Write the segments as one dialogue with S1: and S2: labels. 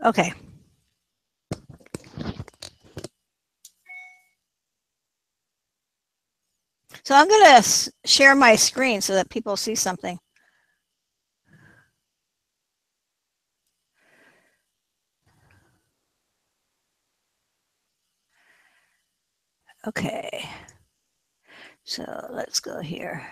S1: Okay. So I'm going to share my screen so that people see something. Okay. So let's go here.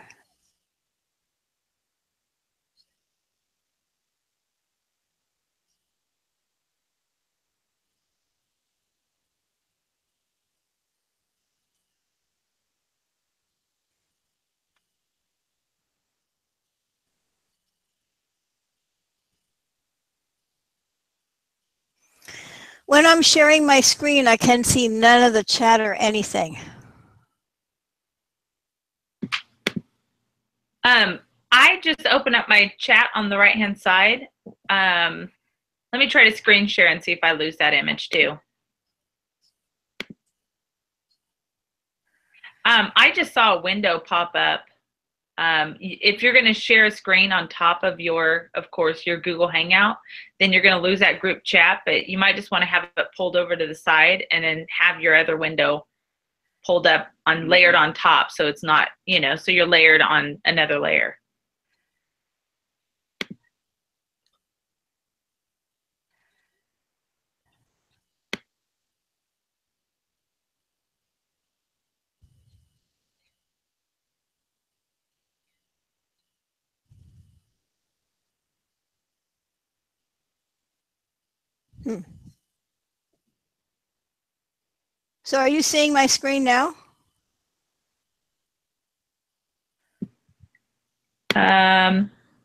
S1: When I'm sharing my screen, I can see none of the chat or anything.
S2: I just open up my chat on the right-hand side. Let me try to screen share and see if I lose that image too. I just saw a window pop up. If you're going to share a screen on top of your, of course, your Google Hangout, then you're going to lose that group chat, but you might just want to have it pulled over to the side and then have your other window pulled up on layered on top. So it's not, you know, so you're layered on another layer.
S1: So are you seeing my screen now?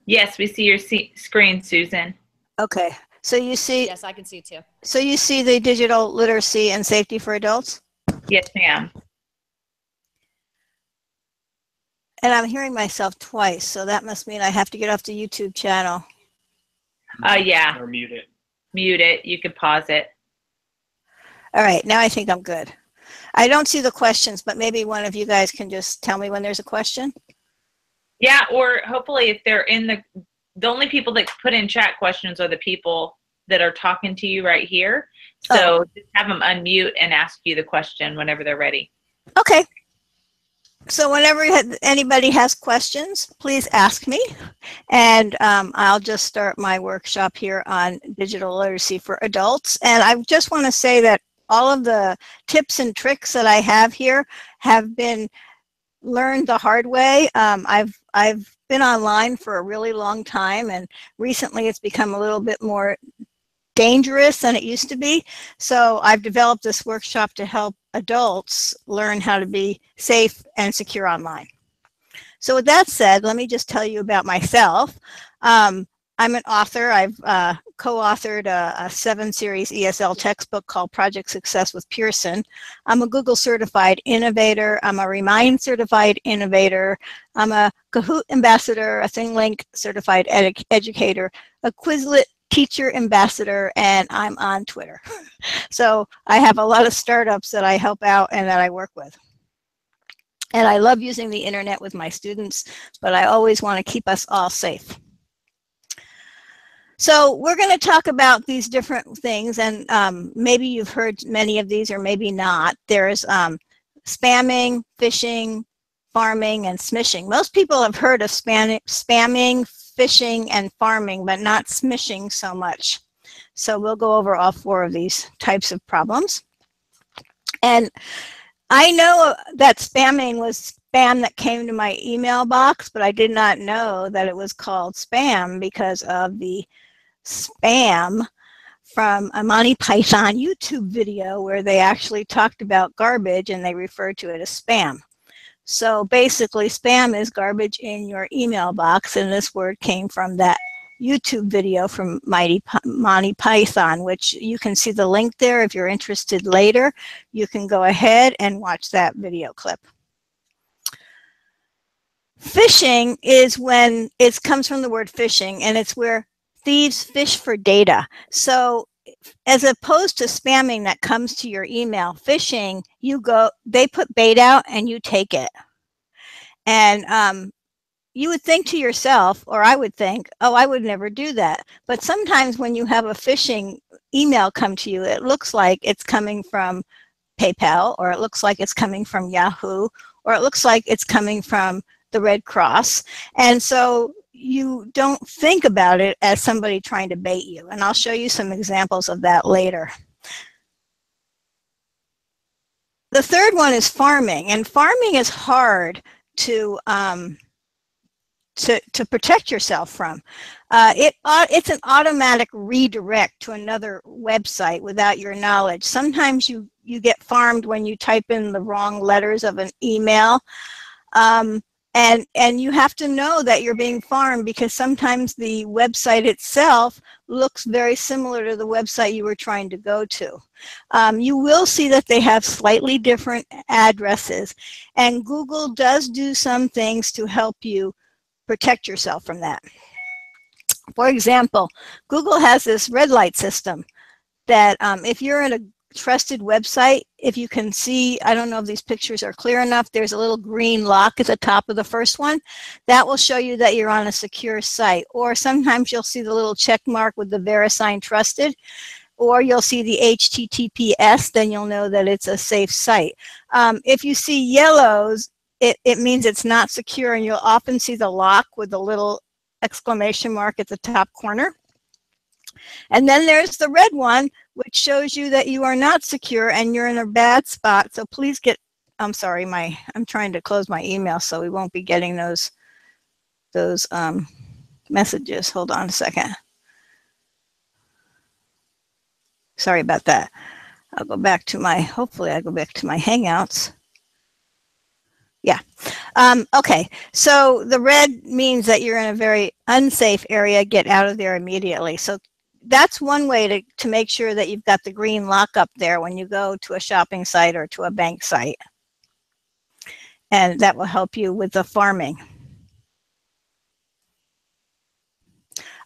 S2: Yes, we see your screen, Susan.
S1: Okay. So you see.
S3: Yes, I can see too.
S1: So you see the digital literacy and safety for adults?
S2: Yes, ma'am.
S1: And I'm hearing myself twice, so that must mean I have to get off the YouTube channel.
S2: Yeah.
S4: Or mute it.
S2: Mute it. You could pause it.
S1: All right, now I think I'm good. I don't see the questions, but maybe one of you guys can just tell me when there's a question.
S2: Yeah, or hopefully if they're in the only people that put in chat questions are the people that are talking to you right here. So just have them unmute and ask you the question whenever they're ready.
S1: Okay. So whenever anybody has questions, please ask me. And I'll just start my workshop here on digital literacy for adults. And I just want to say that all of the tips and tricks that I have here have been learned the hard way. I've been online for a really long time, and recently it's become a little bit more dangerous than it used to be. So I've developed this workshop to help adults learn how to be safe and secure online. So with that said, let me just tell you about myself. I'm an author. I've co-authored a 7-series ESL textbook called Project Success with Pearson. I'm a Google certified innovator. I'm a Remind certified innovator. I'm a Kahoot ambassador, a ThingLink certified educator, a Quizlet teacher ambassador, and I'm on Twitter. So I have a lot of startups that I help out and that I work with. And I love using the internet with my students, but I always want to keep us all safe. So we're going to talk about these different things, and maybe you've heard many of these or maybe not. There's spamming, phishing, farming, and smishing. Most people have heard of spamming, phishing, and farming, but not smishing so much. So we'll go over all 4 of these types of problems. And I know that spamming was spam that came to my email box, but I did not know that it was called spam because of the spam from a Monty Python YouTube video where they actually talked about garbage and they referred to it as spam. So basically, spam is garbage in your email box, and this word came from that YouTube video from Monty Python, which you can see the link there if you're interested later. You can go ahead and watch that video clip. Phishing is when it comes from the word phishing, and it's where thieves fish for data. So as opposed to spamming that comes to your email, phishing, they put bait out and you take it. And you would think to yourself, or I would think, oh, I would never do that. But sometimes when you have a phishing email come to you, it looks like it's coming from PayPal, or it looks like it's coming from Yahoo, or it looks like it's coming from the Red Cross. And so you don't think about it as somebody trying to bait you. And I'll show you some examples of that later. The third one is farming, and farming is hard to protect yourself from. It's an automatic redirect to another website without your knowledge. Sometimes you get farmed when you type in the wrong letters of an email. And you have to know that you're being farmed, because sometimes the website itself looks very similar to the website you were trying to go to. You will see that they have slightly different addresses, and Google does do some things to help you protect yourself from that. For example, Google has this red light system that if you're in a trusted website, if you can see, I don't know if these pictures are clear enough, there's a little green lock at the top of the first one. That will show you that you're on a secure site. Or sometimes you'll see the little check mark with the VeriSign trusted, or you'll see the HTTPS, then you'll know that it's a safe site. If you see yellows, it means it's not secure, and you'll often see the lock with the little exclamation mark at the top corner. And then there's the red one, which shows you that you are not secure and you're in a bad spot. So please get, I'm sorry, I'm trying to close my email so we won't be getting those messages. Hold on a second. Sorry about that. I'll go back to hopefully I go back to my Hangouts. Yeah. Okay, so the red means that you're in a very unsafe area. Get out of there immediately. So that's one way to make sure that you've got the green lock up there when you go to a shopping site or to a bank site. And that will help you with the farming.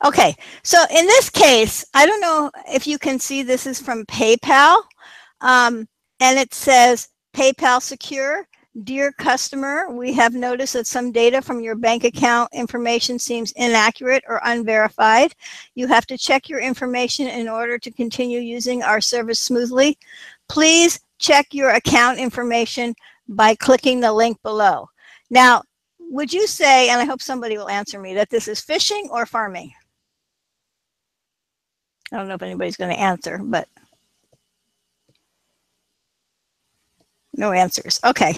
S1: Okay, so in this case, I don't know if you can see, this is from PayPal, and it says PayPal secure. Dear customer, we have noticed that some data from your bank account information seems inaccurate or unverified. You have to check your information in order to continue using our service smoothly. Please check your account information by clicking the link below. Now, would you say, and I hope somebody will answer me, that this is phishing or farming? I don't know if anybody's going to answer, but no answers. Okay.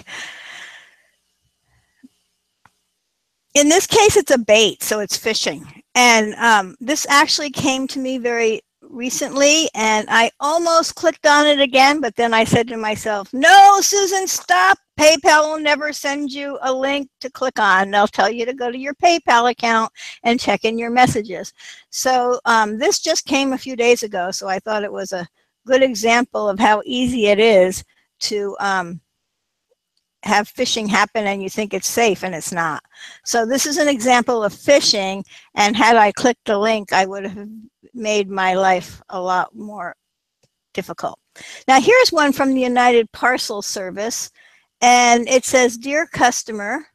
S1: In this case, it's a bait, so it's phishing. And this actually came to me very recently, and I almost clicked on it again, but then I said to myself, no, Susan, stop. PayPal will never send you a link to click on. They'll tell you to go to your PayPal account and check in your messages. So this just came a few days ago, so I thought it was a good example of how easy it is to have phishing happen and you think it's safe and it's not. So this is an example of phishing, and had I clicked the link, I would have made my life a lot more difficult. Now here's one from the United Parcel Service, and it says, dear customer,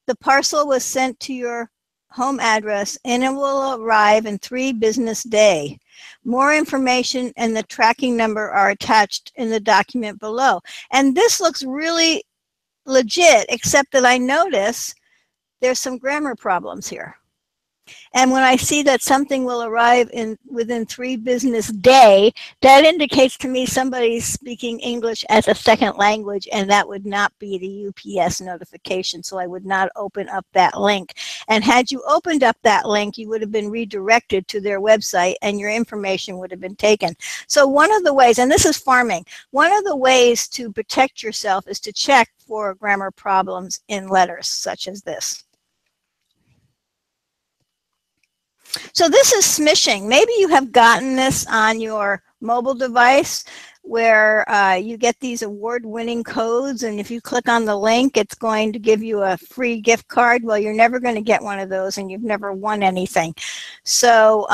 S1: the parcel was sent to your home address and it will arrive in 3 business days. More information and the tracking number are attached in the document below. And this looks really legit, except that I notice there's some grammar problems here. And when I see that something will arrive within 3 business days, that indicates to me somebody's speaking English as a second language, and that would not be the UPS notification, so I would not open up that link. And had you opened up that link, you would have been redirected to their website and your information would have been taken. So one of the ways, and this is farming, one of the ways to protect yourself is to check for grammar problems in letters such as this. So this is smishing. Maybe you have gotten this on your mobile device where you get these award-winning codes, and if you click on the link, it's going to give you a free gift card. Well, you're never going to get one of those, and you've never won anything. So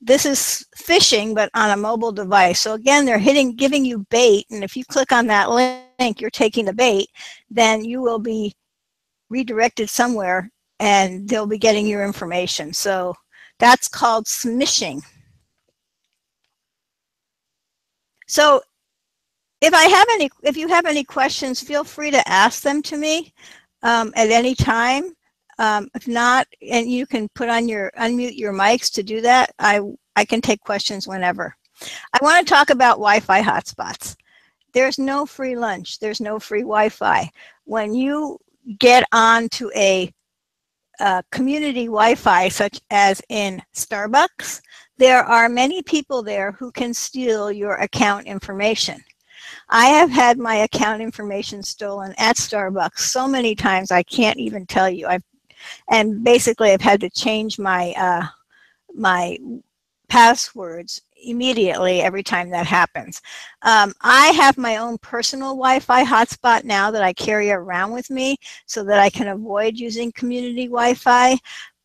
S1: this is phishing, but on a mobile device. So again, they're giving you bait, and if you click on that link, you're taking the bait, then you will be redirected somewhere and they'll be getting your information. So that's called smishing. So if you have any questions, feel free to ask them to me at any time. If not, and you can unmute your mics to do that. I can take questions whenever. I want to talk about Wi-Fi hotspots. There's no free lunch. There's no free Wi-Fi. When you get onto a community Wi-Fi, such as in Starbucks, there are many people there who can steal your account information. I have had my account information stolen at Starbucks so many times I can't even tell you. And basically I've had to change my my passwords immediately every time that happens. I have my own personal Wi-Fi hotspot now that I carry around with me so that I can avoid using community Wi-Fi.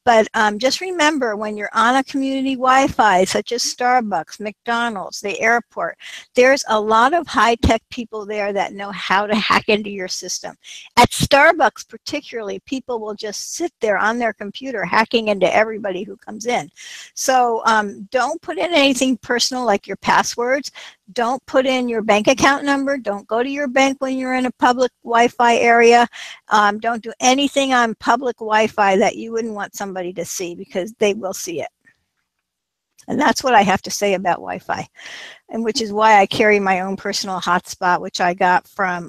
S1: But just remember, when you're on a community Wi-Fi, such as Starbucks, McDonald's, the airport, there's a lot of high-tech people there that know how to hack into your system. At Starbucks particularly, people will just sit there on their computer hacking into everybody who comes in. So don't put in anything personal like your passwords. Don't put in your bank account number. Don't go to your bank when you're in a public Wi-Fi area. Don't do anything on public Wi-Fi that you wouldn't want somebody to see, because they will see it. And that's what I have to say about Wi-Fi, and which is why I carry my own personal hotspot, which I got from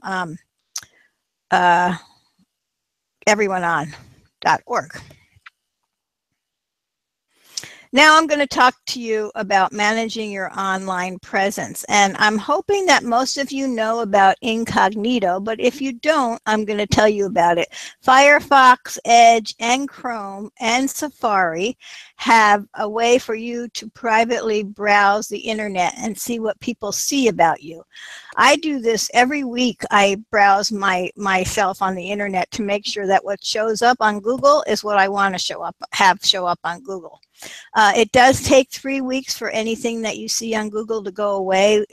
S1: everyoneon.org. Now I'm going to talk to you about managing your online presence. And I'm hoping that most of you know about incognito, but if you don't, I'm going to tell you about it. Firefox, Edge, and Chrome, and Safari have a way for you to privately browse the internet and see what people see about you. I do this every week. I browse myself on the internet to make sure that what shows up on Google is what I want to have show up on Google. It does take 3 weeks for anything that you see on Google to go away.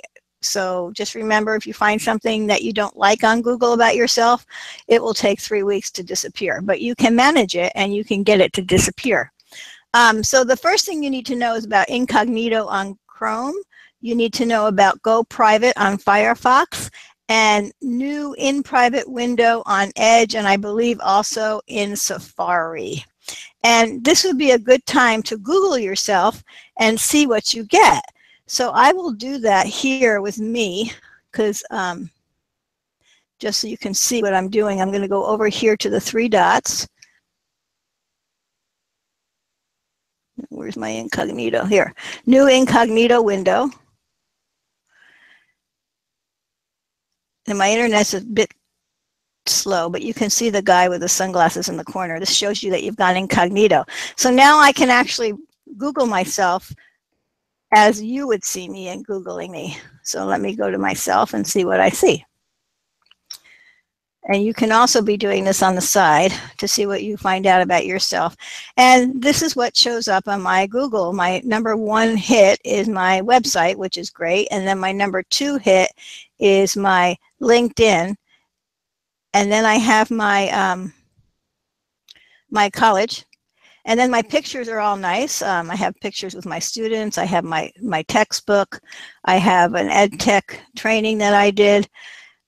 S1: So just remember, if you find something that you don't like on Google about yourself, it will take 3 weeks to disappear. But you can manage it and you can get it to disappear. So the first thing you need to know is about incognito on Chrome. You need to know about Go Private on Firefox, and new in private window on Edge, and I believe also in Safari. And this would be a good time to Google yourself and see what you get. So I will do that here with me, because just so you can see what I'm doing, I'm going to go over here to the 3 dots. Where's my incognito? Here. New incognito window. And my internet's a bit slow, but you can see the guy with the sunglasses in the corner. This shows you that you've gone incognito. So now I can actually Google myself as you would see me in Googling me. So let me go to myself and see what I see. And you can also be doing this on the side to see what you find out about yourself. And this is what shows up on my Google. My #1 hit is my website, which is great. And then my #2 hit is my LinkedIn. And then I have my my college. And then my pictures are all nice. I have pictures with my students. I have my textbook. I have an ed tech training that I did.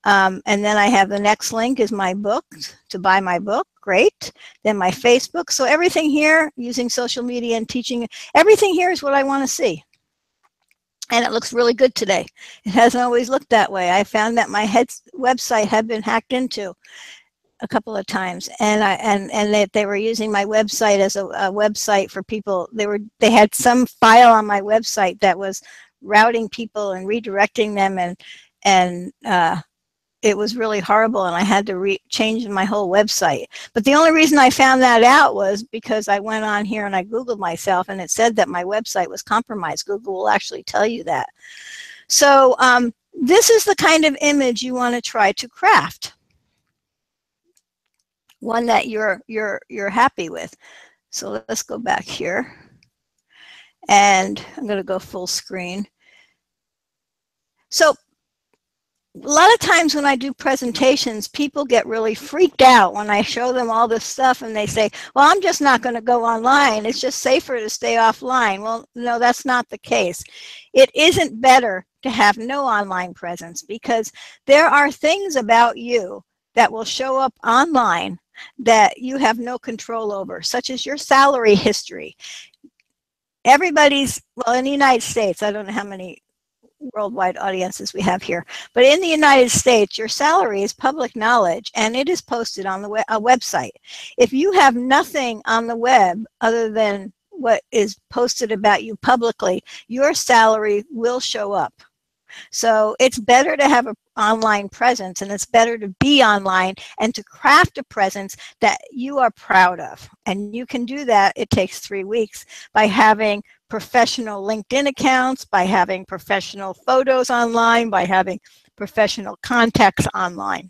S1: And then I have the next link is my book, to buy my book. Great. Then my Facebook. So everything here, using social media and teaching, everything here is what I want to see. And it looks really good today. It hasn't always looked that way. I found that my website had been hacked into a couple of times, and that they were using my website as a website for people. They had some file on my website that was routing people and redirecting them, and it was really horrible, and I had to change my whole website. But the only reason I found that out was because I went on here and I Googled myself, and it said that my website was compromised. Google will actually tell you that. So this is the kind of image you want to try to craft, one that you're happy with. So let's go back here, and I'm going to go full screen. So a lot of times when I do presentations, people get really freaked out when I show them all this stuff and they say, well, I'm just not going to go online. It's just safer to stay offline. Well, no, that's not the case. It isn't better to have no online presence because there are things about you that will show up online that you have no control over, such as your salary history. Everybody's, well, in the United States, I don't know how many worldwide audiences we have here. But in the United States, your salary is public knowledge and it is posted on a website. If you have nothing on the web other than what is posted about you publicly, your salary will show up. So it's better to have an online presence, and it's better to be online and to craft a presence that you are proud of. And you can do that, it takes 3 weeks, by having professional LinkedIn accounts, by having professional photos online, by having professional contacts online.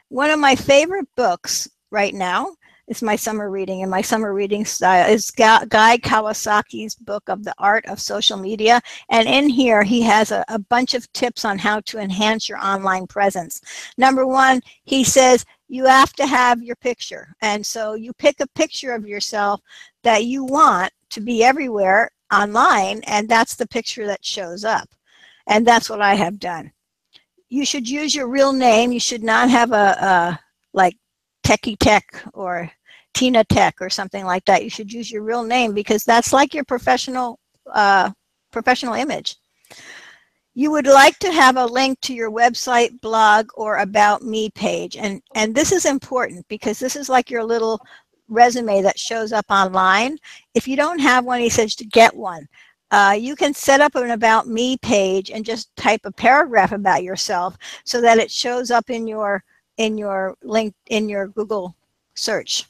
S1: One of my favorite books right now is my summer reading, and my summer reading style is Guy Kawasaki's book of The Art of Social Media. And in here, he has a bunch of tips on how to enhance your online presence. Number one, he says you have to have your picture. And so you pick a picture of yourself that you want to be everywhere online, and that's the picture that shows up. And that's what I have done. You should use your real name. You should not have a like Techie Tech or Tina Tech or something like that. You should use your real name because that's like your professional image. You would like to have a link to your website, blog, or About Me page. And this is important because this is like your little resume that shows up online. If you don't have one, he says to get one. You can set up an About Me page and just type a paragraph about yourself so that it shows up in your link in your Google search.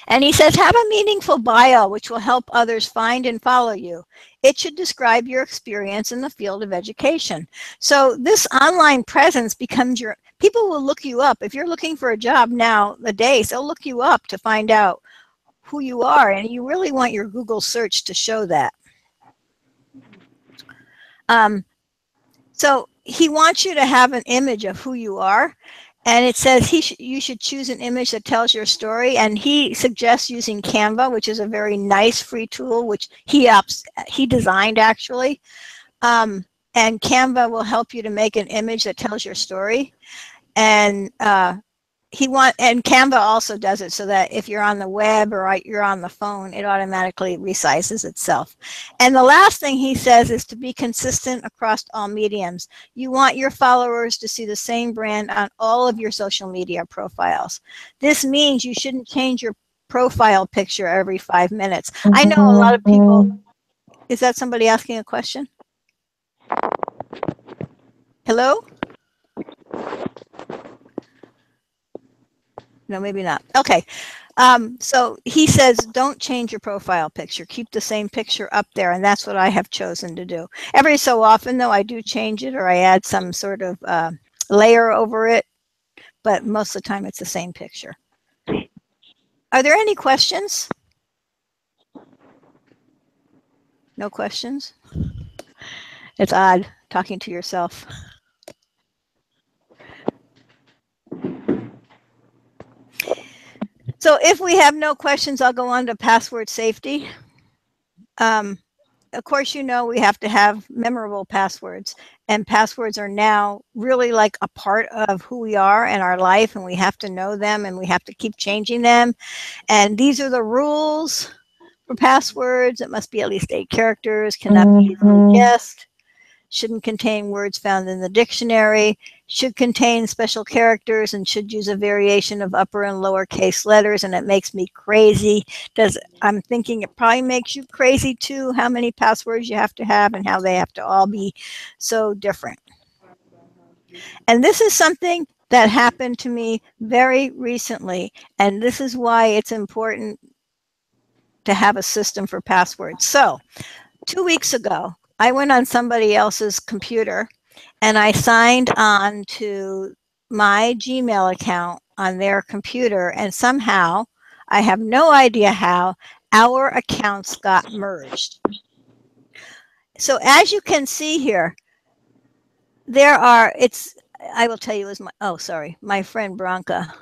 S1: And he says, have a meaningful bio which will help others find and follow you. It should describe your experience in the field of education. So this online presence becomes your, people will look you up. If you're looking for a job nowadays, they'll look you up to find out who you are, and you really want your Google search to show that. So he wants you to have an image of who you are. And it says you should choose an image that tells your story. And he suggests using Canva, which is a very nice free tool, which he designed actually. And Canva will help you to make an image that tells your story. And and Canva also does it so that if you're on the web or you're on the phone, it automatically resizes itself. And the last thing he says is to be consistent across all mediums. You want your followers to see the same brand on all of your social media profiles. This means you shouldn't change your profile picture every 5 minutes. I know a lot of people, is that somebody asking a question? Hello? No, maybe not. Okay. So he says, don't change your profile picture. Keep the same picture up there. And that's what I have chosen to do. Every so often, though, I do change it or I add some sort of layer over it. But most of the time, it's the same picture. Are there any questions? No questions? It's odd talking to yourself. So if we have no questions, I'll go on to password safety. Of course, you know we have to have memorable passwords, and passwords are now really like a part of who we are and our life, and we have to know them and we have to keep changing them. And these are the rules for passwords. It must be at least 8 characters, cannot be easily guessed, shouldn't contain words found in the dictionary, should contain special characters, and should use a variation of upper and lowercase letters. And it makes me crazy. I'm thinking it probably makes you crazy too, how many passwords you have to have and how they have to all be so different. And this is something that happened to me very recently. And this is why it's important to have a system for passwords. So 2 weeks ago, I went on somebody else's computer and I signed on to my Gmail account on their computer, and somehow, I have no idea how, our accounts got merged. So as you can see here, there are, I will tell you, my friend Branca.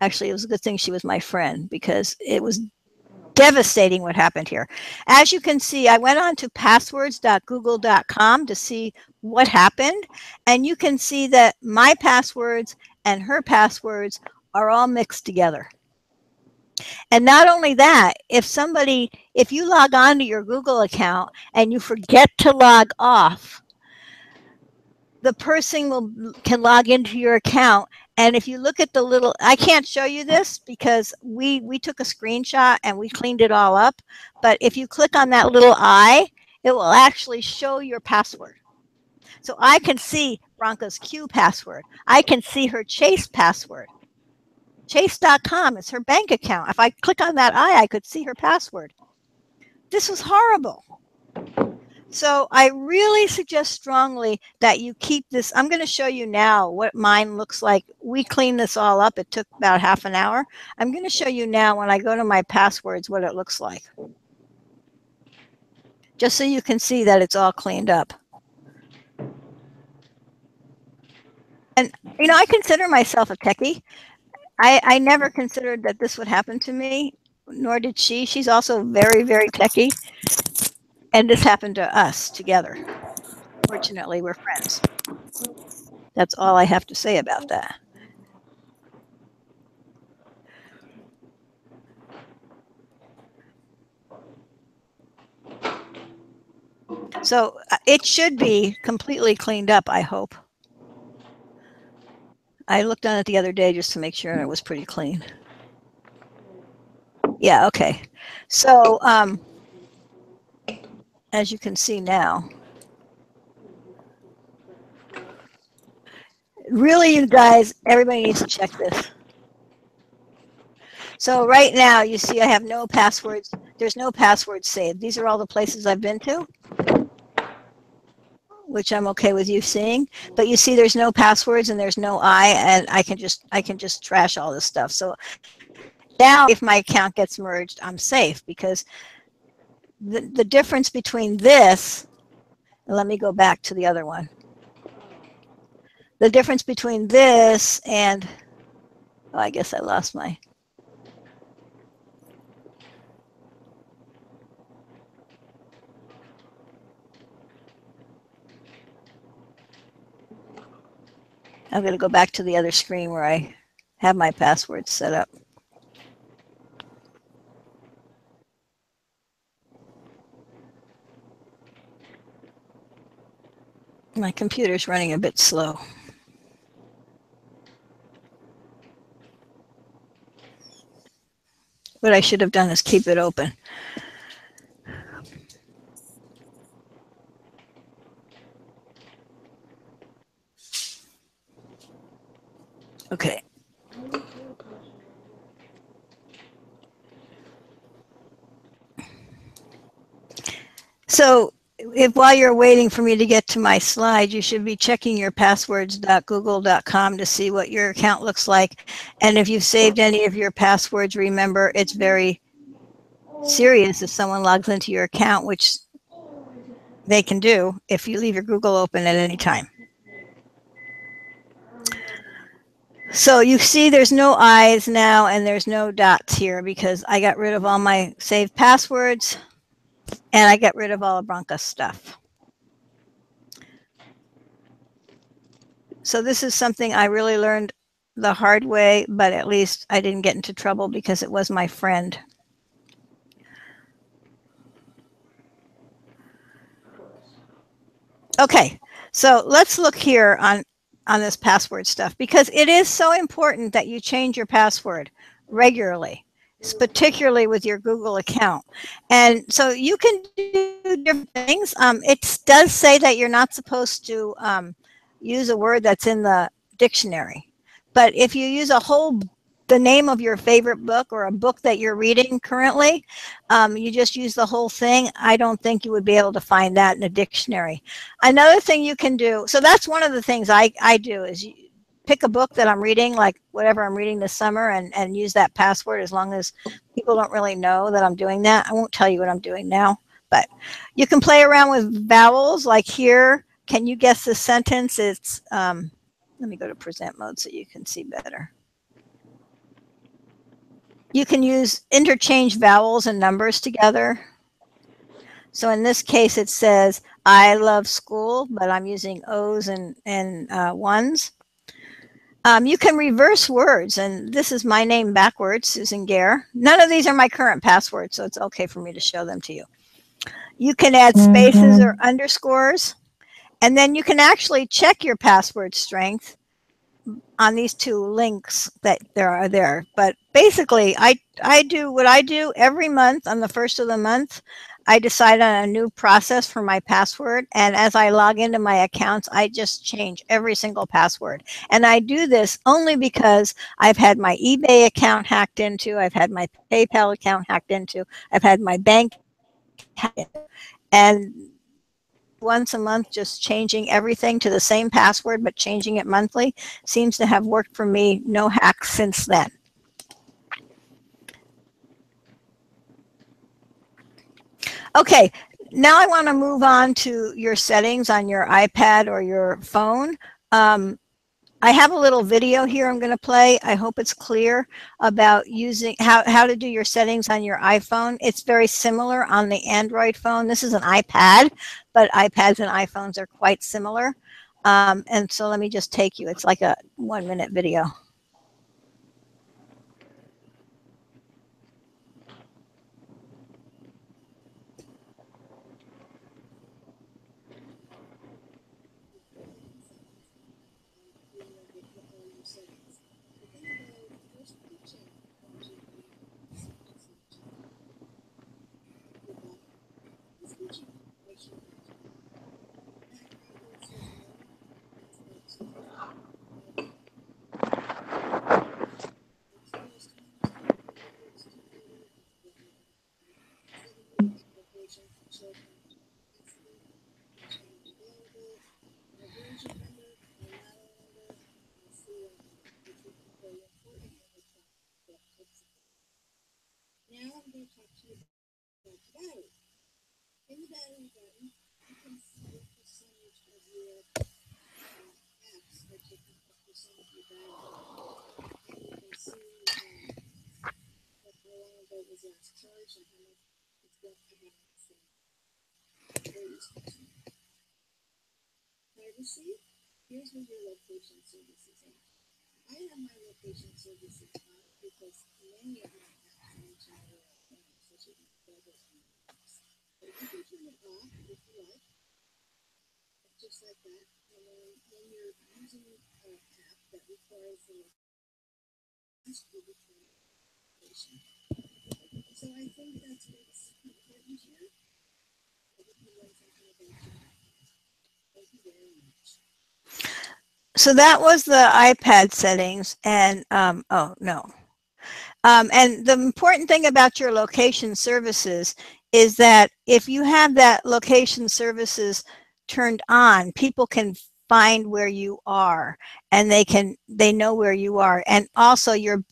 S1: Actually, it was a good thing she was my friend because it was devastating what happened here. As you can see, I went on to passwords.google.com to see what happened. And you can see that my passwords and her passwords are all mixed together. And not only that, if you log on to your Google account and you forget to log off, the person can log into your account. And if you look at the little, I can't show you this because we took a screenshot and we cleaned it all up. But if you click on that little eye, it will actually show your password. So I can see Bronca's Q password. I can see her Chase password. Chase.com is her bank account. If I click on that eye, I could see her password. This was horrible. So I really suggest strongly that you keep this. I'm going to show you now what mine looks like. We cleaned this all up. It took about half an hour. I'm going to show you now when I go to my passwords what it looks like. Just so you can see that it's all cleaned up. And, you know, I consider myself a techie. I never considered that this would happen to me, nor did she. She's also very, very techie. And this happened to us together. Fortunately, we're friends. That's all I have to say about that. So it should be completely cleaned up, I hope. I looked on it the other day just to make sure, and it was pretty clean. Yeah, okay. So as you can see now, really, you guys, everybody needs to check this. So right now, you see I have no passwords. There's no passwords saved. These are all the places I've been to, which I'm okay with you seeing. But you see there's no passwords and there's no and I can just trash all this stuff. So now if my account gets merged, I'm safe because the difference between this, let me go back to the other one. The difference between this and, oh, I guess I lost my, I'm going to go back to the other screen where I have my passwords set up. My computer's running a bit slow. What I should have done is keep it open. Okay. So while you're waiting for me to get to my slide, you should be checking your passwords.google.com to see what your account looks like. And if you've saved any of your passwords, remember it's very serious if someone logs into your account, which they can do if you leave your Google open at any time. So you see there's no I's now and there's no dots here because I got rid of all my saved passwords and I got rid of all of Branca's stuff. So this is something I really learned the hard way, but at least I didn't get into trouble because it was my friend. Okay, so let's look here on this password stuff because it is so important that you change your password regularly, particularly with your Google account. And so you can do different things. It does say that you're not supposed to use a word that's in the dictionary. But if you use the name of your favorite book or a book that you're reading currently, you just use the whole thing, I don't think you would be able to find that in a dictionary. Another thing you can do, so that's one of the things I do is pick a book that I'm reading, like whatever I'm reading this summer, and use that password as long as people don't really know that I'm doing that. I won't tell you what I'm doing now, but you can play around with vowels like here, can you guess the sentence? It's, let me go to present mode so you can see better. You can use interchange vowels and numbers together. So in this case, it says, I love school, but I'm using O's and ones. You can reverse words, and this is my name backwards, Susan Gare. None of these are my current passwords, so it's okay for me to show them to you. You can add spaces or underscores, and then you can actually check your password strength on these two links that there are there. But basically, I do what I do every month on the first of the month. I decide on a new process for my password. And as I log into my accounts, I just change every single password. And I do this only because I've had my eBay account hacked into, I've had my PayPal account hacked into, I've had my bank hacked into. And once a month, just changing everything to the same password, but changing it monthly seems to have worked for me. No hacks since then. Okay, now I want to move on to your settings on your iPad or your phone. I have a little video here I'm going to play. I hope it's clear about using how to do your settings on your iPhone. It's very similar on the Android phone. This is an iPad, but iPads and iPhones are quite similar. And so let me just take you. It's like a 1-minute video. So that was the iPad settings, and oh no. And the important thing about your location services is that if you have that location services turned on, people can find where you are, and they know where you are. And also your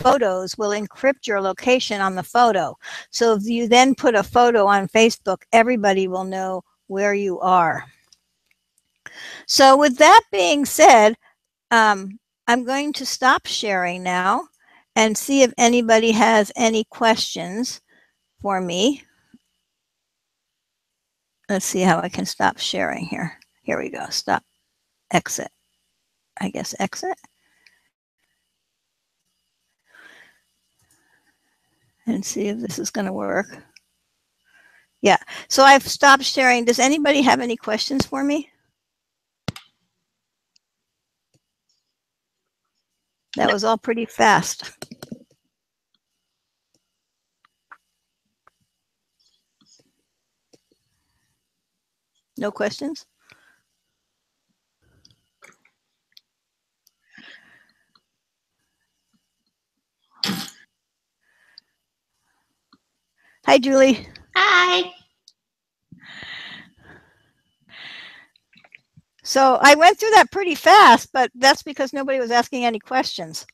S1: photos will encrypt your location on the photo. So if you then put a photo on Facebook, everybody will know where you are. So with that being said, I'm going to stop sharing now and see if anybody has any questions for me. Let's see how I can stop sharing here. Here we go. Stop. Exit. I guess exit. And see if this is going to work. Yeah. So I've stopped sharing. Does anybody have any questions for me? That was all pretty fast. No questions? Hi, Julie.
S3: Hi.
S1: So I went through that pretty fast, but that's because nobody was asking any questions.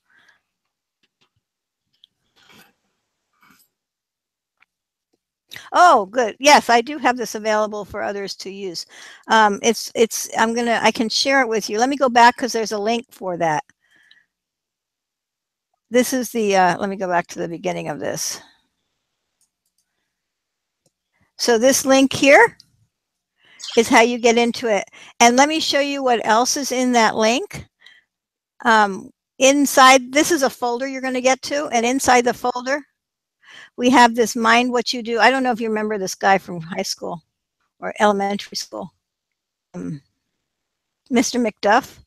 S1: Oh, good. Yes, I do have this available for others to use. I can share it with you. Let me go back because there's a link for that. This is the, let me go back to the beginning of this. So this link here is how you get into it. And let me show you what else is in that link. Inside, this is a folder you're going to get to, and inside the folder, we have this Mind What You Do. I don't know if you remember this guy from high school or elementary school, Mr. McDuff.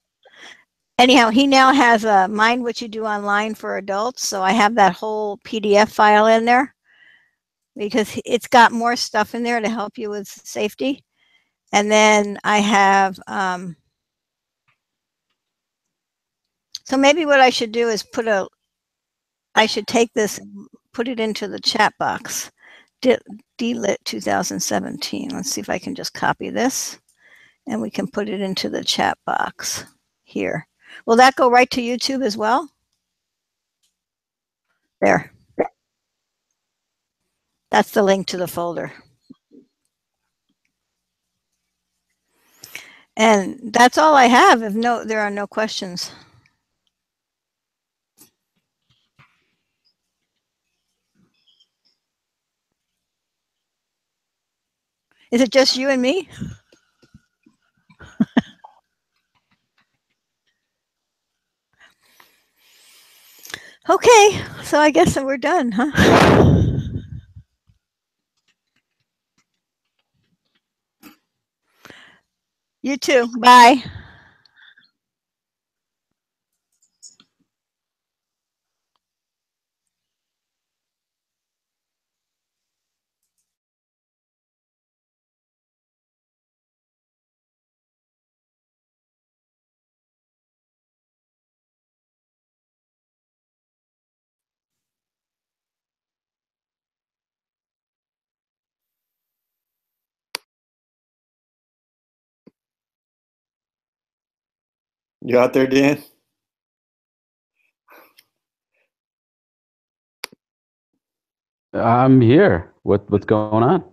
S1: Anyhow, he now has a Mind What You Do online for adults. So I have that whole PDF file in there because it's got more stuff in there to help you with safety. And then I have, so maybe what I should do is I should take this and put it into the chat box. DLIT 2017. Let's see if I can just copy this and we can put it into the chat box here. Will that go right to YouTube as well? There. That's the link to the folder. And that's all I have if there are no questions. Is it just you and me? Okay, so I guess we're done, huh? You too. Bye.
S3: You out there, Dan?
S4: I'm here. What's going on?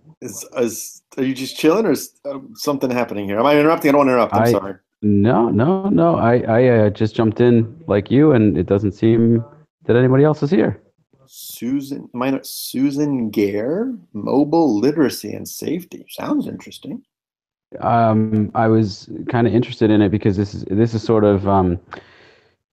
S3: Are you just chilling, or is something happening here? Am I interrupting? I don't want to interrupt. I'm sorry.
S4: No. I just jumped in like you, and it doesn't seem that anybody else is here.
S3: Susan Gare, mobile literacy and safety. Sounds interesting.
S4: I was kind of interested in it because this is sort of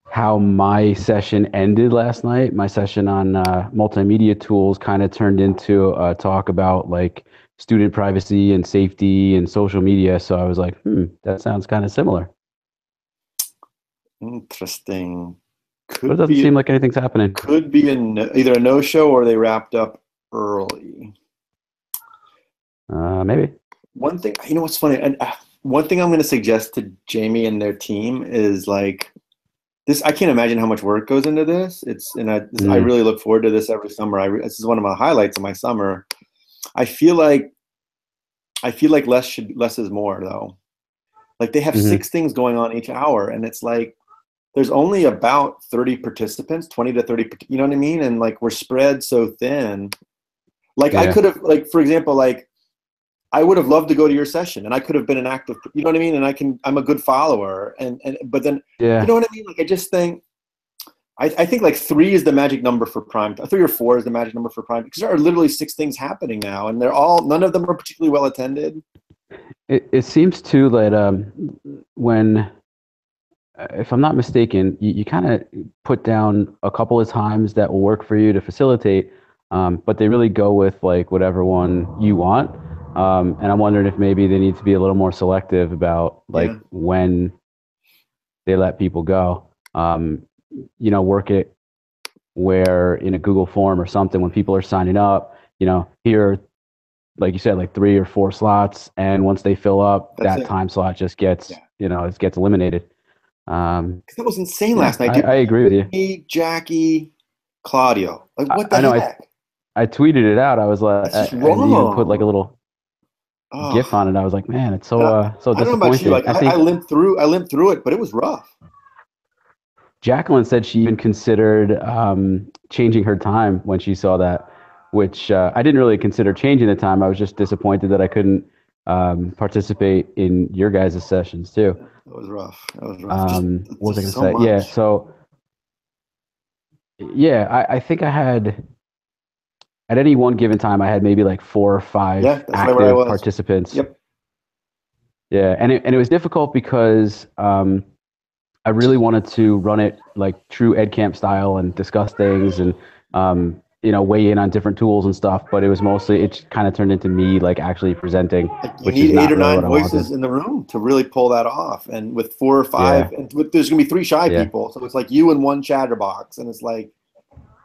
S4: how my session ended last night. My session on multimedia tools kind of turned into a talk about like student privacy and safety and social media. So I was like, that sounds kind of similar.
S3: Interesting.
S4: But it doesn't seem like anything's happening.
S3: Could be either a no-show or they wrapped up early.
S4: Maybe.
S3: One thing, you know what's funny? And one thing I'm going to suggest to Jamie and their team is like this. I can't imagine how much work goes into this. I really look forward to this every summer. This is one of my highlights of my summer. I feel like less is more though. Like they have 6 things going on each hour, and it's like there's only about 30 participants, 20 to 30. You know what I mean? And like we're spread so thin. Like I could have, like for example, like I would have loved to go to your session, and I could have been an active. You know what I mean? And I'm a good follower, but then you know what I mean? Like I just think. I think like 3 is the magic number for prime. 3 or 4 is the magic number for prime, because there are literally 6 things happening now, and none of them are particularly well attended.
S4: It seems too that when, if I'm not mistaken, you kind of put down a couple of times that will work for you to facilitate, but they really go with like whatever one you want. And I'm wondering if maybe they need to be a little more selective about like when they let people go. Work it where in a Google form or something, when people are signing up, here, like you said, like 3 or 4 slots. And once they fill up, that time slot just gets, it gets eliminated.
S3: That was insane last night.
S4: I agree with you.
S3: Me, Jackie, Claudio. Like what the heck?
S4: I tweeted it out. I was like,
S3: that's just wrong.
S4: You put like a little GIF on it. I was like, man, it's so disappointing.
S3: I don't know about you. Like I limped through it, but it was rough. Jacqueline
S4: said she even considered changing her time when she saw that. which I didn't really consider changing the time. I was just disappointed that I couldn't participate in your guys' sessions too.
S3: That was rough. That was rough.
S4: What was I going to
S3: so
S4: say?
S3: much.
S4: Yeah, so yeah, I think I had, at any one given time, I had maybe like 4 or 5
S3: Yeah, that's right where I
S4: active
S3: was.
S4: participants.
S3: Yep.
S4: Yeah, and it was difficult because I really wanted to run it like true EdCamp style and discuss things and weigh in on different tools and stuff. But it was mostly, it kind of turned into me like actually presenting,
S3: You
S4: which
S3: need
S4: is
S3: 8
S4: not
S3: or
S4: really
S3: 9
S4: what I
S3: voices
S4: wanted.
S3: in the room to really pull that off. And with 4 or 5, and there's gonna be 3 shy
S4: Yeah.
S3: people, so it's like you and 1 chatterbox, and it's like,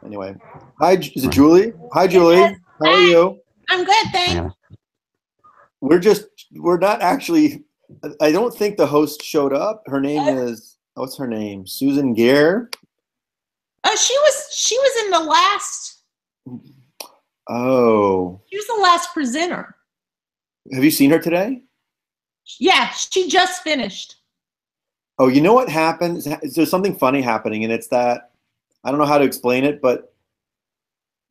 S3: anyway. Hi, is it
S4: Right.
S3: Julie? Hi, Julie. How are you?
S5: I'm good, thanks.
S3: We're not actually. I don't think the host showed up. Her name is, what's her name? Susan Gare.
S5: Oh, she was in the last.
S3: Oh.
S5: She was the last presenter.
S3: Have you seen her today?
S5: Yeah, she just finished.
S3: Oh, you know what happened? There's something funny happening, and it's that, I don't know how to explain it, but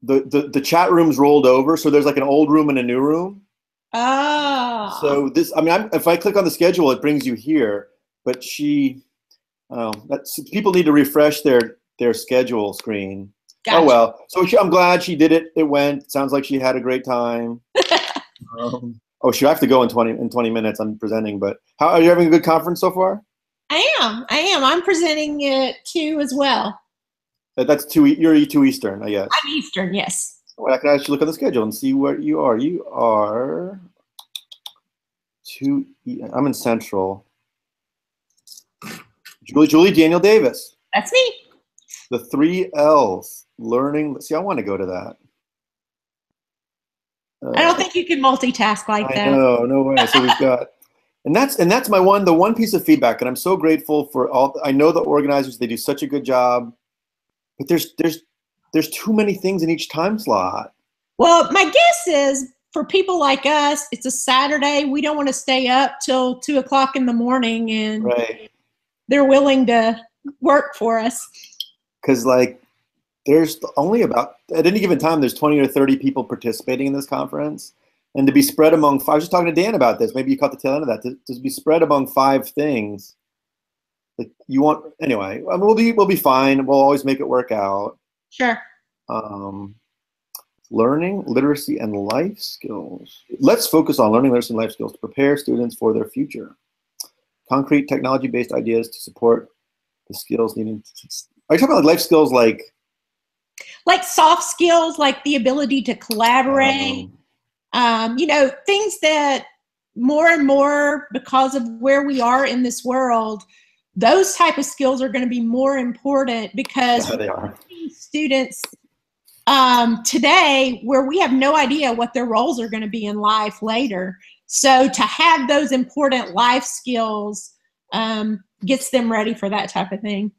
S3: the chat room's rolled over, so there's like an old room and a new room.
S5: Oh.
S3: So this, I mean, if I click on the schedule, it brings you here. But people need to refresh their schedule screen.
S5: Gotcha.
S3: Oh well. So I'm glad she did it. It went. Sounds like she had a great time. I have to go in 20 minutes. I'm presenting, but how are you having a good conference so far?
S5: I am. I'm presenting it too as well.
S3: That's 2. You're 2 Eastern, I guess.
S5: I'm Eastern, yes.
S3: Well, I can actually look on the schedule and see where you are. You are 2. I'm in Central. Julie Daniel Davis.
S5: That's me.
S3: The 3 L's. Learning. See, I want to go to that.
S5: I don't think you can multitask like that.
S3: No way. So we've got, and that's the one piece of feedback, and I'm so grateful for all. I know the organizers; they do such a good job, but there's too many things in each time slot.
S5: Well, my guess is for people like us, it's a Saturday. We don't want to stay up till 2 o'clock in the morning, and
S3: Right.
S5: They're willing to work for us.
S3: Because like, there's only about, at any given time, there's 20 or 30 people participating in this conference, and to be spread among 5. I was just talking to Dan about this. Maybe you caught the tail end of that. To be spread among 5 things. Like you want, anyway. I mean, we'll be fine. We'll always make it work out.
S5: Sure.
S3: Learning, literacy, and life skills. Let's focus on learning, literacy, and life skills to prepare students for their future. Concrete technology-based ideas to support the skills needed. Are you talking about life skills like
S5: soft skills, like the ability to collaborate? Things that more and more, because of where we are in this world, those type of skills are going to be more important because
S3: they are.
S5: Students today where we have no idea what their roles are going to be in life later. So to have those important life skills gets them ready for that type of thing.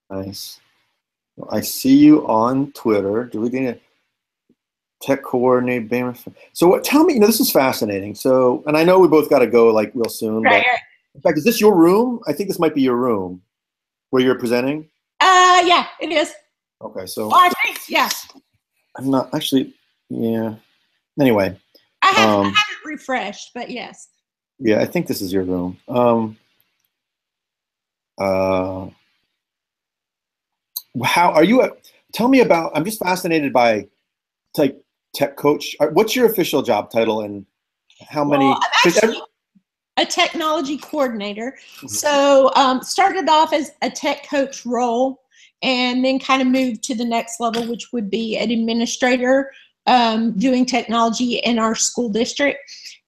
S3: Nice. Well, I see you on Twitter. Do we need a tech coordinator? So tell me, this is fascinating. So, and I know we both got to go like real soon.
S5: Right.
S3: But in fact, is this your room? I think this might be your room where you're presenting.
S5: Yeah, it is.
S3: Okay, so.
S5: I think, yeah.
S3: I'm not actually, yeah. Anyway.
S5: I haven't refreshed, but yes.
S3: Yeah, I think this is your room. How are you? Tell me about. I'm just fascinated by, like, tech coach. What's your official job title and how many?
S5: Well, I'm actually a technology coordinator. Mm-hmm. So started off as a tech coach role, and then kind of moved to the next level, which would be an administrator doing technology in our school district.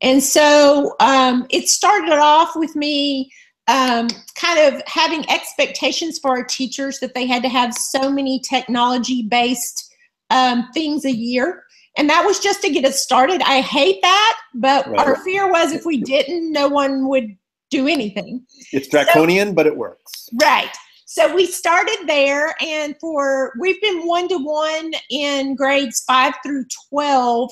S5: And so it started off with me kind of having expectations for our teachers that they had to have so many technology-based things a year. And that was just to get us started. I hate that, but right. Our fear was if we didn't, no one would do anything.
S3: It's draconian, but it works.
S5: Right. So we started there, and we've been 1-to-1 in grades 5 through 12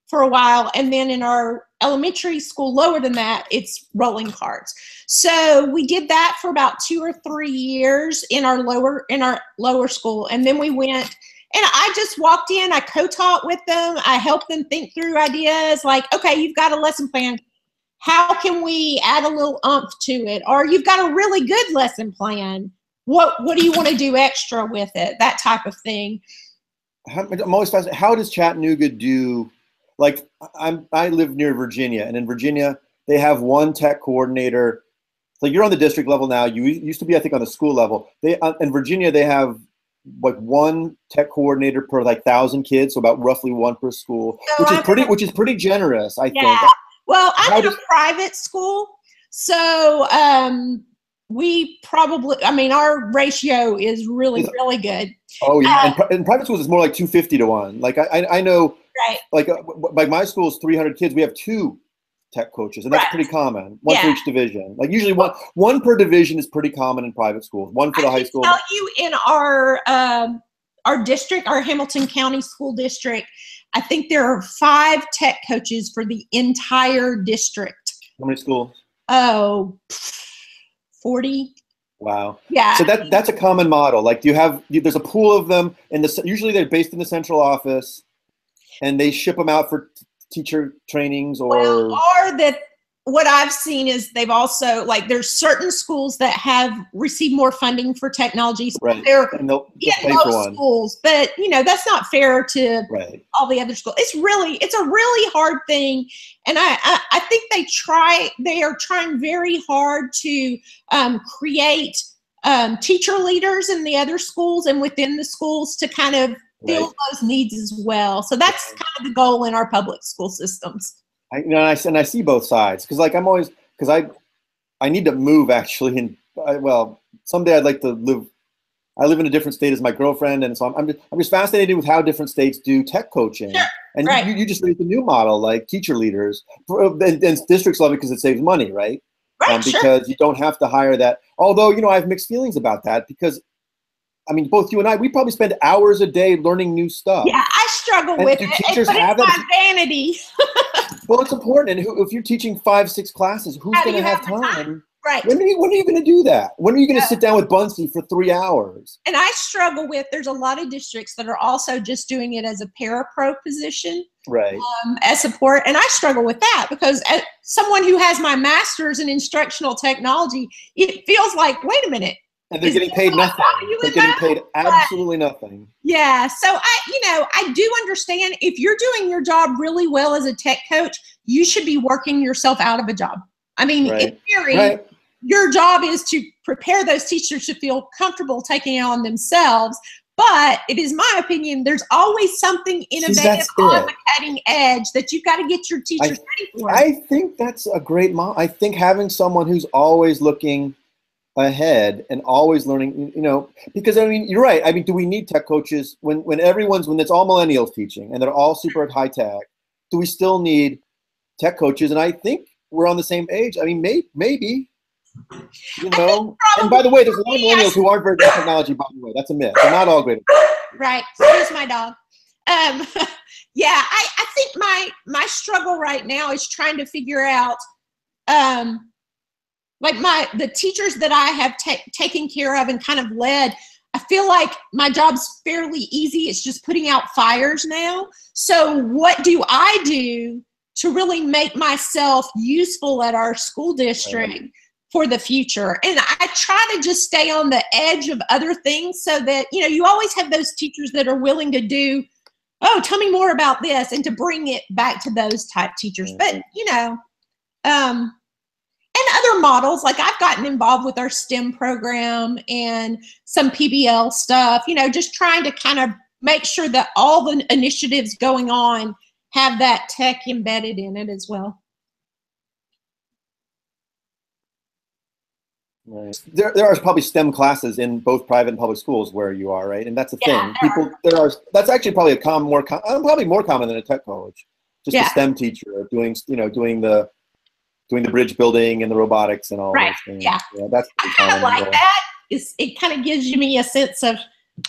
S5: for a while, and then in our elementary school lower than that, it's rolling carts. So we did that for about 2 or 3 years in our lower school, and then we went And I just walked in, I co-taught with them, I helped them think through ideas like, okay, you've got a lesson plan. How can we add a little oomph to it? Or you've got a really good lesson plan. What do you want to do extra with it? That type of thing.
S3: I'm always fascinated. How does Chattanooga do? Like, I live near Virginia, and in Virginia they have one tech coordinator. So you're on the district level now. You used to be, I think, on the school level. In Virginia they have like one tech coordinator per like 1,000 kids, so about roughly one per school,
S5: So
S3: which is pretty generous, I think.
S5: Well, I'm in a private school, so we probably, I mean, our ratio is really good.
S3: Oh yeah, and in private schools it's more like 250 to 1. Like I know,
S5: right?
S3: Like my school's 300 kids. We have 2 tech coaches, and that's pretty common. One for each division. Like usually one per division is pretty common in private schools. One for the high school.
S5: I can tell you, in our district, our Hamilton County School District, I think there are 5 tech coaches for the entire district.
S3: How many schools?
S5: Oh, 40.
S3: Wow.
S5: Yeah.
S3: So that's a common model. Like there's a pool of them, and usually they're based in the central office, and they ship them out for teacher trainings or
S5: that. What I've seen is they've also, like, there's certain schools that have received more funding for technology. So
S3: right.
S5: They're
S3: and they'll pay
S5: most
S3: for one.
S5: schools, but that's not fair to all the other schools. It's a really hard thing, and I think they are trying very hard to create teacher leaders in the other schools and within the schools to kind of fill those needs as well. So that's kind of the goal in our public school systems.
S3: I see both sides, because like I need to move actually, and someday I'd like to live. I live in a different state as my girlfriend, and so I'm just fascinated with how different states do tech coaching.
S5: Sure.
S3: And you just raised a new model, like teacher leaders, and districts love it because it saves money, right? Because you don't have to hire that. Although I have mixed feelings about that, because I mean, both you and I, we probably spend hours a day learning new stuff.
S5: Yeah, I struggle with it.
S3: Teachers
S5: but
S3: have
S5: it's my vanity.
S3: Well, it's important. And if you're teaching 5-6 classes, who's going to have time?
S5: Right.
S3: When are you going to do that? When are you going to sit down with Bunsey for 3 hours?
S5: And I struggle with, there's a lot of districts that are also just doing it as a parapro position.
S3: Right.
S5: As support. And I struggle with that, because as someone who has my master's in instructional technology, it feels like, wait a minute.
S3: And they're getting paid nothing. They're getting paid absolutely nothing.
S5: Yeah. So I do understand, if you're doing your job really well as a tech coach, you should be working yourself out of a job. I mean, in theory, your job is to prepare those teachers to feel comfortable taking it on themselves. But it is my opinion, there's always something innovative on the cutting edge that you've got to get your teachers ready for.
S3: I think that's a great model. I think having someone who's always looking ahead and always learning, because I mean, you're right. I mean, do we need tech coaches when it's all millennials teaching and they're all super high tech? Do we still need tech coaches? And I think we're on the same page. I mean, maybe, and by the way, there's a lot of millennials who aren't very good at technology, by the way. That's a myth. They're not all great at it.
S5: Right. Here's my dog. Yeah, I think my struggle right now is trying to figure out, the teachers that I have taken care of and kind of led, I feel like my job's fairly easy. It's just putting out fires now. So what do I do to really make myself useful at our school district for the future? And I try to just stay on the edge of other things, so that, you always have those teachers that are willing to do, oh, tell me more about this, and to bring it back to those type teachers. But, and other models, like I've gotten involved with our STEM program and some PBL stuff, just trying to kind of make sure that all the initiatives going on have that tech embedded in it as well.
S3: Right. There are probably STEM classes in both private and public schools where you are, right? And that's the thing. That's actually probably probably more common than a tech coach. Just a STEM teacher doing the bridge building and the robotics and all those things. Yeah, that's pretty common.
S5: I like that. It kind of gives me a sense of,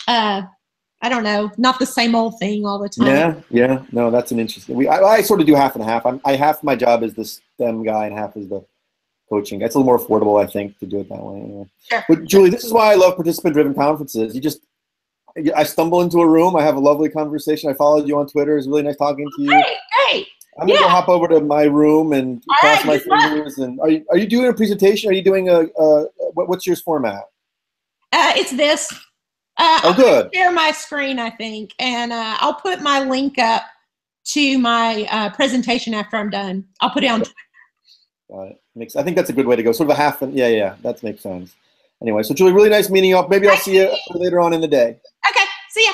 S5: I don't know, not the same old thing all the time.
S3: Yeah. No, that's an interesting. I sort of do half and half. Half my job is the STEM guy and half is the coaching. It's a little more affordable, I think, to do it that way. Anyway.
S5: Sure.
S3: But Julie, this is why I love participant-driven conferences. I stumble into a room. I have a lovely conversation. I followed you on Twitter. It's really nice talking to you.
S5: Great, great.
S3: I'm gonna go hop over to my room and
S5: All
S3: cross
S5: right,
S3: my
S5: good luck.
S3: fingers. And are you doing a presentation? Are you doing what's your format?
S5: It's this.
S3: Oh,
S5: I'm gonna
S3: good.
S5: share my screen, I think, and I'll put my link up to my presentation after I'm done. I'll put it on Twitter.
S3: Got it. I think that's a good way to go. Sort of a half. Yeah. That makes sense. Anyway, so Julie, really nice meeting you. Maybe I'll see you later on in the day.
S5: Okay, see ya.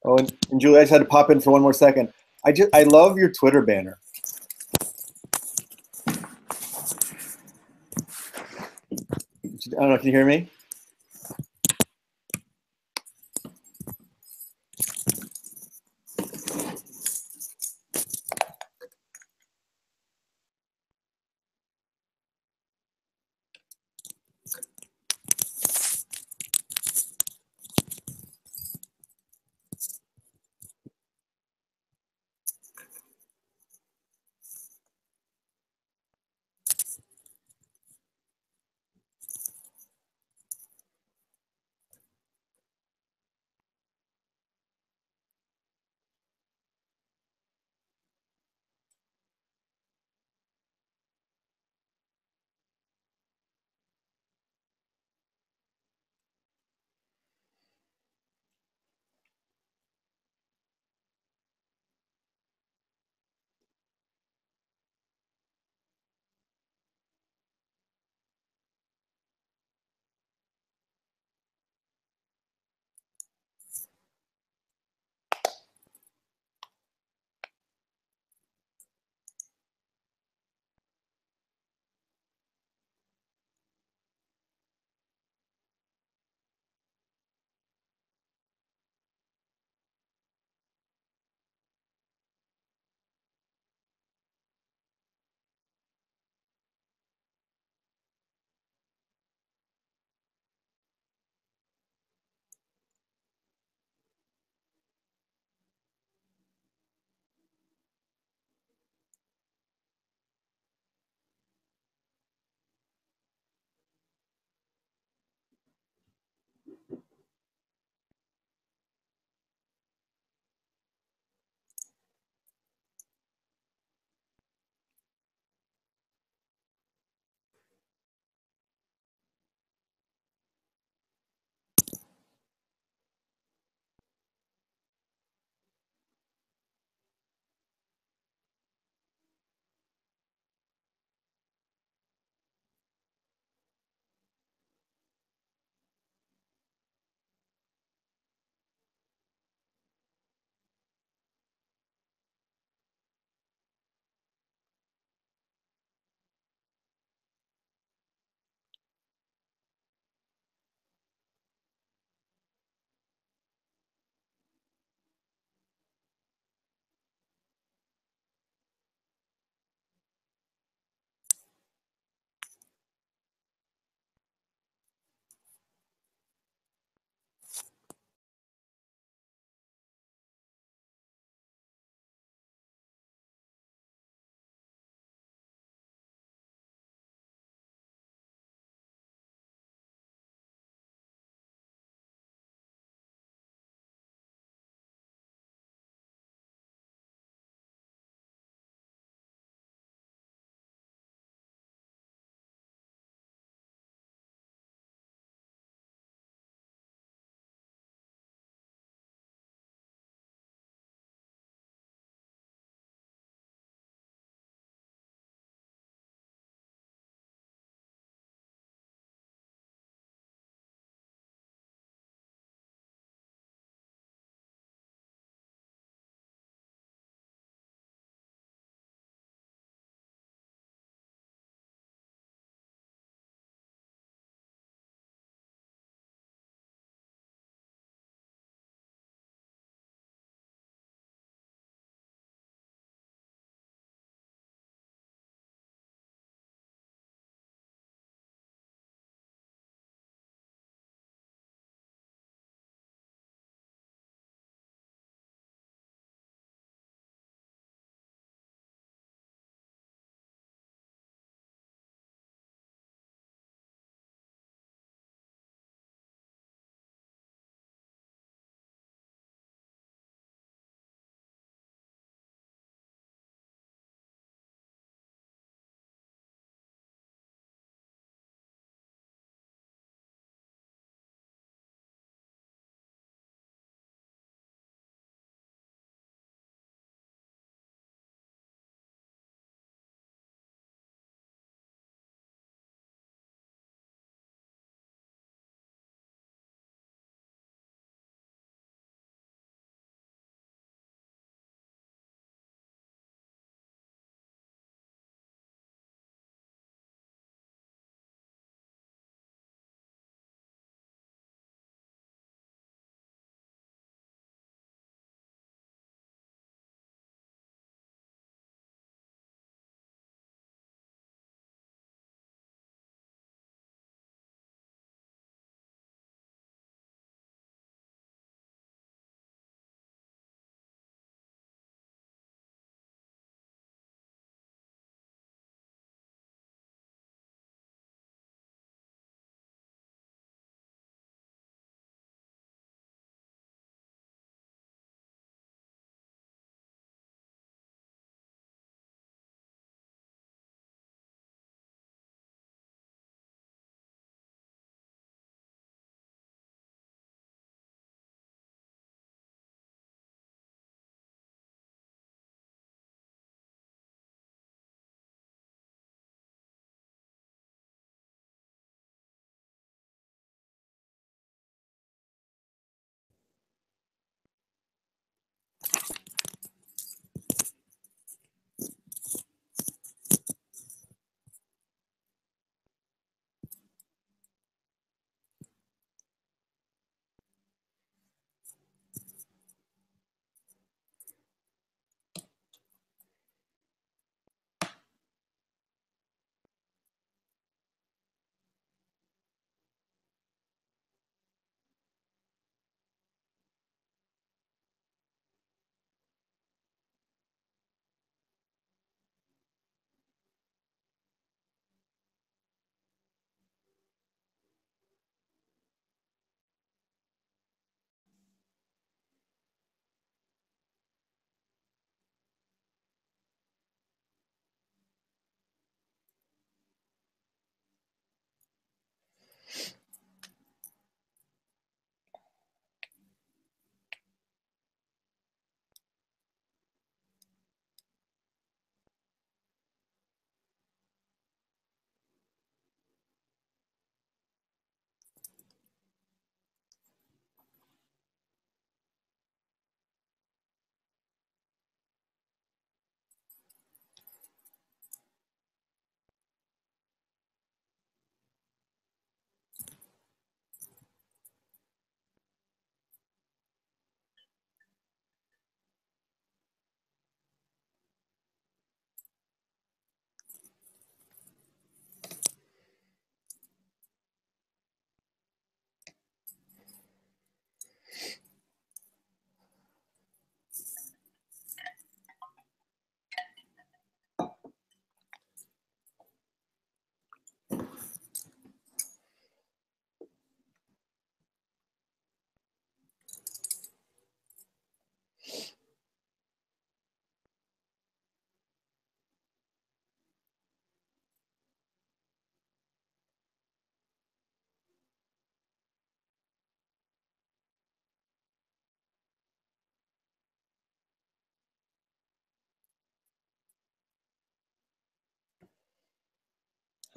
S3: Oh, and Julie, I just had to pop in for one more second. I love your Twitter banner. I don't know. Can you hear me?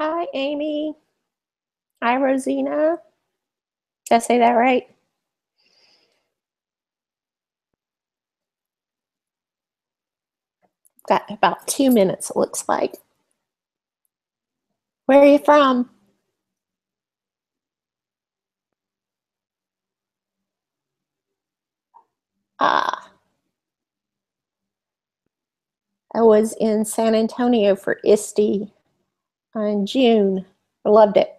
S5: Hi, Amy. Hi, Rosina. Did I say that right? Got about 2 minutes, it looks like. Where are you from? I was in San Antonio for ISTE in June. I loved it.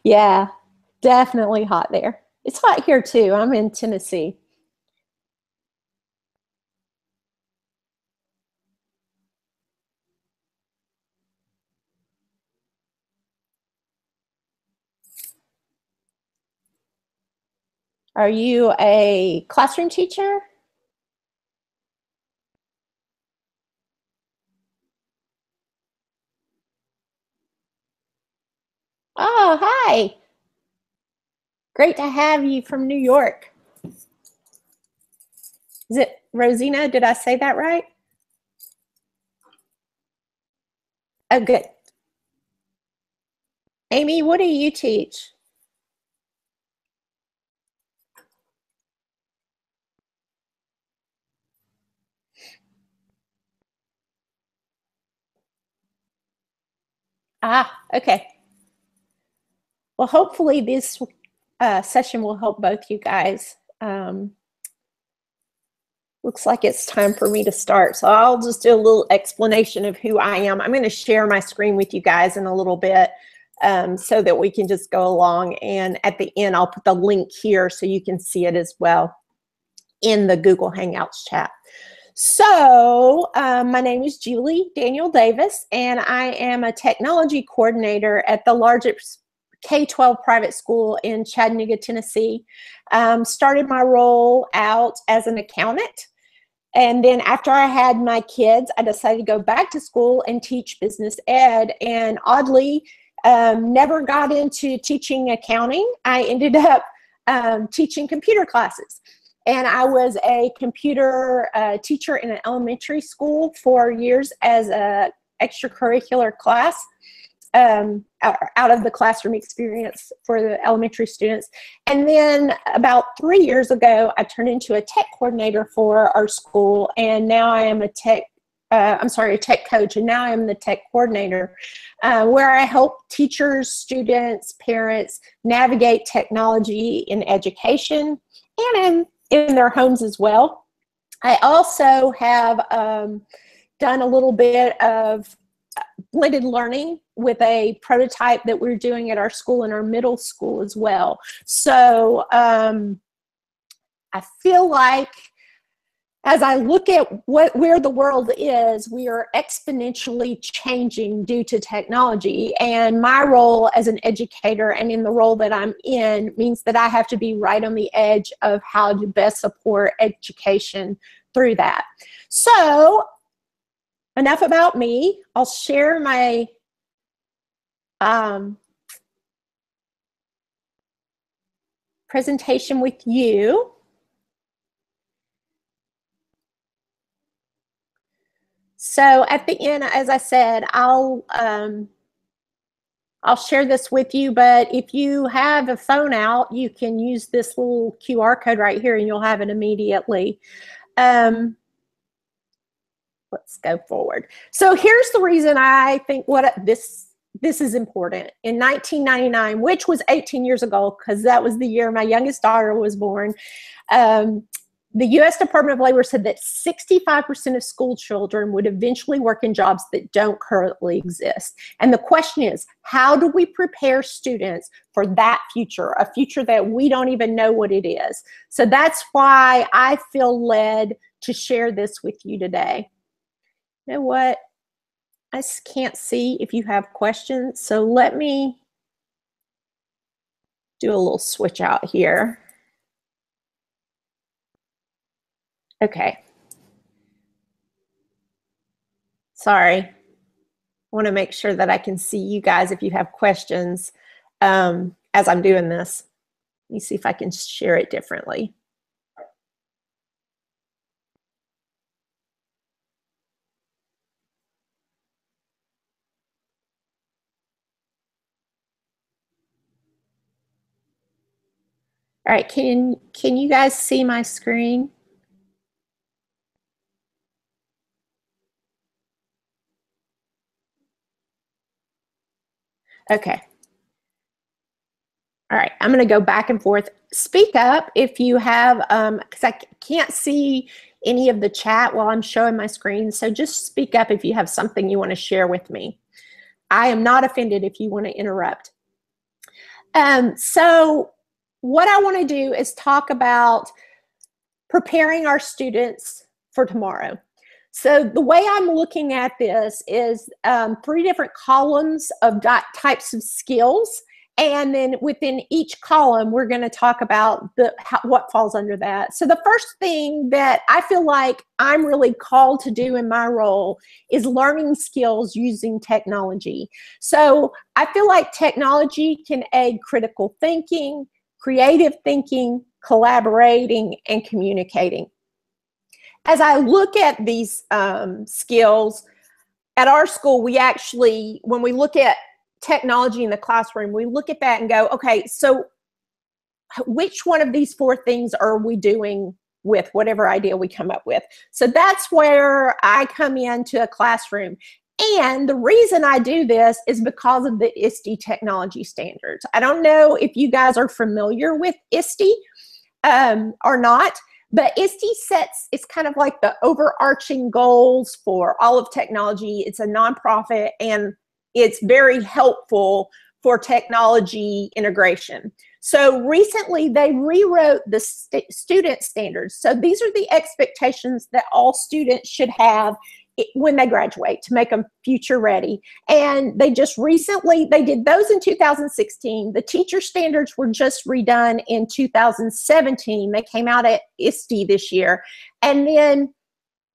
S5: Yeah, definitely hot there. It's hot here too. I'm in Tennessee. Are you a classroom teacher? Oh, hi. Great to have you from New York. Is it Rosina? Did I say that right? Oh, good. Amy, what do you teach? Ah, okay. Well, hopefully this session will help both you guys. Looks like it's time for me to start. So I'll just do a little explanation of who I am. I'm going to share my screen with you guys in a little bit so that we can just go along. And at the end, I'll put the link here so you can see it as well in the Google Hangouts chat. So my name is Julie Daniel Davis, and I am a technology coordinator at the largest K-12 private school in Chattanooga, Tennessee. Started my role out as an accountant. And then after I had my kids, I decided to go back to school and teach business ed. And oddly, never got into teaching accounting. I ended up teaching computer classes. And I was a computer teacher in an elementary school for years as an extracurricular class. Out of the classroom experience for the elementary students. And then about 3 years ago, I turned into a tech coordinator for our school. And now I am a tech coach. And now I'm the tech coordinator where I help teachers, students, parents navigate technology in education and in their homes as well. I also have done a little bit of blended learning with a prototype that we're doing at our school and our middle school as well. So I feel like as I look at where the world is, we are exponentially changing due to technology. And my role as an educator and in the role that I'm in means that I have to be right on the edge of how to best support education through that. So enough about me. I'll share my presentation with you. So at the end, as I said, I'll share this with you, but if you have a phone out, you can use this little QR code right here and you'll have it immediately. Let's go forward. So here's the reason I think this is important. In 1999, which was 18 years ago, because that was the year my youngest daughter was born, the U.S. Department of Labor said that 65% of school children would eventually work in jobs that don't currently exist. And the question is, how do we prepare students for that future, a future that we don't even know what it is? So that's why I feel led to share this with you today. You know what? I can't see if you have questions, so let me do a little switch out here. Okay. Sorry. I want to make sure that I can see you guys if you have questions as I'm doing this. Let me see if I can share it differently. All right, can you guys see my screen? Okay. All right, I'm going to go back and forth. Speak up if you have, because I can't see any of the chat while I'm showing my screen. So just speak up if you have something you want to share with me. I am not offended if you want to interrupt. So what I want to do is talk about preparing our students for tomorrow. So the way I'm looking at this is 3 different columns of types of skills. And then within each column, we're going to talk about what falls under that. So the first thing that I feel like I'm really called to do in my role is learning skills using technology. So I feel like technology can aid critical thinking, creative thinking, collaborating, and communicating. As I look at these skills, at our school, we actually, when we look at technology in the classroom, we look at that and go, okay, so which one of these 4 things are we doing with whatever idea we come up with? So that's where I come into a classroom. And the reason I do this is because of the ISTE technology standards. I don't know if you guys are familiar with ISTE or not, but ISTE sets, it's kind of like the overarching goals for all of technology. It's a nonprofit and it's very helpful for technology integration. So recently they rewrote the student standards. So these are the expectations that all students should have when they graduate to make them future ready. And they just recently, they did those in 2016. The teacher standards were just redone in 2017. They came out at ISTE this year. And then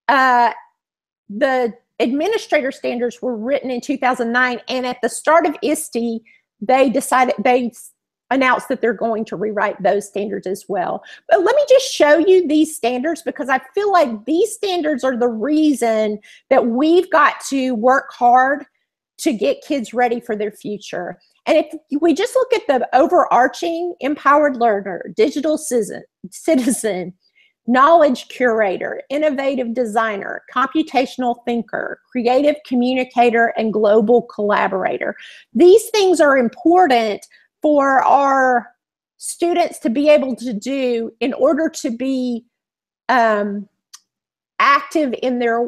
S5: the administrator standards were written in 2009. And at the start of ISTE, they announced that they're going to rewrite those standards as well. But let me just show you these standards because I feel like these standards are the reason that we've got to work hard to get kids ready for their future. And if we just look at the overarching empowered learner, digital citizen, knowledge curator, innovative designer, computational thinker, creative communicator, and global collaborator, these things are important for our students to be able to do in order to be active in their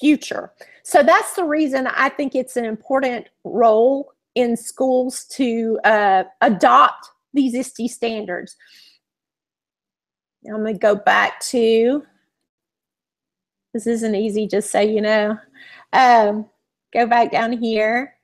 S5: future. So that's the reason I think it's an important role in schools to adopt these ISTE standards. Now I'm going to go back to, this isn't easy, just so you know. Go back down here.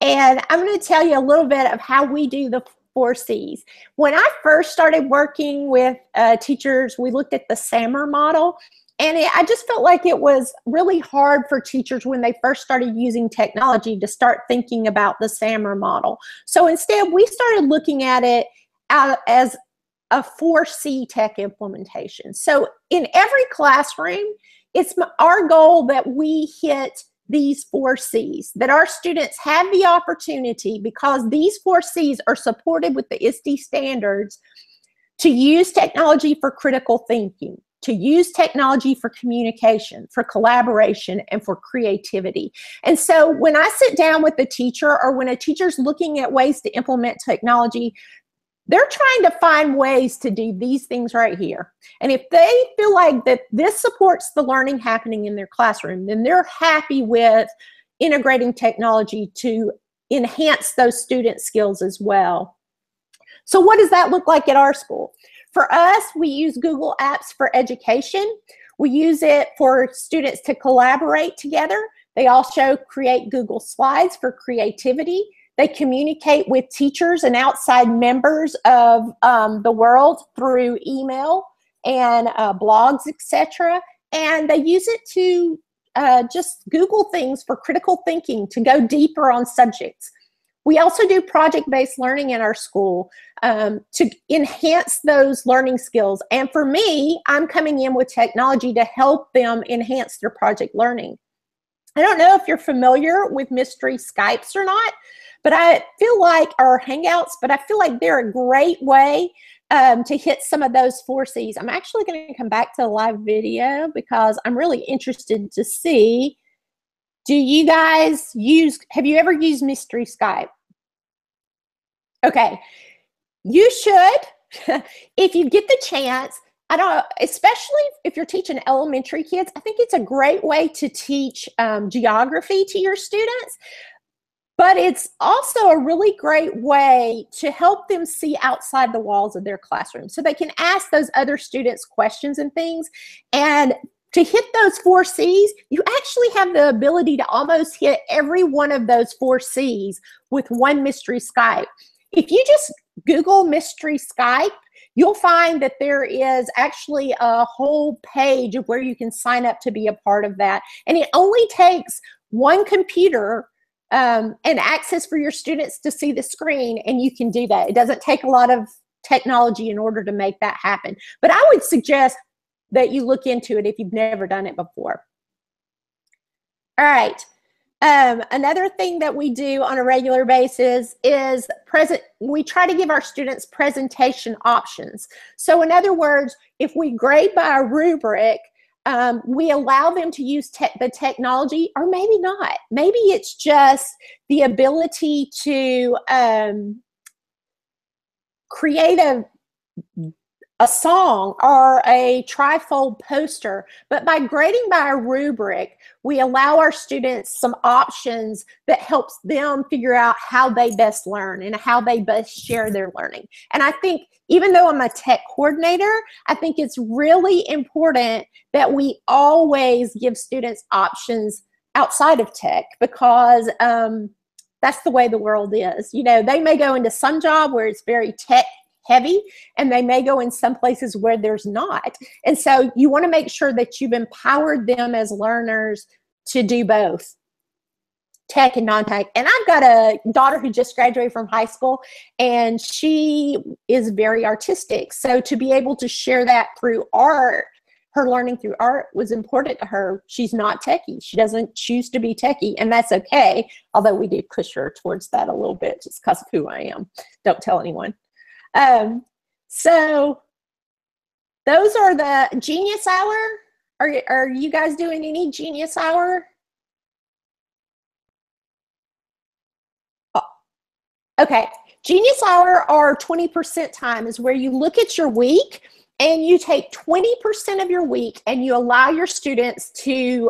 S5: And I'm going to tell you a little bit of how we do the 4 C's. When I first started working with teachers, we looked at the SAMR model. And I just felt like it was really hard for teachers when they first started using technology to start thinking about the SAMR model. So instead, we started looking at it as a 4C tech implementation. So in every classroom, it's our goal that we hit these 4 C's, that our students have the opportunity, because these 4 C's are supported with the ISTE standards, to use technology for critical thinking, to use technology for communication, for collaboration, and for creativity. And so when I sit down with the teacher, or when a teacher's looking at ways to implement technology, they're trying to find ways to do these things right here. And if they feel like that this supports the learning happening in their classroom, then they're happy with integrating technology to enhance those student skills as well. So what does that look like at our school? For us, we use Google Apps for education. We use it for students to collaborate together. They also create Google Slides for creativity. They communicate with teachers and outside members of the world through email and blogs, etc. And they use it to just Google things for critical thinking, to go deeper on subjects. We also do project-based learning in our school to enhance those learning skills. And for me, I'm coming in with technology to help them enhance their project learning. I don't know if you're familiar with mystery Skypes or not, but I feel like, or Hangouts, but I feel like they're a great way to hit some of those 4 C's. I'm actually going to come back to the live video because I'm really interested to see, do you guys have you ever used mystery Skype? Okay, you should, if you get the chance. I don't, especially if you're teaching elementary kids, I think it's a great way to teach geography to your students, but it's also a really great way to help them see outside the walls of their classroom so they can ask those other students questions and things. And to hit those 4 C's, you actually have the ability to almost hit every one of those 4 C's with one mystery Skype. If you just Google mystery Skype, you'll find that there is actually a whole page of where you can sign up to be a part of that. And it only takes one computer and access for your students to see the screen, and you can do that. It doesn't take a lot of technology in order to make that happen. But I would suggest that you look into it if you've never done it before. All right. Another thing that we do on a regular basis is we try to give our students presentation options. So in other words, if we grade by a rubric, we allow them to use the technology, or maybe not. Maybe it's just the ability to create a song or a trifold poster, but by grading by a rubric, we allow our students some options that helps them figure out how they best learn and how they best share their learning. And I think, even though I'm a tech coordinator, I think it's really important that we always give students options outside of tech, because that's the way the world is. You know, they may go into some job where it's very tech heavy, and they may go in some places where there's not. And so you want to make sure that you've empowered them as learners to do both tech and non-tech. And I've got a daughter who just graduated from high school, and she is very artistic. So to be able to share that through art, her learning through art was important to her. She's not techie. She doesn't choose to be techie, and that's okay. Although we do push her towards that a little bit just because of who I am. Don't tell anyone. So those are the Genius Hour. Are you guys doing any Genius Hour? Oh, okay. Genius Hour, or 20% time, is where you look at your week and you take 20% of your week and you allow your students to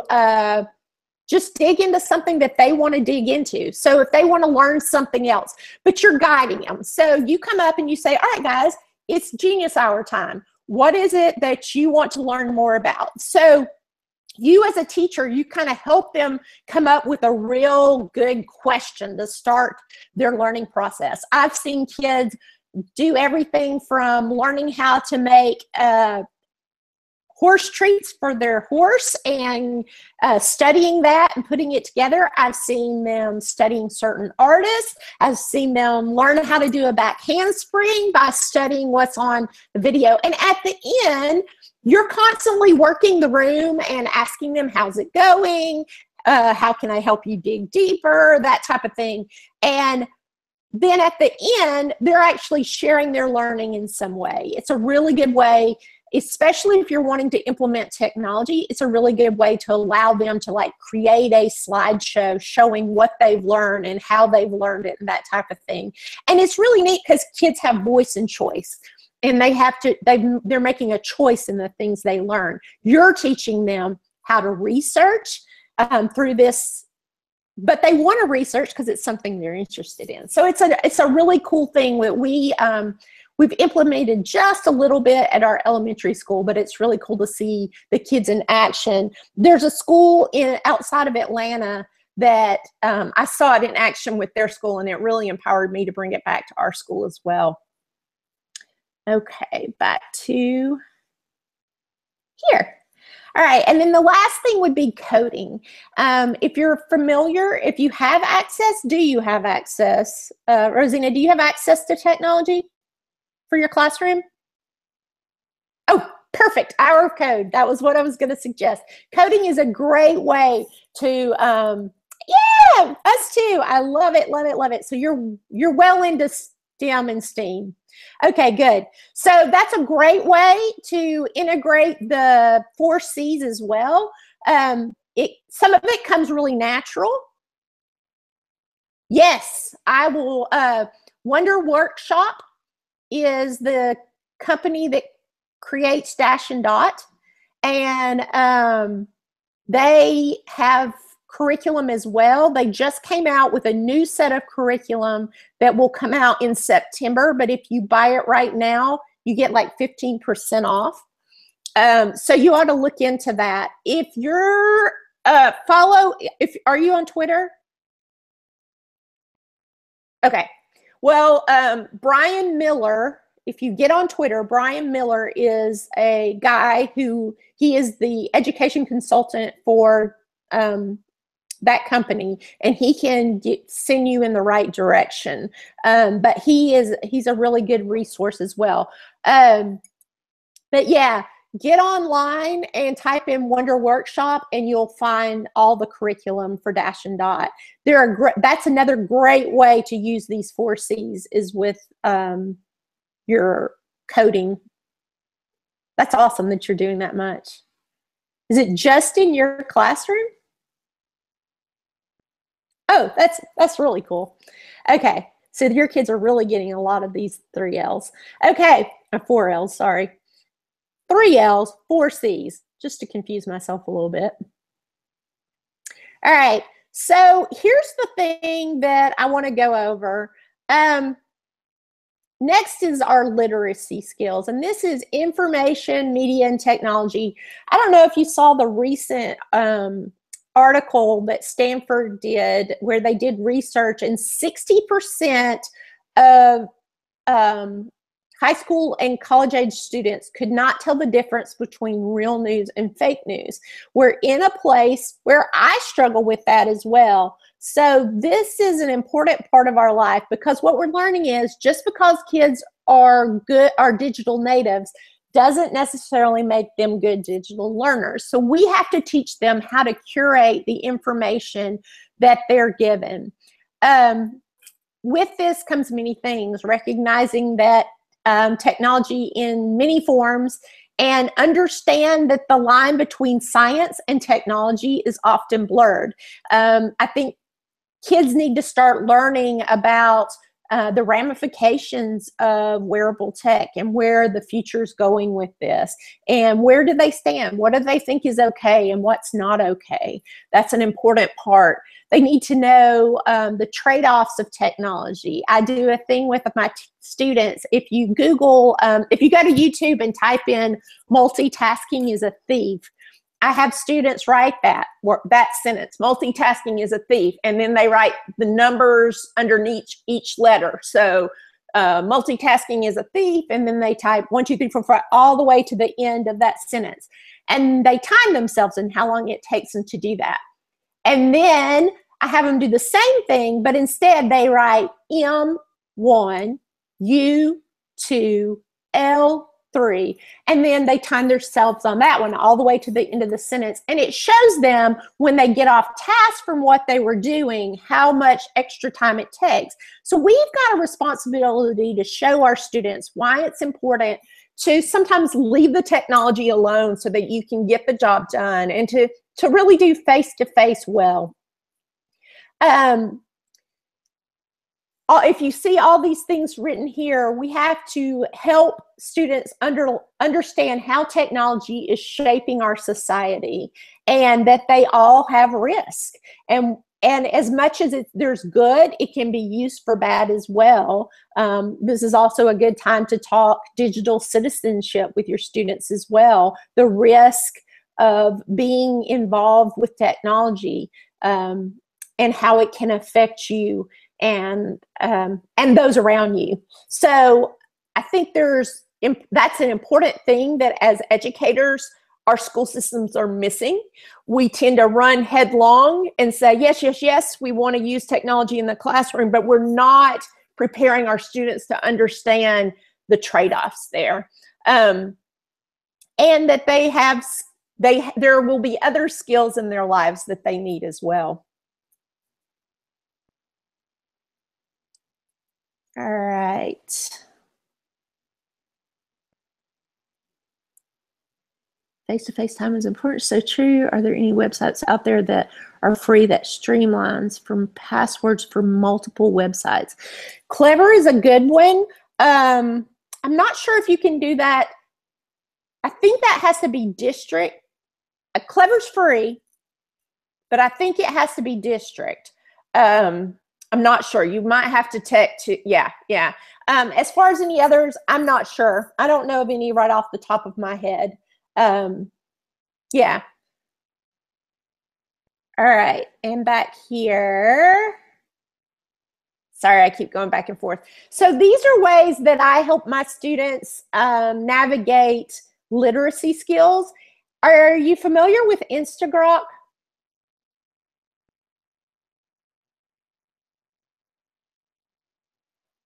S5: just dig into something that they want to dig into. So if they want to learn something else, but you're guiding them. So you come up and you say, all right, guys, it's Genius Hour time. What is it that you want to learn more about? So you as a teacher, you kind of help them come up with a real good question to start their learning process. I've seen kids do everything from learning how to make horse treats for their horse and studying that and putting it together. I've seen them studying certain artists. I've seen them learn how to do a back handspring by studying what's on the video. And at the end, you're constantly working the room and asking them, how's it going? How can I help you dig deeper? That type of thing. And then at the end, they're actually sharing their learning in some way. It's a really good way, especially if you're wanting to implement technology. It's a really good way to allow them to like create a slideshow showing what they've learned and how they've learned it and that type of thing. And it's really neat because kids have voice and choice, and they're making a choice in the things they learn. You're teaching them how to research through this, but they want to research because it's something they're interested in. So it's a really cool thing that we've implemented just a little bit at our elementary school, but it's really cool to see the kids in action. There's a school outside of Atlanta that I saw it in action with their school, and it really empowered me to bring it back to our school as well. Okay, back to here. All right, and then the last thing would be coding. If you're familiar, if you have access, do you have access? Rosina, do you have access to technology for your classroom? Oh, Perfect. Hour of code. That was what I was going to suggest. Coding is a great way to, yeah, us too. I love it, love it, love it. So you're well into STEM and STEAM. Okay, good. So that's a great way to integrate the 4 C's as well. Some of it comes really natural. Yes, I will. Wonder Workshop is the company that creates Dash and Dot, and they have curriculum as well. They just came out with a new set of curriculum that will come out in September, but if you buy it right now, you get like 15% off. So you ought to look into that. If you're are you on Twitter? Okay. Well, Brian Miller, if you get on Twitter, Brian Miller is a guy he is the education consultant for that company, and he can send you in the right direction. But he's a really good resource as well. But yeah, get online and type in Wonder Workshop, and you'll find all the curriculum for Dash and Dot. That's another great way to use these 4 C's is with your coding. That's awesome that you're doing that much. Is it just in your classroom? Oh, that's really cool. Okay, so your kids are really getting a lot of these 3 L's. Okay, 4 L's, sorry. 3 L's, 4 C's, just to confuse myself a little bit. All right, so here's the thing that I want to go over. Next is our literacy skills, and this is information, media, and technology. I don't know if you saw the recent article that Stanford did where they did research, and 60% of high school and college age students could not tell the difference between real news and fake news. We're in a place where I struggle with that as well. So this is an important part of our life, because what we're learning is just because kids are digital natives doesn't necessarily make them good digital learners. So we have to teach them how to curate the information that they're given. With this comes many things, recognizing that technology in many forms, and understand that the line between science and technology is often blurred. I think kids need to start learning about the ramifications of wearable tech and where the future is going with this, and where do they stand? What do they think is okay and what's not okay? That's an important part. They need to know the trade-offs of technology. I do a thing with my students. If you Google, if you go to YouTube and type in multitasking is a thief, I have students write that sentence, multitasking is a thief, and then they write the numbers underneath each letter. So multitasking is a thief, and then they type 1, 2, 3, 4, 5, all the way to the end of that sentence. And they time themselves and how long it takes them to do that. And then I have them do the same thing, but instead they write M1, U2, L3, and then they time themselves on that one all the way to the end of the sentence. And it shows them when they get off task from what they were doing, how much extra time it takes. So we've got a responsibility to show our students why it's important to sometimes leave the technology alone so that you can get the job done, and to really do face-to-face well. If you see all these things written here, we have to help students understand how technology is shaping our society, and that they all have risk. And as much as there's good, it can be used for bad as well. This is also a good time to talk digital citizenship with your students as well. The risk of being involved with technology, and how it can affect you and those around you. So I think that's an important thing that as educators, our school systems are missing. We tend to run headlong and say, yes, yes, yes, we want to use technology in the classroom, but we're not preparing our students to understand the trade-offs there. And and that they have, there will be other skills in their lives that they need as well. All right. Face-to-face time is important. So true. Are there any websites out there that are free that streamlines from passwords for multiple websites? Clever is a good one. I'm not sure if you can do that. I think that has to be district. Clever's free, but I think it has to be district. I'm not sure. You might have to check to, yeah. As far as any others, I'm not sure. I don't know of any right off the top of my head. Yeah. All right, and back here. Sorry, I keep going back and forth. So these are ways that I help my students navigate literacy skills. Are you familiar with Instagrok?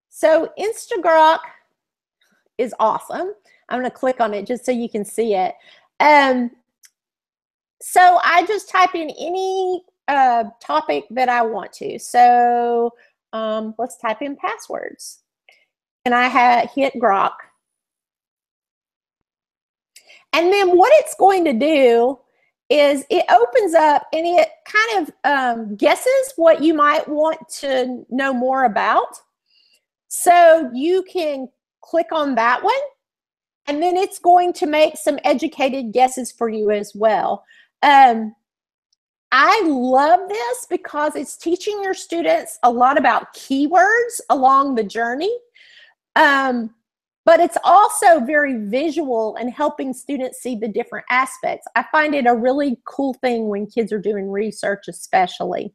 S5: So Instagrok is awesome. I'm going to click on it just so you can see it. So I just type in any topic that I want to. So let's type in passwords. And I hit Grok. And then what it's going to do is it opens up and it kind of guesses what you might want to know more about. So you can click on that one, and then it's going to make some educated guesses for you as well. I love this because it's teaching your students a lot about keywords along the journey. But it's also very visual and helping students see the different aspects. I find it a really cool thing when kids are doing research, especially.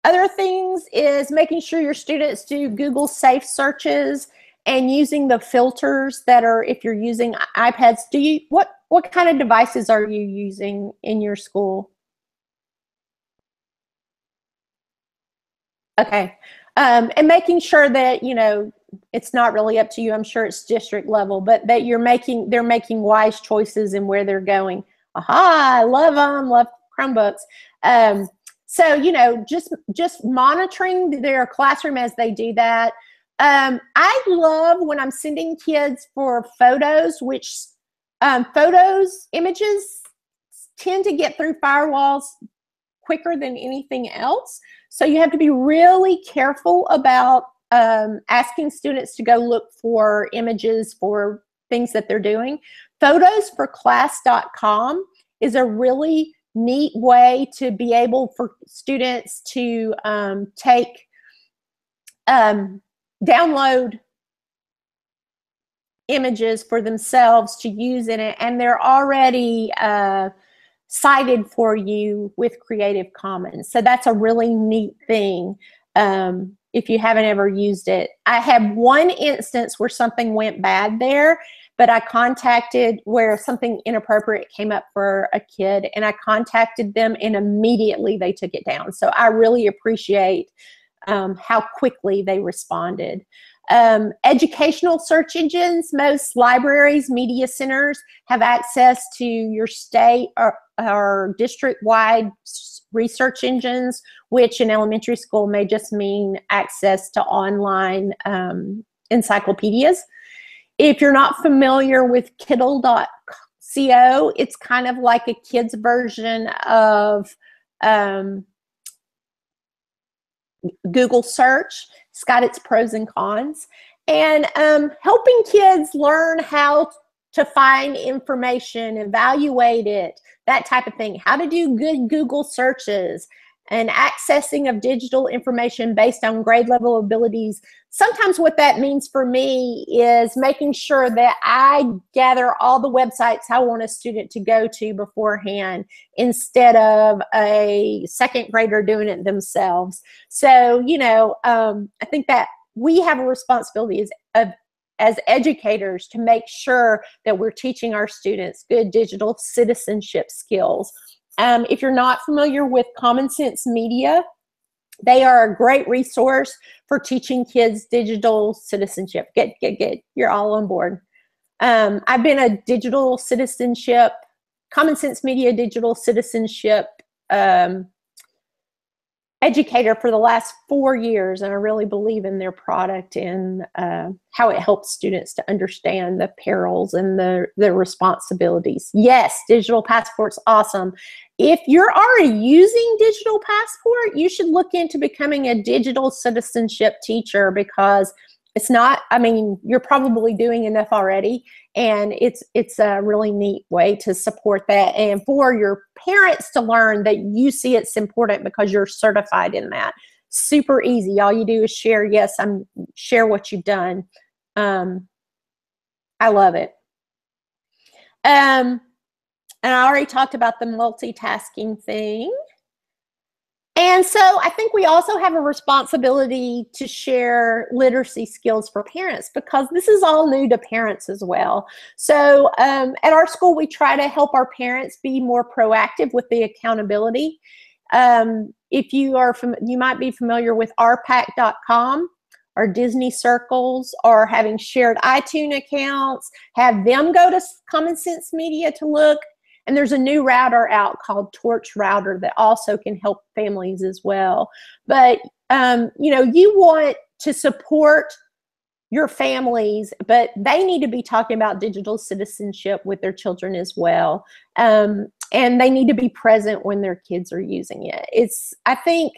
S5: Other things is making sure your students do Google safe searches and using the filters that are, if you're using iPads, what kind of devices are you using in your school? Okay. And making sure that, you know, it's not really up to you. I'm sure it's district level, but that they're making wise choices in where they're going. Aha, I love them, love Chromebooks. So, you know, just monitoring their classroom as they do that. I love when I'm sending kids for photos, which images tend to get through firewalls quicker than anything else. So you have to be really careful about asking students to go look for images for things that they're doing. Photosforclass.com is a really neat way to be able for students to download images for themselves to use in it, and they're already cited for you with Creative Commons. So that's a really neat thing if you haven't ever used it. I have one instance where something went bad there, but I contacted where something inappropriate came up for a kid, and I contacted them and immediately they took it down. So I really appreciate how quickly they responded. Educational search engines, most libraries, media centers have access to your state or district-wide research engines, which in elementary school may just mean access to online encyclopedias. If you're not familiar with Kiddle.co, it's kind of like a kid's version of Google search. It's got its pros and cons. And helping kids learn how to find information, evaluate it, that type of thing. How to do good Google searches and accessing of digital information based on grade level abilities. Sometimes what that means for me is making sure that I gather all the websites I want a student to go to beforehand instead of a second grader doing it themselves. So, you know, I think that we have a responsibility as educators to make sure that we're teaching our students good digital citizenship skills. If you're not familiar with Common Sense Media, They are a great resource for teaching kids digital citizenship. Good. You're all on board. I've been a digital citizenship, Common Sense Media digital citizenship educator for the last 4 years, and I really believe in their product and how it helps students to understand the perils and the responsibilities. Yes, Digital Passport's awesome. If you're already using Digital Passport, you should look into becoming a digital citizenship teacher, because it's not, I mean, you're probably doing enough already, and it's a really neat way to support that, and for your parents to learn that you see it's important because you're certified in that. Super easy. All you do is share, share what you've done. I love it. And I already talked about the multitasking thing. And so I think we also have a responsibility to share literacy skills for parents, because this is all new to parents as well. So at our school, we try to help our parents be more proactive with the accountability. If you are, you might be familiar with rpac.com or Disney Circles, or having shared iTunes accounts, have them go to Common Sense Media to look. And there's a new router out called Torch Router that also can help families as well. But, you know, you want to support your families, but they need to be talking about digital citizenship with their children as well. And they need to be present when their kids are using it. I think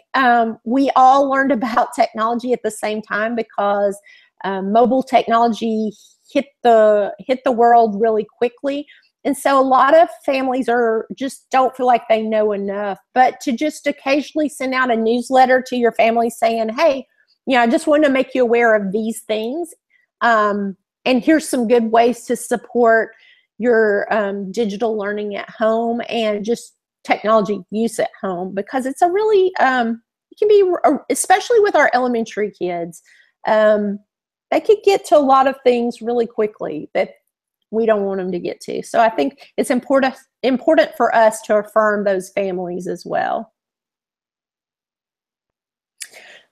S5: we all learned about technology at the same time, because mobile technology hit the world really quickly. And so a lot of families just don't feel like they know enough. But to just occasionally send out a newsletter to your family saying, hey, you know, I just want to make you aware of these things. And here's some good ways to support your digital learning at home and just technology use at home, because it's a really, it can be, especially with our elementary kids, they could get to a lot of things really quickly that we don't want them to get to. So I think it's important for us to affirm those families as well.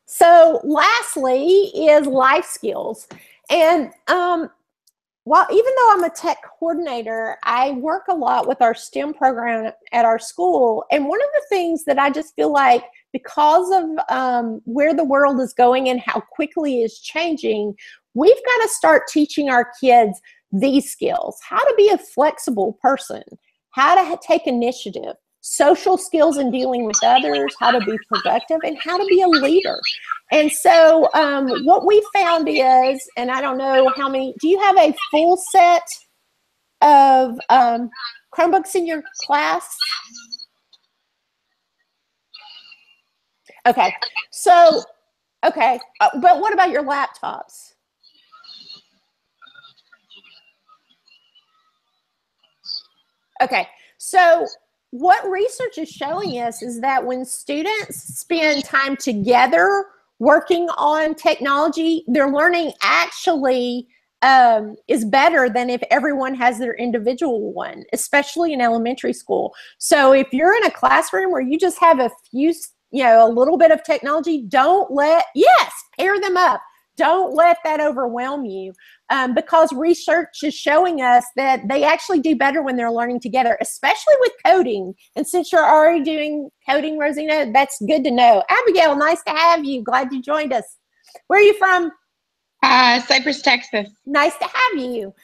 S5: So lastly is life skills. And even though I'm a tech coordinator, I work a lot with our STEM program at our school. And one of the things that I just feel like, because of where the world is going and how quickly it's changing, we've got to start teaching our kids these skills: how to be a flexible person, how to take initiative, social skills in dealing with others, how to be productive, and how to be a leader. And so what we found is, and I don't know how many, do you have a full set of Chromebooks in your class? Okay, so, okay, but what about your laptops? Okay, so what research is showing us is that when students spend time together working on technology, their learning actually is better than if everyone has their individual one, especially in elementary school. So if you're in a classroom where you just have a few, you know, a little bit of technology, pair them up. Don't let that overwhelm you, because research is showing us that they actually do better when they're learning together, especially with coding. And since you're already doing coding, Rosina, that's good to know. Abigail, nice to have you. Glad you joined us. Where are you from?
S6: Cypress, Texas.
S5: Nice to have you.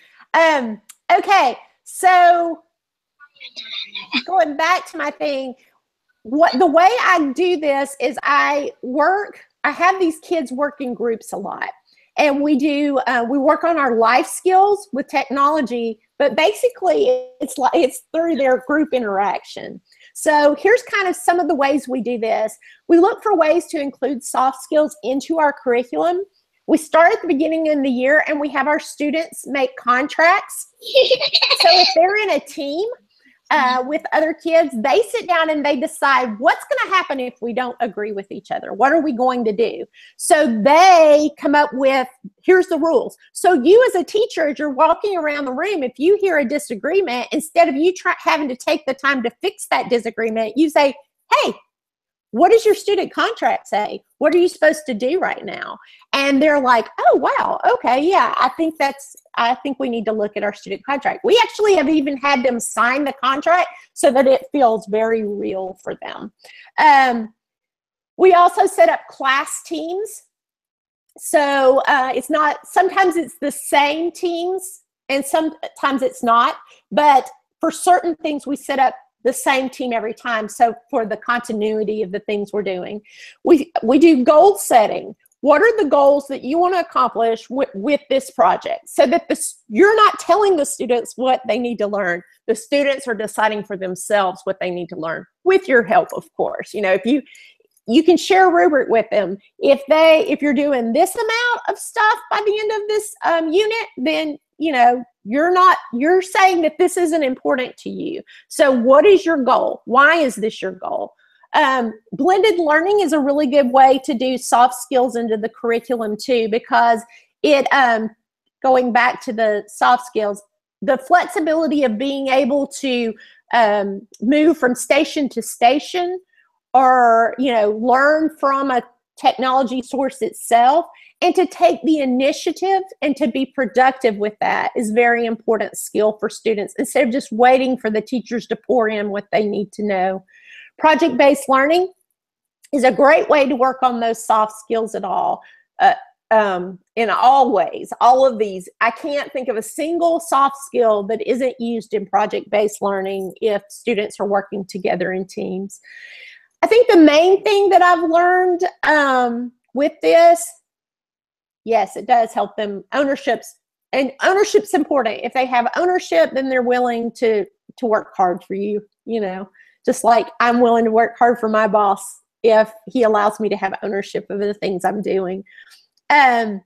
S5: Okay, so going back to my thing, the way I do this is I have these kids work in groups a lot, and we work on our life skills with technology, but basically it's through their group interaction. So here's kind of some of the ways we do this. We look for ways to include soft skills into our curriculum. We start at the beginning of the year, and we have our students make contracts. So if they're in a team with other kids, they sit down and they decide what's going to happen if we don't agree with each other. What are we going to do? So they come up with, here's the rules. So you as a teacher, as you're walking around the room, if you hear a disagreement, instead of you having to take the time to fix that disagreement, you say, hey, what does your student contract say? What are you supposed to do right now? And they're like, oh, wow, okay, yeah, I think we need to look at our student contract. We actually have even had them sign the contract so that it feels very real for them. We also set up class teams. So sometimes it's the same teams and sometimes it's not, but for certain things we set up the same team every time. So for the continuity of the things we're doing, we do goal setting. What are the goals that you want to accomplish with this project? So that you're not telling the students what they need to learn. The students are deciding for themselves what they need to learn, with your help, of course. You know, if you can share a rubric with them. If you're doing this amount of stuff by the end of this unit, then, you know, you're saying that this isn't important to you. So what is your goal? Why is this your goal? Blended learning is a really good way to do soft skills into the curriculum too, because it, going back to the soft skills, the flexibility of being able to move from station to station, or, you know, learn from a technology source itself, and to take the initiative and to be productive with that is very important skill for students, instead of just waiting for the teachers to pour in what they need to know. Project-based learning is a great way to work on those soft skills at all. In all ways, all of these, I can't think of a single soft skill that isn't used in project-based learning if students are working together in teams. I think the main thing that I've learned with this, yes, it does help them. Ownership's important. If they have ownership, then they're willing to work hard for you, you know, just like I'm willing to work hard for my boss if he allows me to have ownership of the things I'm doing. But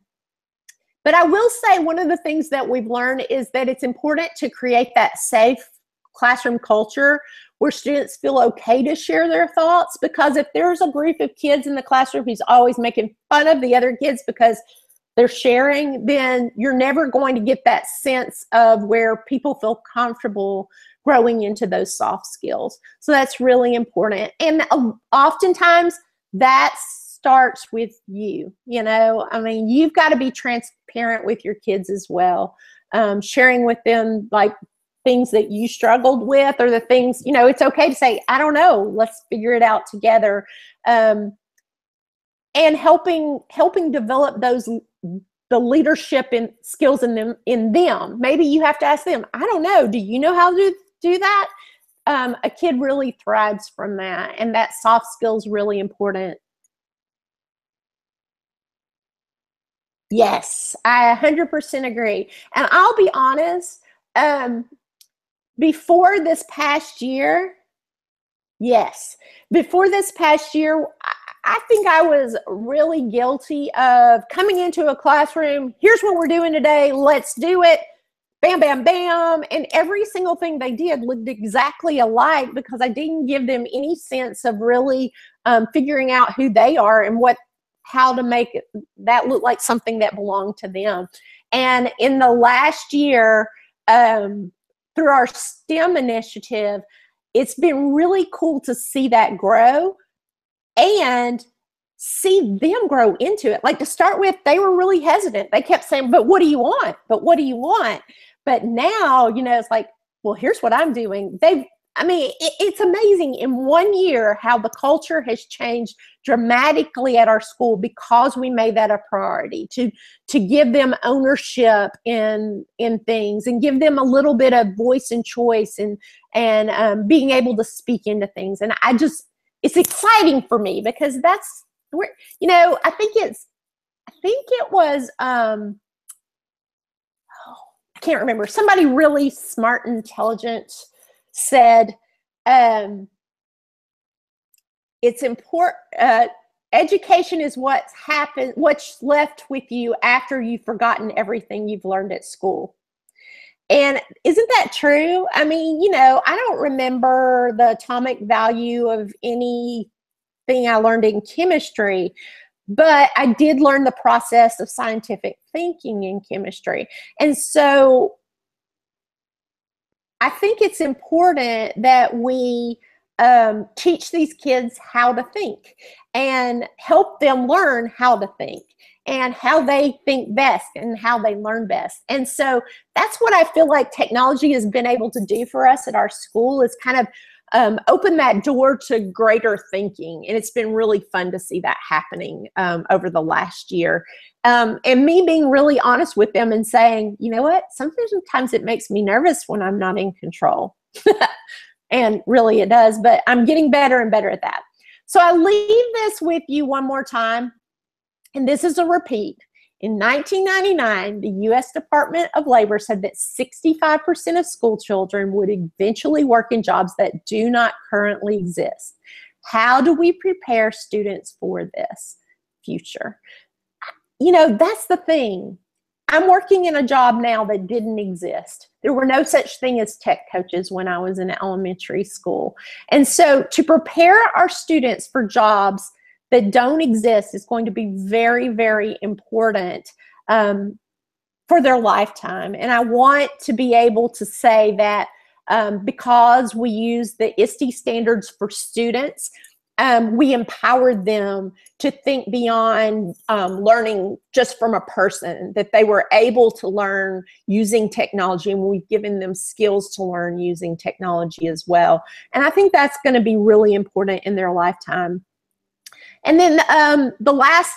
S5: I will say one of the things that we've learned is that it's important to create that safe classroom culture where students feel okay to share their thoughts, because if there's a group of kids in the classroom who's always making fun of the other kids because they're sharing, then you're never going to get that sense of where people feel comfortable growing into those soft skills. So that's really important. And oftentimes that starts with you, you know, I mean, you've got to be transparent with your kids as well. Sharing with them like things that you struggled with, or the things, you know, it's okay to say, I don't know, let's figure it out together. And helping develop the leadership and skills in them. Maybe you have to ask them, I don't know, do you know how to do that? A kid really thrives from that, and that soft skill is really important. Yes, I 100% agree. And I'll be honest, before this past year, I think I was really guilty of coming into a classroom, here's what we're doing today, let's do it, bam, bam, bam. And every single thing they did looked exactly alike, because I didn't give them any sense of really figuring out who they are and how to make that look like something that belonged to them. And in the last year, through our STEM initiative, it's been really cool to see that grow and see them grow into it. Like, to start with, they were really hesitant. They kept saying, but what do you want? But what do you want? But now, you know, it's like, well, here's what I'm doing. It's amazing in 1 year how the culture has changed dramatically at our school, because we made that a priority to give them ownership in things, and give them a little bit of voice and choice, and being able to speak into things. And it's exciting for me, because that's where, you know, I think it was, I can't remember, somebody really smart and intelligent said, it's important, education is what's left with you after you've forgotten everything you've learned at school. And isn't that true? I mean, you know, I don't remember the atomic value of anything I learned in chemistry, but I did learn the process of scientific thinking in chemistry. And so I think it's important that we teach these kids how to think and help them learn how to think and how they think best and how they learn best. And so that's what I feel like technology has been able to do for us at our school, is kind of open that door to greater thinking. And it's been really fun to see that happening over the last year. And me being really honest with them and saying, you know what, sometimes it makes me nervous when I'm not in control. And really it does, but I'm getting better and better at that. So I leave this with you one more time, and this is a repeat. In 1999, the U.S. Department of Labor said that 65% of school children would eventually work in jobs that do not currently exist. How do we prepare students for this future? You know, that's the thing. I'm working in a job now that didn't exist. There were no such thing as tech coaches when I was in elementary school. And so to prepare our students for jobs that don't exist is going to be very, very important for their lifetime. And I want to be able to say that because we use the ISTE standards for students, we empowered them to think beyond learning just from a person, that they were able to learn using technology, and we've given them skills to learn using technology as well. And I think that's going to be really important in their lifetime. And then the last,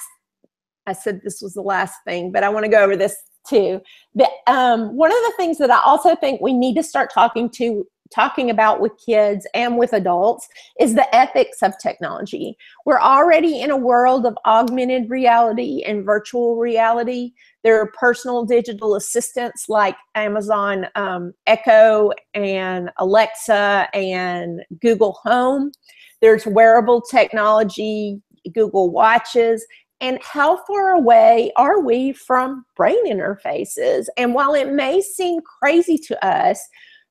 S5: I said this was the last thing, but I want to go over this too. One of the things that I also think we need to start talking about with kids and with adults is the ethics of technology. We're already in a world of augmented reality and virtual reality. There are personal digital assistants like Amazon Echo and Alexa and Google Home. There's wearable technology, Google Watches. And how far away are we from brain interfaces? And while it may seem crazy to us,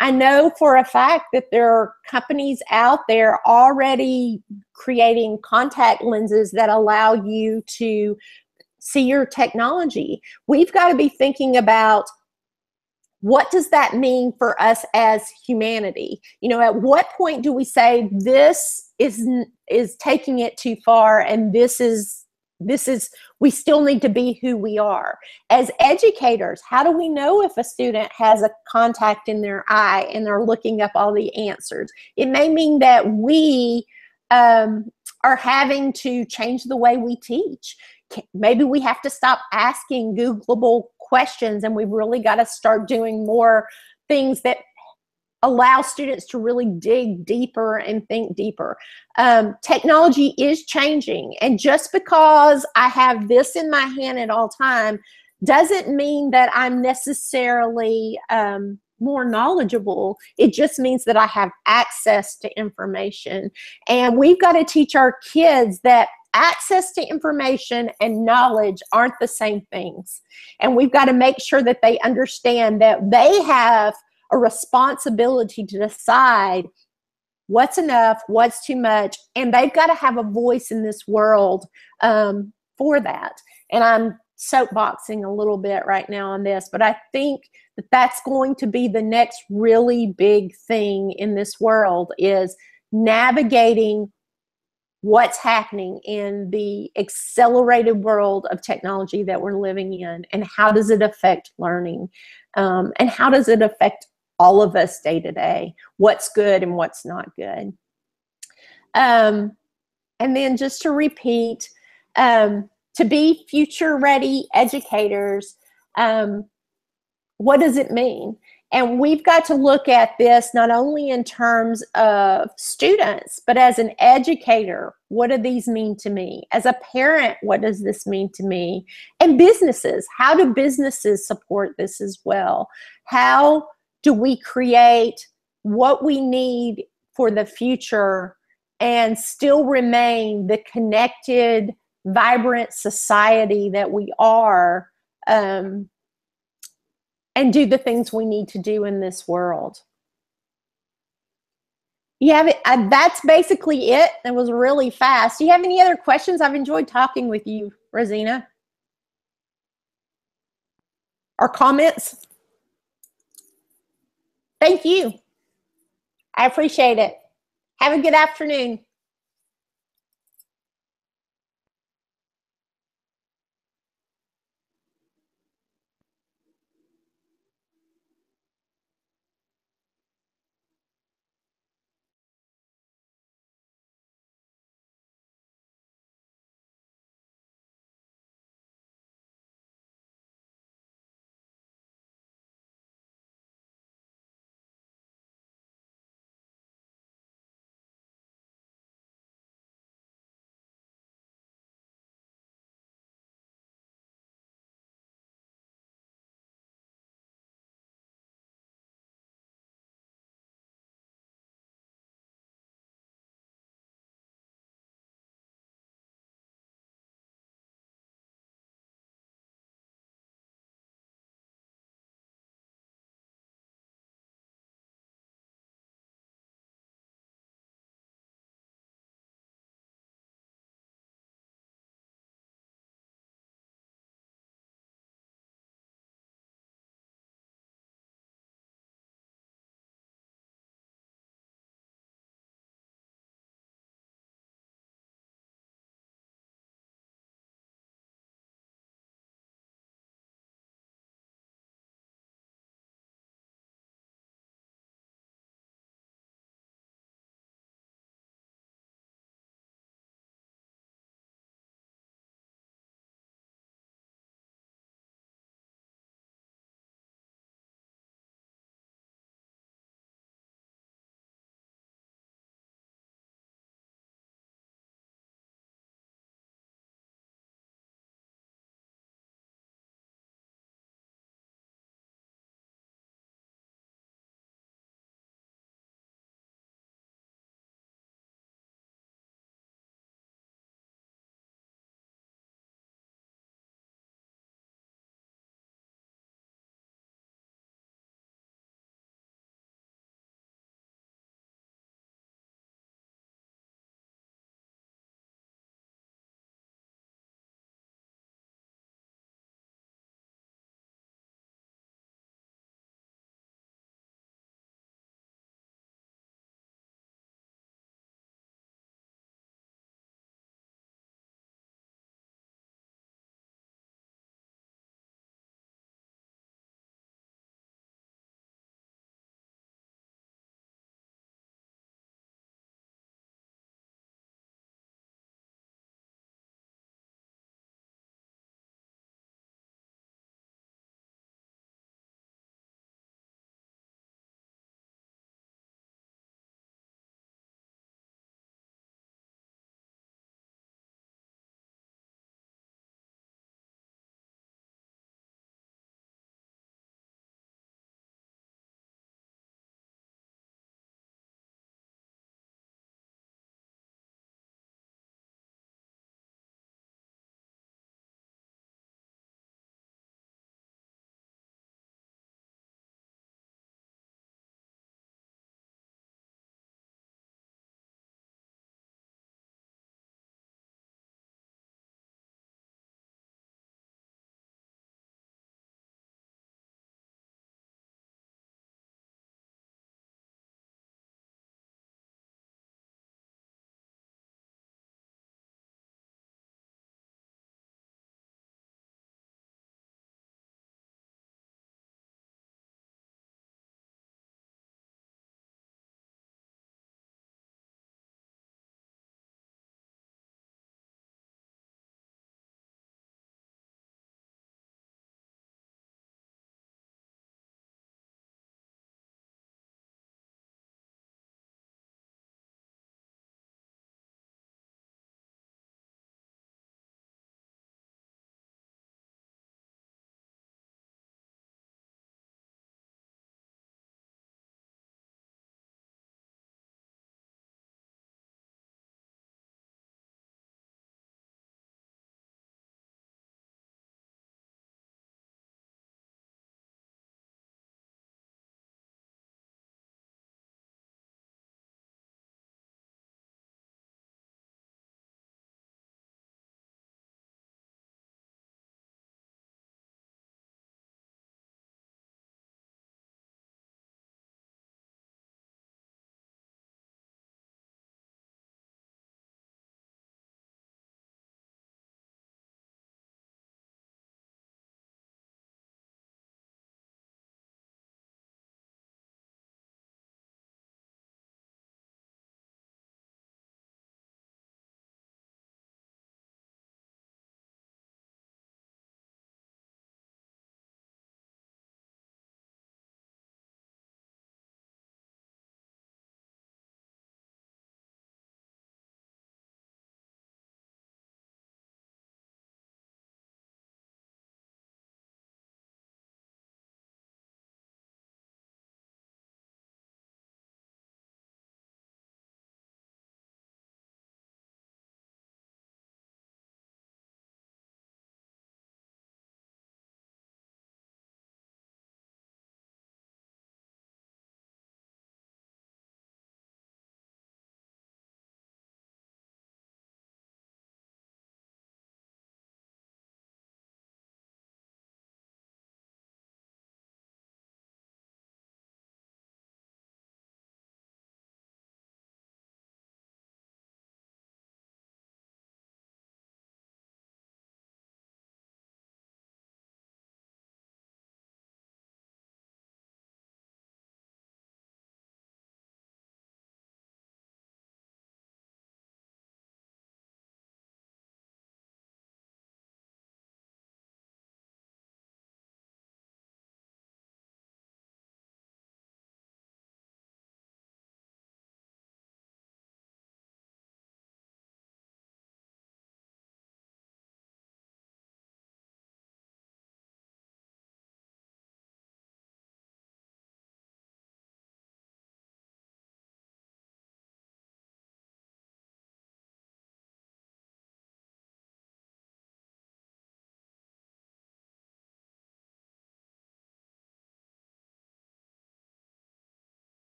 S5: I know for a fact that there are companies out there already creating contact lenses that allow you to see your technology. We've got to be thinking about, what does that mean for us as humanity? You know, at what point do we say this is taking it too far, and this is we still need to be who we are? As educators, how do we know if a student has a contact in their eye and they're looking up all the answers? It may mean that we are having to change the way we teach. Maybe we have to stop asking Googleable questions, and we've really got to start doing more things that allow students to really dig deeper and think deeper. Technology is changing, and just because I have this in my hand at all time doesn't mean that I'm necessarily more knowledgeable. It just means that I have access to information. And we've got to teach our kids that access to information and knowledge aren't the same things. And we've got to make sure that they understand that they have a responsibility to decide what's enough, what's too much, and they've got to have a voice in this world for that. And I'm soapboxing a little bit right now on this, but I think that that's going to be the next really big thing in this world, is navigating what's happening in the accelerated world of technology that we're living in, and how does it affect learning, and how does it affect all of us day to day, what's good and what's not good. And then just to repeat, to be future ready educators, what does it mean? And we've got to look at this not only in terms of students, but as an educator, what do these mean to me? As a parent, what does this mean to me? And businesses, how do businesses support this as well? How do we create what we need for the future and still remain the connected, vibrant society that we are, and do the things we need to do in this world? You have it. That's basically it. It was really fast. Do you have any other questions? I've enjoyed talking with you, Rosina. Or comments? Thank you. I appreciate it.
S7: Have a good afternoon.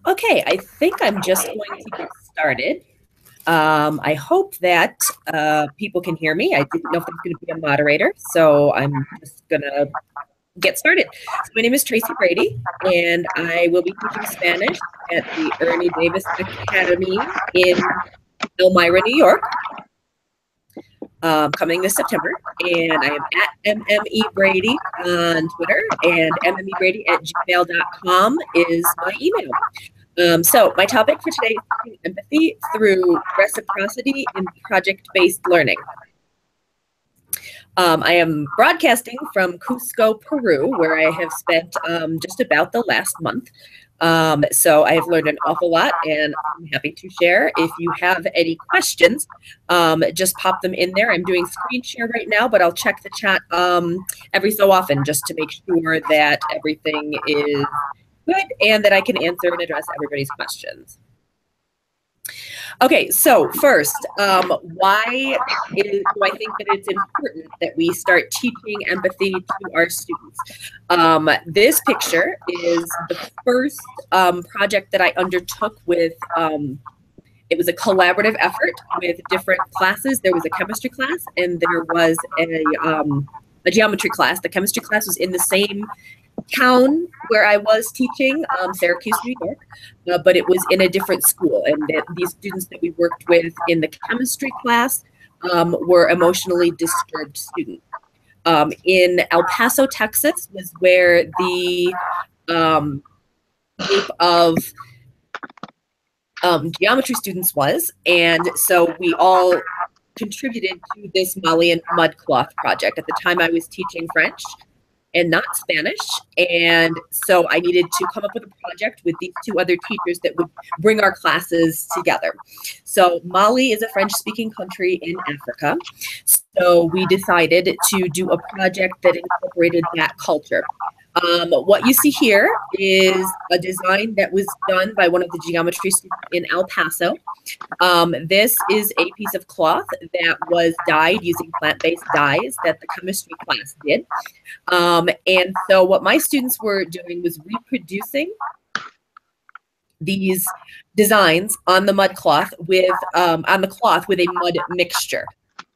S7: Okay, I think I'm just going to get started. I hope that people can hear me. I didn't know if there's going to be a moderator, so I'm just going to get started. So my name is Tracy Brady, and I will be teaching Spanish at the Ernie Davis Academy in Elmira, New York, coming this September. And I am at MME Brady on Twitter, and mmebrady@gmail.com is my email. So my topic for today is teaching empathy through reciprocity in project-based learning. I am broadcasting from Cusco, Peru, where I have spent just about the last month. So I have learned an awful lot, and I'm happy to share. If you have any questions, just pop them in there. I'm doing screen share right now, but I'll check the chat every so often just to make sure that everything is good and that I can answer and address everybody's questions. Okay, so first, why do I think that it's important that we start teaching empathy to our students? This picture is the first project that I undertook with, it was a collaborative effort with different classes. There was a chemistry class and there was a geometry class. The chemistry class was in the same town where I was teaching, Syracuse, New York, but it was in a different school. And these students that we worked with in the chemistry class were emotionally disturbed students. In El Paso, Texas was where the group of geometry students was. And so we all contributed to this Molly and Mud Cloth project. At the time I was teaching French and not Spanish. And so I needed to come up with a project with these two other teachers that would bring our classes together. So Mali is a French-speaking country in Africa. So we decided to do a project that incorporated that culture. What you see here is a design that was done by one of the geometry students in El Paso. This is a piece of cloth that was dyed using plant-based dyes that the chemistry class did. And so what my students were doing was reproducing these designs on the mud cloth with on the cloth with a mud mixture.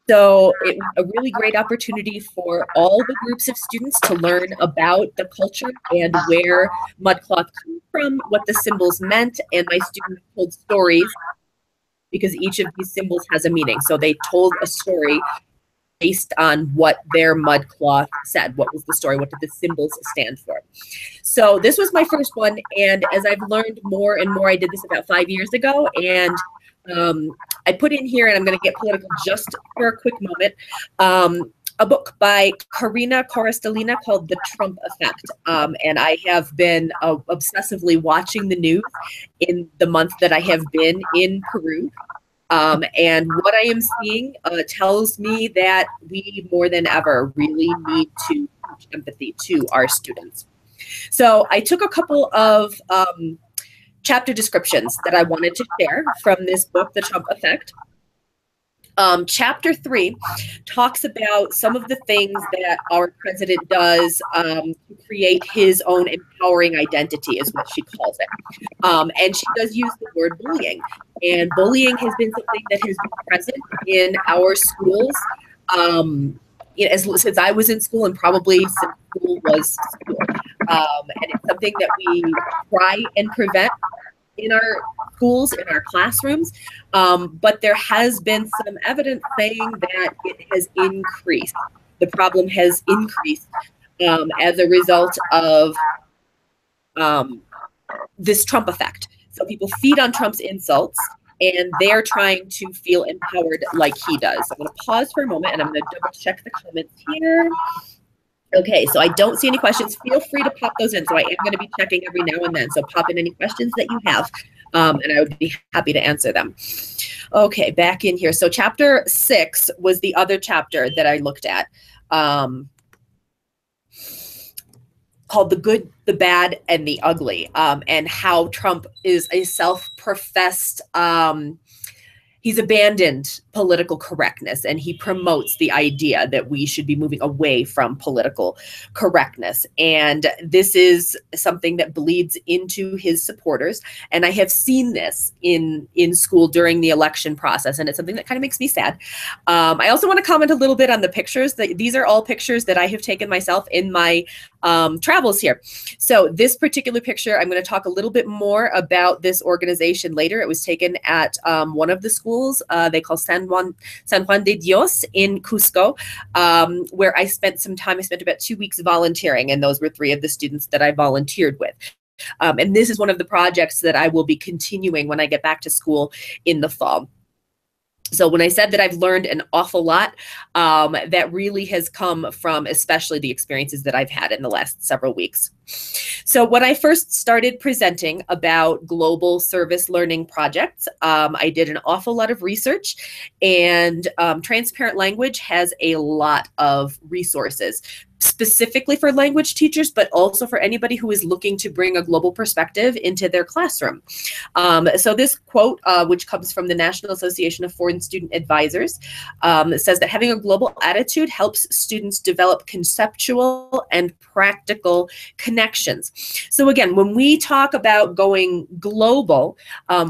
S7: So it was a really great opportunity for all the groups of students to learn about the culture and where mud cloth came from, what the symbols meant, and my students told stories because each of these symbols has a meaning. So they told a story based on what their mud cloth said. What was the story? What did the symbols stand for? So this was my first one, and as I've learned more and more, I did this about 5 years ago, and I put in here, and I'm going to get political just for a quick moment, a book by Karina Correstelina called The Trump Effect. And I have been obsessively watching the news in the month that I have been in Peru. And what I am seeing tells me that we more than ever really need to teach empathy to our students. So I took a couple of chapter descriptions that I wanted to share from this book, The Trump Effect. Chapter 3 talks about some of the things that our president does to create his own empowering identity, is what she calls it. And she does use the word bullying. And bullying has been something that has been present in our schools since I was in school, and probably since school was school. And it's something that we try and prevent in our schools, in our classrooms, but there has been some evidence saying that it has increased. The problem has increased as a result of this Trump effect. So people feed on Trump's insults, and they're trying to feel empowered like he does. So I'm going to pause for a moment, and I'm going to double check the comments here. Okay, so I don't see any questions. Feel free to pop those in. So I am going to be checking every now and then. So pop in any questions that you have, and I would be happy to answer them. Okay, back in here. So chapter 6 was the other chapter that I looked at, called The Good, the Bad, and the Ugly, and how Trump is a self-professed, he's abandoned political correctness, and he promotes the idea that we should be moving away from political correctness. And this is something that bleeds into his supporters. And I have seen this in school during the election process, and it's something that kind of makes me sad. I also want to comment a little bit on the pictures. These are all pictures that I have taken myself in my travels here. So this particular picture, I'm going to talk a little bit more about this organization later. It was taken at one of the schools they call San Juan de Dios in Cusco, where I spent some time. I spent about 2 weeks volunteering, and those were 3 of the students that I volunteered with. And this is one of the projects that I will be continuing when I get back to school in the fall. So when I said that I've learned an awful lot, that really has come from especially the experiences that I've had in the last several weeks. So when I first started presenting about global service learning projects, I did an awful lot of research, and Transparent Language has a lot of resources, specifically for language teachers, but also for anybody who is looking to bring a global perspective into their classroom. So this quote, which comes from the National Association of Foreign Student Advisors, says that having a global attitude helps students develop conceptual and practical connections. So again, when we talk about going global,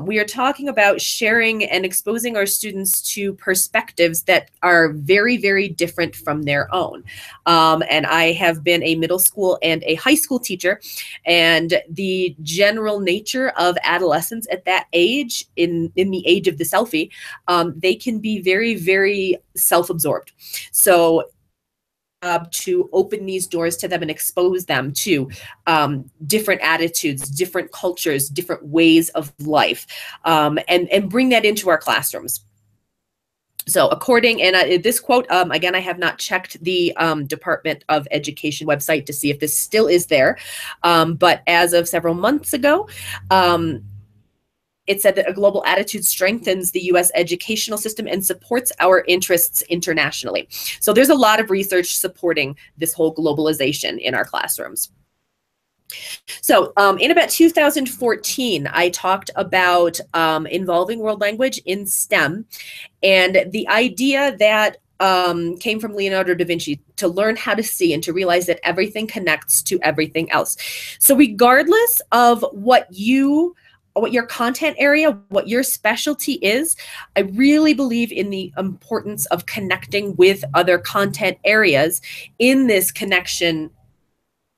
S7: we are talking about sharing and exposing our students to perspectives that are very, very different from their own. And I have been a middle school and a high school teacher, and the general nature of adolescents at that age, in the age of the selfie, they can be very, very self-absorbed. So to open these doors to them and expose them to different attitudes, different cultures, different ways of life, and bring that into our classrooms. So this quote, again, I have not checked the Department of Education website to see if this still is there, but as of several months ago, it said that a global attitude strengthens the U.S. educational system and supports our interests internationally. So there's a lot of research supporting this whole globalization in our classrooms. So in about 2014, I talked about involving world language in STEM, and the idea that came from Leonardo da Vinci, to learn how to see and to realize that everything connects to everything else. So regardless of what your content area, what your specialty is, I really believe in the importance of connecting with other content areas in this connection with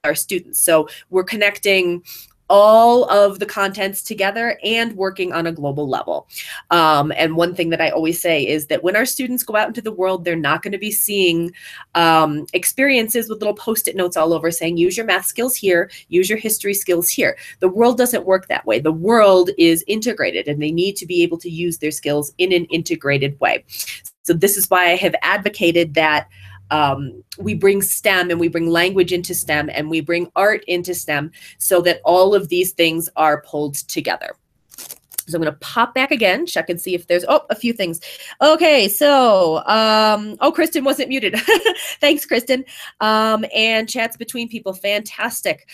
S7: our students. So we're connecting all of the contents together and working on a global level. And one thing that I always say is that when our students go out into the world, they're not going to be seeing experiences with little Post-it notes all over saying, use your math skills here, use your history skills here. The world doesn't work that way. The world is integrated, and they need to be able to use their skills in an integrated way. So this is why I have advocated that we bring STEM and we bring language into STEM and we bring art into STEM, so that all of these things are pulled together. So I'm going to pop back again, check and see if there's, a few things. Okay, so, Kristen wasn't muted. Thanks, Kristen. And chats between people, fantastic.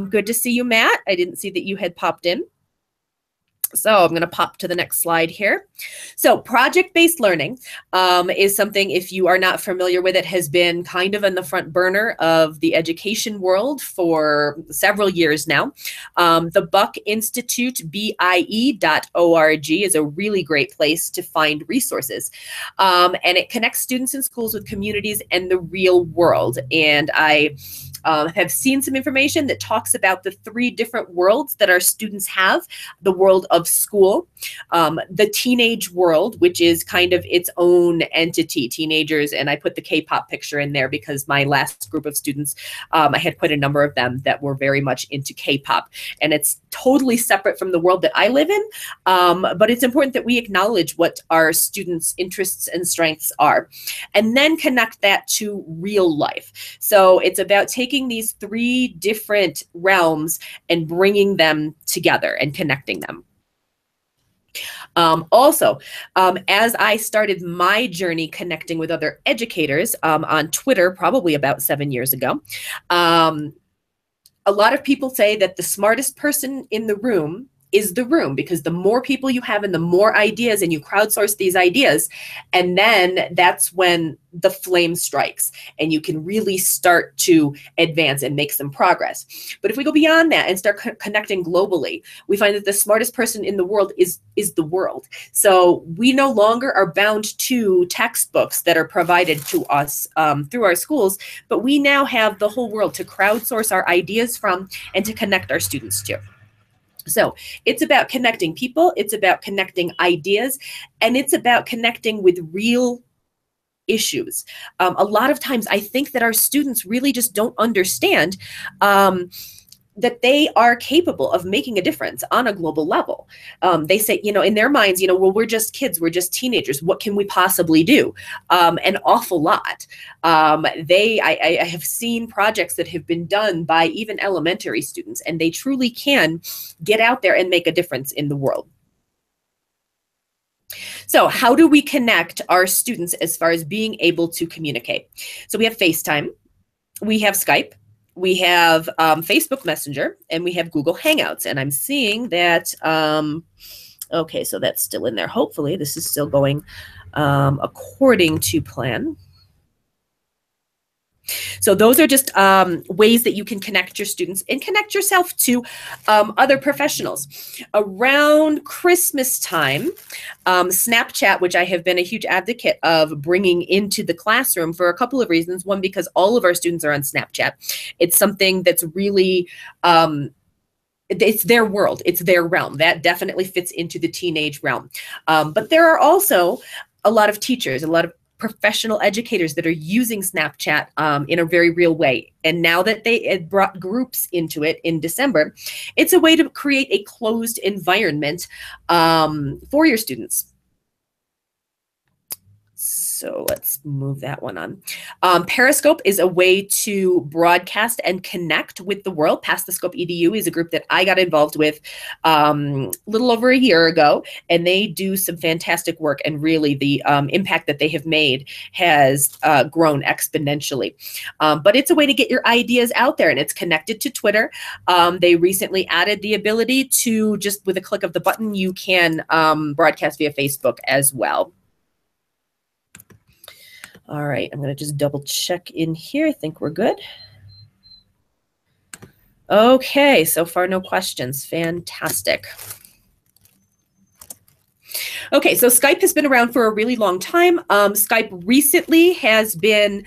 S7: Good to see you, Matt. I didn't see that you had popped in. So I'm going to pop to the next slide here. So project-based learning is something, if you are not familiar with it, has been kind of in the front burner of the education world for several years now. The Buck Institute, BIE.org, is a really great place to find resources. And it connects students in schools with communities and the real world. And I have seen some information that talks about the 3 different worlds that our students have: the world of school, the teenage world, which is kind of its own entity, teenagers, and I put the K-pop picture in there because my last group of students, I had quite a number of them that were very much into K-pop, and it's totally separate from the world that I live in, but it's important that we acknowledge what our students' interests and strengths are, and then connect that to real life. So it's about taking these 3 different realms and bringing them together and connecting them. Also, as I started my journey connecting with other educators on Twitter, probably about 7 years ago, a lot of people say that the smartest person in the room is the room, because the more people you have and the more ideas, and you crowdsource these ideas, and then that's when the flame strikes and you can really start to advance and make some progress. But if we go beyond that and start connecting globally, we find that the smartest person in the world is the world. So we no longer are bound to textbooks that are provided to us through our schools, but we now have the whole world to crowdsource our ideas from and to connect our students to. So it's about connecting people, it's about connecting ideas, and it's about connecting with real issues. A lot of times I think that our students really just don't understand that they are capable of making a difference on a global level. They say, in their minds, well, we're just kids, we're just teenagers. What can we possibly do? An awful lot. I have seen projects that have been done by even elementary students, and they truly can get out there and make a difference in the world. So how do we connect our students as far as being able to communicate? So we have FaceTime, we have Skype, we have Facebook Messenger, and we have Google Hangouts. And I'm seeing that, okay, so that's still in there. Hopefully this is still going according to plan. So those are just ways that you can connect your students and connect yourself to other professionals. Around Christmas time, Snapchat, which I have been a huge advocate of bringing into the classroom for a couple of reasons. One, because all of our students are on Snapchat. It's something that's really, it's their world, it's their realm. That definitely fits into the teenage realm. But there are also a lot of teachers, a lot of professional educators that are using Snapchat in a very real way. And now that they brought groups into it in December, it's a way to create a closed environment for your students. So let's move that one on. Periscope is a way to broadcast and connect with the world. Past the Scope EDU is a group that I got involved with a little over a year ago, and they do some fantastic work, and really the impact that they have made has grown exponentially. But it's a way to get your ideas out there, and it's connected to Twitter. They recently added the ability to, just with a click of the button, you can broadcast via Facebook as well. All right, I'm going to just double check in here. I think we're good. Okay, so far no questions. Fantastic. Okay, so Skype has been around for a really long time. Skype recently has been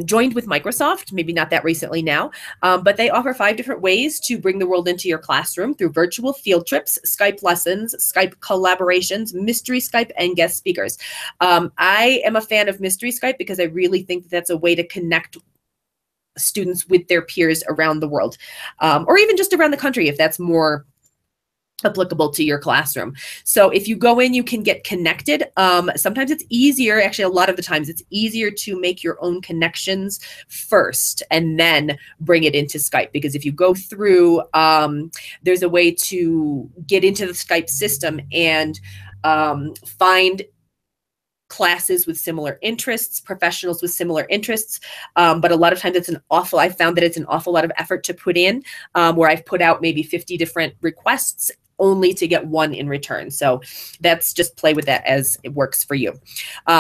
S7: joined with Microsoft, maybe not that recently now, but they offer 5 different ways to bring the world into your classroom through virtual field trips, Skype lessons, Skype collaborations, mystery Skype, and guest speakers. I am a fan of mystery Skype because I really think that's a way to connect students with their peers around the world, or even just around the country if that's more applicable to your classroom. So if you go in, you can get connected. Sometimes it's easier, actually a lot of the times it's easier to make your own connections first and then bring it into Skype, because if you go through, there's a way to get into the Skype system and find classes with similar interests, professionals with similar interests, but a lot of times I found that it's an awful lot of effort to put in, where I've put out maybe 50 different requests only to get one in return. So that's just play with that as it works for you.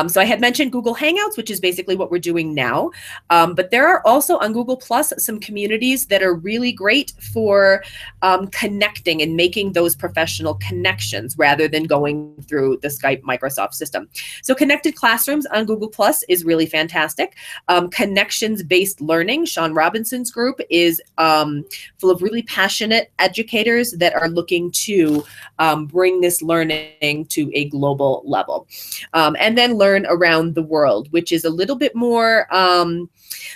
S7: So I had mentioned Google Hangouts, which is basically what we're doing now. But there are also on Google Plus some communities that are really great for connecting and making those professional connections rather than going through the Skype Microsoft system. So Connected Classrooms on Google Plus is really fantastic. Connections-based learning, Sean Robinson's group, is full of really passionate educators that are looking to bring this learning to a global level. And then Learn Around the World, which is a little bit more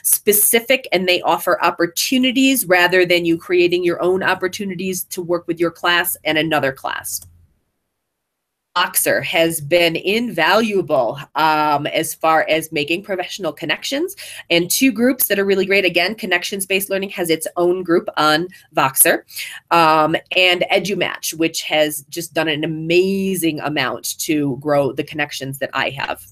S7: specific, and they offer opportunities rather than you creating your own opportunities to work with your class and another class. Voxer has been invaluable as far as making professional connections, and 2 groups that are really great. Again, Connections-Based Learning has its own group on Voxer, and EduMatch, which has just done an amazing amount to grow the connections that I have.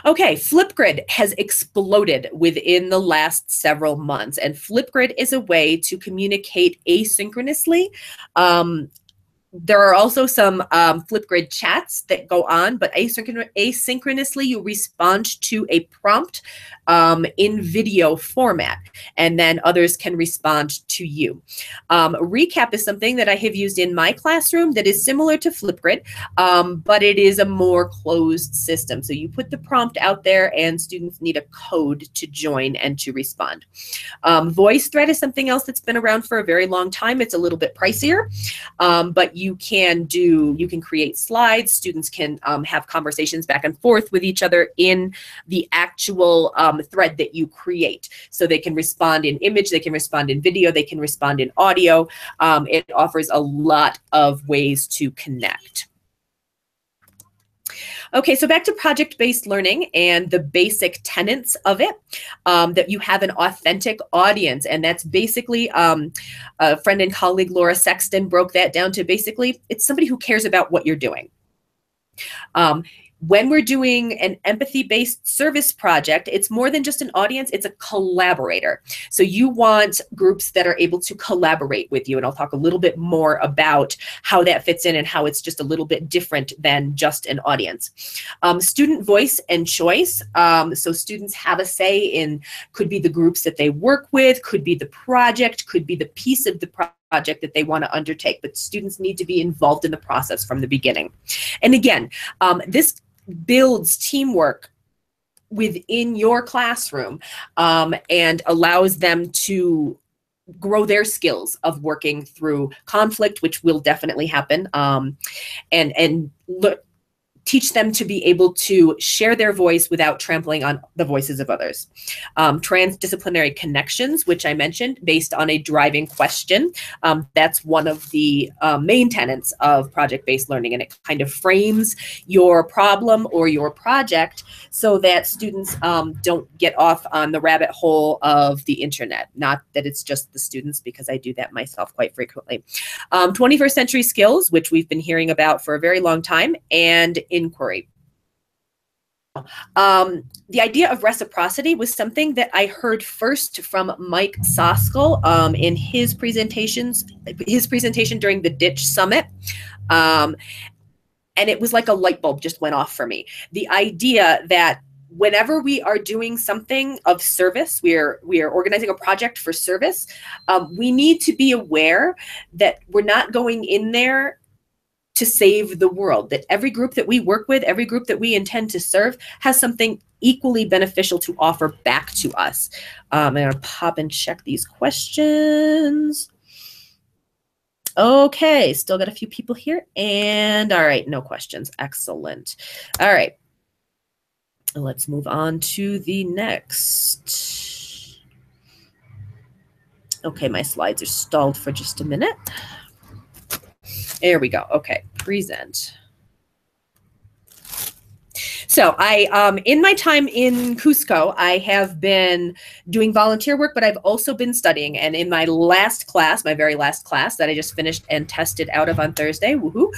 S7: Okay, Flipgrid has exploded within the last several months, and Flipgrid is a way to communicate asynchronously. There are also some Flipgrid chats that go on, but asynchronously you respond to a prompt in video format, and then others can respond to you. Recap is something that I have used in my classroom that is similar to Flipgrid, but it is a more closed system. So you put the prompt out there and students need a code to join and to respond. VoiceThread is something else that's been around for a very long time. It's a little bit pricier, but you can create slides. Students can have conversations back and forth with each other in the actual thread that you create. So they can respond in image, they can respond in video, they can respond in audio. It offers a lot of ways to connect. Okay, so back to project-based learning and the basic tenets of it, that you have an authentic audience. And that's basically, a friend and colleague, Laura Sexton, broke that down to basically, it's somebody who cares about what you're doing. When we're doing an empathy-based service project, it's more than just an audience, it's a collaborator. So you want groups that are able to collaborate with you. And I'll talk a little bit more about how that fits in and how it's just a little bit different than just an audience. Student voice and choice. So students have a say in, could be the groups that they work with, could be the project, could be the piece of the project that they want to undertake, but students need to be involved in the process from the beginning. And again, this builds teamwork within your classroom, and allows them to grow their skills of working through conflict, which will definitely happen, and teach them to be able to share their voice without trampling on the voices of others. Transdisciplinary connections, which I mentioned, based on a driving question. That's one of the main tenets of project-based learning, and it kind of frames your problem or your project so that students don't get off on the rabbit hole of the internet. Not that it's just the students, because I do that myself quite frequently. 21st century skills, which we've been hearing about for a very long time, and inquiry. The idea of reciprocity was something that I heard first from Mike Soskel in his presentation during the Ditch Summit. And it was like a light bulb just went off for me. The idea that whenever we are doing something of service, we are organizing a project for service, we need to be aware that we're not going in there to save the world, that every group that we work with, every group that we intend to serve has something equally beneficial to offer back to us. I'm gonna pop and check these questions. Okay, still got a few people here. And all right, no questions, excellent. All right, let's move on to the next. Okay, my slides are stalled for just a minute. There we go. Okay, present. So in my time in Cusco, I have been doing volunteer work, but I've also been studying. And in my last class, my very last class that I just finished and tested out of on Thursday, woohoo,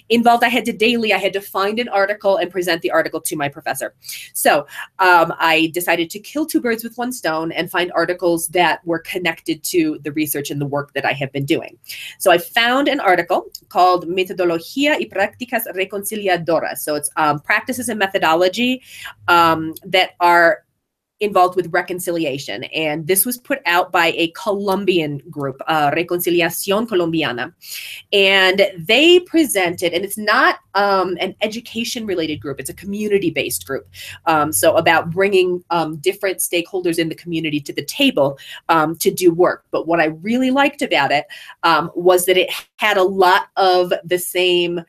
S7: involved I had to find an article and present the article to my professor. So I decided to kill two birds with one stone and find articles that were connected to the research and the work that I have been doing. So I found an article called Metodología y Prácticas Reconciliadoras. So it's practices and methodology that are involved with reconciliation. And this was put out by a Colombian group, Reconciliación Colombiana. And they presented, and it's not an education-related group, it's a community-based group. So about bringing different stakeholders in the community to the table to do work. But what I really liked about it was that it had a lot of the same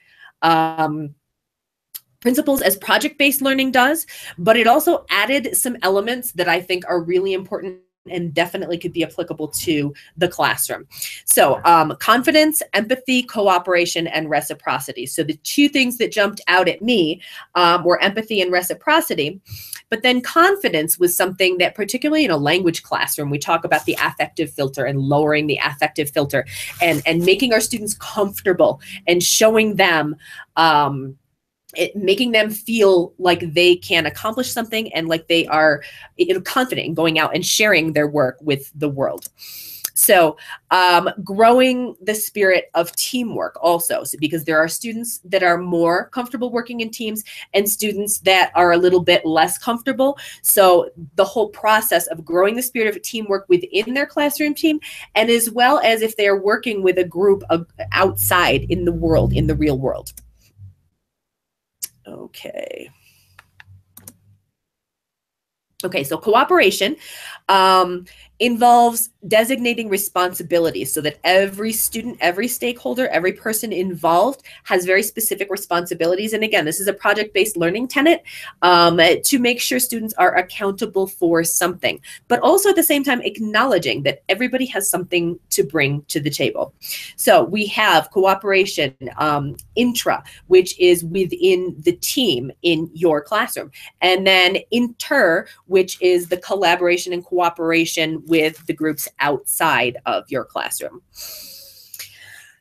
S7: principles as project-based learning does, but it also added some elements that I think are really important and definitely could be applicable to the classroom. So confidence, empathy, cooperation, and reciprocity. So the two things that jumped out at me were empathy and reciprocity. But then confidence was something that, particularly in a language classroom, we talk about the affective filter and lowering the affective filter and making our students comfortable and showing them making them feel like they can accomplish something and like they are confident in going out and sharing their work with the world. So growing the spirit of teamwork also, because there are students that are more comfortable working in teams and students that are a little bit less comfortable. So the whole process of growing the spirit of teamwork within their classroom team, and as well as if they're working with a group of outside in the world, in the real world. Okay. Okay, so cooperation involves designating responsibilities so that every student, every stakeholder, every person involved has very specific responsibilities. And again, this is a project-based learning tenet to make sure students are accountable for something, but also at the same time acknowledging that everybody has something to bring to the table. So we have cooperation, intra, which is within the team in your classroom, and then inter, which is the collaboration and cooperation with the groups outside of your classroom.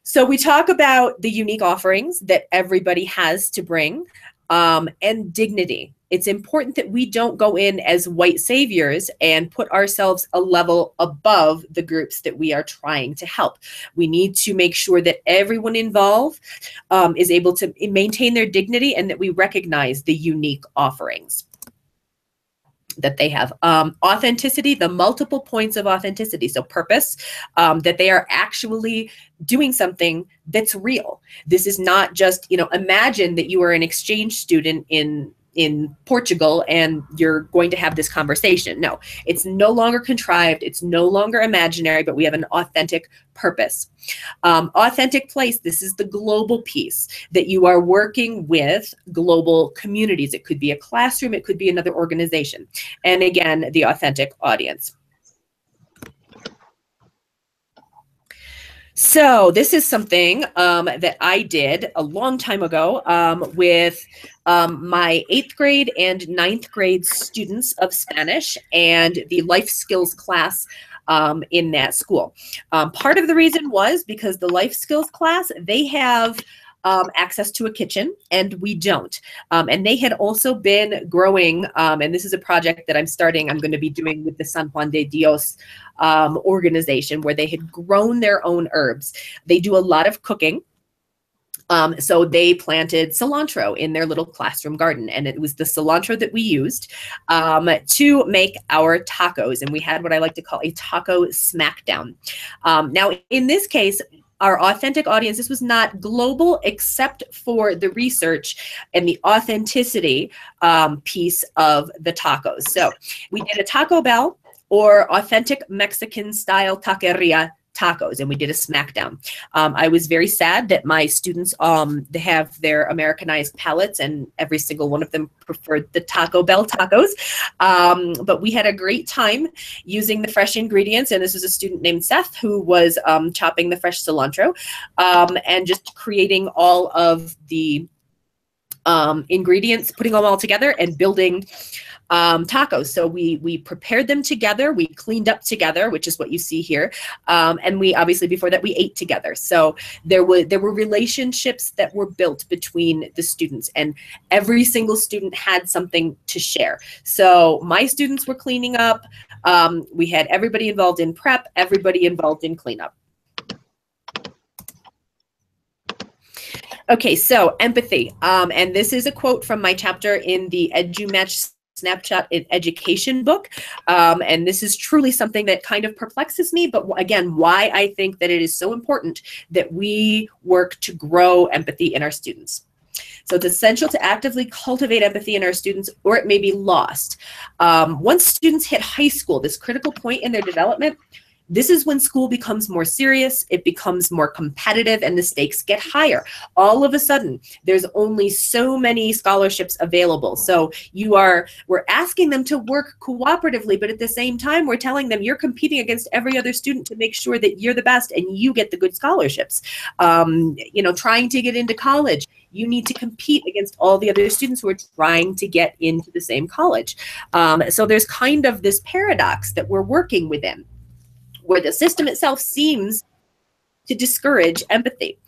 S7: So we talk about the unique offerings that everybody has to bring, and dignity. It's important that we don't go in as white saviors and put ourselves a level above the groups that we are trying to help. We need to make sure that everyone involved is able to maintain their dignity and that we recognize the unique offerings that they have. Authenticity, the multiple points of authenticity. So purpose, that they are actually doing something that's real. This is not just, imagine that you are an exchange student in in Portugal and you're going to have this conversation. No, it's no longer contrived. It's no longer imaginary, but we have an authentic purpose. Authentic place, this is the global piece, that you are working with global communities. It could be a classroom, it could be another organization. And again, the authentic audience. So this is something that I did a long time ago with my 8th grade and 9th grade students of Spanish and the life skills class in that school. Part of the reason was because the life skills class, they have access to a kitchen and we don't. And they had also been growing, and this is a project that I'm going to be doing with the San Juan de Dios organization, where they had grown their own herbs. They do a lot of cooking. So they planted cilantro in their little classroom garden, and it was the cilantro that we used to make our tacos. And we had what I like to call a taco smackdown. Now, in this case, our authentic audience, this was not global except for the research and the authenticity piece of the tacos. So we did a Taco Bell or authentic Mexican style taqueria tacos, and we did a smackdown. I was very sad that my students, they have their Americanized palates, and every single one of them preferred the Taco Bell tacos. But we had a great time using the fresh ingredients, and this was a student named Seth who was chopping the fresh cilantro and just creating all of the ingredients, putting them all together and building tacos. So we prepared them together, we cleaned up together, which is what you see here, and we obviously before that we ate together. So there were relationships that were built between the students, and every single student had something to share. So my students were cleaning up. We had everybody involved in prep, everybody involved in cleanup. Okay, so empathy, and this is a quote from my chapter in the EduMatch Snapshot in Education book, and this is truly something that kind of perplexes me, but again, why I think that it is so important that we work to grow empathy in our students. So it's essential to actively cultivate empathy in our students, or it may be lost. Once students hit high school, this critical point in their development, this is when school becomes more serious, it becomes more competitive, and the stakes get higher. All of a sudden, there's only so many scholarships available. So we're asking them to work cooperatively, but at the same time, we're telling them you're competing against every other student to make sure that you're the best and you get the good scholarships. Trying to get into college, you need to compete against all the other students who are trying to get into the same college. So there's kind of this paradox that we're working within, where the system itself seems to discourage empathy.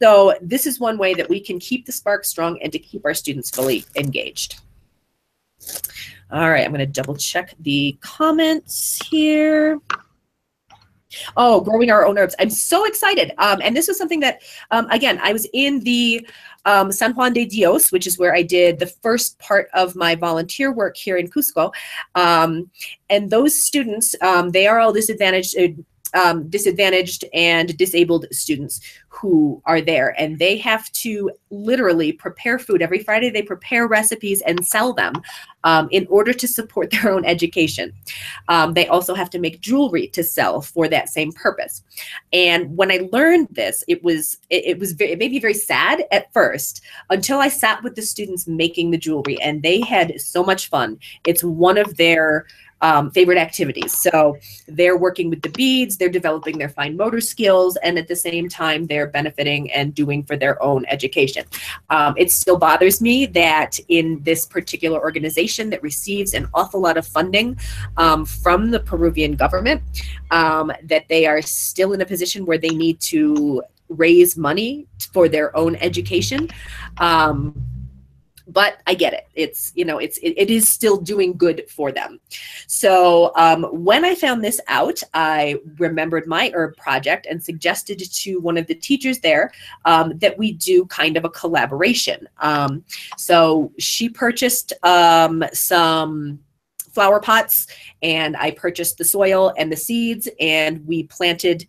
S7: So this is one way that we can keep the spark strong and to keep our students fully engaged. All right, I'm going to double check the comments here. Oh, growing our own herbs. I'm so excited. And this was something that, again, I was in the San Juan de Dios, which is where I did the first part of my volunteer work here in Cusco. And those students, they are all disadvantaged and disabled students who are there, and they have to literally prepare food. Every Friday they prepare recipes and sell them in order to support their own education. They also have to make jewelry to sell for that same purpose. And when I learned this, it made me very sad at first, until I sat with the students making the jewelry, and they had so much fun. It's one of their favorite activities. So they're working with the beads, they're developing their fine motor skills, and at the same time, they're benefiting and doing for their own education. It still bothers me that in this particular organization that receives an awful lot of funding from the Peruvian government, that they are still in a position where they need to raise money for their own education. But I get it. It is still doing good for them. So when I found this out, I remembered my herb project and suggested to one of the teachers there that we do kind of a collaboration. So she purchased some flower pots, and I purchased the soil and the seeds, and we planted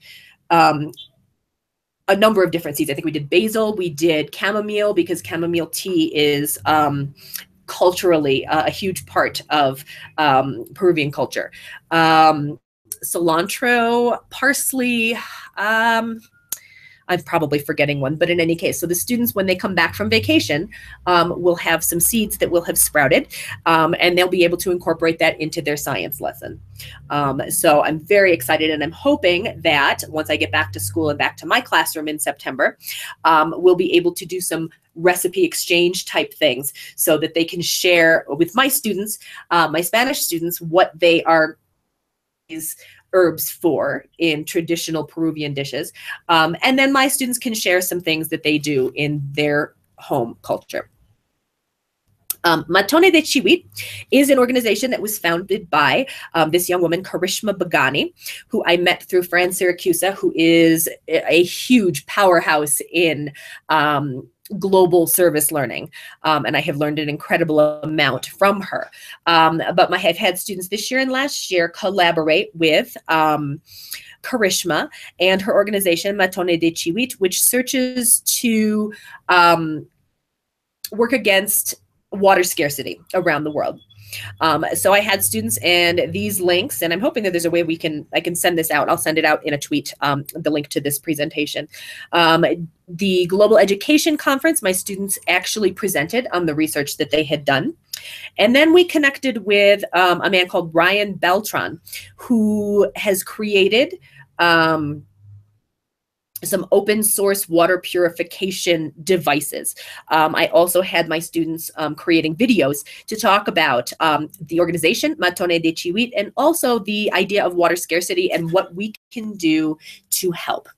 S7: a number of different seeds. I think we did basil, we did chamomile, because chamomile tea is culturally a huge part of Peruvian culture. Cilantro, parsley, I'm probably forgetting one, but in any case, so the students, when they come back from vacation, will have some seeds that will have sprouted, and they'll be able to incorporate that into their science lesson. So I'm very excited, and I'm hoping that once I get back to school and back to my classroom in September, we'll be able to do some recipe exchange type things so that they can share with my students, my Spanish students, what they are herbs for in traditional Peruvian dishes. And then my students can share some things that they do in their home culture. Matone de Chiwit is an organization that was founded by this young woman, Karishma Bagani, who I met through Fran Siracusa, who is a huge powerhouse in global service learning. And I have learned an incredible amount from her. But I've had students this year and last year collaborate with Karishma and her organization, Matone de Chiwit, which searches to work against water scarcity around the world. So I had students, and these links, and I'm hoping that there's a way I can send this out. I'll send it out in a tweet, the link to this presentation. The Global Education Conference, my students actually presented on the research that they had done. And then we connected with a man called Ryan Beltran, who has created some open source water purification devices. I also had my students creating videos to talk about the organization, Matone de Chiwit, and also the idea of water scarcity and what we can do to help.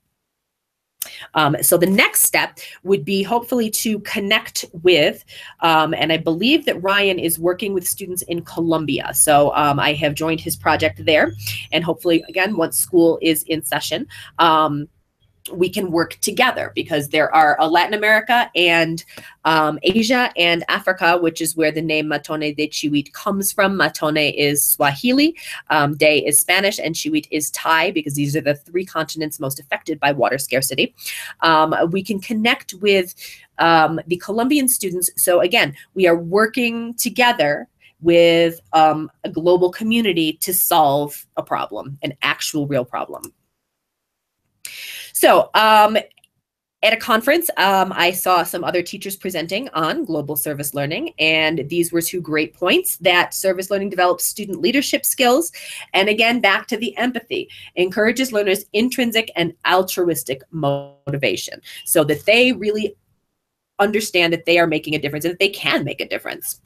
S7: So the next step would be hopefully to connect with, and I believe that Ryan is working with students in Colombia. So I have joined his project there, and hopefully, again, once school is in session, we can work together, because there are Latin America and Asia and Africa, which is where the name Matone de Chiwit comes from. Matone is Swahili, de is Spanish, and Chiwit is Thai, because these are the 3 continents most affected by water scarcity. We can connect with the Colombian students. So again, we are working together with a global community to solve a problem, an actual real problem. So at a conference, I saw some other teachers presenting on global service learning, and these were 2 great points: that service learning develops student leadership skills, and again, back to the empathy, encourages learners' intrinsic and altruistic motivation, so that they really understand that they are making a difference and that they can make a difference.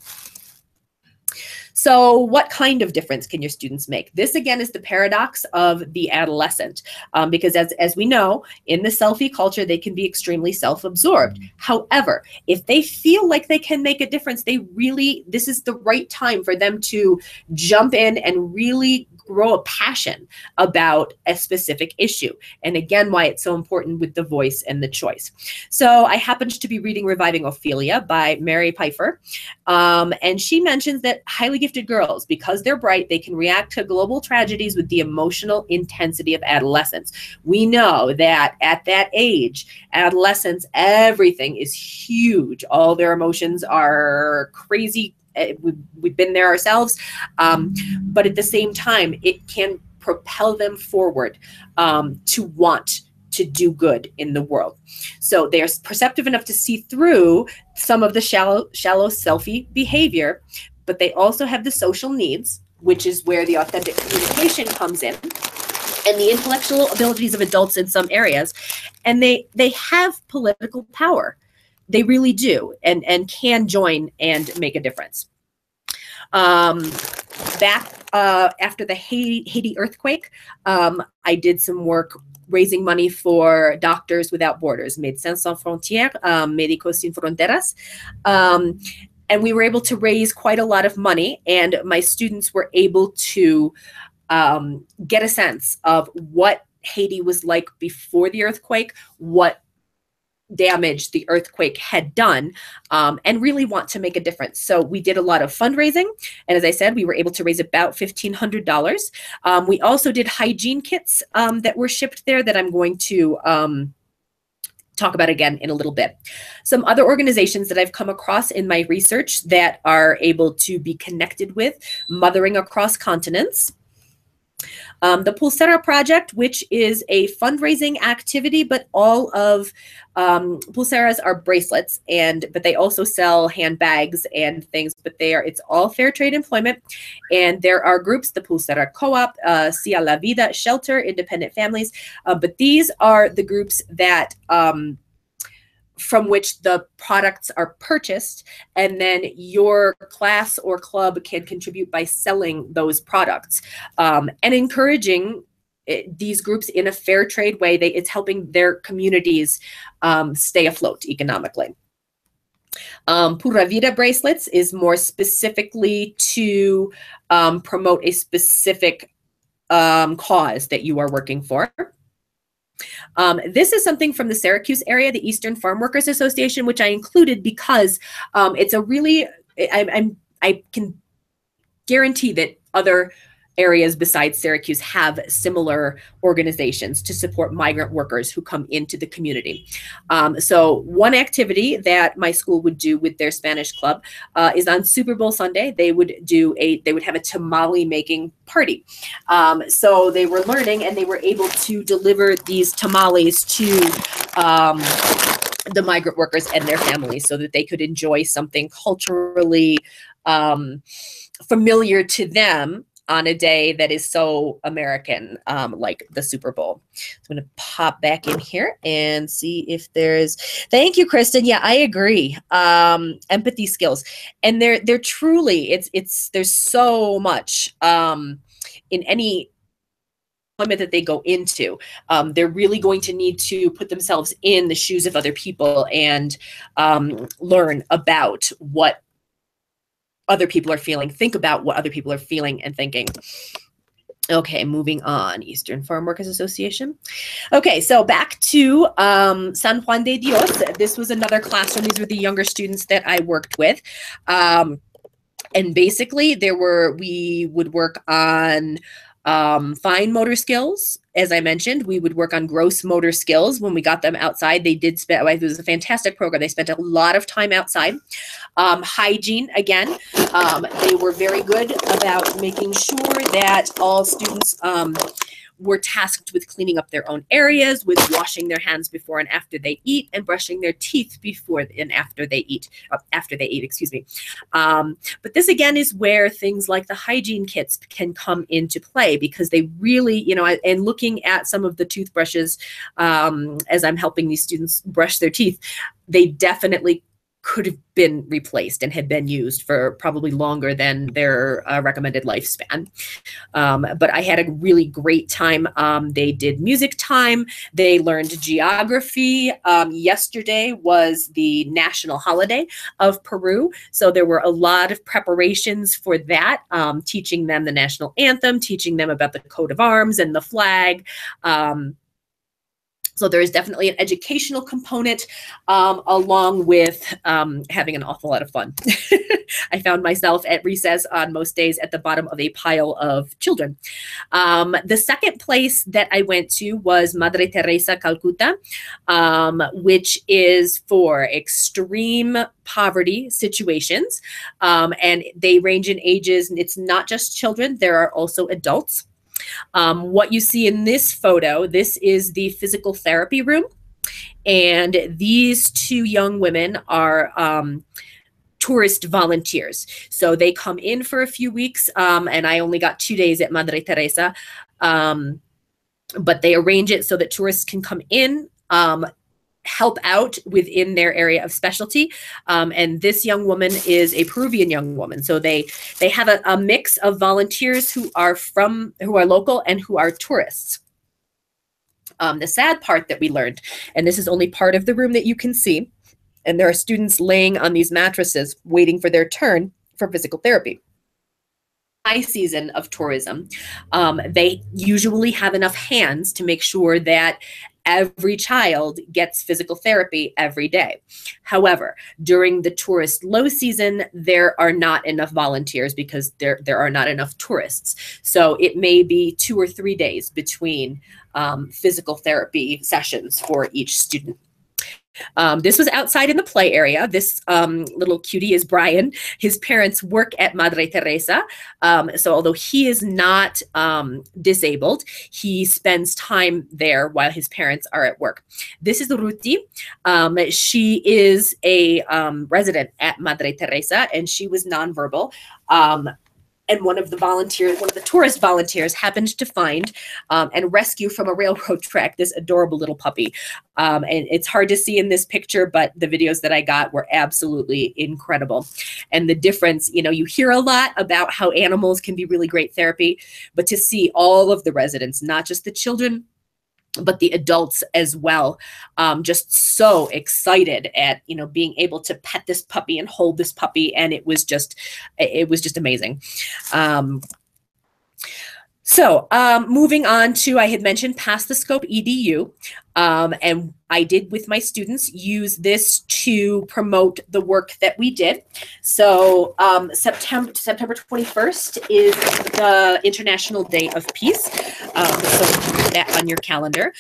S7: So what kind of difference can your students make? This, again, is the paradox of the adolescent, because as we know, in the selfie culture, they can be extremely self-absorbed. However, if they feel like they can make a difference, this is the right time for them to jump in and really grow a passion about a specific issue. And again, why it's so important with the voice and the choice. So I happened to be reading Reviving Ophelia by Mary Pfeiffer, and she mentions that highly gifted girls, because they're bright, they can react to global tragedies with the emotional intensity of adolescence. We know that at that age, adolescents, everything is huge. All their emotions are crazy. We've been there ourselves, but at the same time, it can propel them forward to want to do good in the world. So they're perceptive enough to see through some of the shallow selfie behavior, but they also have the social needs, which is where the authentic communication comes in, and the intellectual abilities of adults in some areas, and they have political power. They really do, and can join and make a difference. Back after the Haiti earthquake, I did some work raising money for Doctors Without Borders, Médecins Sans Frontières, Médicos Sin Fronteras. And we were able to raise quite a lot of money, and my students were able to get a sense of what Haiti was like before the earthquake, what damage the earthquake had done, and really want to make a difference. So we did a lot of fundraising, and as I said, we were able to raise about $1,500. We also did hygiene kits that were shipped there that I'm going to talk about again in a little bit. Some other organizations that I've come across in my research that are able to be connected with mothering across continents. The Pulsera Project, which is a fundraising activity, but all of Pulseras are bracelets, but they also sell handbags and things, but it's all fair trade employment. And there are groups, the Pulsera Co-op, Cia la Vida, Shelter, Independent Families, but these are the groups that from which the products are purchased, and then your class or club can contribute by selling those products, and encouraging these groups in a fair trade way. It's helping their communities stay afloat economically. Pura Vida bracelets is more specifically to promote a specific cause that you are working for. This is something from the Syracuse area, the Eastern Farm Workers Association, which I included because it's a really, I can guarantee that other areas besides Syracuse have similar organizations to support migrant workers who come into the community. So one activity that my school would do with their Spanish club is on Super Bowl Sunday. They would have a tamale making party. So they were learning, and they were able to deliver these tamales to the migrant workers and their families so that they could enjoy something culturally familiar to them on a day that is so American, like the Super Bowl. I'm going to pop back in here and see if thank you, Kristen. Yeah, I agree. Empathy skills. And they're truly, there's so much in any employment that they go into. They're really going to need to put themselves in the shoes of other people and learn about what other people are feeling, think about what other people are feeling and thinking. Okay, moving on. Eastern Farm Workers Association. Okay, so back to San Juan de Dios. This was another classroom. These were the younger students that I worked with. And basically we would work on fine motor skills. As I mentioned, we would work on gross motor skills when we got them outside. It was a fantastic program. They spent a lot of time outside. Hygiene, again, they were very good about making sure that all students were tasked with cleaning up their own areas, with washing their hands before and after they eat, and brushing their teeth before and after they eat, excuse me. But this again is where things like the hygiene kits can come into play, because they really, and looking at some of the toothbrushes as I'm helping these students brush their teeth, they definitely could have been replaced and had been used for probably longer than their recommended lifespan. But I had a really great time. They did music time. They learned geography. Yesterday was the national holiday of Peru. So there were a lot of preparations for that, teaching them the national anthem, teaching them about the coat of arms and the flag. So there is definitely an educational component along with having an awful lot of fun. I found myself at recess on most days at the bottom of a pile of children. The second place that I went to was Madre Teresa Calcutta, which is for extreme poverty situations. And they range in ages. It's not just children. There are also adults. What you see in this photo, this is the physical therapy room. And these two young women are tourist volunteers. So they come in for a few weeks, and I only got 2 days at Madre Teresa. But they arrange it so that tourists can come in, help out within their area of specialty. And this young woman is a Peruvian young woman. So they have a mix of volunteers who are local and who are tourists. The sad part that we learned, and this is only part of the room that you can see, and there are students laying on these mattresses waiting for their turn for physical therapy. High season of tourism, they usually have enough hands to make sure that every child gets physical therapy every day. However, during the tourist low season, there are not enough volunteers because there are not enough tourists. So it may be 2 or 3 days between physical therapy sessions for each student. This was outside in the play area. This little cutie is Brian. His parents work at Madre Teresa. So although he is not disabled, he spends time there while his parents are at work. This is Ruti. She is a resident at Madre Teresa, and she was nonverbal. And one of the tourist volunteers happened to find and rescue from a railroad track this adorable little puppy. And it's hard to see in this picture, but the videos that I got were absolutely incredible. And the difference, you know, you hear a lot about how animals can be really great therapy, but to see all of the residents, not just the children, but the adults as well, just so excited at, you know, being able to pet this puppy and hold this puppy. And it was just amazing. So moving on to, I had mentioned Pass the Scope EDU, and I did with my students use this to promote the work that we did. So September 21st is the International Day of Peace. So put that on your calendar.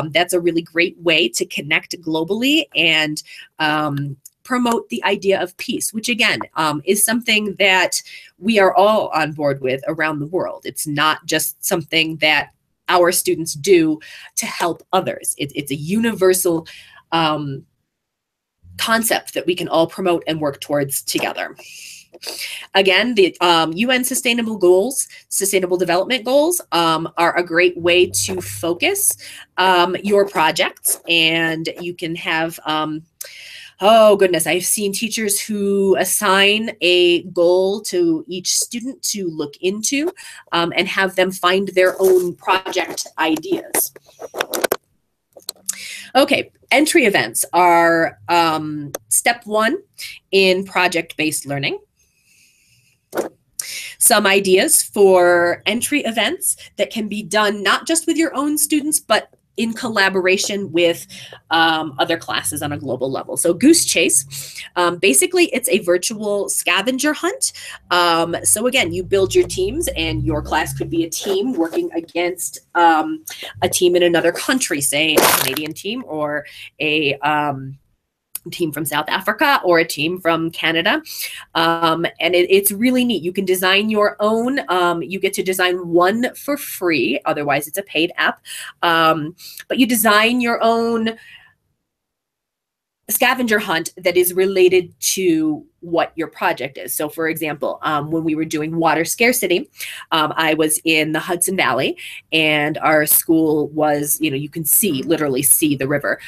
S7: That's a really great way to connect globally and promote the idea of peace, which again is something that we are all on board with around the world. It's not just something that our students do to help others. It's a universal concept that we can all promote and work towards together. Again, the UN Sustainable Development Goals are a great way to focus your projects, and you can have oh goodness, I've seen teachers who assign a goal to each student to look into and have them find their own project ideas. Okay, entry events are step one in project-based learning. Some ideas for entry events that can be done not just with your own students, but in collaboration with other classes on a global level. So Goose Chase, basically it's a virtual scavenger hunt. So again, you build your teams, and your class could be a team working against a team in another country, say a Canadian team or a team from South Africa or a team from Canada. And it's really neat. You can design your own. You get to design one for free. Otherwise, it's a paid app. But you design your own scavenger hunt that is related to what your project is. So for example, when we were doing water scarcity, I was in the Hudson Valley, and our school was, you know, you can literally see the river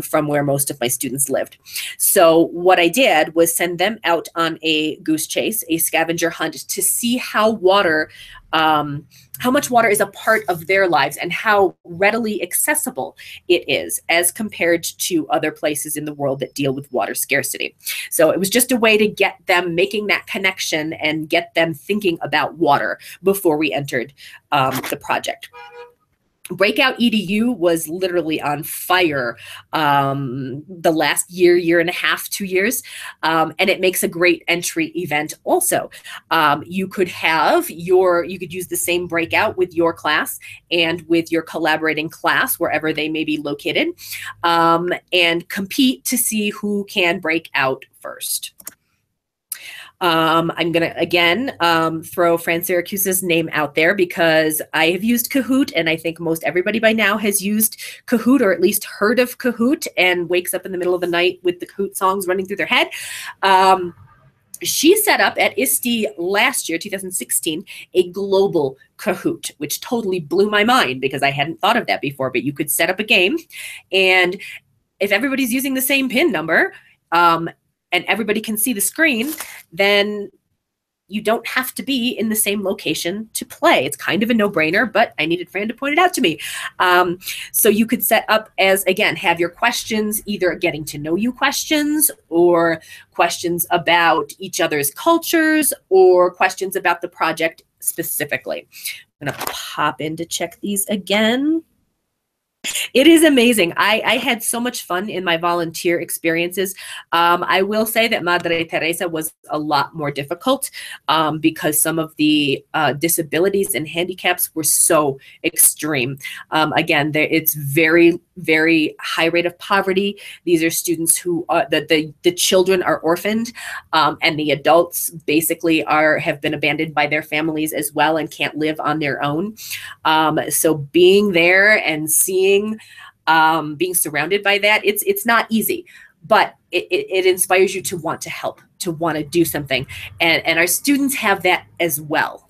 S7: from where most of my students lived. So what I did was send them out on a goose chase, a scavenger hunt, to see how much water is a part of their lives and how readily accessible it is as compared to other places in the world that deal with water scarcity. So it was just a way to get them making that connection and get them thinking about water before we entered the project. Breakout EDU was literally on fire the last year and a half, 2 years, and it makes a great entry event also. You could use the same breakout with your class and with your collaborating class wherever they may be located, and compete to see who can break out first. I'm going to, again, throw Fran Syracuse's name out there because I have used Kahoot, and I think most everybody by now has used Kahoot or at least heard of Kahoot and wakes up in the middle of the night with the Kahoot songs running through their head. She set up at ISTE last year, 2016, a global Kahoot, which totally blew my mind because I hadn't thought of that before. But you could set up a game, and if everybody's using the same PIN number, and everybody can see the screen, then you don't have to be in the same location to play. It's kind of a no-brainer, but I needed Fran to point it out to me. So you could set up as, again, have your questions, either getting to know you questions or questions about each other's cultures or questions about the project specifically. I'm gonna pop in to check these again. It is amazing. I had so much fun in my volunteer experiences. I will say that Madre Teresa was a lot more difficult because some of the disabilities and handicaps were so extreme. Again, it's very, very high rate of poverty. These are students who the children are orphaned, and the adults basically have been abandoned by their families as well and can't live on their own. So being there and seeing, being surrounded by that, it's not easy, but it inspires you to want to help, to want to do something. And our students have that as well.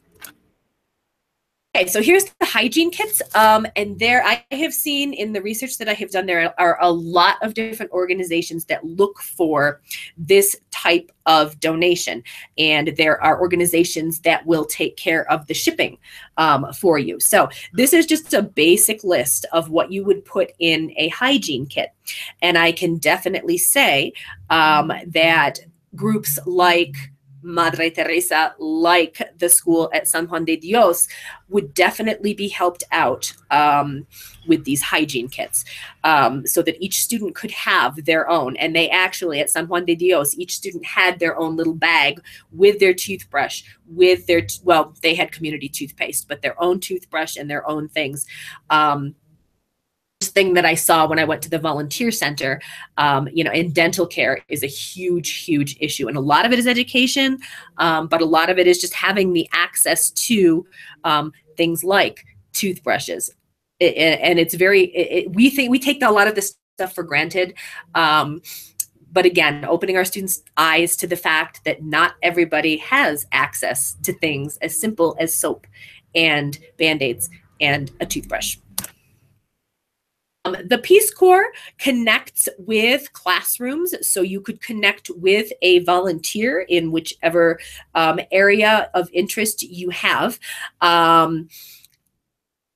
S7: Okay, so here's the hygiene kits. And there I have seen in the research that I have done, there are a lot of different organizations that look for this type of donation. And there are organizations that will take care of the shipping for you. So this is just a basic list of what you would put in a hygiene kit. And I can definitely say that groups like Madre Teresa, like the school at San Juan de Dios, would definitely be helped out with these hygiene kits, so that each student could have their own. And they actually, at San Juan de Dios, each student had their own little bag with their toothbrush, with their, well, they had community toothpaste, but their own toothbrush and their own things. Thing that I saw when I went to the volunteer center, you know, in dental care is a huge, huge issue. And a lot of it is education, but a lot of it is just having the access to things like toothbrushes. And it's very, we take a lot of this stuff for granted. But again, opening our students' eyes to the fact that not everybody has access to things as simple as soap and Band-Aids and a toothbrush. The Peace Corps connects with classrooms, so you could connect with a volunteer in whichever area of interest you have. And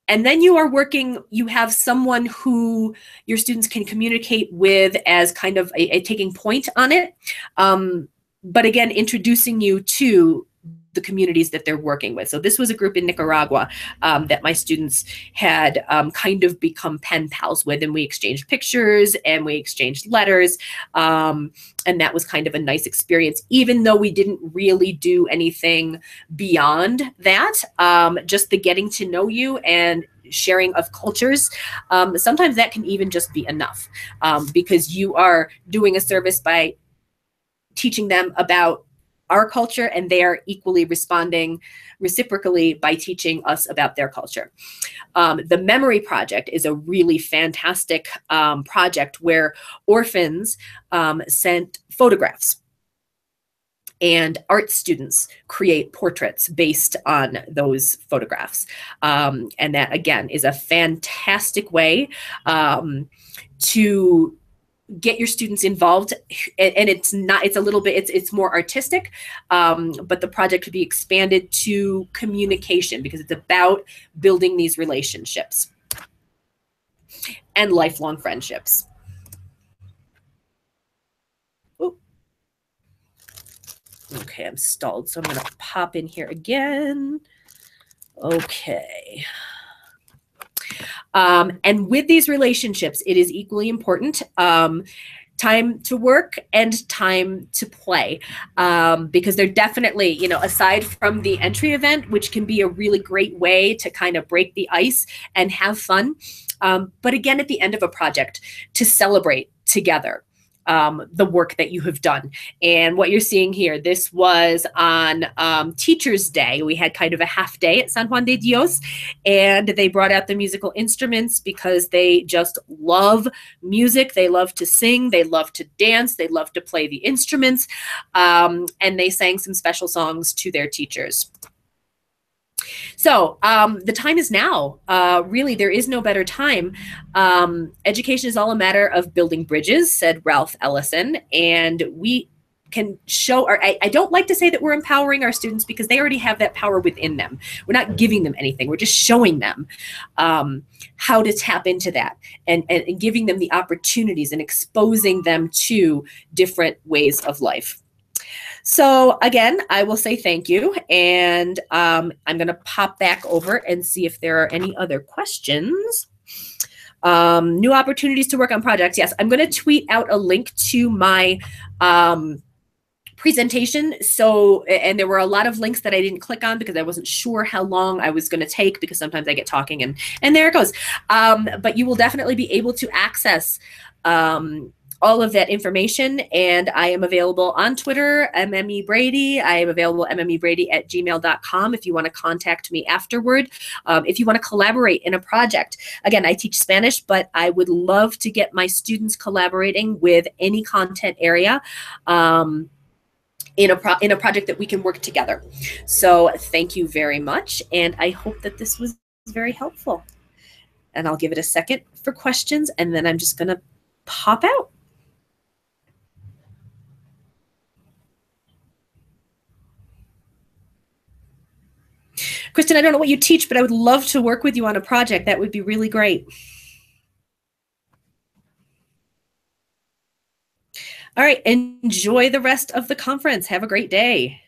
S7: then you are working, you have someone who your students can communicate with as kind of a taking point on it. But again, introducing you to the communities that they're working with. So this was a group in Nicaragua that my students had kind of become pen pals with, and we exchanged pictures and we exchanged letters. And that was kind of a nice experience, even though we didn't really do anything beyond that. Just the getting to know you and sharing of cultures, sometimes that can even just be enough, because you are doing a service by teaching them about our culture, and they are equally responding reciprocally by teaching us about their culture. The Memory Project is a really fantastic project where orphans sent photographs, and art students create portraits based on those photographs. And that, again, is a fantastic way to get your students involved. And it's a little bit, it's more artistic, but the project could be expanded to communication, because it's about building these relationships and lifelong friendships. Ooh. Okay, I'm stalled, so I'm gonna pop in here again. Okay. And with these relationships, it is equally important, time to work and time to play, because they're definitely, you know, aside from the entry event, which can be a really great way to kind of break the ice and have fun. But again, at the end of a project, to celebrate together the work that you have done. And what you're seeing here, this was on Teachers' Day. We had kind of a half day at San Juan de Dios, and they brought out the musical instruments because they just love music. They love to sing, they love to dance, they love to play the instruments, and they sang some special songs to their teachers. So the time is now. Really, there is no better time. Education is all a matter of building bridges, said Ralph Ellison, and we can show I don't like to say that we're empowering our students, because they already have that power within them. We're not giving them anything. We're just showing them how to tap into that, and giving them the opportunities and exposing them to different ways of life. So again, I will say thank you, and I'm going to pop back over and see if there are any other questions. New opportunities to work on projects. Yes, I'm going to tweet out a link to my presentation. So, and there were a lot of links that I didn't click on because I wasn't sure how long I was going to take, because sometimes I get talking and there it goes. But you will definitely be able to access all of that information. And I am available on Twitter, MME Brady. I am available mmebrady@gmail.com if you want to contact me afterward. If you want to collaborate in a project. Again, I teach Spanish, but I would love to get my students collaborating with any content area. In a project that we can work together. So thank you very much. And I hope that this was very helpful. And I'll give it a second for questions, and then I'm just going to pop out. Kristen, I don't know what you teach, but I would love to work with you on a project. That would be really great. All right, enjoy the rest of the conference. Have a great day.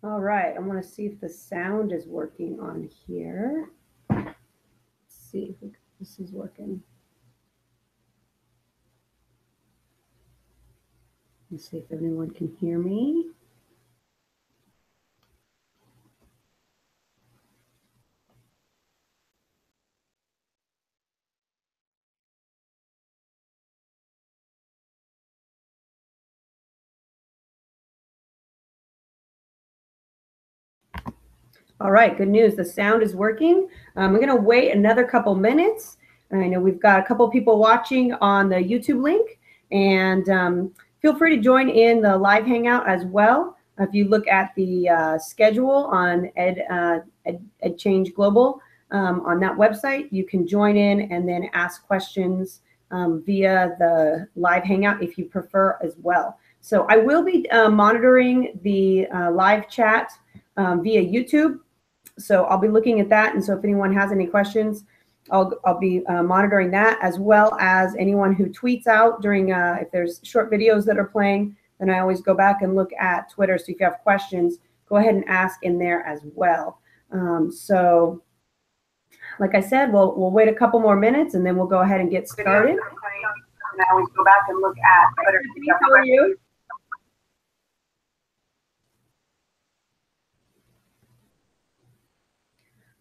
S8: All right, I want to see if the sound is working on here. Let's see if this is working. Let's see if everyone can hear me. All right, good news. The sound is working. We're going to wait another couple minutes. I know we've got a couple people watching on the YouTube link, and feel free to join in the live hangout as well. If you look at the schedule on EdChange Global on that website, you can join in and then ask questions via the live hangout if you prefer as well. So I will be monitoring the live chat via YouTube. So I'll be looking at that. And so if anyone has any questions, I'll be monitoring that, as well as anyone who tweets out during, if there's short videos that are playing, then I always go back and look at Twitter. So if you have questions, go ahead and ask in there as well. So like I said, we'll wait a couple more minutes and then we'll go ahead and get started. And I always go back and look at Twitter. How are you?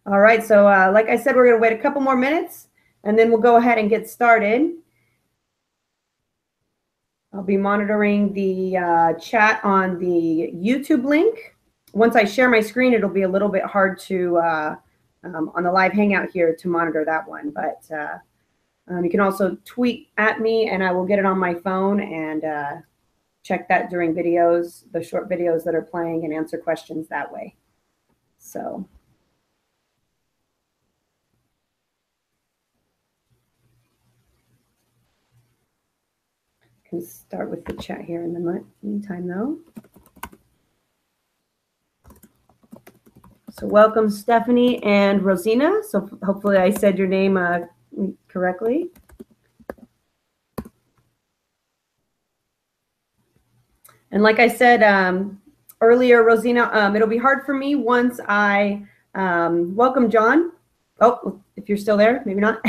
S8: All right, so like I said, we're going to wait a couple more minutes, and then we'll go ahead and get started. I'll be monitoring the chat on the YouTube link. Once I share my screen, it'll be a little bit hard to, on the live hangout here, to monitor that one. But you can also tweet at me, and I will get it on my phone and check that during videos, the short videos that are playing, and answer questions that way. So. Can start with the chat here in the meantime, though. So welcome, Stephanie and Rosina. So hopefully I said your name correctly. And like I said earlier, Rosina, it'll be hard for me once I welcome John. Oh, if you're still there, maybe not.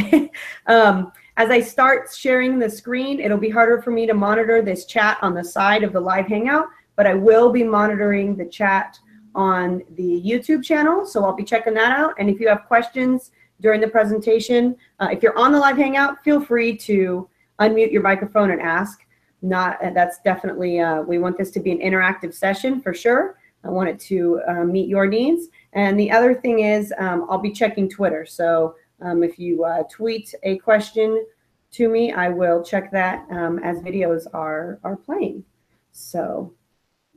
S8: As I start sharing the screen, it'll be harder for me to monitor this chat on the side of the live hangout, but I will be monitoring the chat on the YouTube channel. So I'll be checking that out. And if you have questions during the presentation, if you're on the live hangout, feel free to unmute your microphone and ask. That's definitely, we want this to be an interactive session for sure. I want it to meet your needs. And the other thing is I'll be checking Twitter. So if you tweet a question to me, I will check that as videos are playing. So,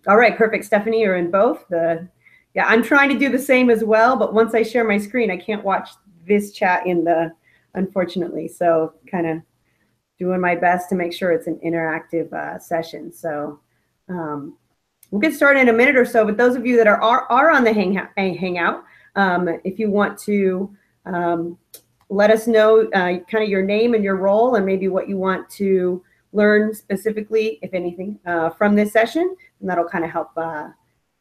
S8: all right, perfect. Stephanie, you're in both. Yeah, I'm trying to do the same as well, but once I share my screen, I can't watch this chat unfortunately. So kind of doing my best to make sure it's an interactive session. So we'll get started in a minute or so, but those of you that are on the hangout, if you want to let us know kind of your name and your role and maybe what you want to learn specifically, if anything, from this session, and that'll kind of help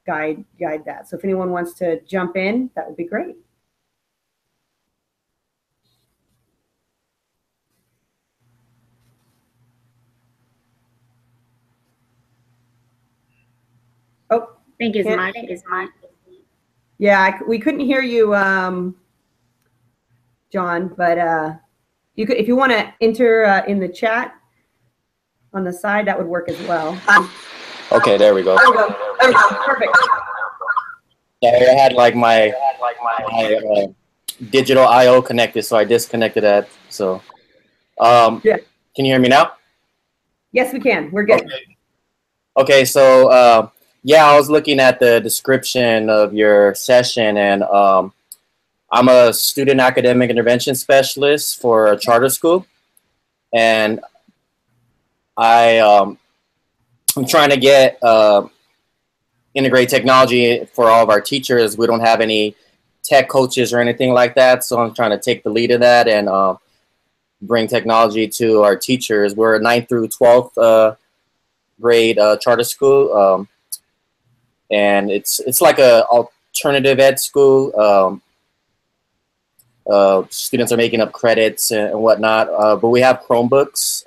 S8: guide that. So if anyone wants to jump in, that would be great. Oh,
S9: I think it's Mike.
S8: Yeah, we couldn't hear you, John, but you could, if you want to enter in the chat on the side, that would work as well.
S10: Okay, there we go.
S8: There we go. Perfect.
S10: Yeah, I had like my digital I/O connected, so I disconnected that. So,
S8: yeah.
S10: Can you hear me now?
S8: Yes, we can. We're good.
S10: Okay, so yeah, I was looking at the description of your session, and I'm a student academic intervention specialist for a charter school, and I'm trying to get integrate technology for all of our teachers. We don't have any tech coaches or anything like that, so I'm trying to take the lead in that and bring technology to our teachers. We're a 9th through 12th grade charter school. and it's like a alternative ed school. Students are making up credits and whatnot, but we have Chromebooks.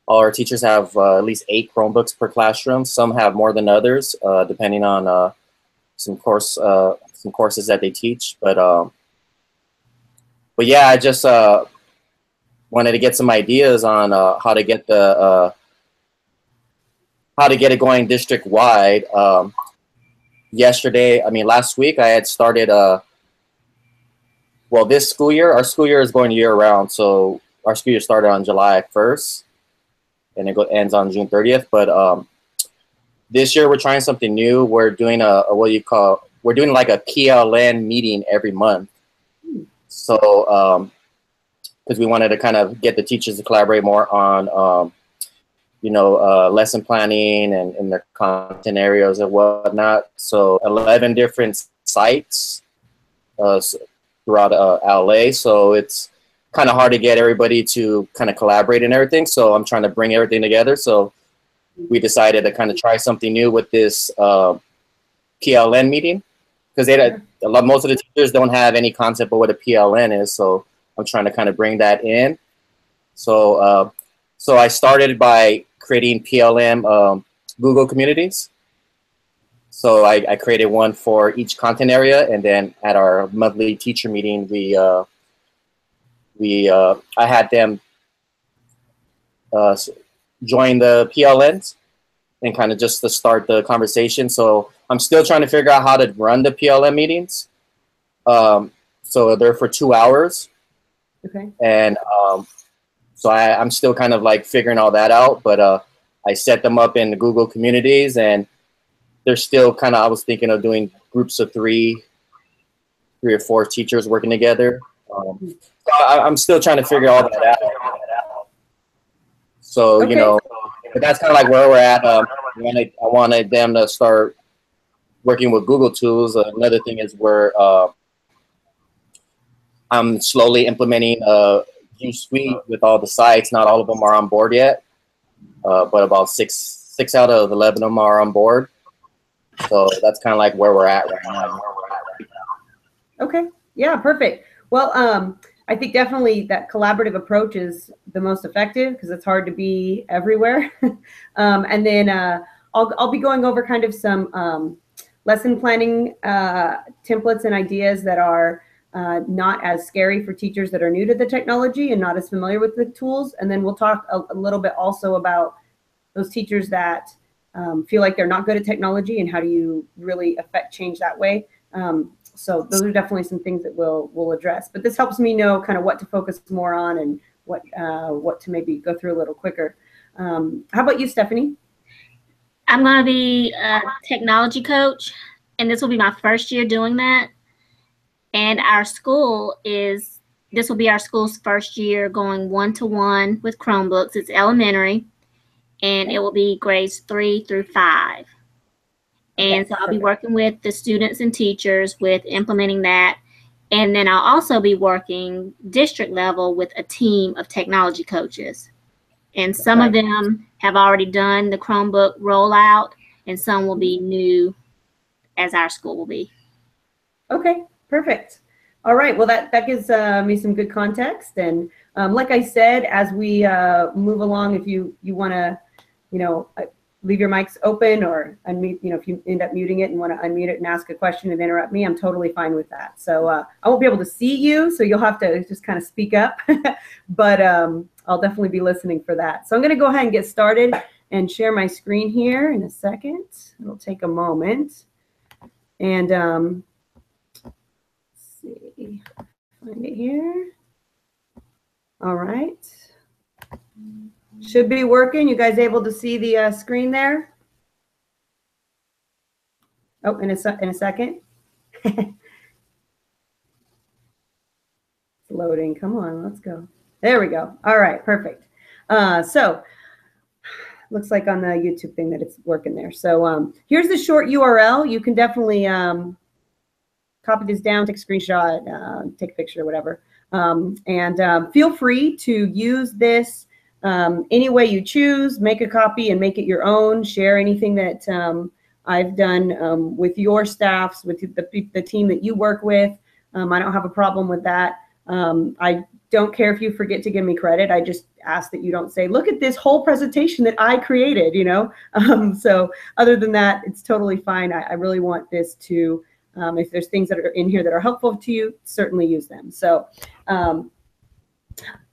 S10: All our teachers have at least 8 Chromebooks per classroom. Some have more than others, depending on some courses that they teach. But yeah, I just wanted to get some ideas on how to get it going district wide. Last week I had started. Well, this school year, our school year is going year round. So our school year started on July 1st, and it ends on June 30th. But this year we're trying something new. We're doing we're doing like a PLN meeting every month. So because we wanted to kind of get the teachers to collaborate more on lesson planning and their content areas and whatnot. So 11 different sites throughout LA. So it's kind of hard to get everybody to kind of collaborate and everything. So I'm trying to bring everything together. So we decided to kind of try something new with this PLN meeting, because most of the teachers don't have any concept of what a PLN is. So I'm trying to kind of bring that in. So so I started by creating PLM Google communities. So I created one for each content area, and then at our monthly teacher meeting, I had them join the PLNs and kind of just to start the conversation. So I'm still trying to figure out how to run the PLM meetings. So they're for 2 hours.
S8: Okay.
S10: And so I'm still kind of like figuring all that out, but I set them up in the Google communities, and they're still kind of, I was thinking of doing groups of 3 or 4 teachers working together. So I'm still trying to figure all that out. So,
S8: Okay.
S10: But that's kind of like where we're at. I wanted them to start working with Google tools. Another thing is I'm slowly implementing G Suite with all the sites. Not all of them are on board yet, but about six out of 11 of them are on board. So that's kind of like where we're at right now.
S8: Okay. Yeah, perfect. Well, I think definitely that collaborative approach is the most effective, because it's hard to be everywhere. And then I'll be going over kind of some lesson planning templates and ideas that are not as scary for teachers that are new to the technology and not as familiar with the tools. And then we'll talk a little bit also about those teachers that feel like they're not good at technology, and how do you really affect change that way. So those are definitely some things that we'll address. But this helps me know kind of what to focus more on and what to maybe go through a little quicker. How about you, Stephanie?
S9: I'm going to be a technology coach, and this will be my first year doing that. And this will be our school's first year going 1-to-1 with Chromebooks. It's elementary, and it will be grades 3 through 5. And so I'll be working with the students and teachers with implementing that. And then I'll also be working district level with a team of technology coaches. And some of them have already done the Chromebook rollout, and some will be new, as our school will be. Okay, perfect. All right, well, that gives me some good context. And like I said, as we move along, if you want to, leave your mics open or unmute, if you end up muting it and want to unmute it and ask a question and interrupt me, I'm totally fine with that. So I won't be able to see you, so you'll have to just kind of speak up, but I'll definitely be listening for that. So I'm going to go ahead and get started and share my screen here in a second. It'll take a moment. And let's see, find it here. All right. Should be working. You guys able to see the screen there? Oh, in a second. Loading. Come on, let's go. There we go. All right, perfect. So looks like on the YouTube thing that it's working there. So here's the short URL. You can definitely copy this down, take a screenshot, take a picture or whatever. And feel free to use this any way you choose. Make a copy and make it your own. Share anything that
S8: I've done with your staffs, with the team that you work with. I don't have a problem with that. I don't care if you forget to give me credit. I just ask that you don't say, look at this whole presentation that I created, you know? So other than that, it's totally fine. I really want this to, if there's things that are in here that are helpful to you, certainly use them. So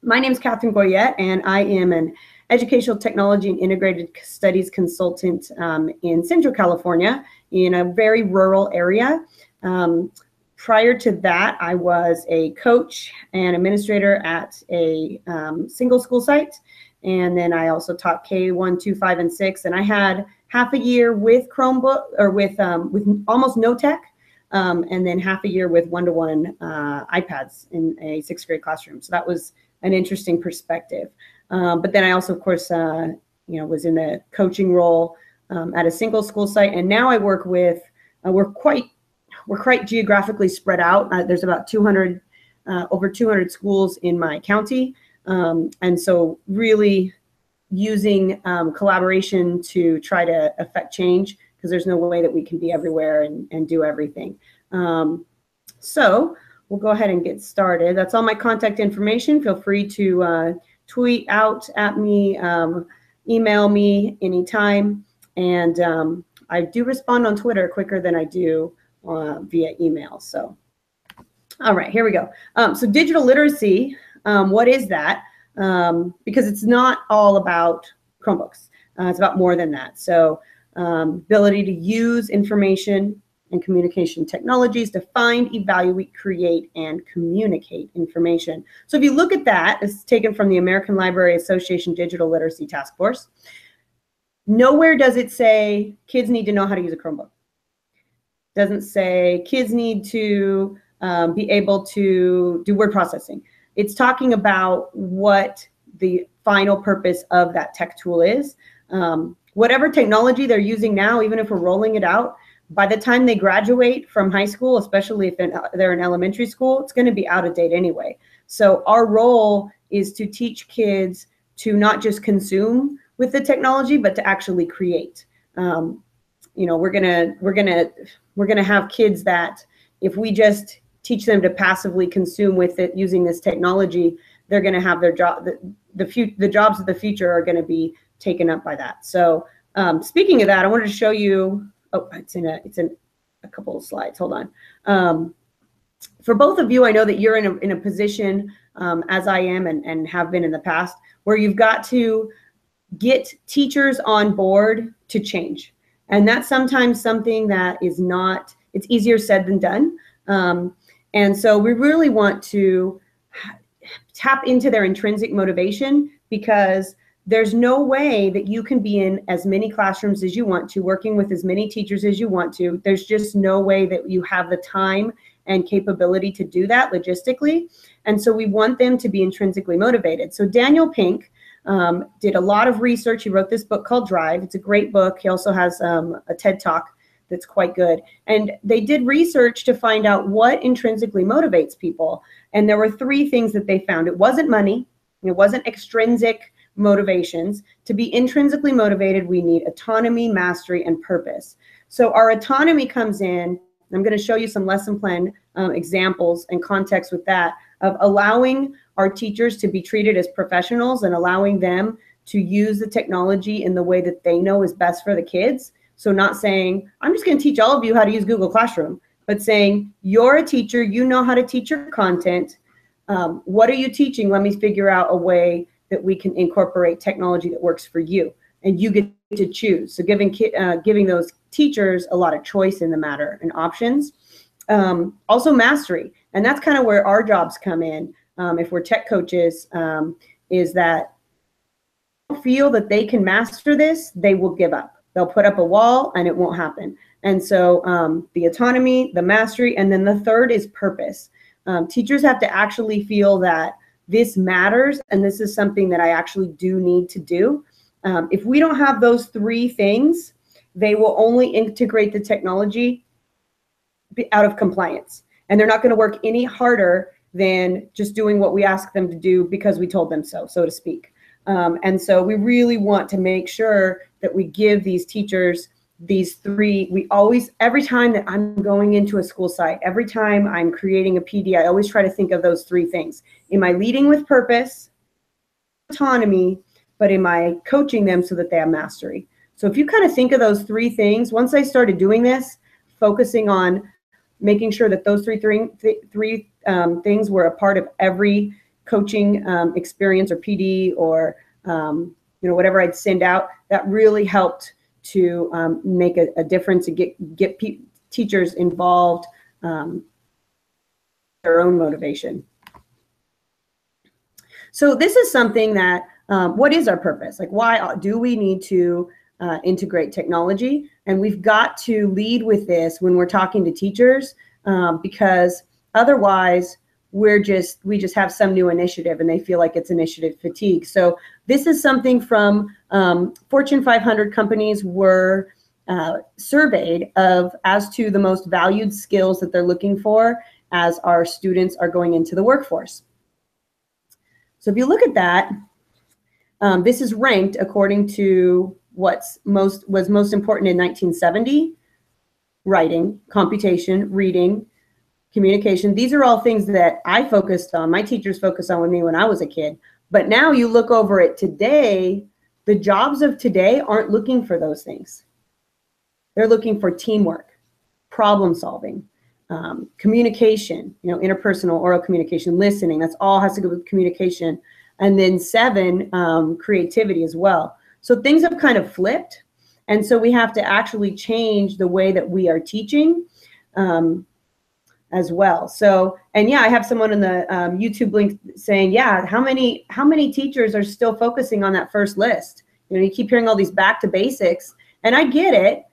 S8: my name is Catherine Goyette, and I am an educational technology and integrated studies consultant in Central California in a very rural area. Prior to that, I was a coach and administrator at a single school site. And then I also taught K1, 2, 5, and 6. And I had half a year with Chromebook, or with almost no tech, and then half a year with one-to-one iPads in a 6th grade classroom. So that was an interesting perspective. But then I also, of course, was in the coaching role at a single school site. And now I work with, we're quite geographically spread out. There's about 200, over 200 schools in my county. And so really using collaboration to try to affect change, because there's no way that we can be everywhere and do everything. So we'll go ahead and get started. That's all my contact information. Feel free to tweet out at me, email me anytime. And I do respond on Twitter quicker than I do via email. So, all right, here we go. So digital literacy, what is that? Because it's not all about Chromebooks. It's about more than that. So ability to use information and communication technologies to find, evaluate, create, and communicate information. So if you look at that, it's taken from the American Library Association Digital Literacy Task Force. Nowhere does it say kids need to know how to use a Chromebook. Doesn't say kids need to be able to do word processing. It's talking about what the final purpose of that tech tool is. Whatever technology they're using now, even if we're rolling it out, by the time they graduate from high school, especially if they're in elementary school, it's going to be out of date anyway. So our role is to teach kids to not just consume with the technology, but to actually create. We're gonna have kids that if we just teach them to passively consume with it using this technology, they're gonna have their job. The jobs of the future are gonna be taken up by that. So speaking of that, I wanted to show you. Oh, it's in a couple of slides. Hold on. For both of you, I know that you're in a position, as I am and have been in the past, where you've got to get teachers on board to change. And that's sometimes something that is not, it's easier said than done. And so we really want to tap into their intrinsic motivation, because there's no way that you can be in as many classrooms as you want to, working with as many teachers as you want to. There's just no way that you have the time and capability to do that logistically. And so we want them to be intrinsically motivated. So Daniel Pink did a lot of research. He wrote this book called Drive. It's a great book. He also has a TED Talk that's quite good. And they did research to find out what intrinsically motivates people. And there were 3 things that they found. It wasn't money. It wasn't extrinsic motivations. To be intrinsically motivated, we need autonomy, mastery, and purpose. So our autonomy comes in. I'm going to show you some lesson plan examples and context with that, of allowing our teachers to be treated as professionals and allowing them to use the technology in the way that they know is best for the kids. So not saying, I'm just going to teach all of you how to use Google Classroom, but saying, you're a teacher, you know how to teach your content. What are you teaching? Let me figure out a way that we can incorporate technology that works for you, and you get to choose. So giving those teachers a lot of choice in the matter and options. Also mastery, and that's kind of where our jobs come in. If we're tech coaches, is that feel that they can master this, they will give up. They'll put up a wall and it won't happen. And so the autonomy, the mastery, and then the third is purpose. Teachers have to actually feel that this matters and this is something that I actually do need to do. If we don't have those 3 things, they will only integrate the technology out of compliance. And they're not going to work any harder than just doing what we ask them to do because we told them so to speak. And so we really want to make sure that we give these teachers these three, we always, every time that I'm going into a school site, every time I'm creating a PD, I always try to think of those three things. Am I leading with purpose, autonomy, but am I coaching them so that they have mastery? So if you kind of think of those three things, once I started doing this, focusing on making sure that those three things were a part of every coaching experience or PD or whatever I'd send out, that really helped to make a difference and get teachers involved, their own motivation. So this is something that, what is our purpose? Like, why do we need to integrate technology? And we've got to lead with this when we're talking to teachers, because otherwise we just have some new initiative and they feel like it's initiative fatigue. So this is something from Fortune 500 companies were surveyed as to the most valued skills that they're looking for as our students are going into the workforce. So if you look at that, this is ranked according to was most important in 1970: writing, computation, reading, communication. These are all things that I focused on, my teachers focused on with me when I was a kid. But now you look over at today, the jobs of today aren't looking for those things. They're looking for teamwork, problem solving, communication, interpersonal, oral communication, listening. That's all has to do with communication. And then 7, creativity as well. So things have kind of flipped. And so we have to actually change the way that we are teaching as well. So, and yeah, I have someone in the YouTube link saying, yeah, how many teachers are still focusing on that first list? You keep hearing all these back to basics, and I get it,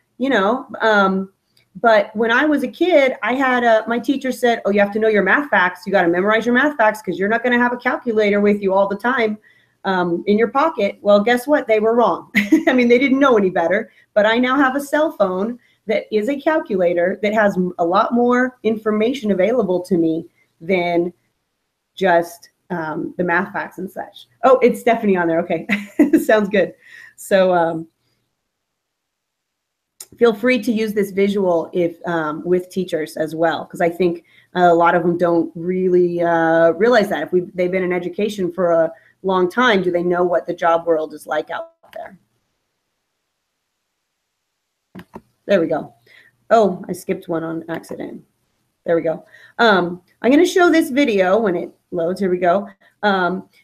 S8: but when I was a kid, I had my teacher said, oh, you have to know your math facts. You got to memorize your math facts because you're not going to have a calculator with you all the time in your pocket. Well, guess what? They were wrong. I mean, they didn't know any better, but I now have a cell phone that is a calculator that has a lot more information available to me than just the math facts and such. Oh, it's Stephanie on there. Okay, sounds good. So feel free to use this visual if with teachers as well, because I think a lot of them don't really realize that. If they've been in education for a long time, do they know what the job world is like out there? There we go. Oh, I skipped one on accident. There we go. I'm going to show this video when it loads. Here we go.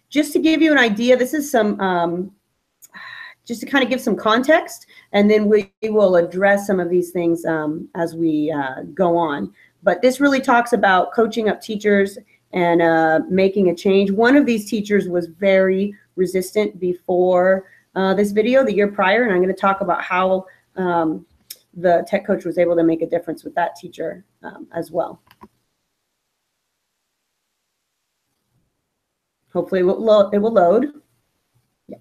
S8: Just to give you an idea, this is some, just to kind of give some context, and then we will address some of these things as we go on. But this really talks about coaching up teachers and making a change. One of these teachers was very resistant before this video, the year prior, and I'm going to talk about how the tech coach was able to make a difference with that teacher as well. Hopefully it will load. Yeah.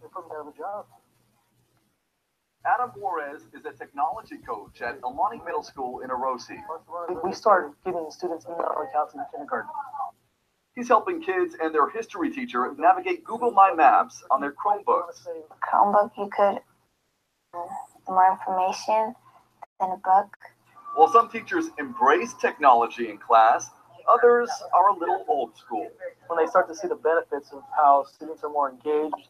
S11: Adam Juarez is a technology coach at Alani Middle School in Orosi. We started giving students email accounts in kindergarten. He's helping kids and their history teacher navigate Google My Maps on their Chromebooks.
S12: Chromebook, you could more information than a book.
S11: While some teachers embrace technology in class, others are a little old school.
S13: When they start to see the benefits of how students are more engaged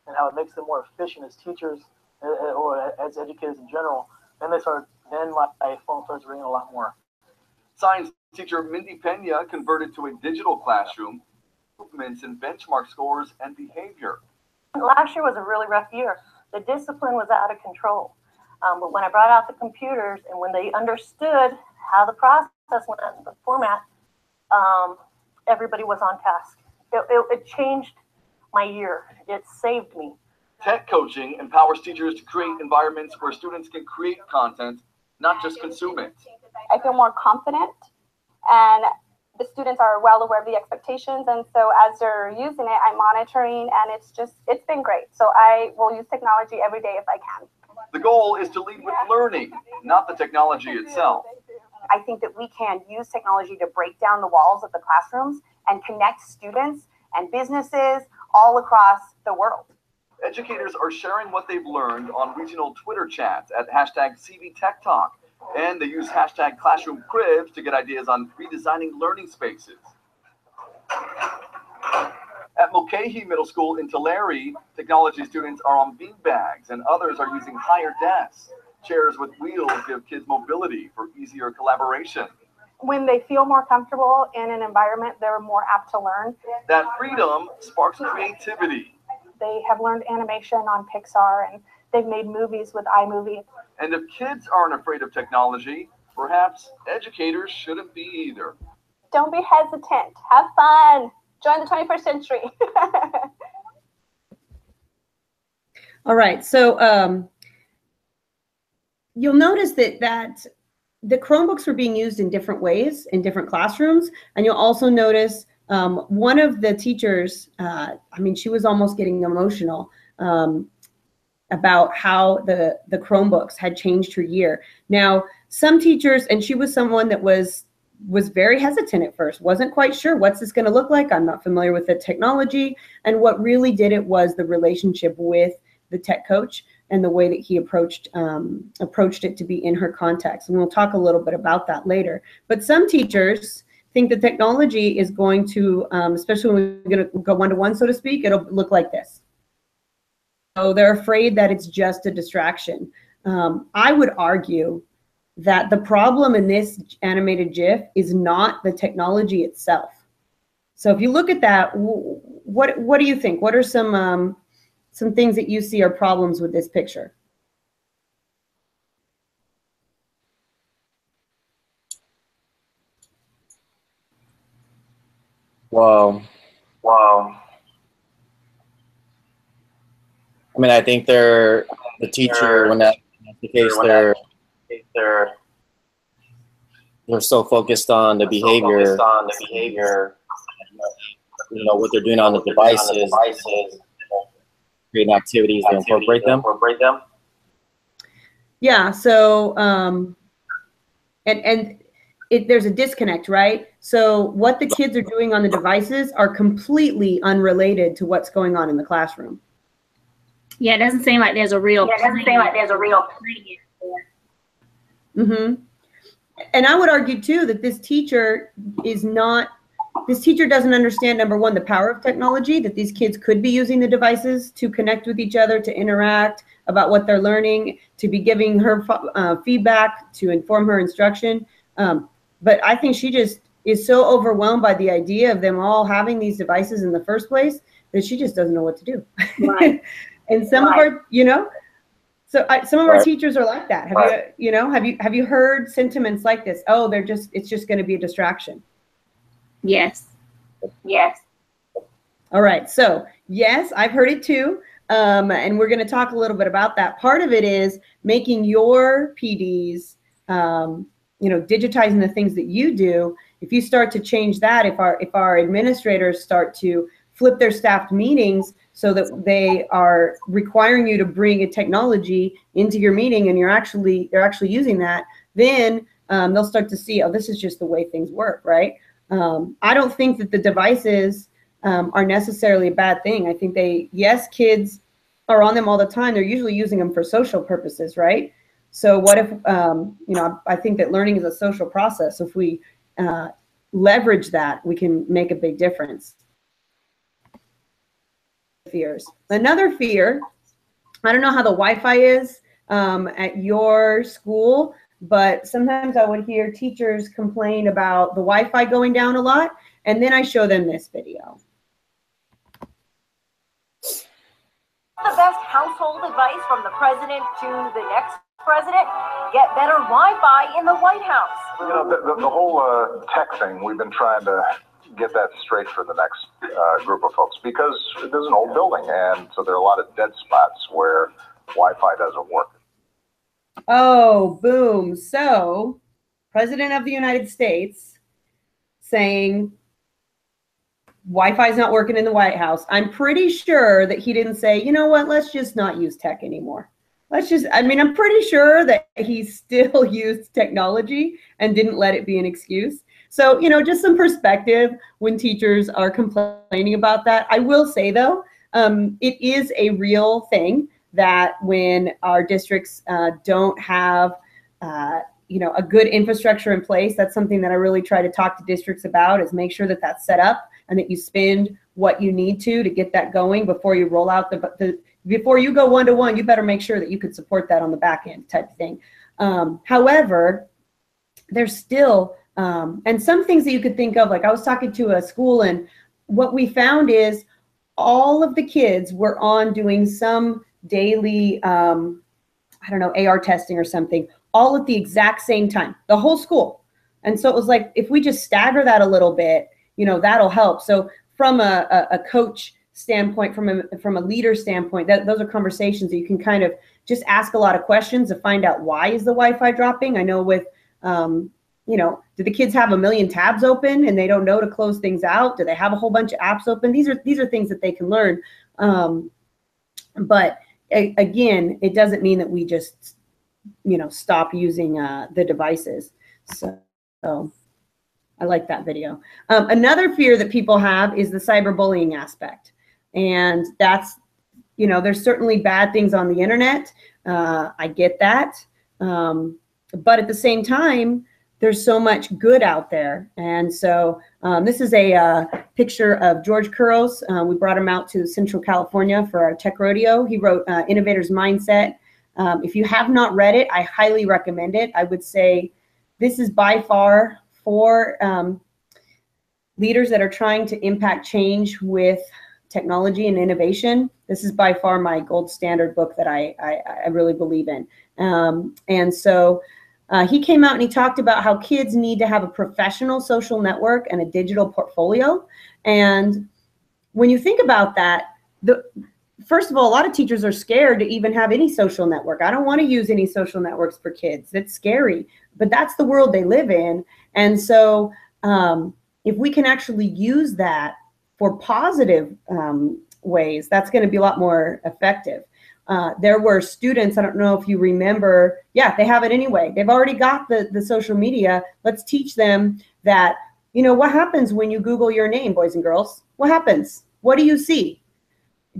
S13: and how it makes them more efficient as teachers or as educators in general, then my phone starts ringing a lot more.
S11: Science teacher Mindy Pena converted to a digital classroom, improvements in benchmark scores and behavior.
S14: Last year was a really rough year. The discipline was out of control. But when I brought out the computers and when they understood how the process went, the format, everybody was on task. It changed my year. It saved me.
S11: Tech coaching empowers teachers to create environments where students can create content, not just consume it.
S15: I feel more confident, and the students are well aware of the expectations, and so as they're using it, I'm monitoring, and it's been great. So I will use technology every day if I can.
S11: The goal is to lead with learning, not the technology itself.
S14: I think that we can use technology to break down the walls of the classrooms and connect students and businesses all across the world.
S11: Educators are sharing what they've learned on regional Twitter chats at #CVTechTalk, and they use #ClassroomCribs to get ideas on redesigning learning spaces. At Mulcahy Middle School in Tulare, technology students are on beanbags and others are using higher desks. Chairs with wheels give kids mobility for easier collaboration.
S15: When they feel more comfortable in an environment, they're more apt to learn.
S11: That freedom sparks creativity.
S15: They have learned animation on Pixar and they've made movies with iMovie.
S11: And if kids aren't afraid of technology, perhaps educators shouldn't be either.
S15: Don't be hesitant. Have fun. Join the 21st century.
S8: All right, so you'll notice that the Chromebooks were being used in different ways in different classrooms, and you'll also notice one of the teachers, I mean, she was almost getting emotional about how the Chromebooks had changed her year. Now, some teachers, and she was someone that was very hesitant at first, wasn't quite sure what's this going to look like. I'm not familiar with the technology. And what really did it was the relationship with the tech coach and the way that he approached it to be in her context. And we'll talk a little bit about that later. But some teachers think the technology is going to, especially when we're going to go one-to-one, so to speak, it'll look like this. So they're afraid that it's just a distraction. I would argue that the problem in this animated GIF is not the technology itself. So if you look at that, what do you think? What are some things that you see are problems with this picture?
S10: Wow. I mean, I think the teacher, when that's the case, they're so focused on the behavior, you know, what they're doing on the devices, creating activities to incorporate them.
S8: Yeah, so, there's a disconnect, right? So what the kids are doing on the devices are completely unrelated to what's going on in the classroom.
S9: Yeah, it doesn't seem like there's a real
S8: Mm-hmm. And I would argue too that this teacher doesn't understand, number one, the power of technology, that these kids could be using the devices to connect with each other, to interact about what they're learning, to be giving her feedback, to inform her instruction. But I think she just is so overwhelmed by the idea of them all having these devices in the first place that she just doesn't know what to do. Right. And some of our, you know, some of our teachers are like that. Have you heard sentiments like this? Oh, it's just going to be a distraction.
S9: Yes.
S8: All right. So yes, I've heard it too. And we're going to talk a little bit about that. Part of it is making your PDs, digitizing the things that you do. If you start to change that, if our administrators start to flip their staffed meetings so that they are requiring you to bring a technology into your meeting and they're actually using that, then they'll start to see, oh, this is just the way things work, right? I don't think that the devices are necessarily a bad thing. I think yes, kids are on them all the time. They're usually using them for social purposes, right? So what if, I think that learning is a social process. If we leverage that, we can make a big difference. Fears. Another fear, I don't know how the Wi-Fi is at your school, but sometimes I would hear teachers complain about the Wi-Fi going down a lot, and then I show them this video.
S16: The best household advice from the president to the next president: get better Wi-Fi in the White House.
S17: You know, the whole tech thing, we've been trying to get that straight for the next group of folks, because it is an old building, and so there are a lot of dead spots where Wi-Fi doesn't work.
S8: Oh, boom. So, President of the United States saying Wi-Fi is not working in the White House. I'm pretty sure that he didn't say, you know what, let's just not use tech anymore. I'm pretty sure that he still used technology and didn't let it be an excuse. So, just some perspective when teachers are complaining about that. I will say, though, it is a real thing that when our districts don't have a good infrastructure in place, that's something that I really try to talk to districts about, is make sure that that's set up and that you spend what you need to get that going before you roll out before you go one-to-one. You better make sure that you could support that on the back end type of thing. However, there's still and some things that you could think of, like I was talking to a school, and what we found is all of the kids were on doing some daily I don't know, AR testing or something, all at the exact same time, the whole school. And so it was like, if we just stagger that a little bit, that'll help. So from a coach standpoint, from a leader standpoint, those are conversations that you can kind of just ask a lot of questions to find out, why is the Wi-Fi dropping? I know with, do the kids have a million tabs open and they don't know to close things out? Do they have a whole bunch of apps open? These are things that they can learn. But again, it doesn't mean that we just, stop using the devices. So I like that video. Another fear that people have is the cyberbullying aspect. And that's, there's certainly bad things on the internet. I get that. But at the same time, there's so much good out there. And so this is a picture of George Kuros. We brought him out to Central California for our tech rodeo. He wrote Innovator's Mindset. If you have not read it, I highly recommend it. I would say this is by far, for leaders that are trying to impact change with technology and innovation, this is by far my gold standard book that I really believe in. And so he came out and he talked about how kids need to have a professional social network and a digital portfolio. And when you think about that, first of all, a lot of teachers are scared to even have any social network. I don't want to use any social networks for kids. It's scary, but that's the world they live in. And so if we can actually use that for positive ways, that's going to be a lot more effective. There were students, I don't know if you remember, yeah, they have it anyway. They've already got the social media. Let's teach them that, what happens when you Google your name, boys and girls? What happens? What do you see?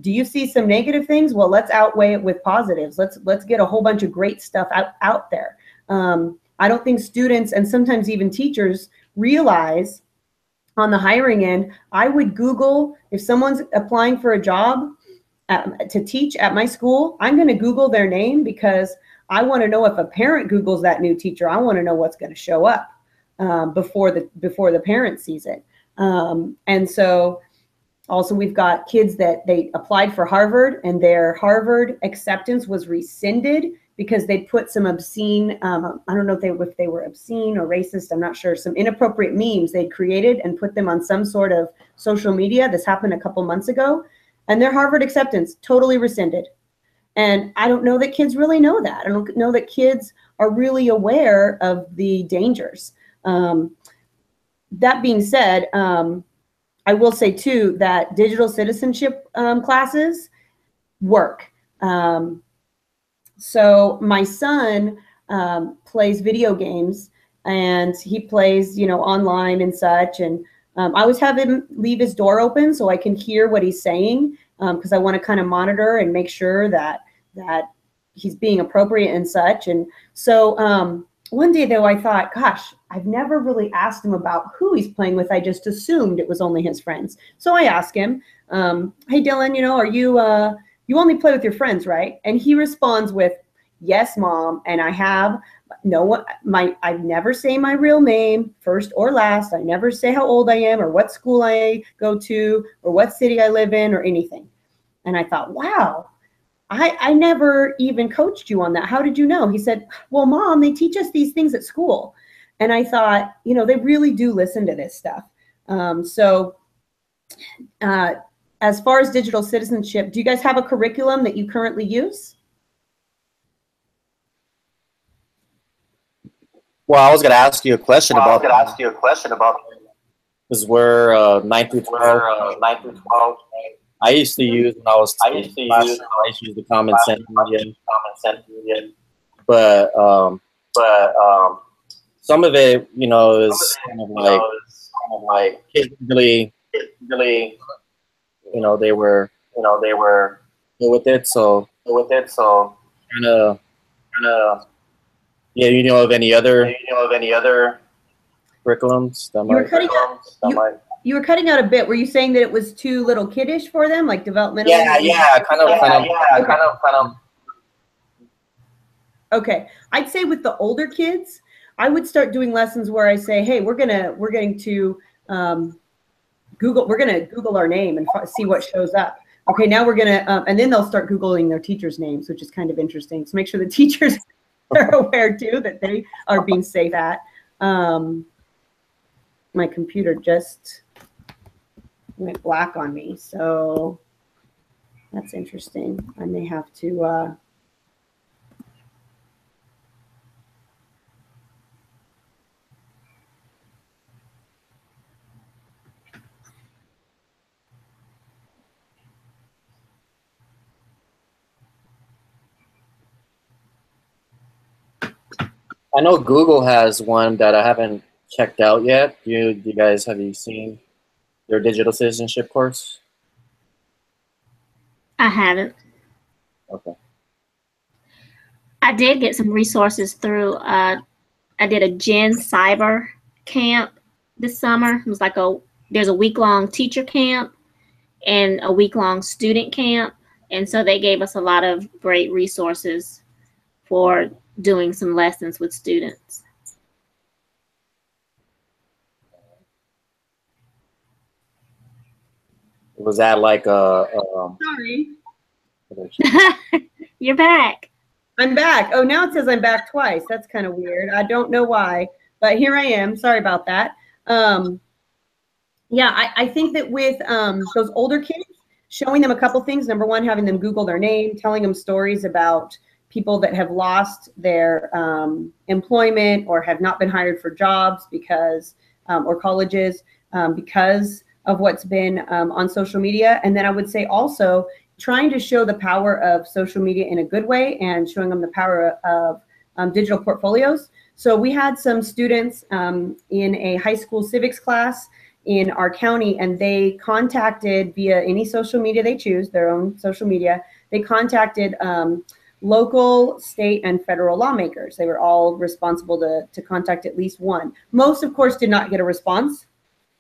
S8: Do you see some negative things? Well, let's outweigh it with positives. Let's get a whole bunch of great stuff out there. I don't think students and sometimes even teachers realize on the hiring end, I would Google, if someone's applying for a job to teach at my school, I'm going to Google their name because I want to know if a parent Googles that new teacher, I want to know what's going to show up before the parent sees it. And so also we've got kids that they applied for Harvard and their Harvard acceptance was rescinded because they put some obscene, I don't know if they were obscene or racist, I'm not sure, some inappropriate memes they created and put them on some sort of social media. This happened a couple months ago. And their Harvard acceptance totally rescinded. And I don't know that kids really know that. I don't know that kids are really aware of the dangers. That being said, I will say too that digital citizenship classes work. So my son plays video games and he plays, online and such. And I always have him leave his door open so I can hear what he's saying because I want to kind of monitor and make sure that he's being appropriate and such. And so one day though, I thought, gosh, I've never really asked him about who he's playing with. I just assumed it was only his friends. So I asked him, hey, Dylan, are you only play with your friends, right? And he responds with, yes, Mom. And I have I never say my real name, first or last. I never say how old I am or what school I go to or what city I live in or anything. And I thought, wow, I never even coached you on that. How did you know? He said, well, Mom, they teach us these things at school. And I thought, they really do listen to this stuff. As far as digital citizenship, do you guys have a curriculum that you currently use?
S10: Well, I was going to ask you a question about because we're 9 through 12. I used to use when I was I used to use the Common Sense media, but some of it, is kind of like kids really, they were they were good with it. So kind of yeah, of any other curriculums that
S8: You were
S10: might
S8: cutting out. You were cutting out a bit. Were you saying that it was too little kiddish for them, like developmental?
S10: Yeah, kind of.
S8: Okay, I'd say with the older kids, I would start doing lessons where I say, hey, we're going to Google our name and see what shows up. Okay, now we're going to, and then they'll start Googling their teachers' names, which is kind of interesting. So make sure the teachers are aware too that they are being safe at. My computer just went black on me, so that's interesting. I may have to,
S10: I know Google has one that I haven't checked out yet. Have you seen their digital citizenship course?
S9: I haven't.
S10: Okay.
S9: I did get some resources through, I did a Gen Cyber camp this summer. It was like there's a week-long teacher camp and a week-long student camp. And so they gave us a lot of great resources for doing some lessons with students.
S10: Was that like
S8: sorry.
S9: You're back.
S8: I'm back. Oh, now it says I'm back twice. That's kind of weird. I don't know why, but here I am. Sorry about that. Yeah, I think that with those older kids, showing them a couple things. Number one, having them Google their name, telling them stories about people that have lost their employment or have not been hired for jobs because, or colleges, because of what's been on social media. And then I would say also trying to show the power of social media in a good way and showing them the power of digital portfolios. So we had some students in a high school civics class in our county, and they contacted via any social media they choose, their own social media, they contacted local, state, and federal lawmakers. They were all responsible to contact at least one. Most, of course, did not get a response,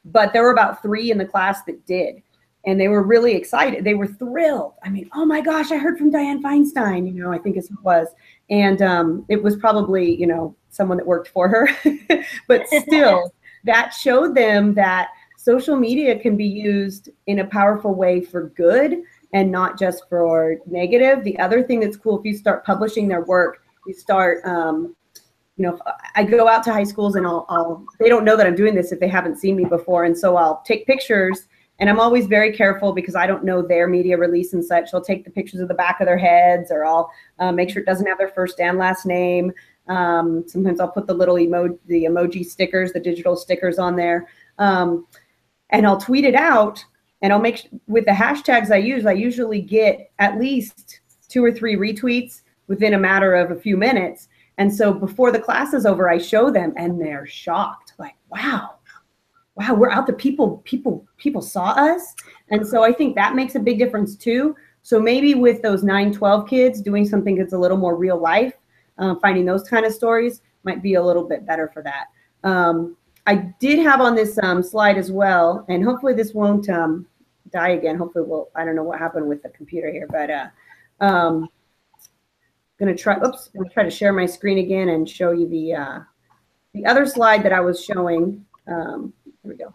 S8: but there were about 3 in the class that did. And they were really excited. They were thrilled. I mean, oh my gosh, I heard from Dianne Feinstein, I think it was. And it was probably, someone that worked for her. But still, that showed them that social media can be used in a powerful way for good and not just for negative. The other thing that's cool, if you start publishing their work, you start, I go out to high schools and they don't know that I'm doing this if they haven't seen me before. And so I'll take pictures, and I'm always very careful because I don't know their media release and such. I'll take the pictures of the back of their heads, or I'll make sure it doesn't have their first and last name. Sometimes I'll put the little emoji stickers, the digital stickers on there. And I'll tweet it out, and I'll make, with the hashtags I usually get at least 2 or 3 retweets within a matter of a few minutes. And so before the class is over, I show them, and they're shocked, like, wow, we're out there. People saw us. And so I think that makes a big difference too. So maybe with those 9, 12 kids, doing something that's a little more real life, finding those kind of stories might be a little bit better for that. I did have on this slide as well, and hopefully this won't die again. Hopefully I don't know what happened with the computer here, but I'm gonna try to share my screen again and show you the other slide that I was showing. Here we go.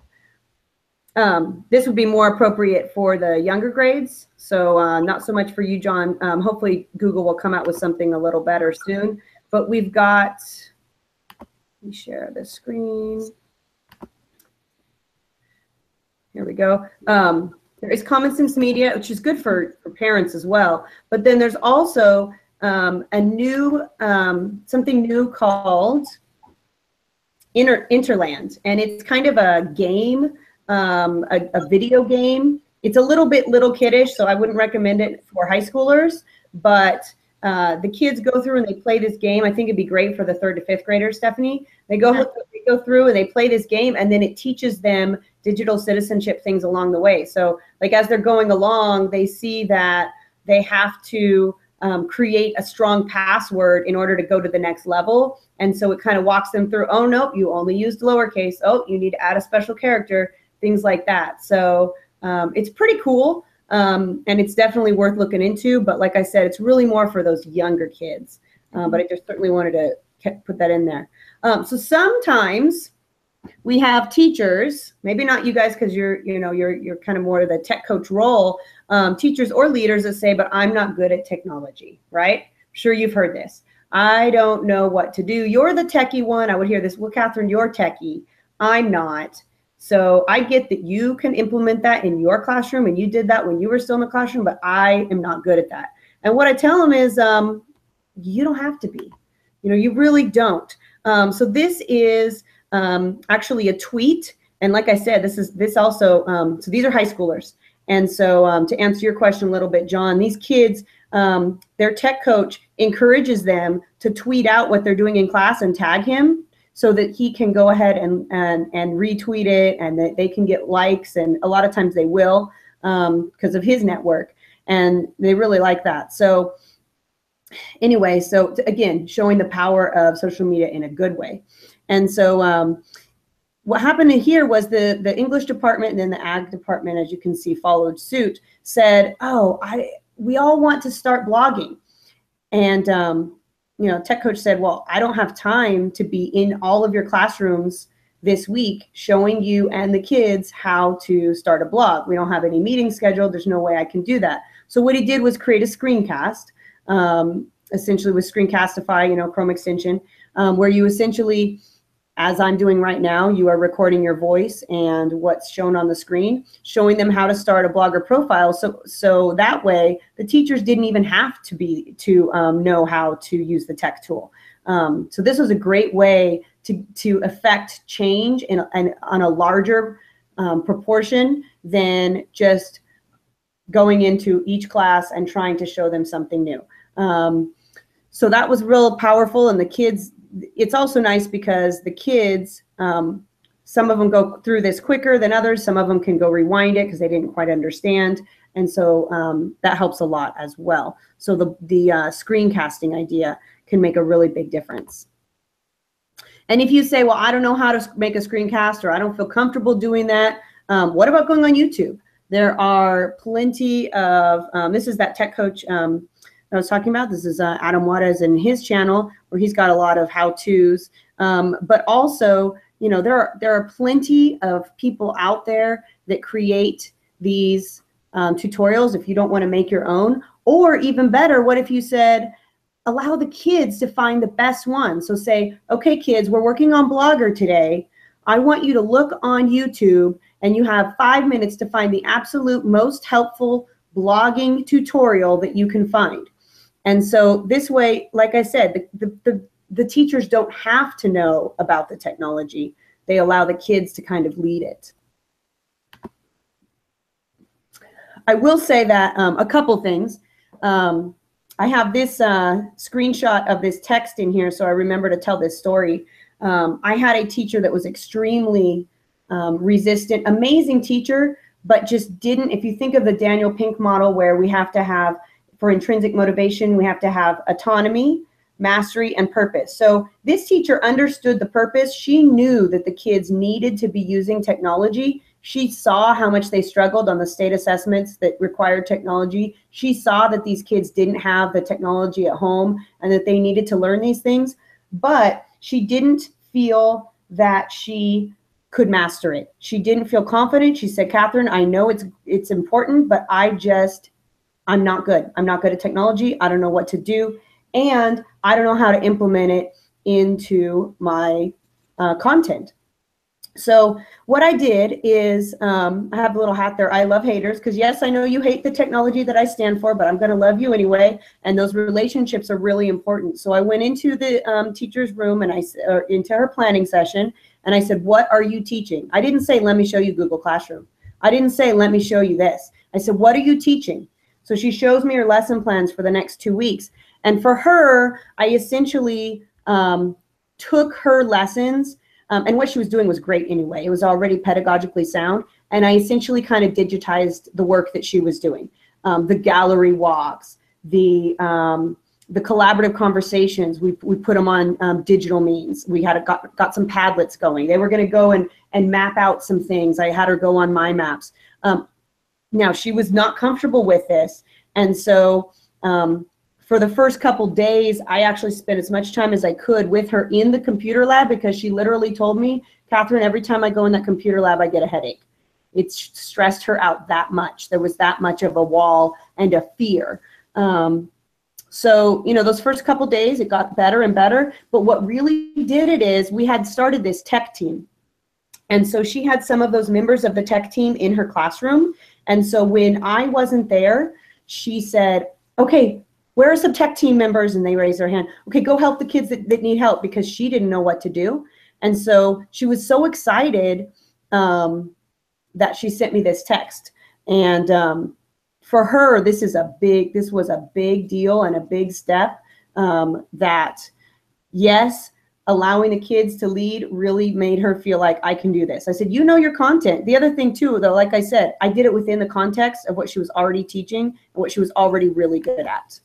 S8: This would be more appropriate for the younger grades, so not so much for you, John. Hopefully Google will come out with something a little better soon, but we've got, let me share the screen. Here we go. There is Common Sense Media, which is good for parents as well, but then there's also a new, something new called Interland, and it's kind of a game, a video game. It's a little bit kiddish, so I wouldn't recommend it for high schoolers, but the kids go through and they play this game. I think it'd be great for the 3rd to 5th graders, Stephanie. They go go through and they play this game, and then it teaches them digital citizenship things along the way. So like as they're going along, they see that they have to create a strong password in order to go to the next level. And so it kind of walks them through, oh, no, you only used lowercase. Oh, you need to add a special character, things like that. So it's pretty cool. And it's definitely worth looking into. But like I said, it's really more for those younger kids. But I just certainly wanted to put that in there. So sometimes we have teachers, maybe not you guys because you're kind of more of the tech coach role, teachers or leaders that say, but I'm not good at technology, right? I'm sure you've heard this. I don't know what to do. You're the techie one. I would hear this. Well, Catherine, you're techie. I'm not. So I get that you can implement that in your classroom, and you did that when you were still in the classroom, but I am not good at that. And what I tell them is, you don't have to be. You really don't. So this is actually a tweet, and like I said, this also. So these are high schoolers, and so to answer your question a little bit, John, these kids, their tech coach encourages them to tweet out what they're doing in class and tag him, so that he can go ahead and retweet it, and that they can get likes, and a lot of times they will because of his network, and they really like that. So anyway, so again, showing the power of social media in a good way. And so what happened here was the English department and then the ag department, as you can see, followed suit, said, oh, we all want to start blogging. And tech coach said, well, I don't have time to be in all of your classrooms this week showing you and the kids how to start a blog. We don't have any meetings scheduled. There's no way I can do that. So what he did was create a screencast, essentially with Screencastify, Chrome extension, where you essentially, as I'm doing right now, you are recording your voice and what's shown on the screen, showing them how to start a blogger profile. So that way, the teachers didn't even have to know how to use the tech tool. So this was a great way to affect change on a larger proportion than just going into each class and trying to show them something new. So that was real powerful, and the kids, it's also nice because the kids, some of them go through this quicker than others. Some of them can go rewind it because they didn't quite understand. And so that helps a lot as well. So the screencasting idea can make a really big difference. And if you say, well, I don't know how to make a screencast, or I don't feel comfortable doing that, what about going on YouTube? There are plenty of, this is that tech coach I was talking about. This is Adam Juarez and his channel, where he's got a lot of how-tos. But also, there are plenty of people out there that create these tutorials if you don't want to make your own. Or even better, what if you said, allow the kids to find the best one? So say, okay, kids, we're working on Blogger today. I want you to look on YouTube, and you have 5 minutes to find the absolute most helpful blogging tutorial that you can find. And so this way, like I said, the teachers don't have to know about the technology. They allow the kids to kind of lead it. I will say that a couple things. I have this screenshot of this text in here, so I remember to tell this story. I had a teacher that was extremely resistant, amazing teacher, but just didn't, if you think of the Daniel Pink model, where we have to have, for intrinsic motivation, we have to have autonomy, mastery, and purpose. So this teacher understood the purpose. She knew that the kids needed to be using technology. She saw how much they struggled on the state assessments that required technology. She saw that these kids didn't have the technology at home and that they needed to learn these things, but she didn't feel that she could master it. She didn't feel confident. She said, Catherine, I know it's important, but I'm not good. I'm not good at technology. I don't know what to do. And I don't know how to implement it into my content. So what I did is, I have a little hat there, I love haters, because yes, I know you hate the technology that I stand for, but I'm going to love you anyway. And those relationships are really important. So I went into the teacher's room and into her planning session, and I said, what are you teaching? I didn't say, let me show you Google Classroom. I didn't say, let me show you this. I said, what are you teaching? So she shows me her lesson plans for the next 2 weeks. And for her, I essentially took her lessons, And what she was doing was great anyway. It was already pedagogically sound. And I essentially kind of digitized the work that she was doing. The gallery walks, the collaborative conversations, we put them on digital means. We had got some Padlets going. They were going to go and map out some things. I had her go on my maps. Now, she was not comfortable with this. And so for the first couple days, I actually spent as much time as I could with her in the computer lab, because she literally told me, Catherine, every time I go in that computer lab, I get a headache. It stressed her out that much. There was that much of a wall and a fear. So, you know, those first couple days, it got better and better. But what really did it is we had started this tech team. And so she had some of those members of the tech team in her classroom. And so when I wasn't there, she said, okay, where are some tech team members? And they raised their hand. Okay, go help the kids that need help, because she didn't know what to do. And so she was so excited that she sent me this text. And for her, this was a big deal and a big step, that yes, allowing the kids to lead really made her feel like, I can do this. I said, you know your content. The other thing too, though, like I said, I did it within the context of what she was already teaching and what she was already really good at.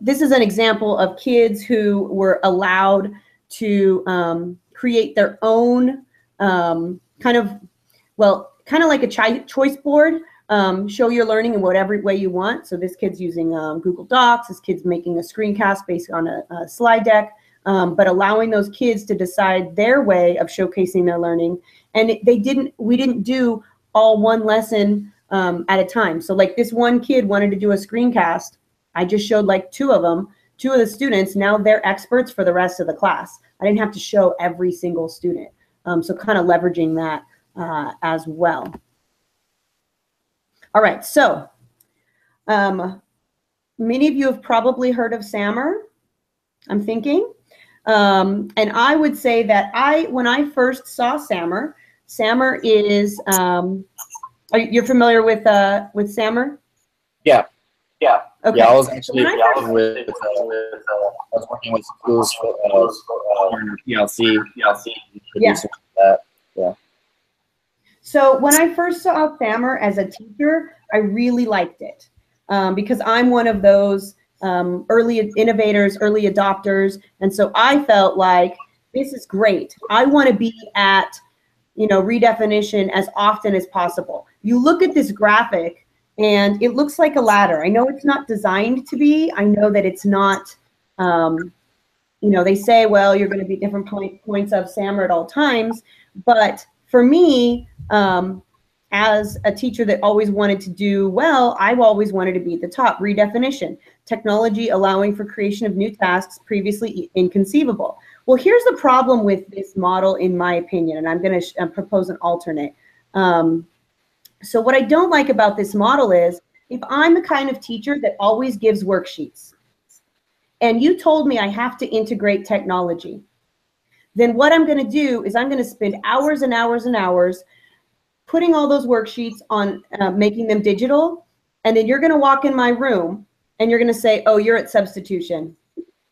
S8: This is an example of kids who were allowed to create their own kind of like a choice board. Show your learning in whatever way you want. So this kid's using Google Docs. This kid's making a screencast based on a slide deck, but allowing those kids to decide their way of showcasing their learning. And we didn't do all one lesson at a time. So like this one kid wanted to do a screencast. I just showed like two of the students. Now they're experts for the rest of the class. I didn't have to show every single student. So kind of leveraging that as well. All right, so many of you have probably heard of SAMR, I'm thinking. And I would say that when I first saw SAMR, SAMR is, you're familiar with SAMR?
S10: Yeah.
S8: Okay.
S10: Yeah, I was actually working with schools for PLC.
S8: Yeah.
S10: That. Yeah.
S8: So when I first saw SAMR as a teacher, I really liked it because I'm one of those early innovators, early adopters. And so I felt like this is great. I want to be at, redefinition as often as possible. You look at this graphic and it looks like a ladder. I know it's not designed to be. I know that it's not, they say, well, you're going to be different points of SAMR at all times. But for me, as a teacher that always wanted to do well, I've always wanted to be at the top. Redefinition, technology allowing for creation of new tasks previously inconceivable. Well, here's the problem with this model, in my opinion, and I'm going to propose an alternate. So what I don't like about this model is, if I'm the kind of teacher that always gives worksheets, and you told me I have to integrate technology, then what I'm going to do is I'm going to spend hours and hours and hours putting all those worksheets on, making them digital, and then you're going to walk in my room and you're going to say, oh, you're at substitution.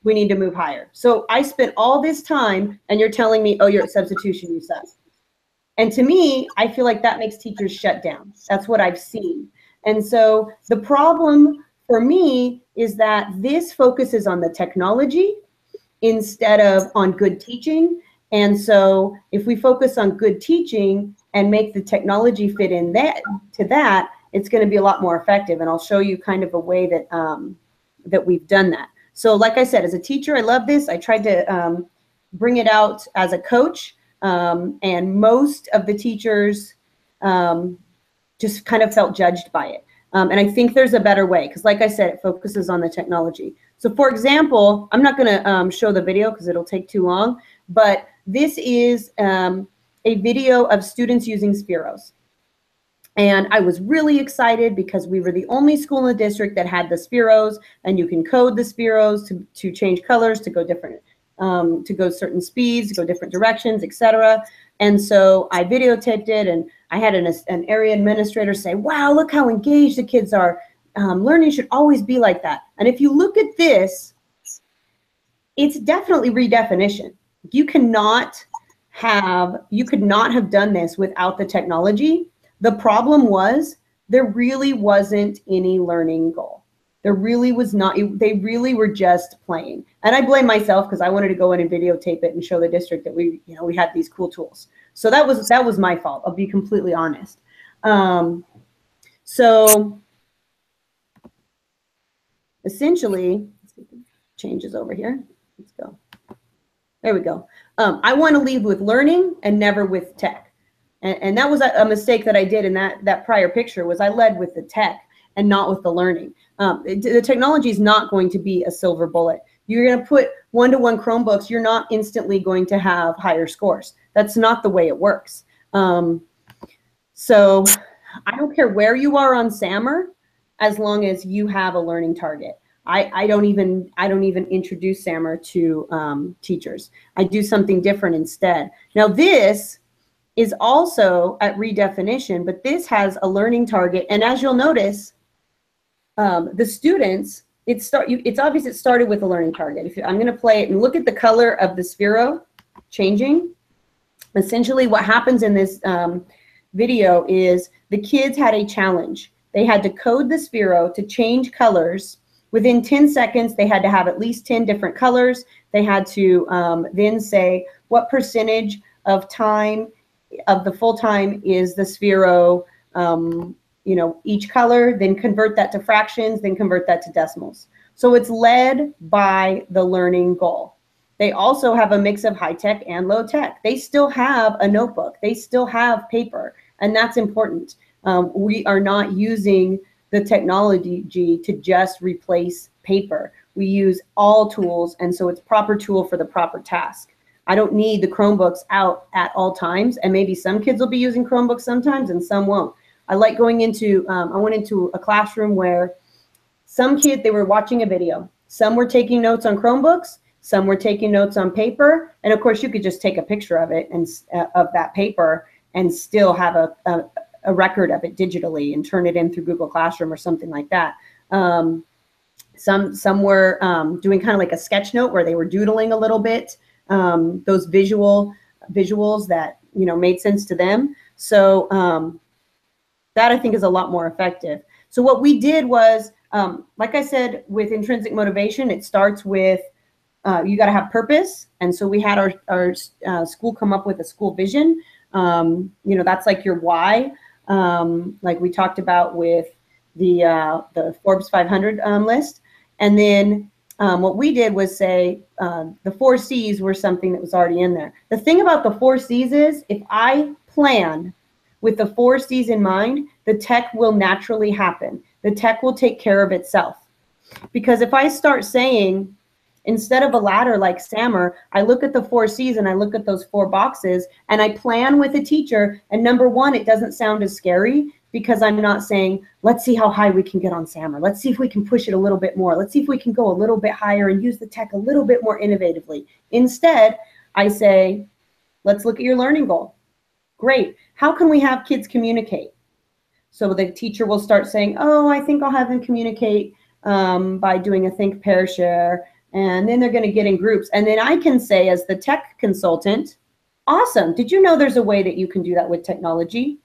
S8: We need to move higher. So I spent all this time and you're telling me, oh, you're at substitution, you suck. And to me, I feel like that makes teachers shut down. That's what I've seen. And so the problem for me is that this focuses on the technology instead of on good teaching. And so if we focus on good teaching and make the technology fit in to that, it's going to be a lot more effective. And I'll show you kind of a way that that we've done that. So like I said, as a teacher, I love this. I tried to bring it out as a coach, and most of the teachers just kind of felt judged by it. And I think there's a better way, because like I said, it focuses on the technology. So for example, I'm not going to show the video because it'll take too long, but this is a video of students using Spiros. And I was really excited because we were the only school in the district that had the Spiros, and you can code the Spiros to change colors, to go different, to go certain speeds, to go different directions, etc. And so I videotaped it, and I had an area administrator say, wow, look how engaged the kids are. Learning should always be like that. And if you look at this, it's definitely redefinition. you could not have done this without the technology. The problem was there really wasn't any learning goal. There really was not. They really were just playing. And I blame myself because I wanted to go in and videotape it and show the district that we had these cool tools. So that was my fault. I'll be completely honest. So essentially, let's see if it changes over here. Let's go. There we go. I want to lead with learning and never with tech. And that was a mistake that I did in that prior picture, was I led with the tech and not with the learning. The technology is not going to be a silver bullet. You're going to put one-to-one Chromebooks, you're not instantly going to have higher scores. That's not the way it works. So I don't care where you are on SAMR, as long as you have a learning target. I don't even introduce SAMR to teachers. I do something different instead. Now this is also at redefinition, but this has a learning target. And as you'll notice, the students, it's obvious it started with a learning target. I'm going to play it and look at the color of the Sphero changing. Essentially what happens in this video is the kids had a challenge. They had to code the Sphero to change colors. Within 10 seconds, they had to have at least 10 different colors. They had to then say what percentage of time of the full time is the Sphero, each color, then convert that to fractions, then convert that to decimals. So it's led by the learning goal. They also have a mix of high tech and low tech. They still have a notebook. They still have paper, and that's important. We are not using the technology to just replace paper. We use all tools, and so it's proper tool for the proper task. I don't need the Chromebooks out at all times, and maybe some kids will be using Chromebooks sometimes and some won't. I like going into, I went into a classroom where some kids, they were watching a video. Some were taking notes on Chromebooks, some were taking notes on paper, and of course you could just take a picture of it and of that paper and still have a record of it digitally and turn it in through Google Classroom or something like that. Some were doing kind of like a sketch note where they were doodling a little bit, those visuals that made sense to them. So that I think is a lot more effective. So what we did was, like I said, with intrinsic motivation, it starts with you got to have purpose. And so we had our school come up with a school vision. That's like your why. Like we talked about with the Forbes 500 list. And then what we did was say the 4 C's were something that was already in there. The thing about the 4 C's is if I plan with the 4 C's in mind, the tech will naturally happen. The tech will take care of itself. Because if I start saying, instead of a ladder like SAMR, I look at the 4 C's and I look at those 4 boxes and I plan with a teacher. And number one, it doesn't sound as scary because I'm not saying, let's see how high we can get on SAMR. Let's see if we can push it a little bit more. Let's see if we can go a little bit higher and use the tech a little bit more innovatively. Instead, I say, let's look at your learning goal. Great. How can we have kids communicate? So the teacher will start saying, oh, I think I'll have them communicate by doing a think, pair, share. And then they're going to get in groups. And then I can say as the tech consultant, awesome. Did you know there's a way that you can do that with technology?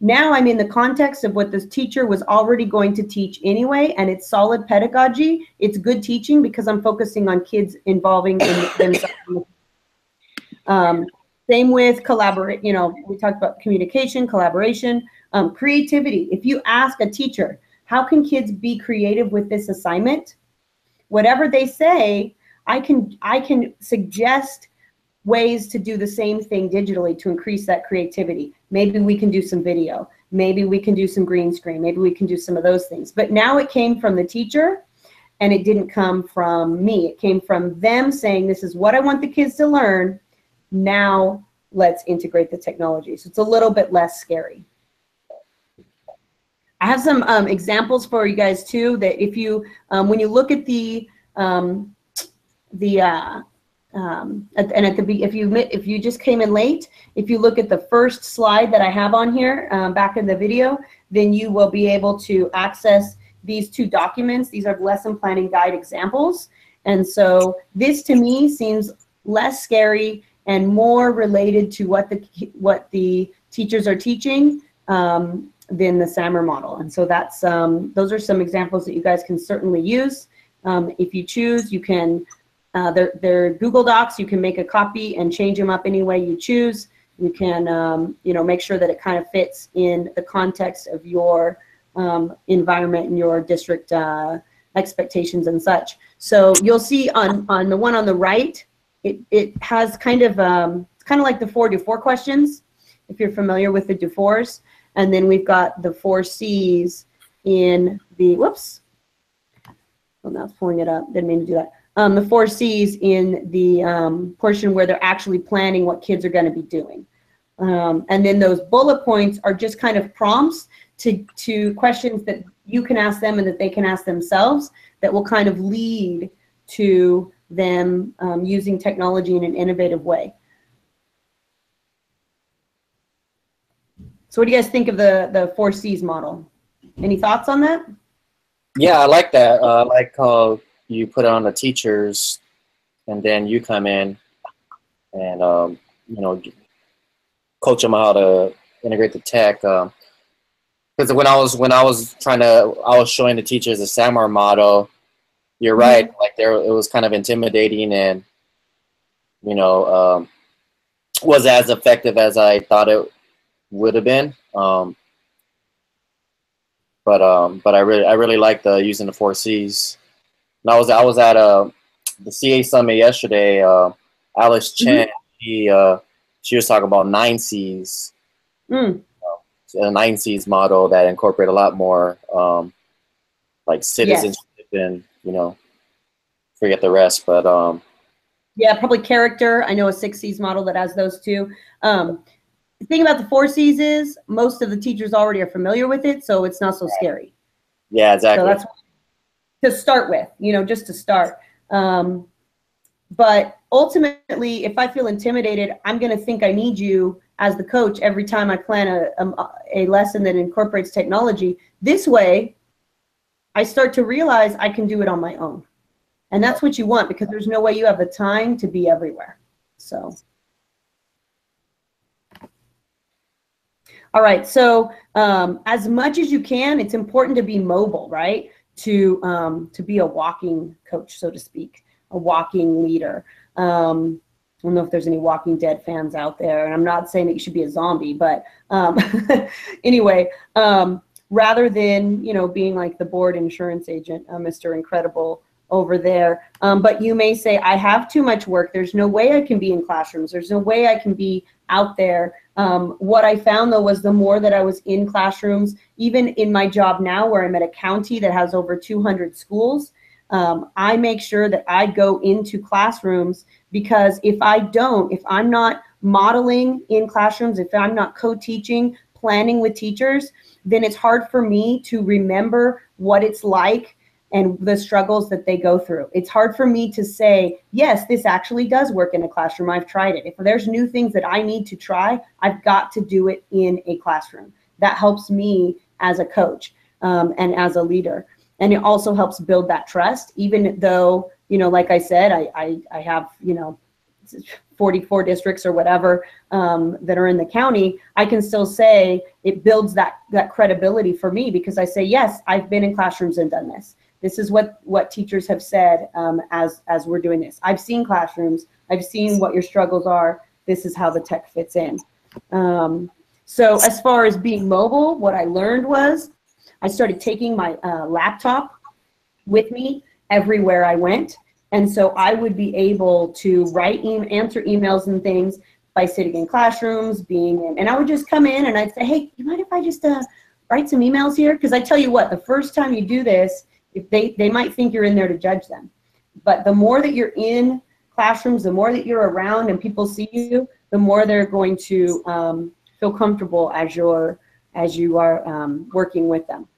S8: Now I'm in the context of what this teacher was already going to teach anyway, and it's solid pedagogy. It's good teaching because I'm focusing on kids involving themselves. Same with collaborate. We talked about communication, collaboration, creativity. If you ask a teacher, how can kids be creative with this assignment? Whatever they say, I can suggest ways to do the same thing digitally to increase that creativity. Maybe we can do some video. Maybe we can do some green screen. Maybe we can do some of those things. But now it came from the teacher and it didn't come from me. It came from them saying, this is what I want the kids to learn. Now let's integrate the technology. So it's a little bit less scary. I have some examples for you guys too, that if you, when you look at if you just came in late, if you look at the first slide that I have on here back in the video, then you will be able to access these 2 documents. These are lesson planning guide examples. And so this to me seems less scary, and more related to what the teachers are teaching than the SAMR model. And so that's those are some examples that you guys can certainly use. If you choose, you can, they're Google Docs, you can make a copy and change them up any way you choose. You can, you know, make sure that it kind of fits in the context of your environment and your district expectations and such. So you'll see on the one on the right, it has kind of, it's kind of like the 4 do 4 questions, if you're familiar with the do 4s. And then we've got the 4 C's in the, whoops, well, now it's pulling it up, didn't mean to do that. The 4 C's in the portion where they're actually planning what kids are going to be doing. And then those bullet points are just kind of prompts to questions that you can ask them and that they can ask themselves that will kind of lead to them using technology in an innovative way. So what do you guys think of the 4 C's model? Any thoughts on that?
S10: Yeah, I like that. I like how you put it on the teachers, and then you come in and you know, coach them how to integrate the tech. Because when I was showing the teachers the SAMR model, you're right. Like it was kind of intimidating, and you know, was as effective as I thought it would have been. But I really like using the 4 C's. And I was at the CA summit yesterday. Alice Chen, she was talking about 9 C's. A 9 C's model that incorporate a lot more like citizenship and, you know, forget the rest. But
S8: yeah, probably character. I know a 6 C's model that has those too. The thing about the 4 C's is most of the teachers already are familiar with it, so it's not so scary.
S10: Yeah, exactly.
S8: So that's to start with, you know, just to start. But ultimately, if I feel intimidated, I'm going to think I need you as the coach every time I plan a lesson that incorporates technology. This way, I start to realize I can do it on my own. And that's what you want, because there's no way you have the time to be everywhere. So. All right, so as much as you can, it's important to be mobile, right? To be a walking coach, so to speak, a walking leader. I don't know if there's any Walking Dead fans out there, and I'm not saying that you should be a zombie, but anyway, rather than, you know, being like the bored insurance agent, Mr. Incredible over there. But you may say, I have too much work. There's no way I can be in classrooms. There's no way I can be out there. What I found, though, was the more that I was in classrooms, even in my job now where I'm at a county that has over 200 schools, I make sure that I go into classrooms, because if I'm not modeling in classrooms, if I'm not co-teaching, planning with teachers, then it's hard for me to remember what it's like and the struggles that they go through. It's hard for me to say, yes, this actually does work in a classroom. I've tried it. If there's new things that I need to try, I've got to do it in a classroom. That helps me as a coach and as a leader. And it also helps build that trust, even though, you know, like I said, I have, you know, 44 districts or whatever that are in the county. I can still say it builds that credibility for me, because I say, yes, I've been in classrooms and done this. This is what teachers have said as we're doing this. I've seen classrooms. I've seen what your struggles are. This is how the tech fits in. So as far as being mobile, what I learned was I started taking my laptop with me everywhere I went. And so I would be able to answer emails and things by sitting in classrooms, and I would just come in and I'd say, hey, you mind if I just write some emails here? Because I tell you what, the first time you do this, if they might think you're in there to judge them. But the more that you're in classrooms, the more that you're around and people see you, the more they're going to feel comfortable as you are working with them.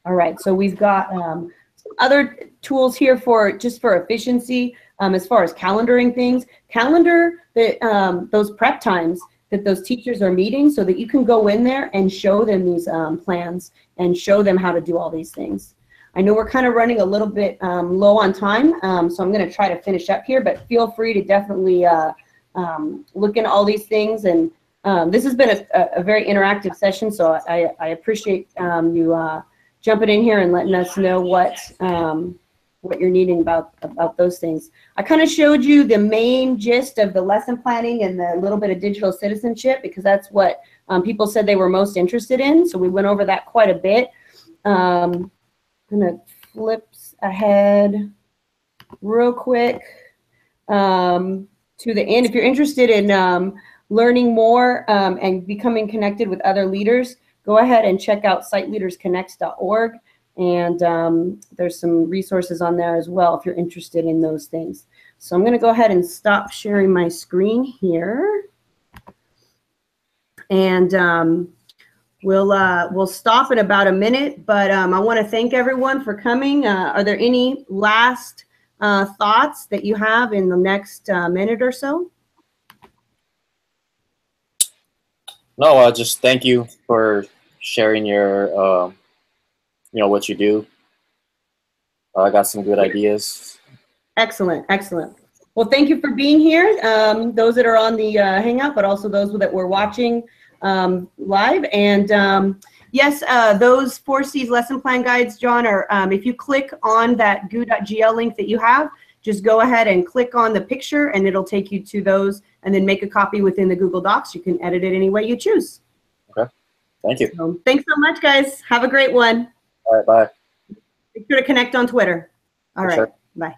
S8: All right, so we've got some other tools here for efficiency as far as calendaring things. Calendar those prep times that those teachers are meeting, so that you can go in there and show them these plans and show them how to do all these things. I know we're kind of running a little bit low on time, so I'm going to try to finish up here, but feel free to definitely look into all these things. And this has been a very interactive session, so I appreciate you jumping in here and letting us know what you're needing about those things. I kind of showed you the main gist of the lesson planning and the little bit of digital citizenship, because that's what people said they were most interested in. So we went over that quite a bit. I'm gonna flip ahead real quick to the end. If you're interested in learning more and becoming connected with other leaders, go ahead and check out siteleadersconnects.org. And there's some resources on there as well if you're interested in those things. So I'm going to go ahead and stop sharing my screen here. And we'll stop in about a minute, but I want to thank everyone for coming. Are there any last thoughts that you have in the next minute or so?
S10: No, just thank you for sharing your, what you do. I got some good ideas.
S8: Excellent, excellent. Well, thank you for being here. Those that are on the Hangout, but also those that were watching live. And yes, those 4Cs lesson plan guides, John, are if you click on that goo.gl link that you have, just go ahead and click on the picture and it'll take you to those, and then make a copy within the Google Docs. You can edit it any way you choose.
S10: Okay, thank you.
S8: So, thanks so much, guys. Have a great one.
S10: All right, bye.
S8: Make sure to connect on Twitter. All right,
S10: sure.
S8: bye.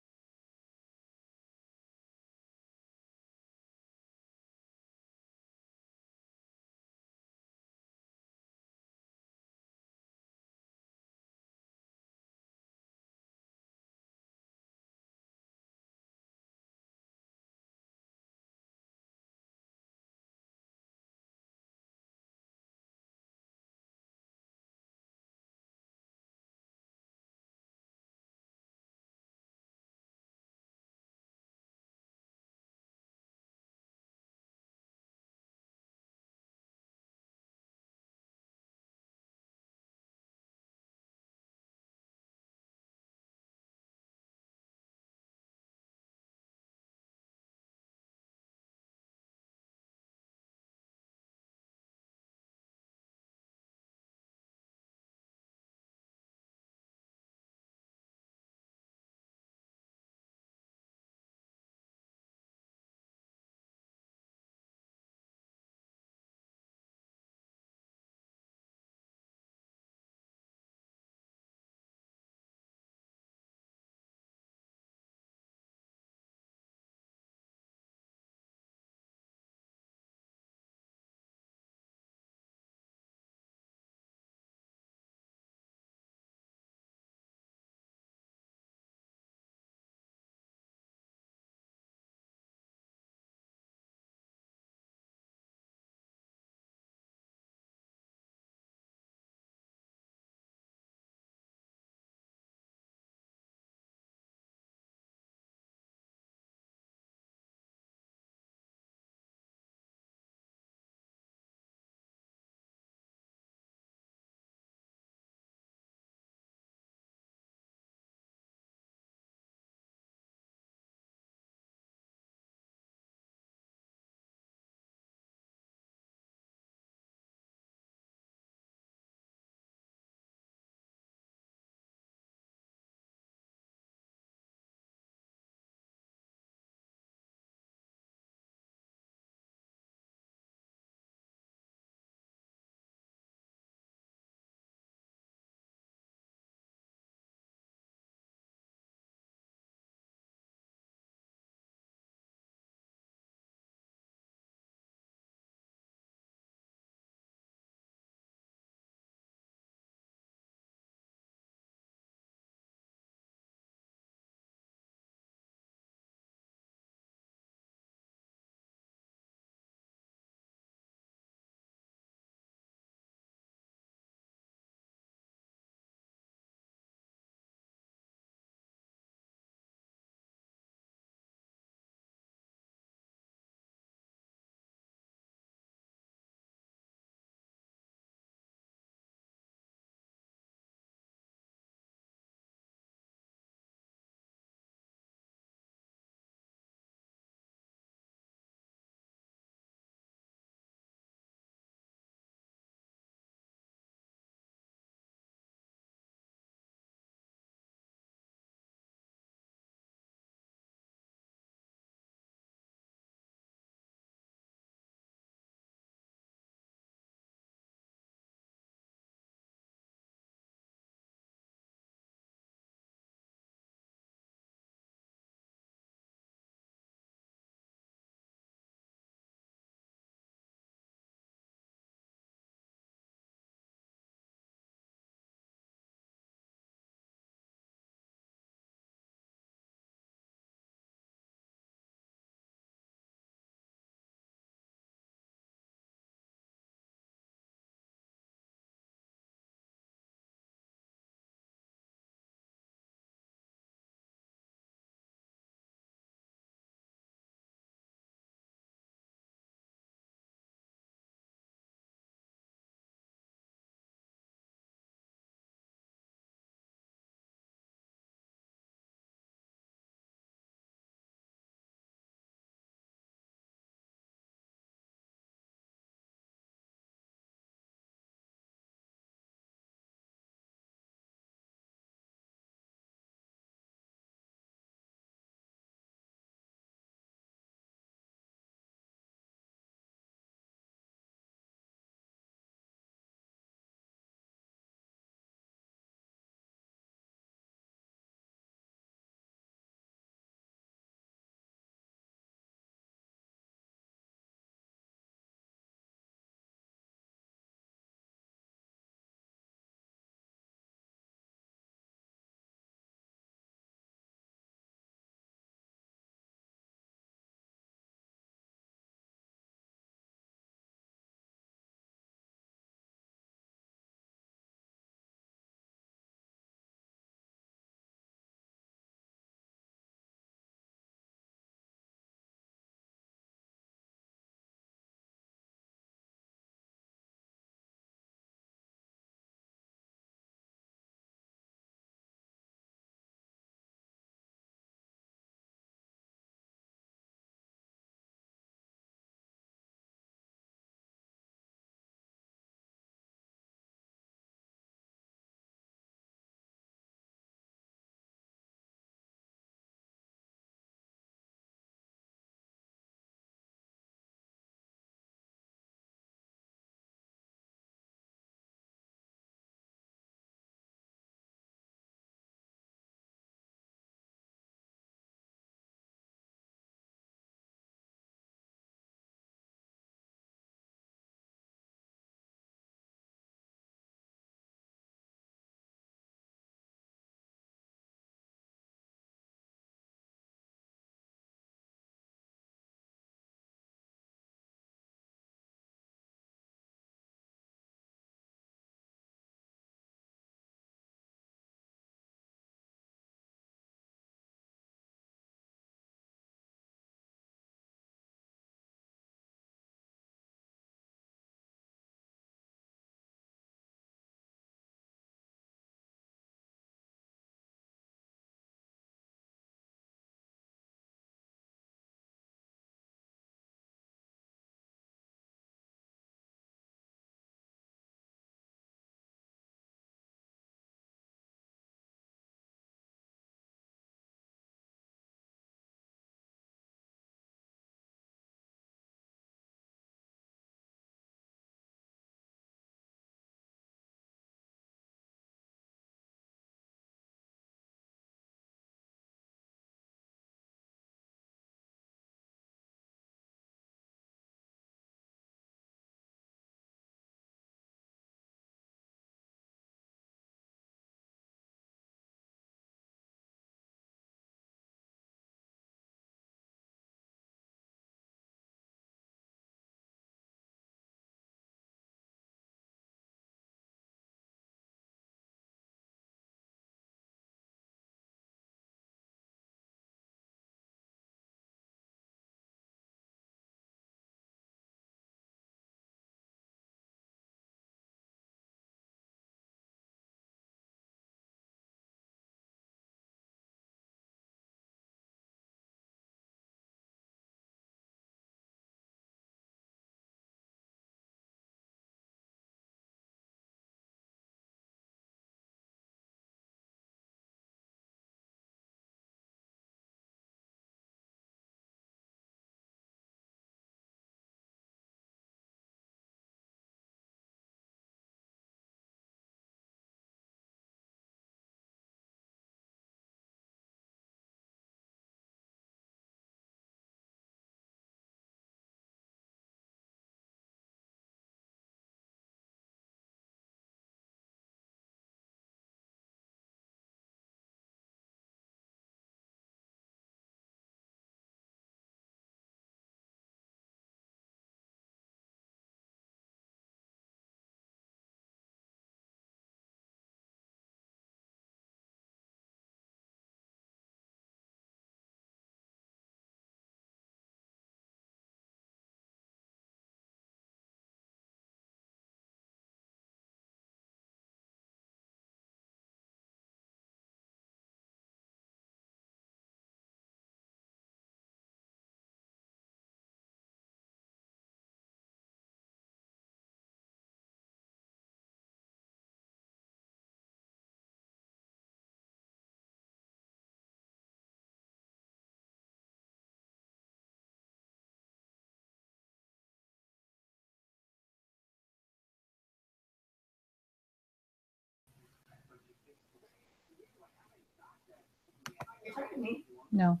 S18: No.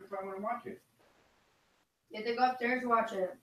S19: If I want to watch it.
S20: You have to go upstairs to watch it.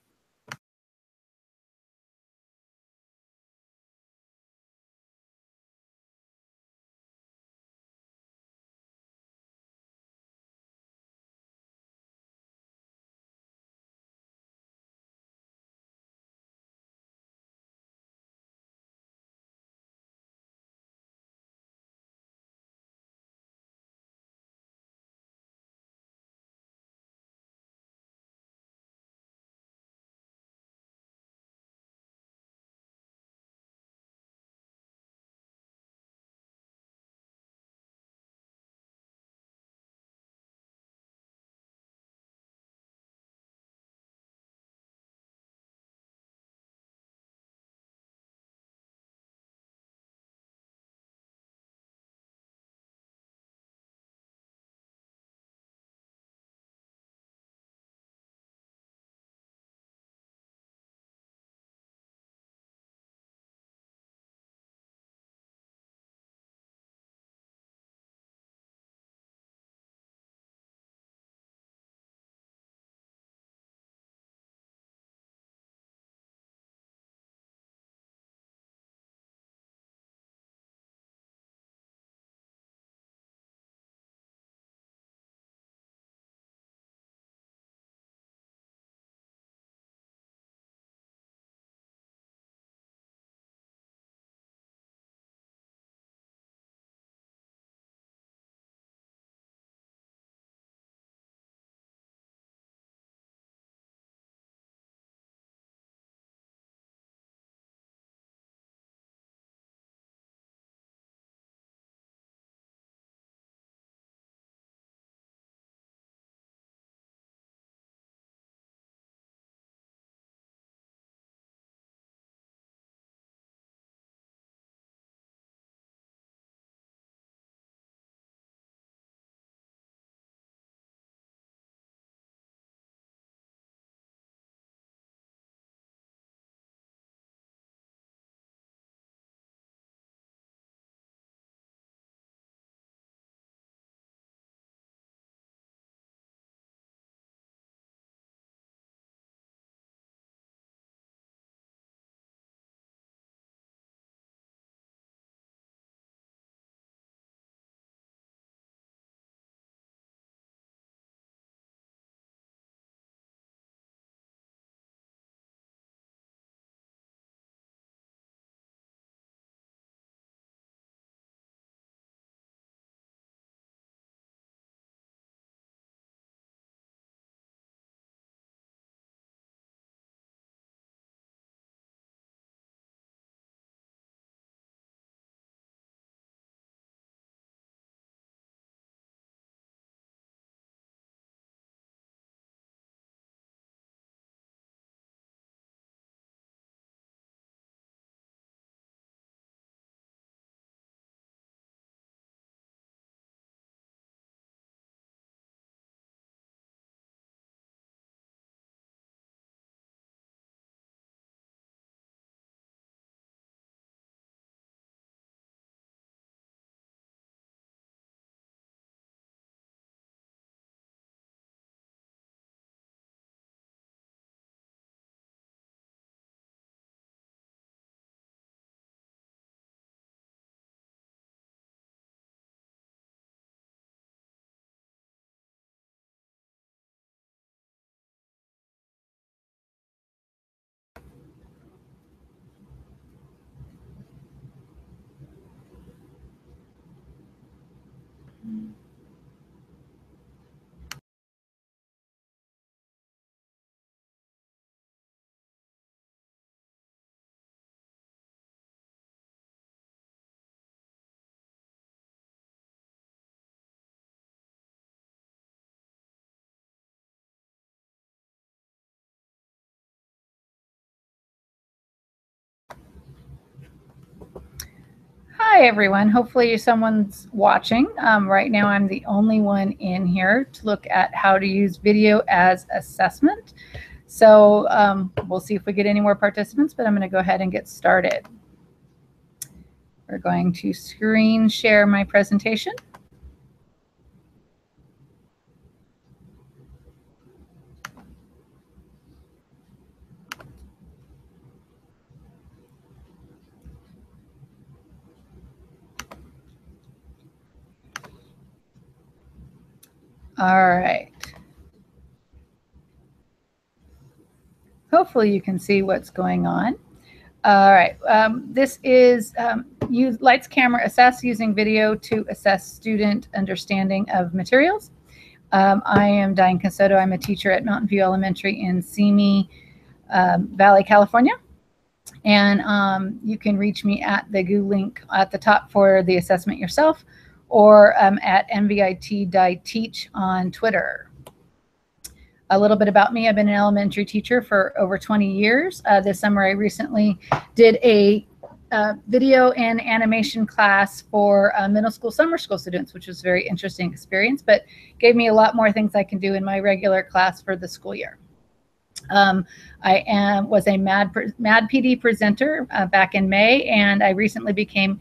S18: Hi, everyone. Hopefully someone's watching. Right now, I'm the only one in here to look at how to use video as assessment. So we'll see if we get any more participants, but I'm going to go ahead and get started. We're going to screen share my presentation. All right. Hopefully you can see what's going on. All right. This is use lights, camera, assess using video to assess student understanding of materials. I am Diane Casoto. I'm a teacher at Mountain View Elementary in Simi Valley, California. And you can reach me at the Google link at the top for the assessment yourself, or at mvit.teach on Twitter. A little bit about me. I've been an elementary teacher for over 20 years. This summer, I recently did a video and animation class for middle school, summer school students, which was a very interesting experience, but gave me a lot more things I can do in my regular class for the school year. I was a Mad PD presenter back in May, and I recently became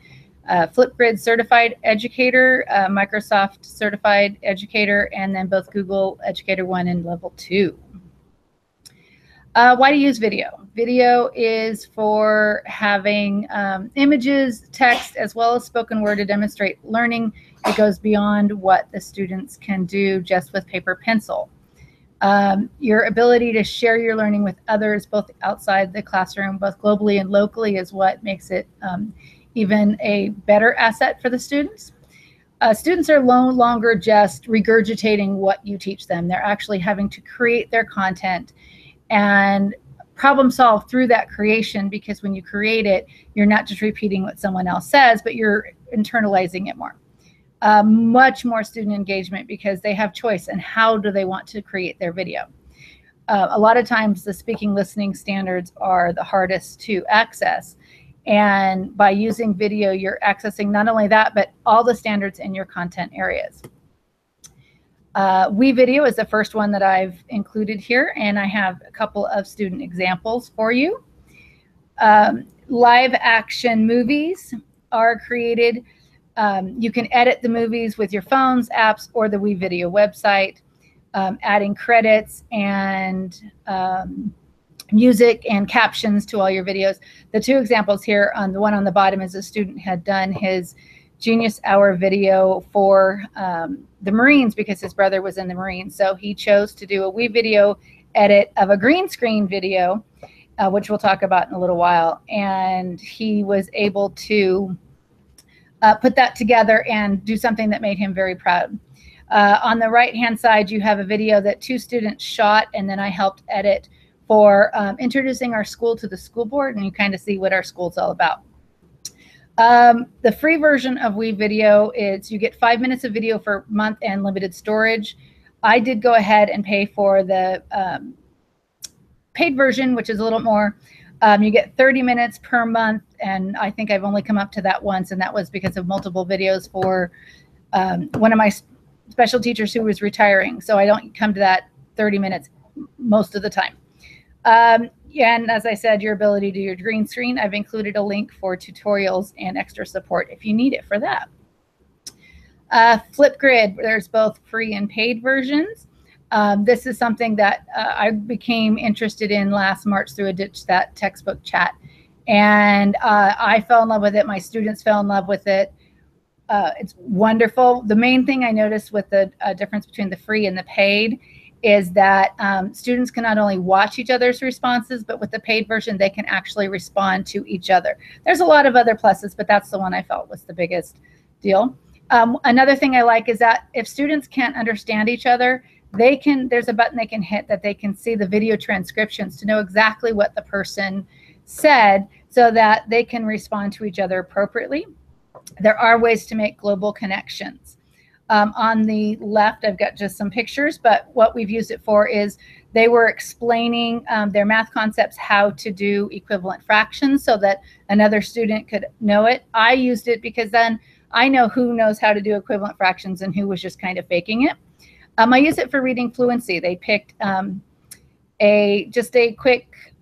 S18: Flipgrid certified educator, Microsoft certified educator, and then both Google Educator 1 and Level 2. Why do you use video? Video is for having images, text, as well as spoken word to demonstrate learning. It goes beyond what the students can do just with paper pencil. Your ability to share your learning with others, both outside the classroom, both globally and locally, is what makes it even a better asset for the students. Students are no longer just regurgitating what you teach them. They're actually having to create their content and problem solve through that creation, because when you create it, you're not just repeating what someone else says, but you're internalizing it more. Much more student engagement because they have choice in how do they want to create their video. A lot of times the speaking listening standards are the hardest to access. And by using video, you're accessing not only that, but all the standards in your content areas. WeVideo is the first one that I've included here, and I have a couple of student examples for you. Live action movies are created. You can edit the movies with your phones, apps, or the WeVideo website, adding credits and music and captions to all your videos. The two examples here, on the one on the bottom, is a student had done his Genius Hour video for the Marines because his brother was in the Marines. So he chose to do a WeVideo edit of a green screen video, which we'll talk about in a little while. And he was able to put that together and do something that made him very proud. On the right-hand side, you have a video that two students shot, and then I helped edit for introducing our school to the school board, and you kind of see what our school's all about. The free version of WeVideo is you get 5 minutes of video for a month and limited storage. I did go ahead and pay for the paid version, which is a little more. You get 30 minutes per month, and I think I've only come up to that once, and that was because of multiple videos for one of my special teachers who was retiring. So I don't come to that 30 minutes most of the time. And as I said, your ability to do your green screen, I've included a link for tutorials and extra support if you need it for that. Flipgrid, there's both free and paid versions. This is something that I became interested in last March through a Ditch That textbook chat. And I fell in love with it. My students fell in love with it. It's wonderful. The main thing I noticed with the difference between the free and the paid is that students can not only watch each other's responses, but with the paid version, they can actually respond to each other. There's a lot of other pluses, but that's the one I felt was the biggest deal. Another thing I like is that if students can't understand each other, there's a button they can hit that they can see the video transcriptions to know exactly what the person said so that they can respond to each other appropriately. There are ways to make global connections. On the left, I've got just some pictures, but what we've used it for is they were explaining their math concepts, how to do equivalent fractions so that another student could know it. I used it because then I know who knows how to do equivalent fractions and who was just kind of faking it. I use it for reading fluency. They picked just a quick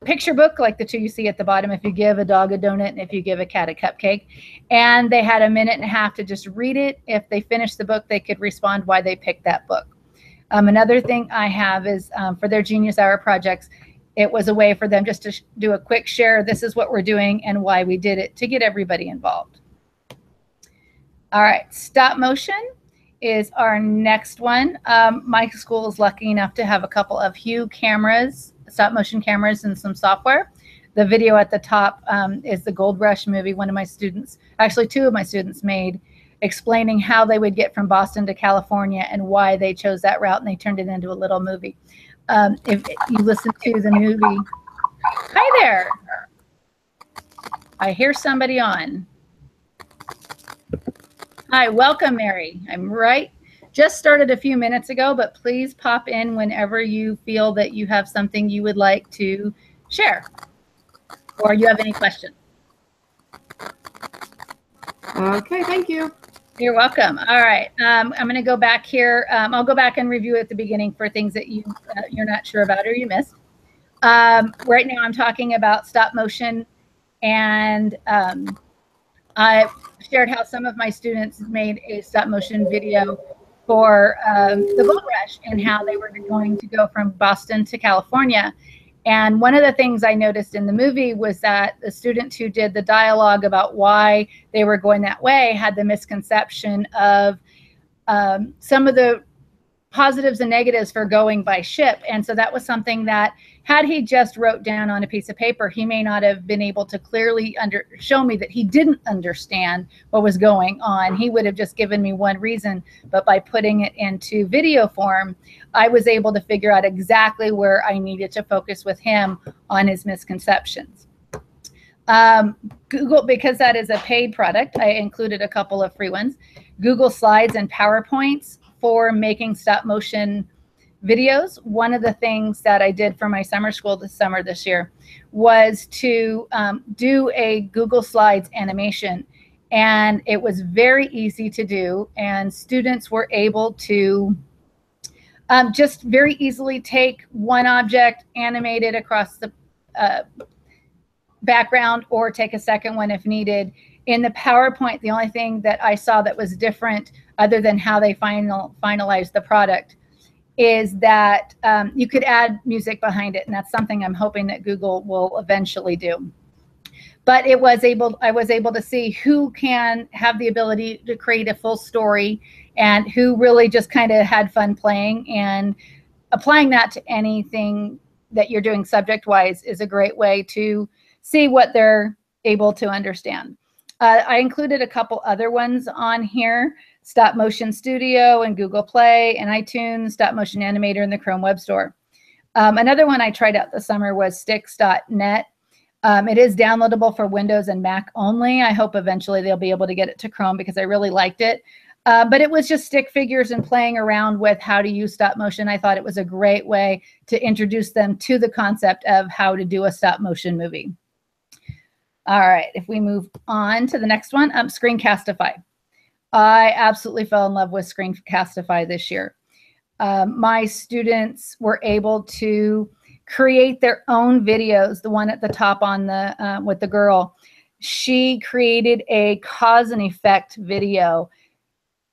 S18: picture book like the two you see at the bottom, if you give a dog a donut and if you give a cat a cupcake. And they had a minute and a half to just read it. If they finished the book, they could respond why they picked that book. Another thing I have is for their Genius Hour projects, it was a way for them just to do a quick share. This is what we're doing and why we did it, to get everybody involved. All right, stop motion is our next one. My school is lucky enough to have a couple of Hue cameras, stop motion cameras, and some software. The video at the top is the Gold Rush movie one of my students, actually two of my students made, explaining how they would get from Boston to California and why they chose that route, and they turned it into a little movie. If you listen to the movie, hi there. I hear somebody on. Hi, welcome, Mary. I'm right. Just started a few minutes ago, but please pop in whenever you feel that you have something you would like to share or you have any questions.
S8: Okay, thank you.
S18: You're welcome. All right, I'm going to go back here. I'll go back and review at the beginning for things that you're not sure about or you missed. Right now I'm talking about stop motion, and I shared how some of my students made a stop motion video for the Gold Rush and how they were going to go from Boston to California. And one of the things I noticed in the movie was that the student who did the dialogue about why they were going that way had the misconception of some of the positives and negatives for going by ship. And so that was something that, had he just wrote down on a piece of paper, he may not have been able to clearly show me that he didn't understand what was going on. He would have just given me one reason, but by putting it into video form, I was able to figure out exactly where I needed to focus with him on his misconceptions. Google, because that is a paid product, I included a couple of free ones. Google Slides and PowerPoints for making stop motion videos. One of the things that I did for my summer school this year was to do a Google Slides animation, and it was very easy to do, and students were able to just very easily take one object, animate it across the background, or take a second one if needed. In the PowerPoint, the only thing that I saw that was different, other than how they finalized the product, is that you could add music behind it, and that's something I'm hoping that Google will eventually do. But I was able to see who can have the ability to create a full story and who really just kind of had fun playing, and applying that to anything that you're doing subject-wise is a great way to see what they're able to understand. I included a couple other ones on here: Stop Motion Studio and Google Play and iTunes, Stop Motion Animator in the Chrome Web Store. Another one I tried out this summer was Stix.net. It is downloadable for Windows and Mac only. I hope eventually they'll be able to get it to Chrome, because I really liked it. But it was just stick figures and playing around with how to use stop motion. I thought it was a great way to introduce them to the concept of how to do a stop motion movie. All right, if we move on to the next one, Screencastify. I absolutely fell in love with Screencastify this year. My students were able to create their own videos. The one at the top on the with the girl, she created a cause and effect video,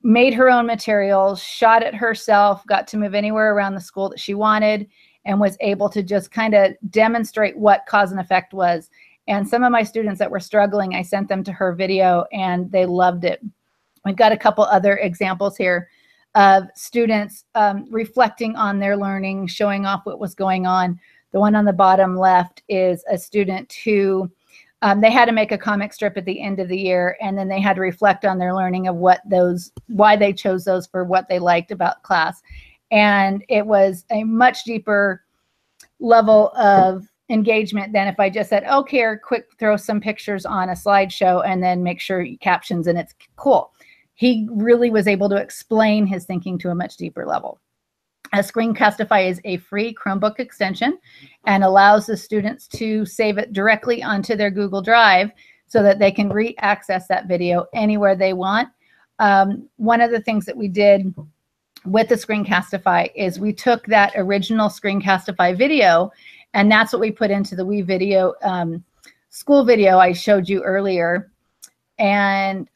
S18: made her own materials, shot it herself, got to move anywhere around the school that she wanted, and was able to just kind of demonstrate what cause and effect was. And some of my students that were struggling, I sent them to her video and they loved it. We've got a couple other examples here of students reflecting on their learning, showing off what was going on. The one on the bottom left is a student who they had to make a comic strip at the end of the year, and then they had to reflect on their learning of why they chose those for what they liked about class. And it was a much deeper level of engagement than if I just said, okay, here, quick, throw some pictures on a slideshow and then make sure you captions and it's cool. He really was able to explain his thinking to a much deeper level. Screencastify is a free Chromebook extension and allows the students to save it directly onto their Google Drive so that they can re-access that video anywhere they want. One of the things that we did with the Screencastify is we took that original Screencastify video, and that's what we put into the WeVideo school video I showed you earlier. And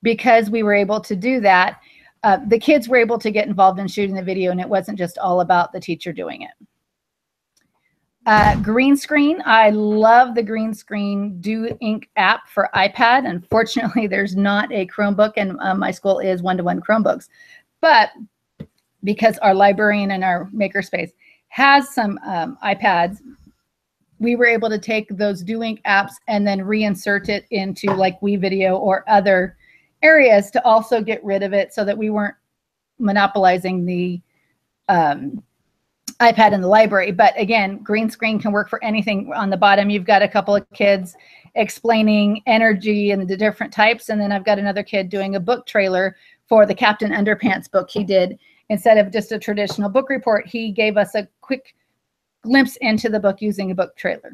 S18: because we were able to do that, the kids were able to get involved in shooting the video, and it wasn't just all about the teacher doing it. Green screen. I love the green screen Do Ink app for iPad. Unfortunately, there's not a Chromebook, and my school is one-to-one Chromebooks. But because our librarian in our makerspace has some iPads, we were able to take those Do Ink apps and then reinsert it into like WeVideo or other areas to also get rid of it so that we weren't monopolizing the iPad in the library. But again, green screen can work for anything. On the bottom, you've got a couple of kids explaining energy and the different types. And then I've got another kid doing a book trailer for the Captain Underpants book he did. Instead of just a traditional book report, he gave us a quick glimpse into the book using a book trailer.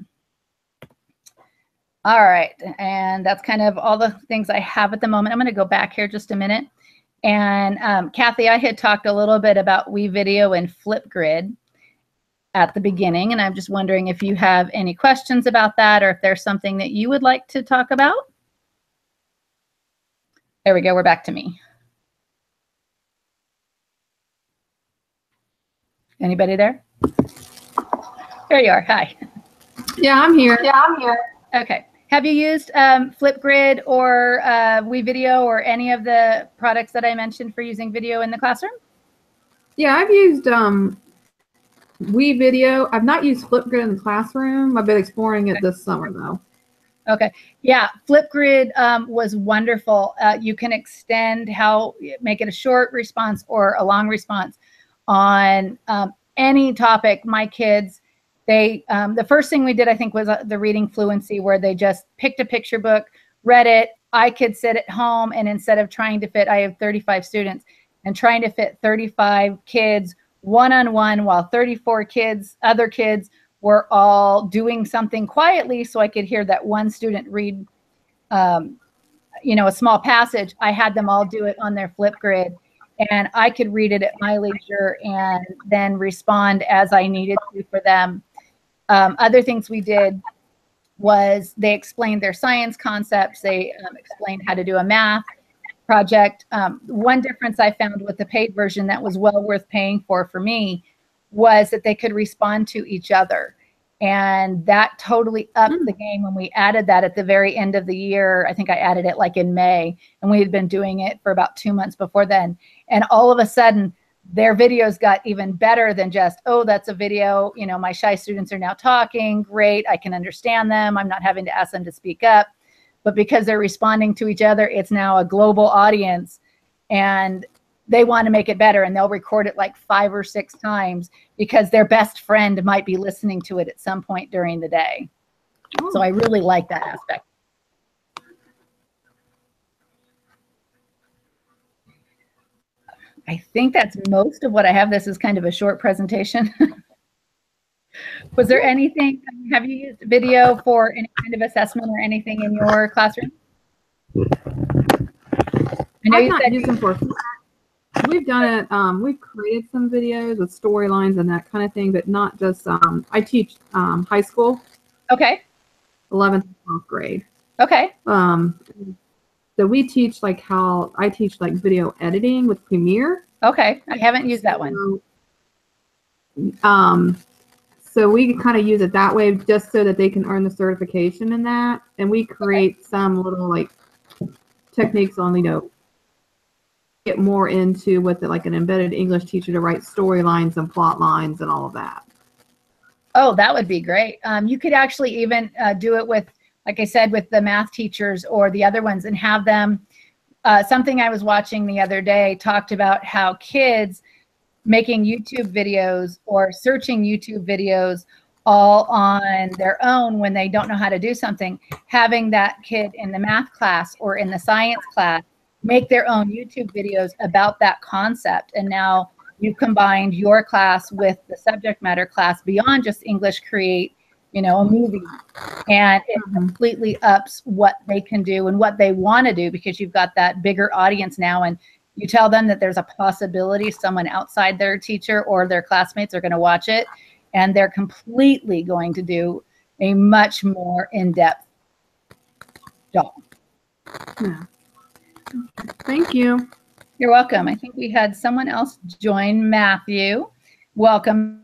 S18: All right, and that's kind of all the things I have at the moment. I'm going to go back here just a minute. And Kathy, I had talked a little bit about WeVideo and Flipgrid at the beginning, and I'm just wondering if you have any questions about that or if there's something that you would like to talk about. There we go, we're back to me. Anybody there? There you are, hi.
S21: Yeah, I'm here.
S18: Okay. Have you used Flipgrid or WeVideo or any of the products that I mentioned for using video in the classroom?
S21: Yeah, I've used WeVideo. I've not used Flipgrid in the classroom. I've been exploring it this summer though.
S18: Okay. Yeah, Flipgrid was wonderful. You can extend make it a short response or a long response on any topic. My kids, the first thing we did, I think, was the reading fluency, where they just picked a picture book, read it. I could sit at home, and instead of trying to fit, I have 35 students, and trying to fit 35 kids one-on-one while 34 other kids were all doing something quietly, so I could hear that one student read, a small passage. I had them all do it on their Flipgrid, and I could read it at my leisure and then respond as I needed to for them. Other things we did was they explained their science concepts. They explained how to do a math project. One difference I found with the paid version that was well worth paying for me was that they could respond to each other. And that totally upped the game when we added that at the very end of the year. I think I added it like in May, and we had been doing it for about 2 months before then. And all of a sudden, their videos got even better than just, oh, that's a video. My shy students are now talking. Great, I can understand them. I'm not having to ask them to speak up. But because they're responding to each other, it's now a global audience, and they want to make it better, and they'll record it like 5 or 6 times because their best friend might be listening to it at some point during the day. Oh. So I really like that aspect. I think that's most of what I have. This is kind of a short presentation. Was there anything, have you used video for any kind of assessment or anything in your classroom? I know you said
S21: used them for. We've done it. We've created some videos with storylines and that kind of thing, but not just. I teach high school.
S18: Okay.
S21: 11th and 12th grade.
S18: Okay.
S21: So we teach I teach video editing with Premiere.
S18: Okay, I haven't used that one.
S21: So we kind of use it that way just so that they can earn the certification in that, and we create some little techniques on get more into with it, like an embedded English teacher to write storylines and plot lines and all of that.
S18: Oh, that would be great. You could actually even do it with, like I said, with the math teachers or the other ones, and have them, something I was watching the other day talked about how kids making YouTube videos or searching YouTube videos all on their own when they don't know how to do something, having that kid in the math class or in the science class make their own YouTube videos about that concept. And now you've combined your class with the subject matter class beyond just English Create, a movie. And it completely ups what they can do and what they want to do, because you've got that bigger audience now, and you tell them that there's a possibility someone outside their teacher or their classmates are going to watch it, and they're completely going to do a much more in-depth job.
S21: Yeah. Thank you.
S18: You're welcome. I think we had someone else join. Matthew, welcome.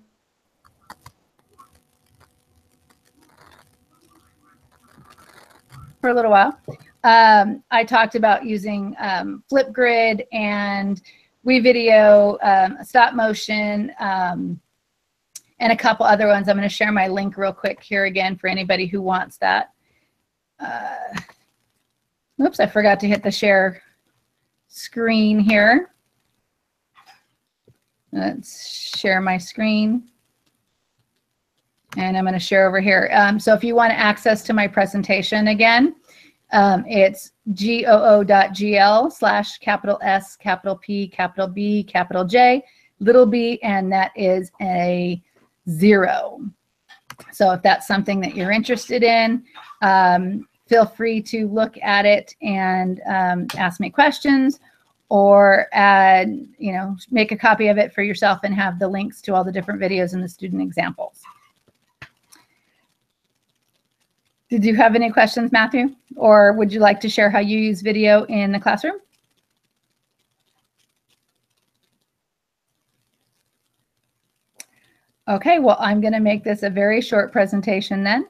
S18: for a little while. I talked about using Flipgrid and WeVideo, stop motion, and a couple other ones. I'm going to share my link real quick here again for anybody who wants that. Oops, I forgot to hit the share screen here. Let's share my screen. And I'm going to share over here. So if you want access to my presentation again, it's goo.gl/S, P, B, and that is a 0. So if that's something that you're interested in, feel free to look at it and ask me questions, or add, make a copy of it for yourself and have the links to all the different videos and the student examples. Did you have any questions, Matthew? Or would you like to share how you use video in the classroom? Okay, well, I'm going to make this a very short presentation then.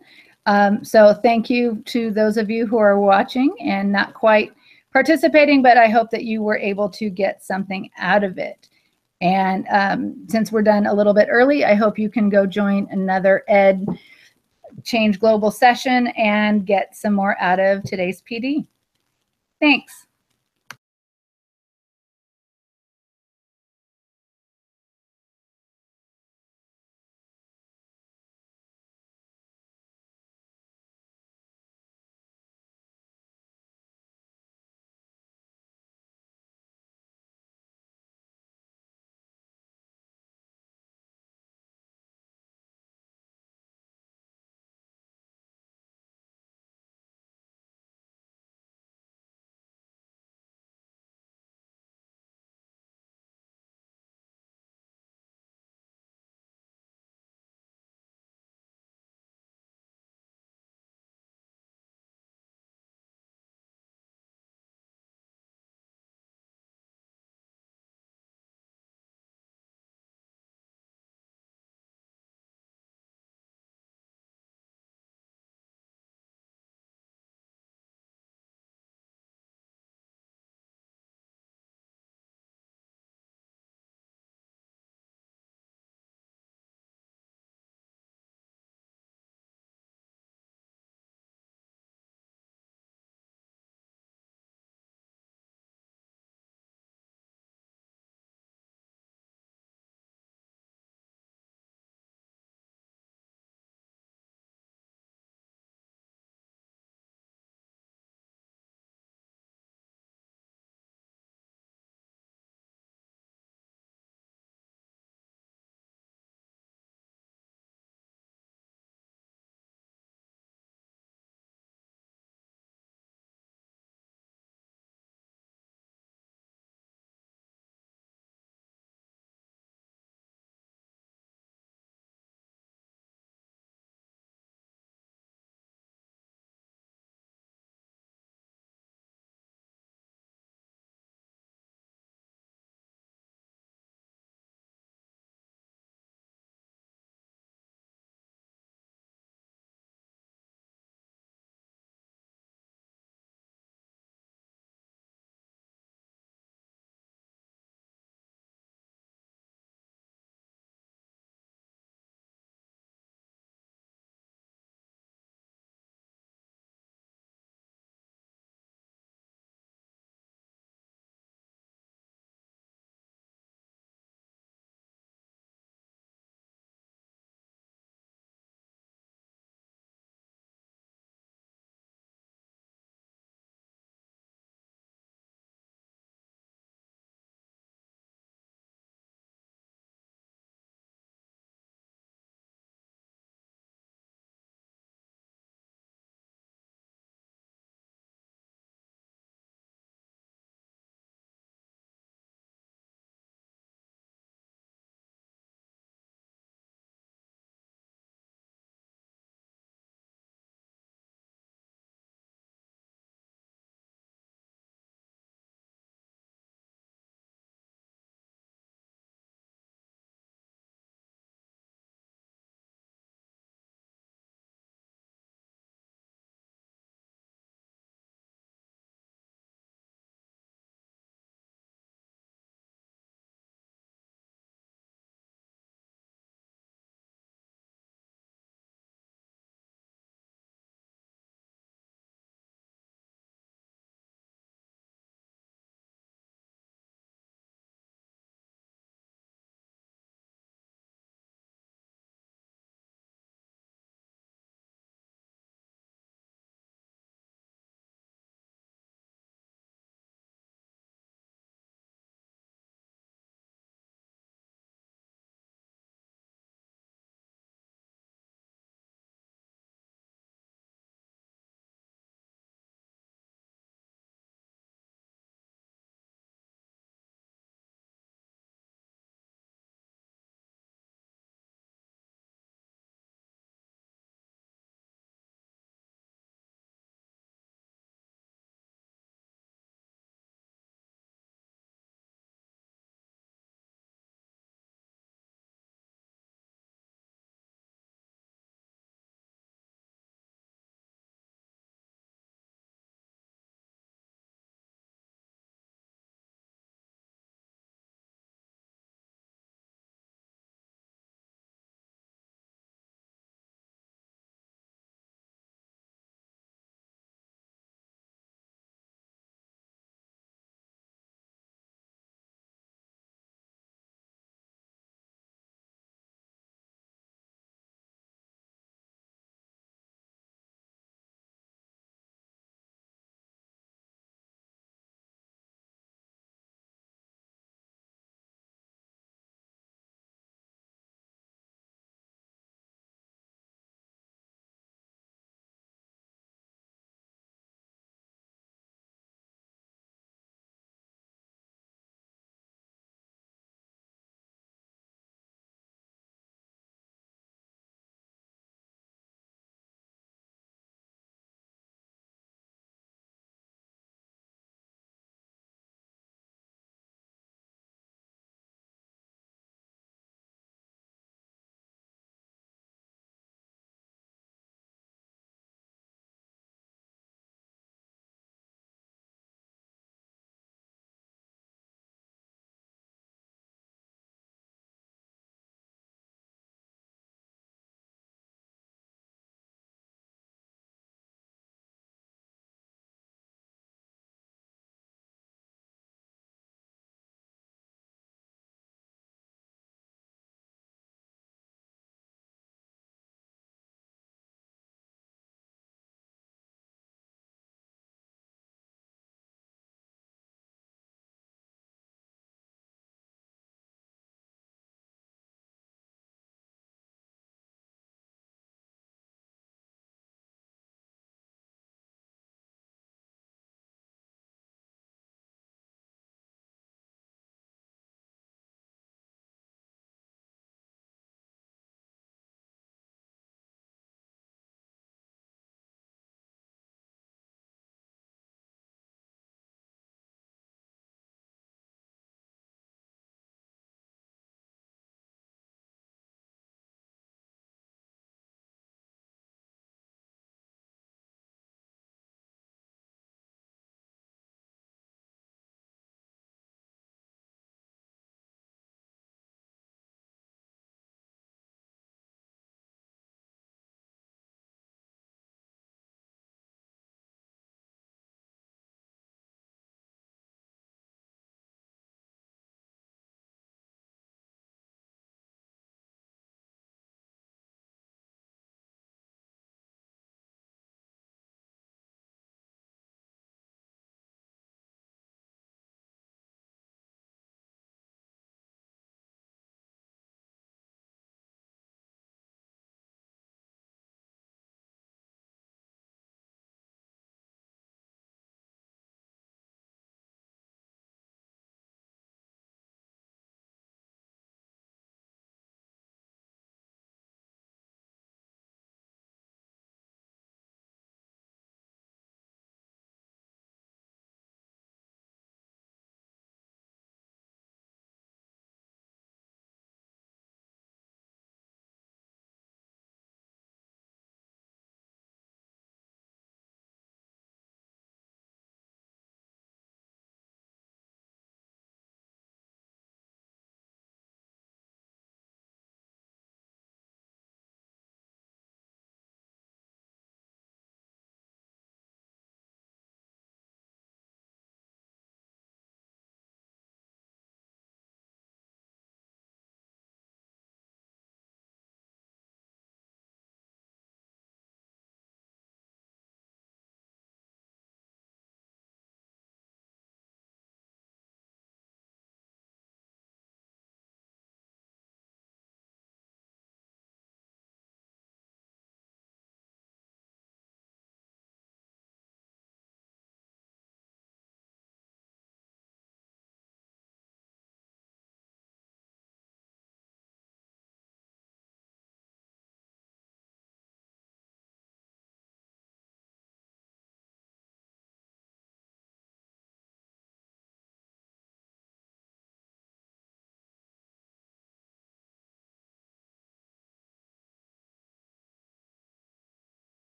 S18: So thank you to those of you who are watching and not quite participating, but I hope that you were able to get something out of it. And since we're done a little bit early, I hope you can go join another Ed Change Global session and get some more out of today's PD. Thanks.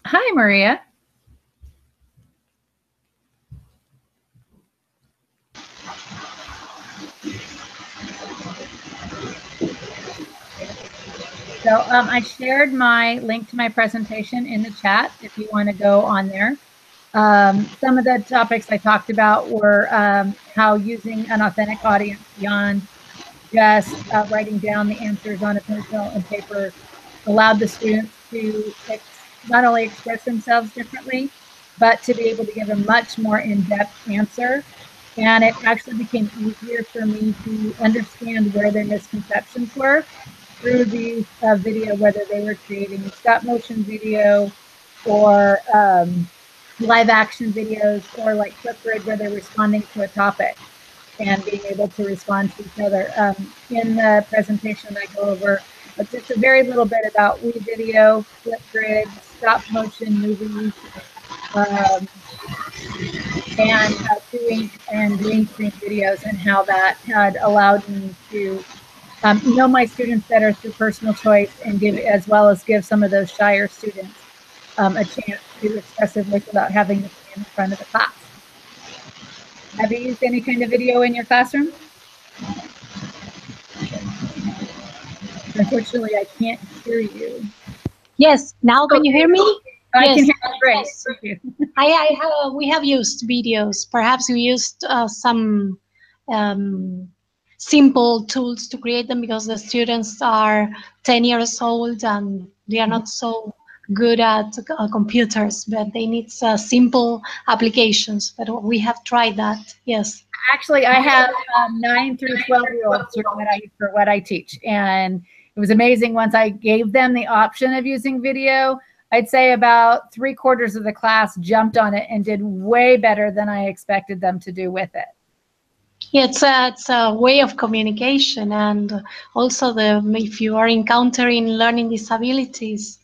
S18: Hi, Maria. So I shared my link to my presentation in the chat if you want to go on there. Some of the topics I talked about were how using an authentic audience beyond just writing down the answers on a pencil and paper allowed the students to not only express themselves differently, but to be able to give a much more in-depth answer. And it actually became easier for me to understand where their misconceptions were through the use of video, whether they were creating stop motion video or live action videos, or like Flipgrid where they're responding to a topic and being able to respond to each other. In the presentation, I go over just a very little bit about WeVideo, Flipgrid, stop motion movies, and doing green screen videos, and how that had allowed me to know my students better through personal choice, and give, as well as give some of those shyer students a chance to express their voice without having to stand in front of the class. Have you used any kind of video in your classroom? Unfortunately, I can't hear you.
S2: Yes, now can you hear me?
S18: I
S2: Yes.
S18: can hear you great.
S2: Yes.
S18: Thank you.
S2: We have used videos. Perhaps we used some simple tools to create them because the students are 10 years old and they are not so good at computers, but they need simple applications. But we have tried that, yes.
S18: Actually, I have 9 through 12-year-olds for what I teach, and it was amazing. Once I gave them the option of using video, I'd say about 3/4 of the class jumped on it and did way better than I expected them to do with it.
S2: Yeah, it's a way of communication, and also if you are encountering learning disabilities,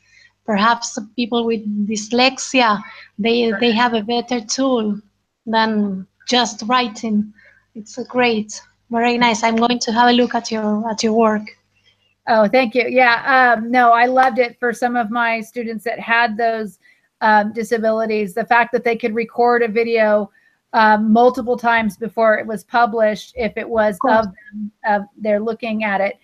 S2: perhaps people with dyslexia, they have a better tool than just writing. It's great, very nice. I'm going to have a look at your work.
S18: Oh, thank you. Yeah, no, I loved it for some of my students that had those disabilities. The fact that they could record a video multiple times before it was published, if it was of them, they're looking at it.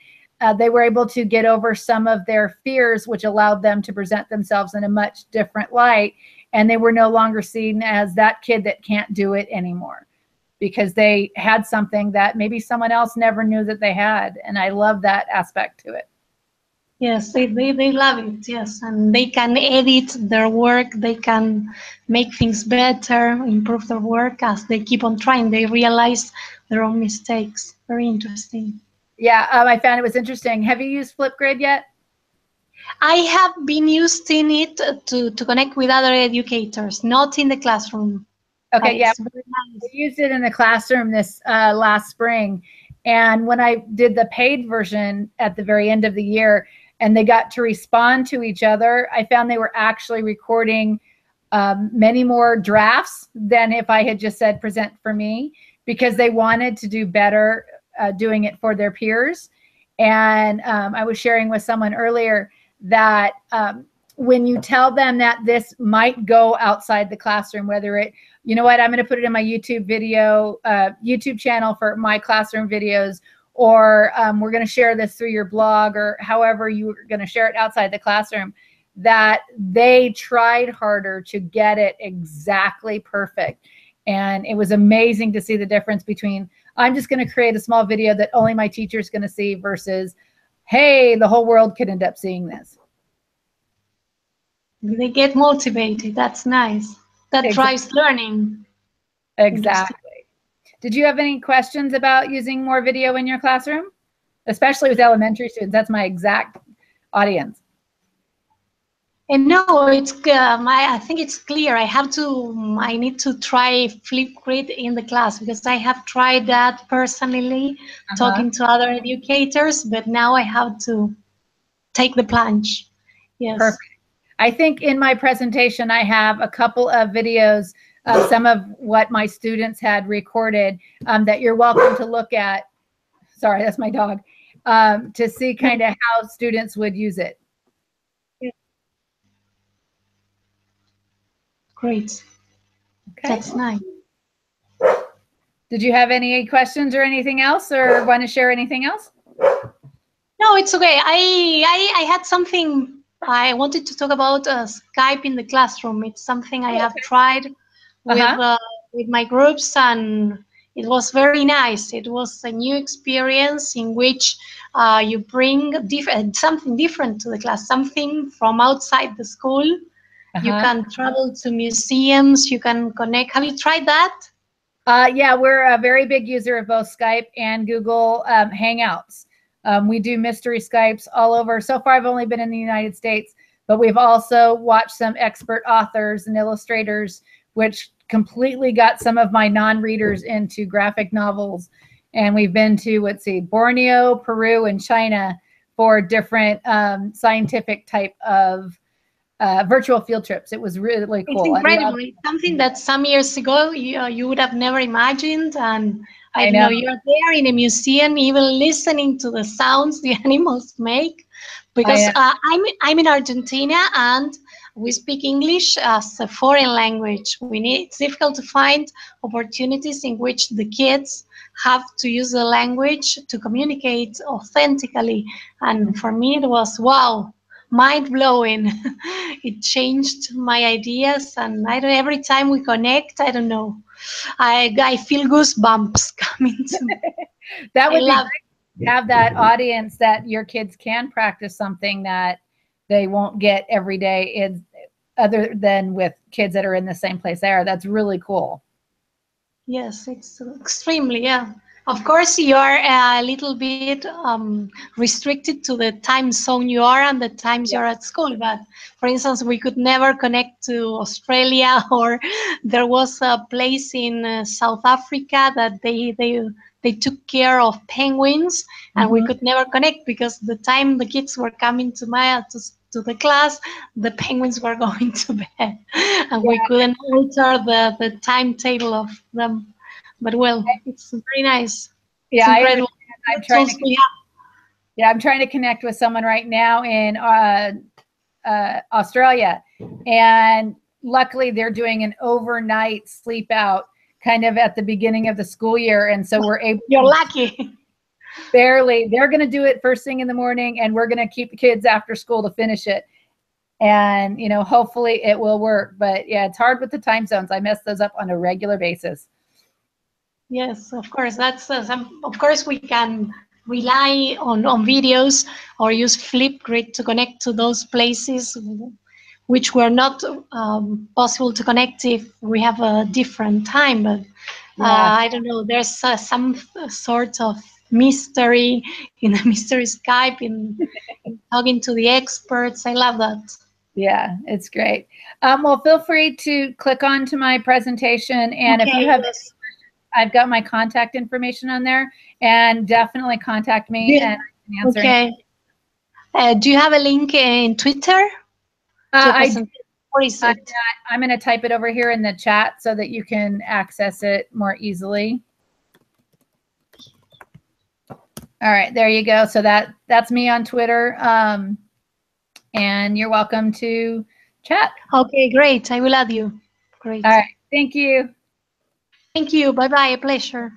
S18: They were able to get over some of their fears, which allowed them to present themselves in a much different light. And they were no longer seen as that kid that can't do it anymore, because they had something that maybe someone else never knew that they had. And I love that aspect to it.
S2: Yes, they love it, yes. And they can edit their work, they can make things better, improve their work as they keep on trying. They realize their own mistakes. Very interesting.
S18: Yeah, I found it was interesting. Have you used Flipgrid yet?
S2: I have been using it to connect with other educators, not in the classroom.
S18: Okay, yeah, we used it in the classroom this last spring. And when I did the paid version at the very end of the year, and they got to respond to each other, I found they were actually recording many more drafts than if I had just said present for me, because they wanted to do better doing it for their peers. And I was sharing with someone earlier that when you tell them that this might go outside the classroom, whether it, you know what, I'm going to put it in my YouTube video, YouTube channel for my classroom videos, or we're going to share this through your blog, or however you're going to share it outside the classroom, that they tried harder to get it exactly perfect. And it was amazing to see the difference between, I'm just going to create a small video that only my teacher is going to see, versus, hey, the whole world could end up seeing this.
S2: They get motivated. That's nice. That drives learning.
S18: Exactly. Did you have any questions about using more video in your classroom? Especially with elementary students, that's my exact audience.
S2: And no, it's I think it's clear. I need to try Flipgrid in the class, because I have tried that personally, talking to other educators, but now I have to take the plunge. Yes.
S18: Perfect. I think in my presentation, I have a couple of videos of some of what my students had recorded that you're welcome to look at. Sorry, that's my dog. To see kind of how students would use it.
S2: Great.
S18: Okay.
S2: That's nice.
S18: Did you have any questions or anything else, or want to share anything else?
S2: No, it's okay. I had something I wanted to talk about Skype in the classroom. It's something I have tried with my groups, and it was very nice. It was a new experience in which you bring something different to the class, something from outside the school. You can travel to museums. You can connect. Have you tried that?
S18: Yeah, we're a very big user of both Skype and Google Hangouts. We do mystery Skypes all over. So far, I've only been in the United States, but we've also watched some expert authors and illustrators, which completely got some of my non-readers into graphic novels. And we've been to, let's see, Borneo, Peru, and China for different scientific type of virtual field trips. It was really cool.
S2: It's incredible. It's something that some years ago you would have never imagined. And I don't know, you're there in a museum, even listening to the sounds the animals make. Because I'm in Argentina and we speak English as a foreign language. It's difficult to find opportunities in which the kids have to use the language to communicate authentically. And for me, it was wow. Mind-blowing. It changed my ideas, and every time we connect, I don't know, I feel goosebumps coming to me.
S18: That would be great to have that audience that your kids can practice something that they won't get every day other than with kids that are in the same place they are. That's really cool.
S2: Yes, it's extremely, yeah. Of course, you are a little bit restricted to the time zone you are and the times you're at school. But for instance, we could never connect to Australia, or there was a place in South Africa that they took care of penguins, and we could never connect because the time the kids were coming to the class, the penguins were going to bed, and we couldn't alter the timetable of them. But well, it's very nice.
S18: Yeah,
S2: it's incredible.
S18: I'm trying to connect with someone right now in Australia, and luckily they're doing an overnight sleep out kind of at the beginning of the school year, and so we're able.
S2: You're lucky.
S18: Barely. They're going to do it first thing in the morning, and we're going to keep the kids after school to finish it. And hopefully it will work. But yeah, it's hard with the time zones. I mess those up on a regular basis.
S2: Yes, of course. That's of course we can rely on videos or use Flipgrid to connect to those places which were not possible to connect if we have a different time. But I don't know. There's some sort of mystery in the mystery Skype in talking to the experts. I love that.
S18: Yeah, it's great. Well, feel free to click on to my presentation, and if you have I've got my contact information on there, and definitely contact me and I can answer.
S2: Okay. Do you have a link in Twitter?
S18: I'm going to type it over here in the chat so that you can access it more easily. All right, there you go. So that's me on Twitter, and you're welcome to chat.
S2: Okay, great. I will add you. Great.
S18: All right. Thank you.
S2: Thank you. Bye-bye. A pleasure.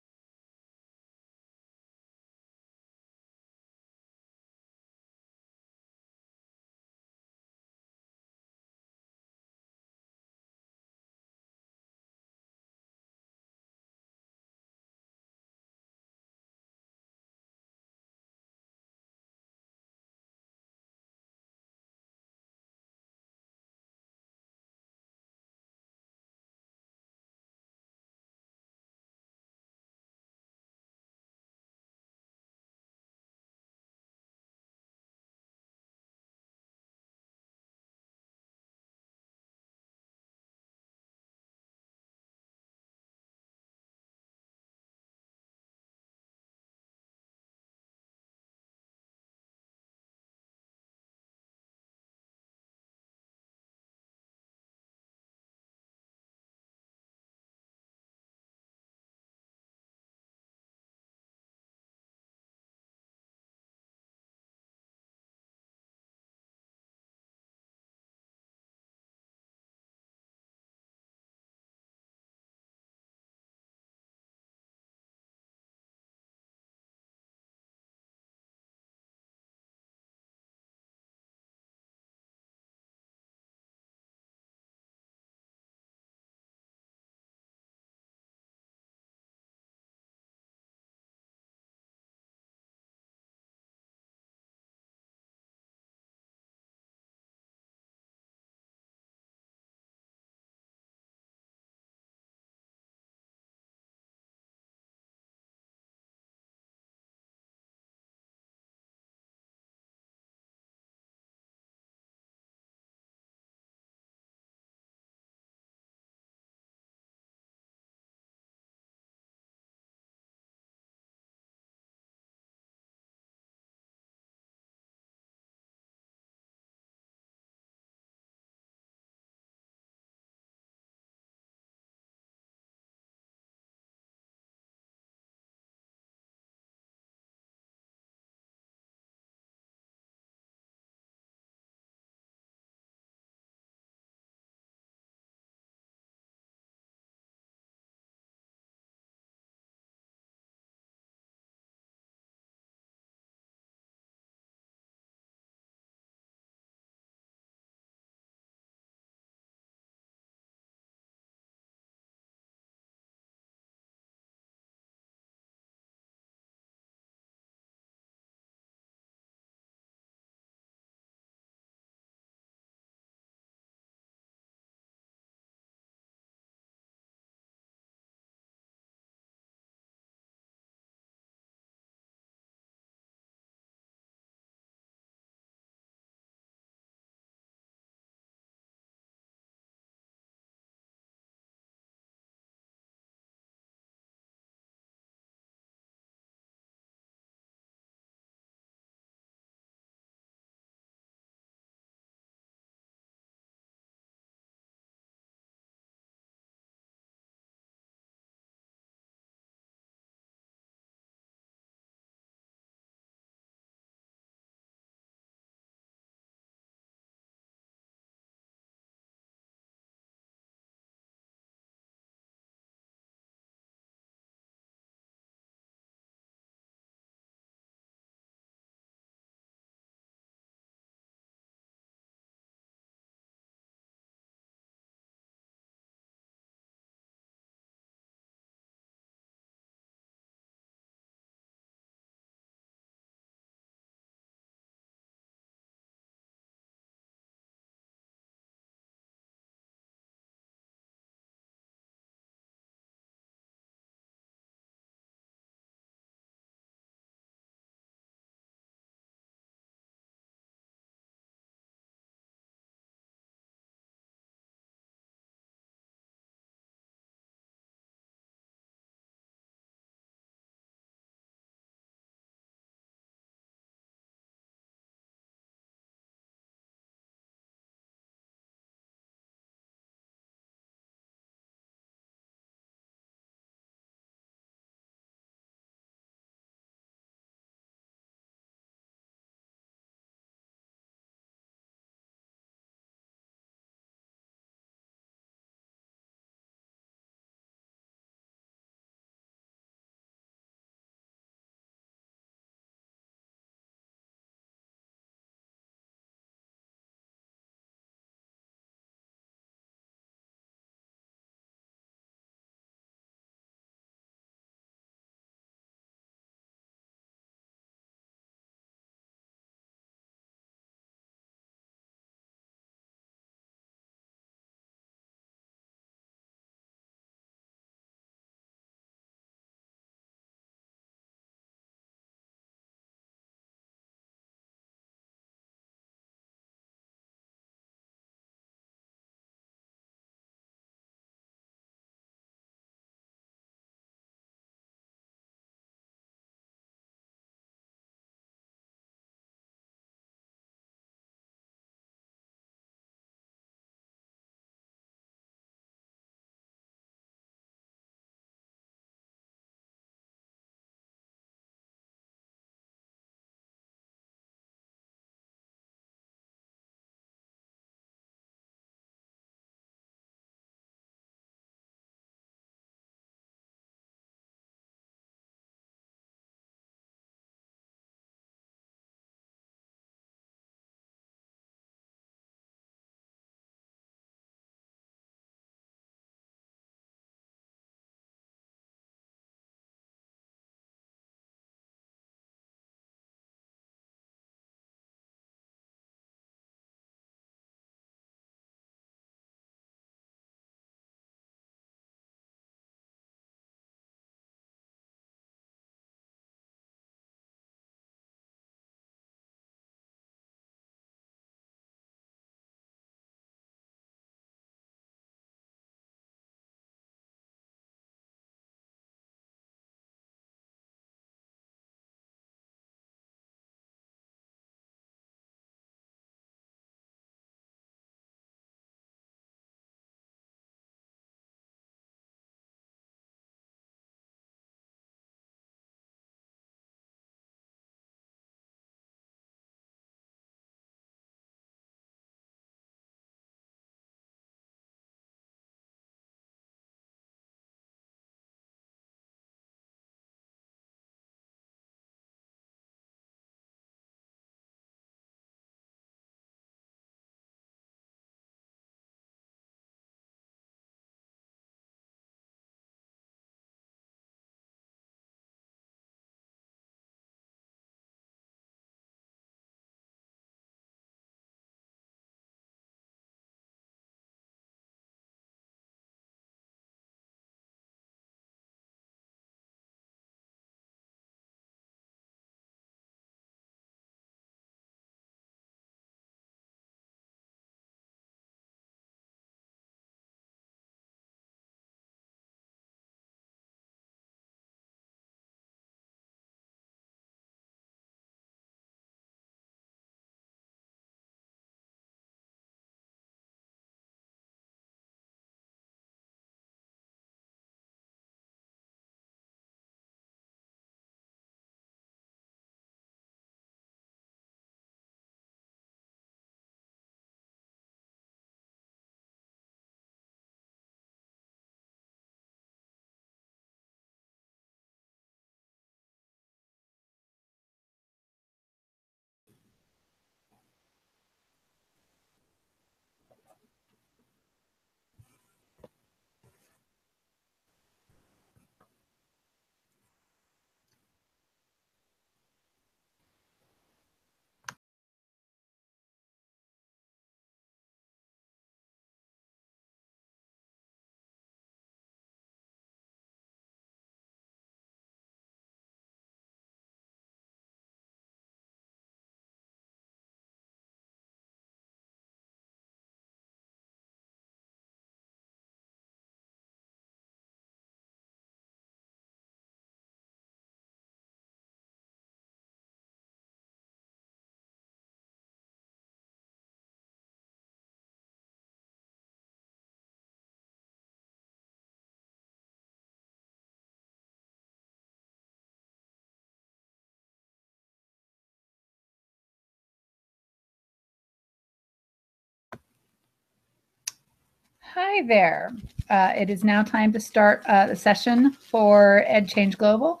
S18: Hi there. It is now time to start the session for Ed Change Global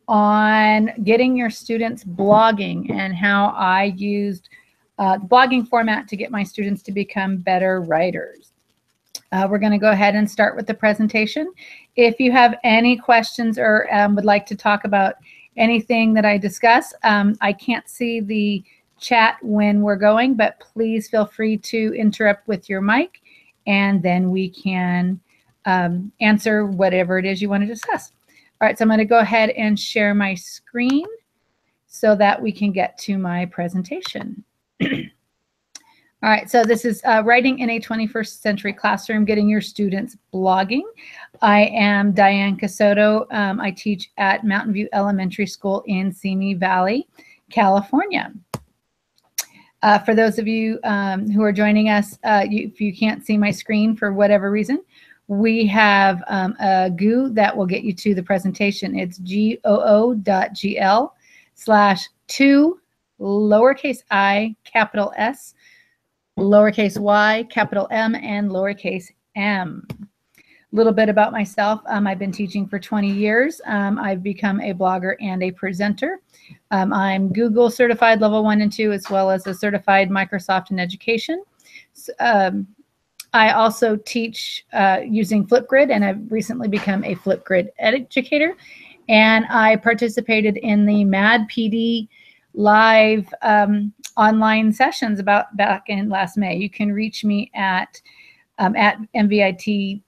S18: on getting your students blogging and how I used the blogging format to get my students to become better writers. We're going to go ahead and start with the presentation. If you have any questions or would like to talk about anything that I discuss, I can't see the chat when we're going, but please feel free to interrupt with your mic, and then we can answer whatever it is you want to discuss. All right, so I'm going to go ahead and share my screen so that we can get to my presentation. All right, so this is Writing in a 21st Century Classroom, Getting Your Students Blogging. I am Diane Casoto. I teach at Mountain View Elementary School in Simi Valley, California. For those of you who are joining us, if you can't see my screen for whatever reason, we have a GUI that will get you to the presentation. It's goo.gl/2 lowercase I capital S lowercase y, capital M, and lowercase m. A little bit about myself. I've been teaching for 20 years. I've become a blogger and a presenter. I'm Google certified level 1 and 2, as well as a certified Microsoft in education. I also teach using Flipgrid, and I've recently become a Flipgrid educator. And I participated in the MAD PD live online sessions back in last May. You can reach me at MVIT.teach,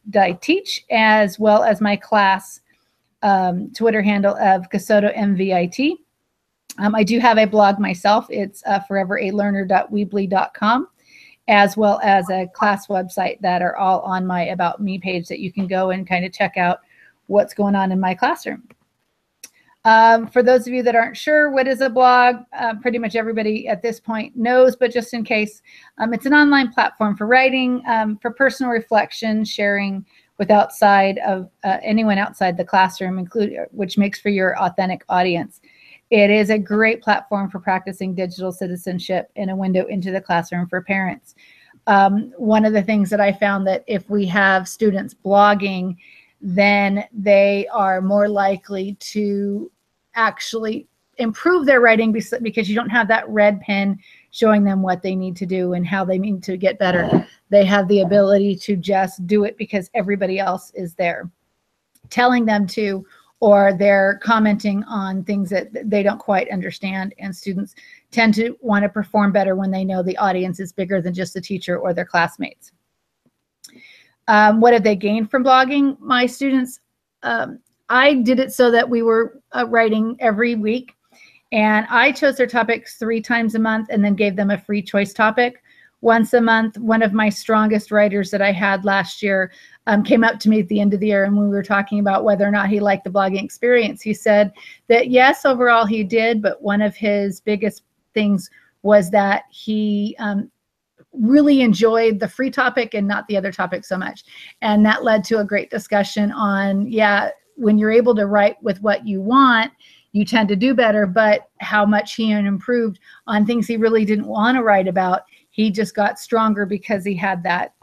S18: as well as my class Twitter handle of Casoto MVIT. I do have a blog myself. It's foreveralearner.weebly.com, as well as a class website that are all on my About Me page that you can go and kind of check out what's going on in my classroom. For those of you that aren't sure what is a blog, pretty much everybody at this point knows, but just in case, it's an online platform for writing, for personal reflection, sharing with anyone outside the classroom, which makes for your authentic audience. It is a great platform for practicing digital citizenship and a window into the classroom for parents. One of the things that I found that if we have students blogging, then they are more likely to actually improve their writing because you don't have that red pen showing them what they need to do and how they need to get better. They have the ability to just do it because everybody else is there telling them to, or they're commenting on things that they don't quite understand. And students tend to want to perform better when they know the audience is bigger than just the teacher or their classmates. What have they gained from blogging? My students, I did it so that we were writing every week, and I chose their topics 3 times a month and then gave them a free choice topic once a month. One of my strongest writers that I had last year came up to me at the end of the year, and when we were talking about whether or not he liked the blogging experience, he said that yes, overall he did, but one of his biggest things was that he really enjoyed the free topic and not the other topic so much. And that led to a great discussion on, yeah, when you're able to write with what you want, you tend to do better, but how much he improved on things he really didn't want to write about. He just got stronger because he had that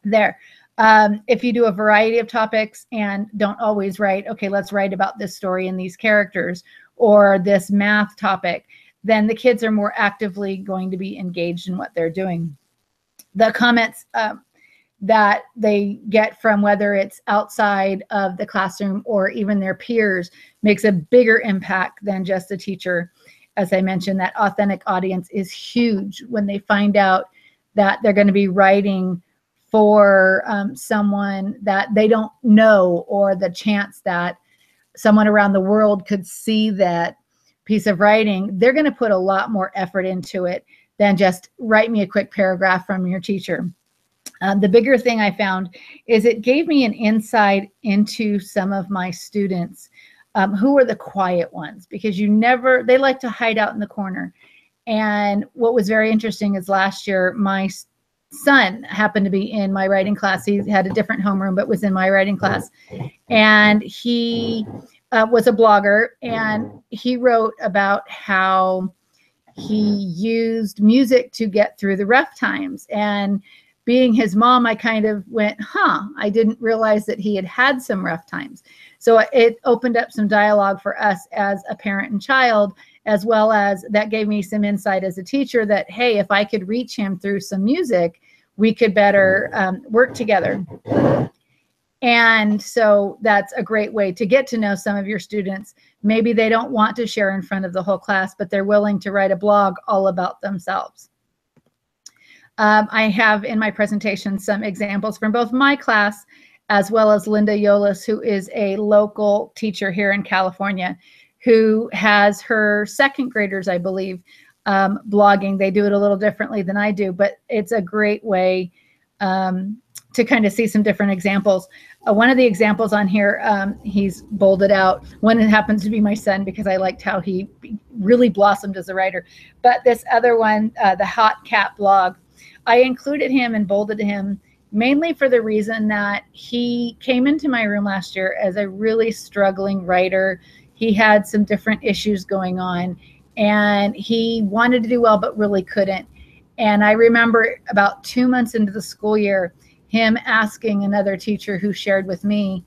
S18: there. If you do a variety of topics and don't always write, okay, let's write about this story and these characters or this math topic, then the kids are more actively going to be engaged in what they're doing. The comments that they get from whether it's outside of the classroom or even their peers makes a bigger impact than just the teacher. As I mentioned, that authentic audience is huge when they find out that they're going to be writing for someone that they don't know, or the chance that someone around the world could see that piece of writing. They're going to put a lot more effort into it than just write me a quick paragraph from your teacher. The bigger thing I found is it gave me an insight into some of my students who are the quiet ones, because they like to hide out in the corner. And what was very interesting is last year, my son happened to be in my writing class. He had a different homeroom, but was in my writing class. And he was a blogger, and he wrote about how he used music to get through the rough times. And being his mom, I kind of went, I didn't realize that he had had some rough times. So it opened up some dialogue for us as a parent and child, as well as that gave me some insight as a teacher that, hey, if I could reach him through some music, we could better work together. And so that's a great way to get to know some of your students. Maybe they don't want to share in front of the whole class, but they're willing to write a blog all about themselves. I have in my presentation some examples from both my class as well as Linda Yolis, who is a local teacher here in California, who has her second graders, I believe, blogging. They do it a little differently than I do, but it's a great way to kind of see some different examples. One of the examples on here, he's bolded out. One happens to be my son because I liked how he really blossomed as a writer. But this other one, the Hot Cat blog, I included him and bolded him mainly for the reason that he came into my room last year as a really struggling writer. He had some different issues going on and he wanted to do well, but really couldn't. And I remember about 2 months into the school year, him asking another teacher who shared with me,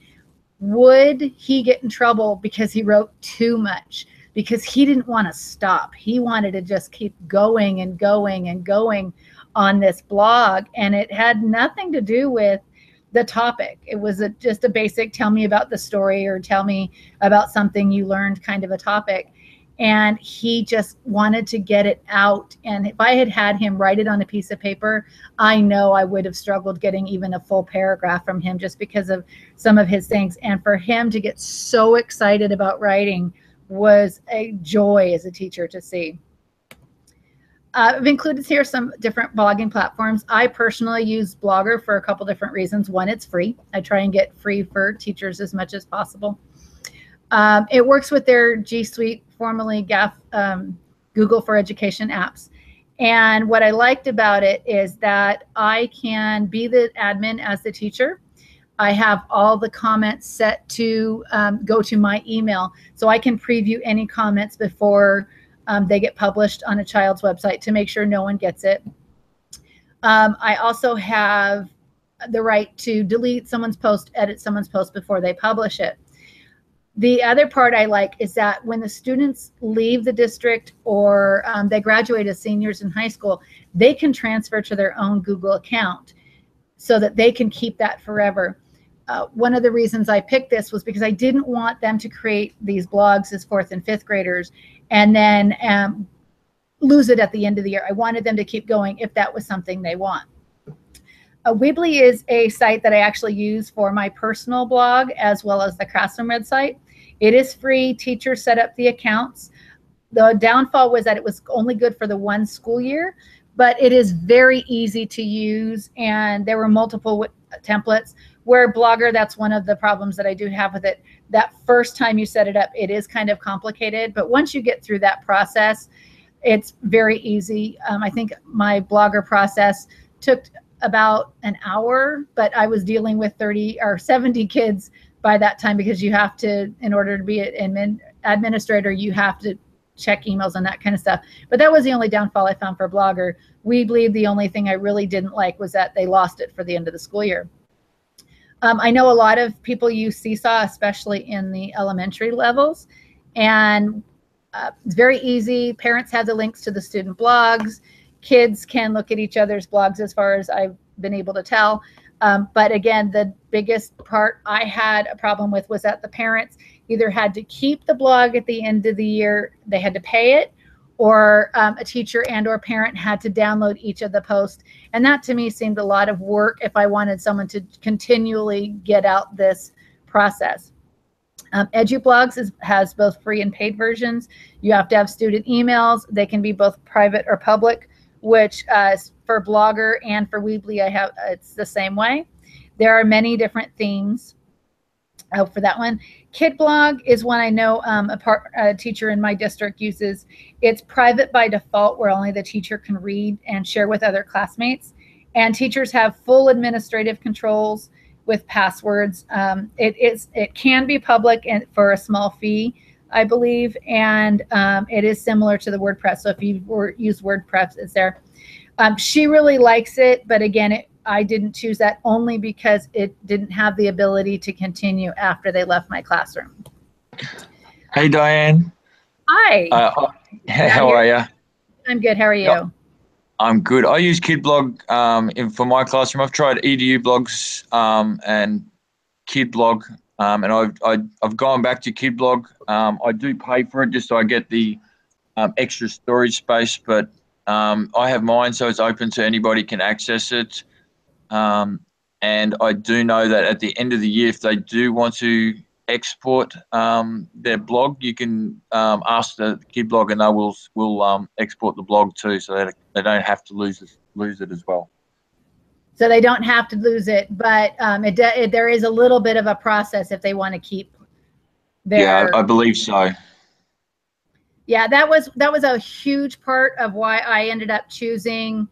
S18: would he get in trouble because he wrote too much? Because he didn't want to stop. He wanted to just keep going and going and going on this blog. And it had nothing to do with the topic. It was just a basic, tell me about the story or tell me about something you learned kind of a topic. And he just wanted to get it out. And if I had had him write it on a piece of paper, I know I would have struggled getting even a full paragraph from him just because of some of his things. And for him to get so excited about writing was a joy as a teacher to see. I've included here some different blogging platforms. I personally use Blogger for a couple different reasons. One, it's free. I try and get free for teachers as much as possible. It works with their G Suite, formerly Google for Education apps. And what I liked about it is that I can be the admin as the teacher. I have all the comments set to go to my email, so I can preview any comments before they get published on a child's website to make sure no one gets it. I also have the right to delete someone's post, edit someone's post before they publish it. The other part I like is that when the students leave the district or they graduate as seniors in high school, they can transfer to their own Google account so that they can keep that forever. One of the reasons I picked this was because I didn't want them to create these blogs as 4th and 5th graders and then lose it at the end of the year. I wanted them to keep going if that was something they want. Weebly is a site that I actually use for my personal blog as well as the Classroom website. It is free. Teachers set up the accounts. The downfall was that it was only good for the one school year, but it is very easy to use and there were multiple templates. Where Blogger, that's one of the problems that I do have with it. That first time you set it up, it is kind of complicated, but once you get through that process, it's very easy. I think my Blogger process took about an hour, but I was dealing with 30 or 70 kids by that time because you have to, in order to be an administrator, you have to check emails and that kind of stuff. But that was the only downfall I found for Blogger. Weebly, the only thing I really didn't like was that they lost it for the end of the school year. I know a lot of people use Seesaw, especially in the elementary levels, and it's very easy. Parents have the links to the student blogs. Kids can look at each other's blogs as far as I've been able to tell. But again, the biggest part I had a problem with was that the parents either had to keep the blog at the end of the year, they had to pay it, or a teacher and or parent had to download each of the posts. And that to me seemed a lot of work if I wanted someone to continually get out this process. EduBlogs has both free and paid versions. You have to have student emails. They can be both private or public, which for Blogger and for Weebly, it's the same way. There are many different themes for that one. KidBlog is one I know a teacher in my district uses. It's private by default, where only the teacher can read and share with other classmates. And teachers have full administrative controls with passwords. It can be public and for a small fee, I believe, and it is similar to the WordPress. So if you use WordPress, it's there. She really likes it, but again, I didn't choose that only because it didn't have the ability to continue after they left my classroom.
S1: Hey, Diane.
S18: Hi.
S1: How are you?
S18: I'm good. How are you?
S1: I'm good. I use KidBlog for my classroom. I've tried EDU blogs and KidBlog, and I've gone back to KidBlog. I do pay for it just so I get the extra storage space, but I have mine, so it's open so anybody can access it. And I do know that at the end of the year, if they do want to export their blog, you can ask the KidBlog, and they will export the blog too, so that they don't have to lose it as well.
S18: So they don't have to lose it, but there is a little bit of a process if they want to keep their.
S1: Yeah, I believe so.
S18: Yeah, that was a huge part of why I ended up choosing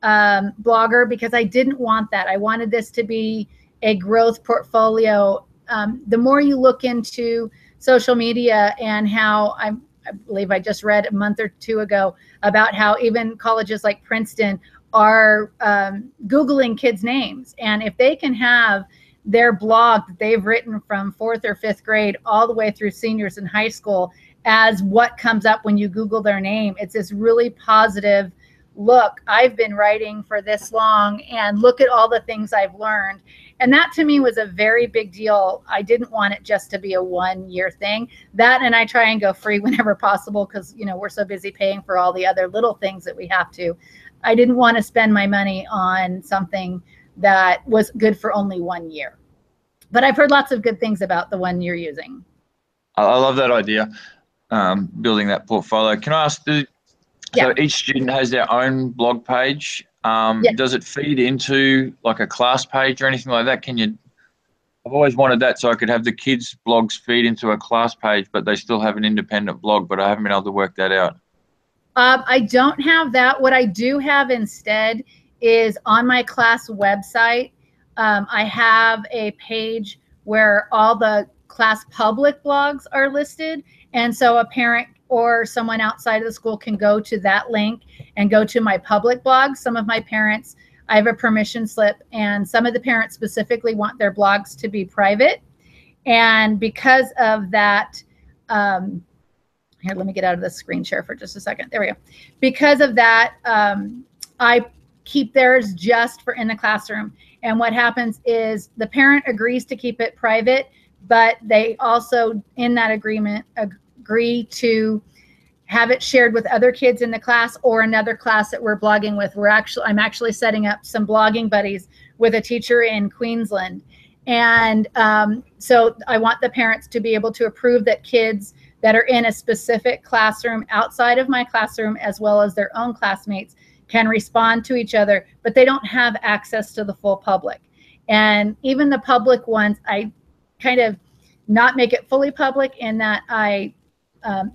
S18: Blogger, because I didn't want that. I wanted this to be a growth portfolio. The more you look into social media and how I believe I just read a month or two ago about how even colleges like Princeton are Googling kids' names. And if they can have their blog that they've written from 4th or 5th grade all the way through seniors in high school as what comes up when you Google their name, it's this really positive look, I've been writing for this long and look at all the things I've learned. And that to me was a very big deal. I didn't want it just to be a one-year thing. That, and I try and go free whenever possible because, you know, we're so busy paying for all the other little things that we have to. I didn't want to spend my money on something that was good for only 1 year. But I've heard lots of good things about the one you're using.
S1: I love that idea, building that portfolio. Can I ask, so each student has their own blog page. Does it feed into like a class page or anything like that? I've always wanted that so I could have the kids' blogs feed into a class page, but they still have an independent blog, but I haven't been able to work that out.
S18: I don't have that. What I do have instead is on my class website, I have a page where all the class public blogs are listed. And so a parent or someone outside of the school can go to that link and go to my public blog. Some of my parents, I have a permission slip, and some of the parents specifically want their blogs to be private. And because of that, here, let me get out of the screen share for just a second. There we go. Because of that, I keep theirs just for in the classroom. And what happens is the parent agrees to keep it private, but they also, in that agreement, agree to have it shared with other kids in the class or another class that we're blogging with. I'm actually setting up some blogging buddies with a teacher in Queensland. And so I want the parents to be able to approve that kids that are in a specific classroom outside of my classroom, as well as their own classmates, can respond to each other, but they don't have access to the full public. And even the public ones, I kind of not make it fully public in that I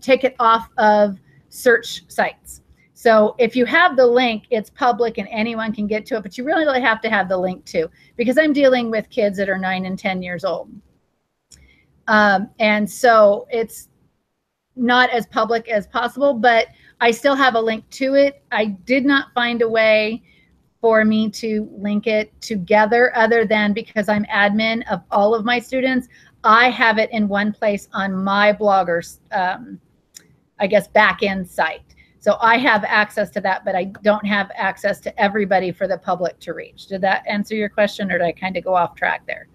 S18: take it off of search sites. So if you have the link, it's public and anyone can get to it, but you really have to have the link too, because I'm dealing with kids that are 9 and 10 years old. And so it's not as public as possible, but I still have a link to it. I did not find a way for me to link it together other than because I'm admin of all of my students. I have it in one place on my blogger's, I guess, back-end site. So I have access to that, but I don't have access to everybody for the public to reach. Did that answer your question, or did I kind of go off track there?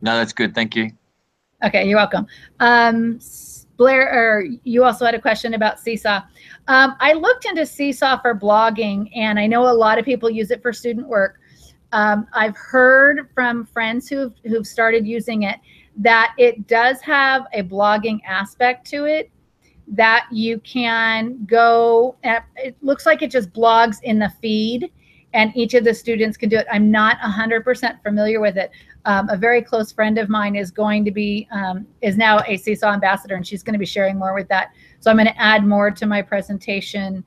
S1: No, that's good. Thank you.
S18: Okay, you're welcome. Blair, or you also had a question about Seesaw. I looked into Seesaw for blogging, and I know a lot of people use it for student work. I've heard from friends who've started using it that it does have a blogging aspect to it, that you can go, it looks like it just blogs in the feed, and each of the students can do it. I'm not 100% familiar with it. A very close friend of mine is going to be, is now a Seesaw ambassador, and she's going to be sharing more with that. So I'm going to add more to my presentation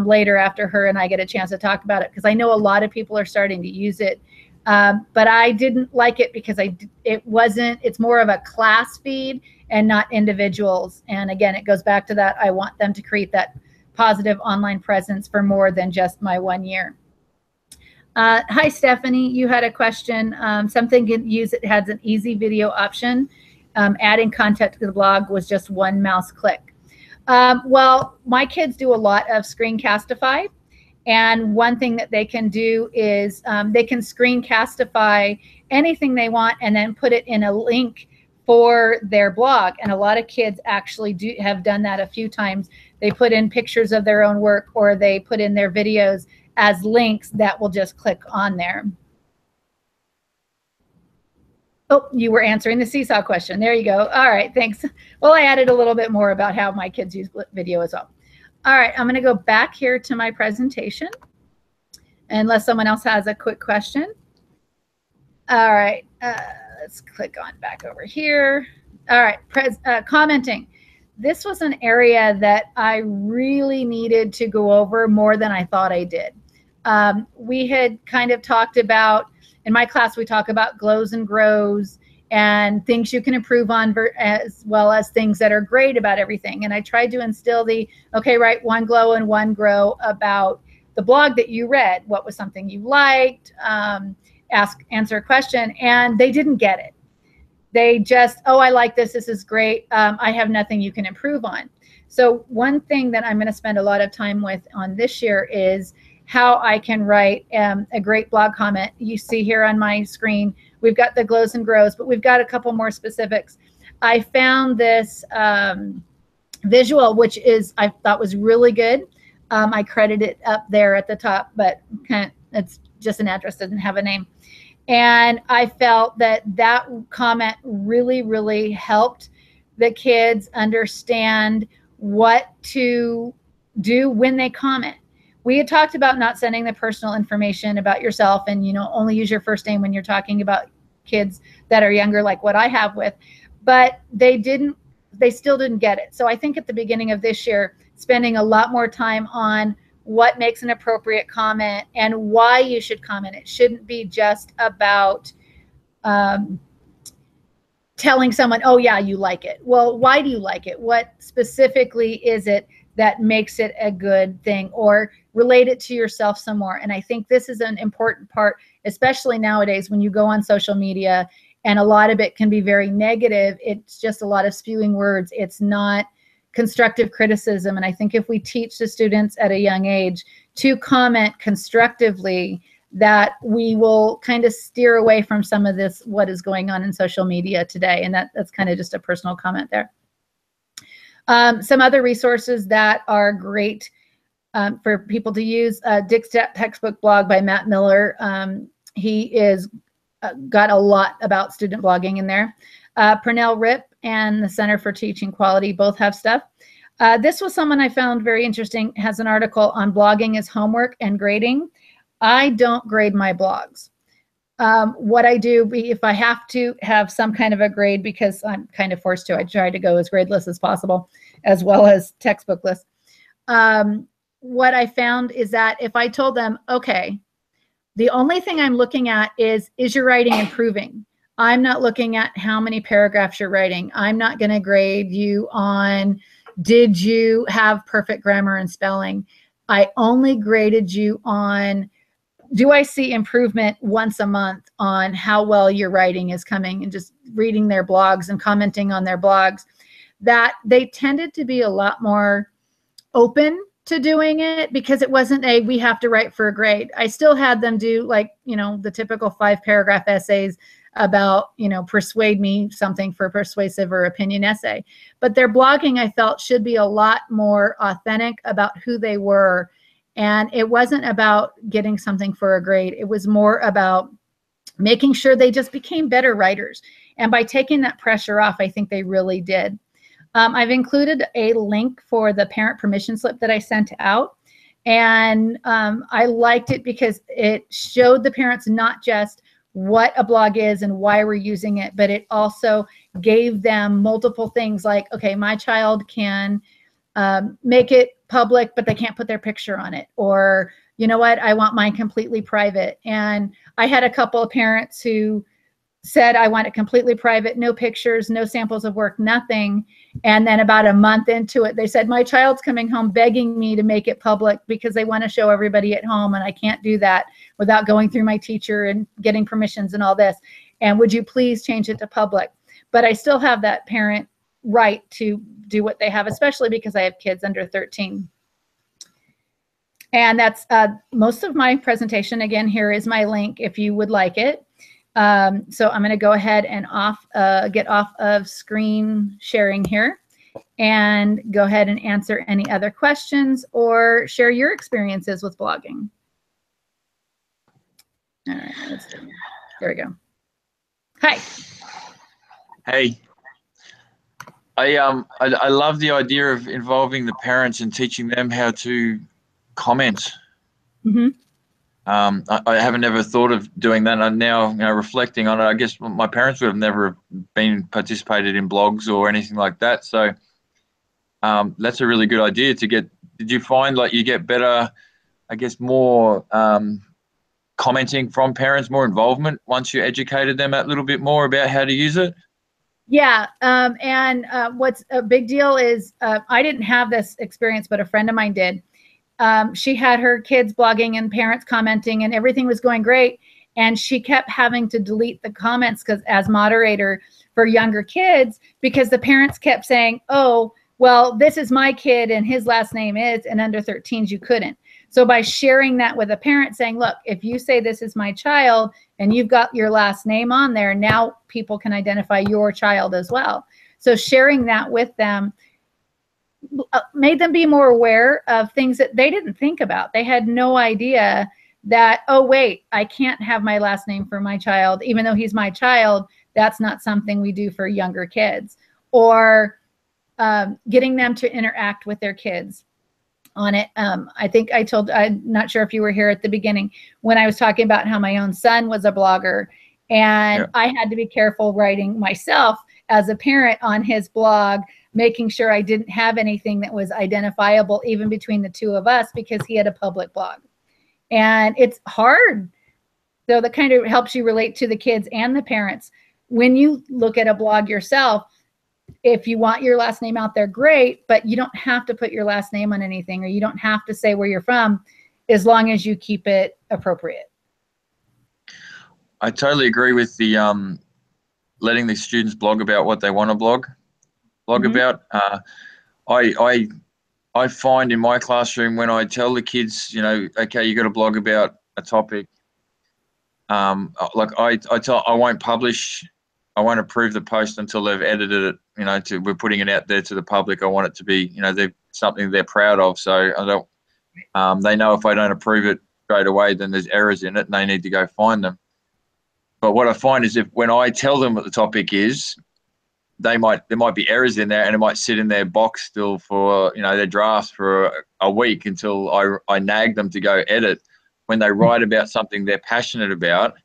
S18: later after her and I get a chance to talk about it, because I know a lot of people are starting to use it. But I didn't like it because it's more of a class feed and not individuals. And again, it goes back to that. I want them to create that positive online presence for more than just my 1 year. Hi, Stephanie. You had a question. Something can use it has an easy video option. Adding content to the blog was just one mouse click. Well, my kids do a lot of Screencastify. And one thing that they can do is they can Screencastify anything they want and then put it in a link for their blog. And a lot of kids actually have done that a few times. They put in pictures of their own work, or they put in their videos as links that will just click on there. Oh, you were answering the seesaw question. There you go. All right, thanks. Well, I added a little bit more about how my kids use video as well. All right, I'm going to go back here to my presentation, unless someone else has a quick question. All right, let's click on back over here. All right, commenting. This was an area that I really needed to go over more than I thought I did. We had kind of talked about, in my class, we talk about glows and grows and things you can improve on, as well as things that are great about everything. And I tried to instill the, okay, write one glow and one grow about the blog that you read. What was something you liked? Answer a question. And they didn't get it. They just, oh, I like this. This is great. I have nothing you can improve on. So one thing that I'm going to spend a lot of time with on this year is how I can write a great blog comment. You see here on my screen, we've got the glows and grows, but we've got a couple more specifics. I found this visual, which I thought was really good. I credit it up there at the top, but it's just an address, doesn't have a name. And I felt that that comment really, really helped the kids understand what to do when they comment. We had talked about not sending the personal information about yourself, and only use your first name when you're talking about kids that are younger, like what I have with, but they still didn't get it. So I think at the beginning of this year, spending a lot more time on what makes an appropriate comment and why you should comment. It shouldn't be just about telling someone, oh yeah, you like it. Well, why do you like it? What specifically is it that makes it a good thing? Or relate it to yourself some more. And I think this is an important part, especially nowadays when you go on social media and a lot of it can be very negative. It's just a lot of spewing words. It's not constructive criticism. And I think if we teach the students at a young age to comment constructively, that we will kind of steer away from some of this, what is going on in social media today. And that's kind of just a personal comment there. Some other resources that are great for people to use, Dick's Textbook Blog by Matt Miller. He is got a lot about student blogging in there. Purnell Rip and the Center for Teaching Quality both have stuff. This was someone I found very interesting, has an article on blogging as homework and grading. I don't grade my blogs. What I do, if I have to have some kind of a grade, because I'm kind of forced to, I try to go as gradeless as possible, as well as textbookless. What I found is that if I told them, okay, the only thing I'm looking at is your writing improving? I'm not looking at how many paragraphs you're writing. I'm not going to grade you on, did you have perfect grammar and spelling? I only graded you on, do I see improvement once a month on how well your writing is coming, and just reading their blogs and commenting on their blogs. That they tended to be a lot more open to doing it, because it wasn't a, we have to write for a grade. I still had them do, like, the typical 5-paragraph essays about, persuade me something for a persuasive or opinion essay. But their blogging, I felt, should be a lot more authentic about who they were. And it wasn't about getting something for a grade. It was more about making sure they just became better writers. And by taking that pressure off, I think they really did. I've included a link for the parent permission slip that I sent out. And I liked it because it showed the parents not just what a blog is and why we're using it, but it also gave them multiple things like, okay, my child can make it public, but they can't put their picture on it. Or, you know what, I want mine completely private. And I had a couple of parents who said I want it completely private, no pictures, no samples of work, nothing. And then about a month into it, they said, my child's coming home begging me to make it public because they want to show everybody at home, and I can't do that without going through my teacher and getting permissions and all this. And would you please change it to public? But I still have that parent right to do what they have, especially because I have kids under 13. And that's most of my presentation. Again, here is my link if you would like it. So I'm going to go ahead and get off of screen sharing here and go ahead and answer any other questions or share your experiences with blogging. All right, let's see. There we go. Hi.
S1: Hey. I love the idea of involving the parents and teaching them how to comment.
S18: Mm-hmm.
S1: I haven't ever thought of doing that. And now, reflecting on it, I guess my parents would have never participated in blogs or anything like that. So that's a really good idea to get. Did you find like you get better, I guess, more commenting from parents, more involvement once you educated them a little bit more about how to use it?
S18: Yeah, and what's a big deal is I didn't have this experience, but a friend of mine did. She had her kids blogging and parents commenting, and everything was going great. And she kept having to delete the comments because as moderator for younger kids, because the parents kept saying, oh, well, this is my kid and his last name is, and under 13s, you couldn't. So by sharing that with a parent saying, look, if you say this is my child and you've got your last name on there, now people can identify your child as well. So sharing that with them made them be more aware of things that they didn't think about. They had no idea that, oh, wait, I can't have my last name for my child. Even though he's my child, that's not something we do for younger kids. Or getting them to interact with their kids on it. I think I'm not sure if you were here at the beginning when I was talking about how my own son was a blogger, and I had to be careful writing myself as a parent on his blog, making sure I didn't have anything that was identifiable even between the two of us because he had a public blog. And it's hard. So that kind of helps you relate to the kids and the parents. When you look at a blog yourself, if you want your last name out there, great, but you don't have to put your last name on anything, or you don't have to say where you're from, as long as you keep it appropriate.
S1: I totally agree with the letting the students blog about what they want to blog about. I find in my classroom when I tell the kids, okay, you got to blog about a topic. Like I won't publish. I won't approve the post until they've edited it. We're putting it out there to the public. I want it to be, they're something they're proud of. So I don't. They know if I don't approve it straight away, then there's errors in it, and they need to go find them. But what I find is when I tell them what the topic is, there might be errors in there, and it might sit in their box still for their drafts for a week until I nag them to go edit. When they write about something they're passionate about,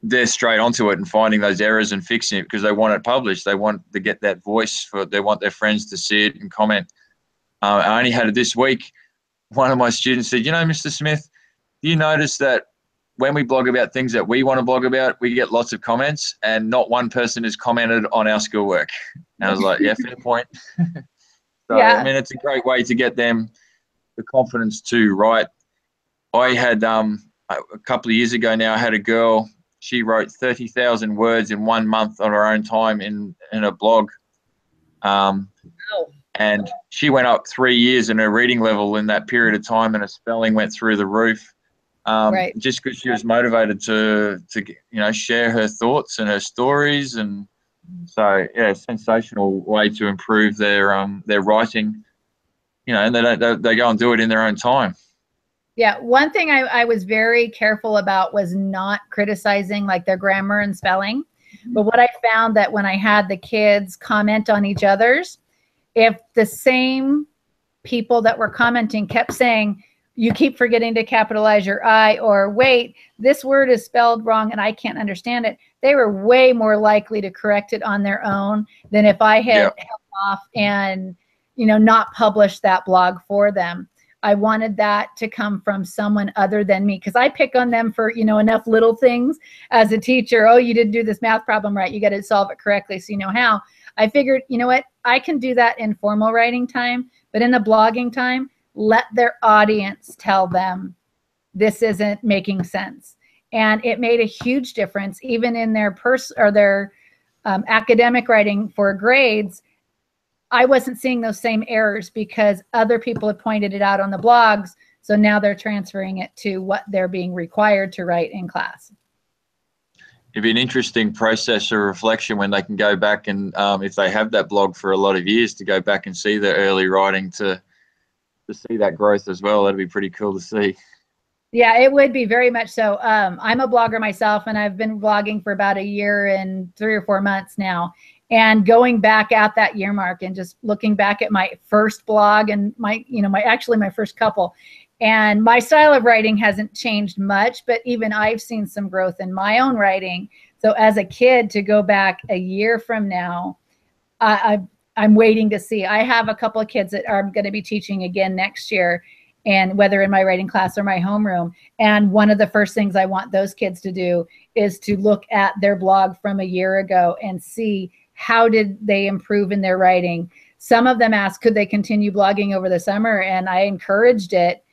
S1: they're straight onto it and finding those errors and fixing it because they want it published. They want to get that voice they want their friends to see it and comment. I only had it this week. One of my students said, Mr. Smith, do you notice that when we blog about things that we want to blog about, we get lots of comments and not one person has commented on our schoolwork? And I was like, yeah, fair point. So, yeah. I mean, it's a great way to get them the confidence to write. I had, a couple of years ago now, I had a girl, she wrote 30,000 words in 1 month on her own time in a blog. And she went up 3 years in her reading level in that period of time, and her spelling went through the roof. Just because she was motivated to share her thoughts and her stories. And so, yeah, sensational way to improve their writing, and they go and do it in their own time.
S18: Yeah, one thing I was very careful about was not criticizing like their grammar and spelling. But what I found that when I had the kids comment on each other's, if the same people that were commenting kept saying, you keep forgetting to capitalize your I, or wait, this word is spelled wrong and I can't understand it, they were way more likely to correct it on their own than if I had held off and, not published that blog for them. I wanted that to come from someone other than me, because I pick on them for, you know, enough little things as a teacher. Oh, you didn't do this math problem right. You got to solve it correctly so you know how. I figured, you know what, I can do that in formal writing time, but in the blogging time, let their audience tell them this isn't making sense. And it made a huge difference, even in their academic writing for grades. I wasn't seeing those same errors because other people have pointed it out on the blogs. So now they're transferring it to what they're being required to write in class.
S1: It'd be an interesting process of reflection when they can go back and, if they have that blog for a lot of years, to go back and see their early writing to see that growth as well. That'd be pretty cool to see.
S18: Yeah, it would be very much so. I'm a blogger myself, and I've been blogging for about a year and 3 or 4 months now. And going back at that year mark and just looking back at my first blog and my first couple, and my style of writing hasn't changed much, but even I've seen some growth in my own writing. So as a kid, to go back a year from now, I'm waiting to see. I have a couple of kids that are going to be teaching again next year, and whether in my writing class or my homeroom. And one of the first things I want those kids to do is to look at their blog from a year ago and see how did they improve in their writing. Some of them asked, could they continue blogging over the summer? And I encouraged it.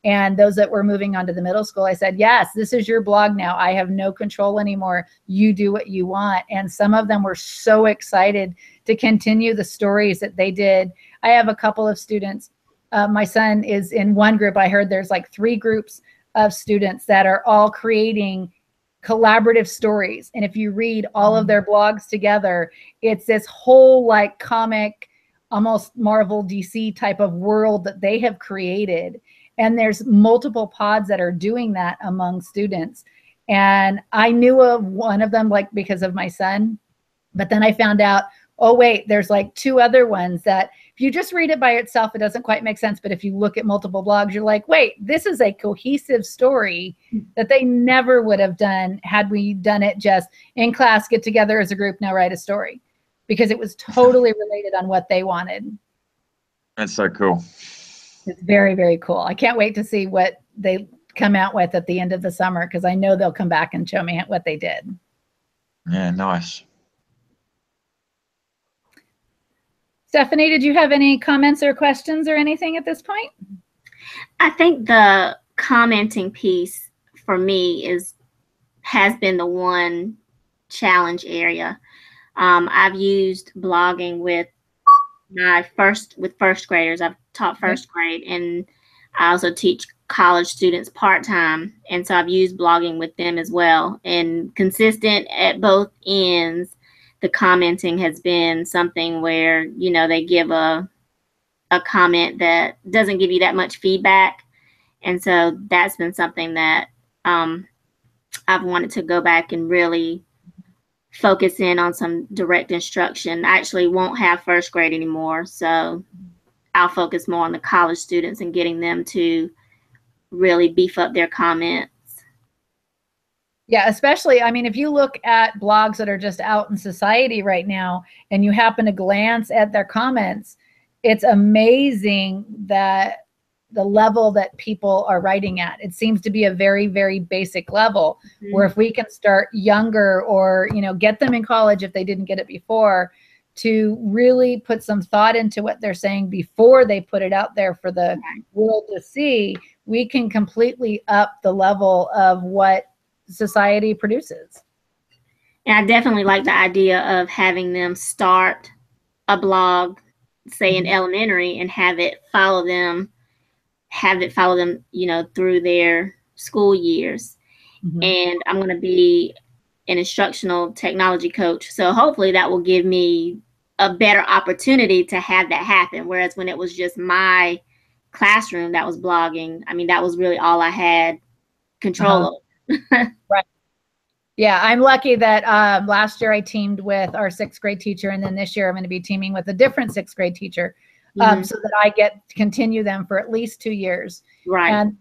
S18: And those that were moving on to the middle school, I said, yes, this is your blog now. I have no control anymore. You do what you want. And some of them were so excited to continue the stories that they did. I have a couple of students. My son is in one group. I heard there's like 3 groups of students that are all creating collaborative stories. And if you read all of their blogs together, it's this whole like comic, almost Marvel DC type of world that they have created. And there's multiple pods that are doing that among students. And I knew of one of them, like because of my son, but then I found out, oh wait, there's like 2 other ones that if you just read it by itself, it doesn't quite make sense. But if you look at multiple blogs, you're like, wait, this is a cohesive story that they never would have done had we done it just in class, get together as a group, now write a story, because it was totally related on what they wanted.
S1: That's so cool.
S18: It's very, very cool. I can't wait to see what they come out with at the end of the summer, because I know they'll come back and show me what they did.
S1: Yeah, nice.
S18: Stephanie, did you have any comments or questions or anything at this point?
S9: I think the commenting piece for me has been the one challenge area. I've used blogging with first graders. I've taught first grade, and I also teach college students part-time. And so I've used blogging with them as well. And consistent at both ends, the commenting has been something where, you know, they give a comment that doesn't give you that much feedback. And so that's been something that I've wanted to go back and really focus in on some direct instruction. I actually won't have first grade anymore. So I'll focus more on the college students and getting them to really beef up their comments.
S18: Yeah, especially, I mean, if you look at blogs that are just out in society right now and you happen to glance at their comments, it's amazing that the level that people are writing at. It seems to be a very, very basic level, where if we can start younger, or, you know, get them in college if they didn't get it before, to really put some thought into what they're saying before they put it out there for the world to see, we can completely up the level of what society produces.
S9: And I definitely like the idea of having them start a blog, say in elementary, and have it follow them, you know, through their school years. And I'm going to be an instructional technology coach. So hopefully that will give me a better opportunity to have that happen. Whereas when it was just my classroom that was blogging, I mean, that was really all I had control of.
S18: Right. Yeah, I'm lucky that last year I teamed with our 6th grade teacher, and then this year I'm going to be teaming with a different 6th grade teacher, so that I get to continue them for at least 2 years.
S9: Right.
S18: And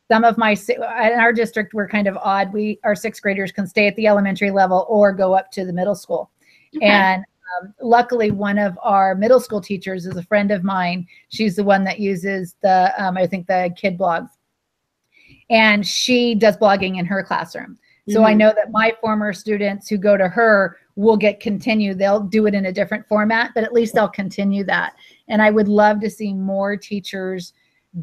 S18: some of my, in our district, we're kind of odd. Our 6th graders can stay at the elementary level or go up to the middle school. Okay. And luckily, one of our middle school teachers is a friend of mine. She's the one that uses the, I think, the kid blogs. And she does blogging in her classroom. So I know that my former students who go to her will get continued. They'll do it in a different format, but at least they'll continue that. And I would love to see more teachers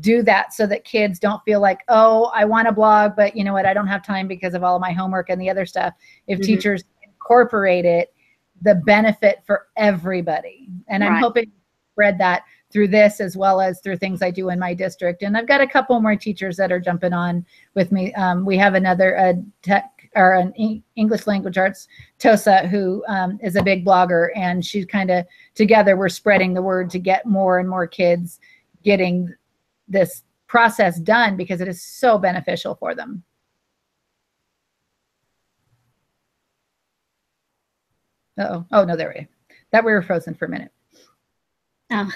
S18: do that so that kids don't feel like, oh, I want to blog, but you know what, I don't have time because of all of my homework and the other stuff. If teachers incorporate it, the benefit for everybody. And I'm hoping to spread that through this as well as through things I do in my district. And I've got a couple more teachers that are jumping on with me. We have another tech or an English language arts, Tosa, who is a big blogger, and she's kind of together, we're spreading the word to get more and more kids getting this process done because it is so beneficial for them. Uh-oh. Oh, no, there we go. That we were frozen for a minute.
S9: Oh.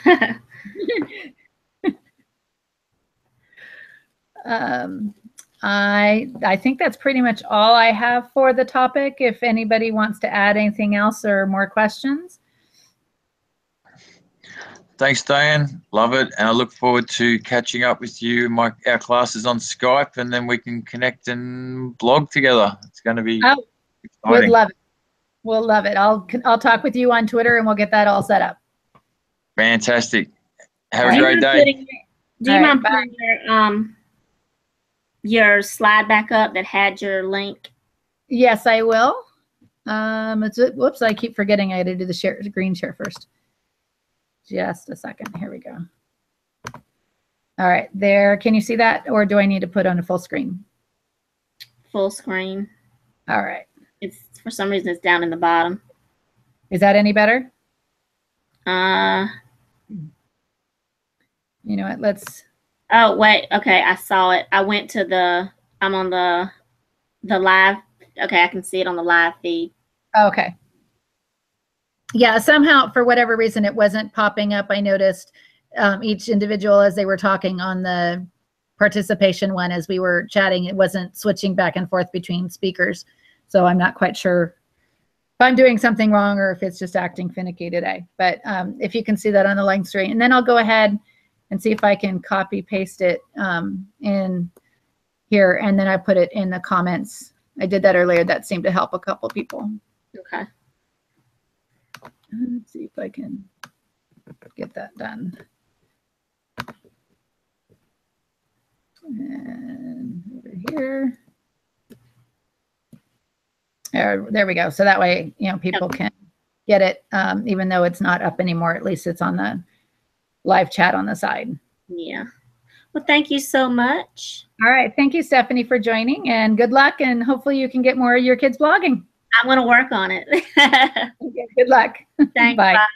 S18: I think that's pretty much all I have for the topic. If anybody wants to add anything else or more questions.
S1: Thanks, Diane. Love it. And I look forward to catching up with you. Our classes on Skype, and then we can connect and blog together. It's going to be exciting.
S18: Would love it. We'll love it. I'll talk with you on Twitter and we'll get that all set up.
S1: Fantastic. Have a great day.
S9: Do you mind putting your slide back up that had your link?
S18: Yes, I will. Whoops, I keep forgetting I had to do the screen share first. Just a second. Here we go. All right, there. Can you see that, or do I need to put on a full screen?
S9: Full screen.
S18: All right.
S9: It's for some reason it's down in the bottom.
S18: Is that any better? You know what? Let's.
S9: Oh wait. Okay, I saw it. I went to the. I'm on the live. Okay, I can see it on the live feed.
S18: Okay. Yeah, somehow for whatever reason it wasn't popping up. I noticed each individual as they were talking on the participation one as we were chatting, it wasn't switching back and forth between speakers. So I'm not quite sure if I'm doing something wrong or if it's just acting finicky today. But if you can see that on the line screen, and then I'll go ahead and see if I can copy paste it in here, and then I put it in the comments. I did that earlier. That seemed to help a couple people.
S9: Okay.
S18: Let's see if I can get that done. And over here. There we go. So that way, you know, people can get it, even though it's not up anymore. At least it's on the live chat on the side.
S9: Yeah. Well, thank you so much.
S18: All right. Thank you, Stephanie, for joining, and good luck. And hopefully you can get more of your kids blogging.
S9: I'm going to work on it.
S18: Okay, good luck.
S9: Thanks.
S18: Bye.
S9: Bye.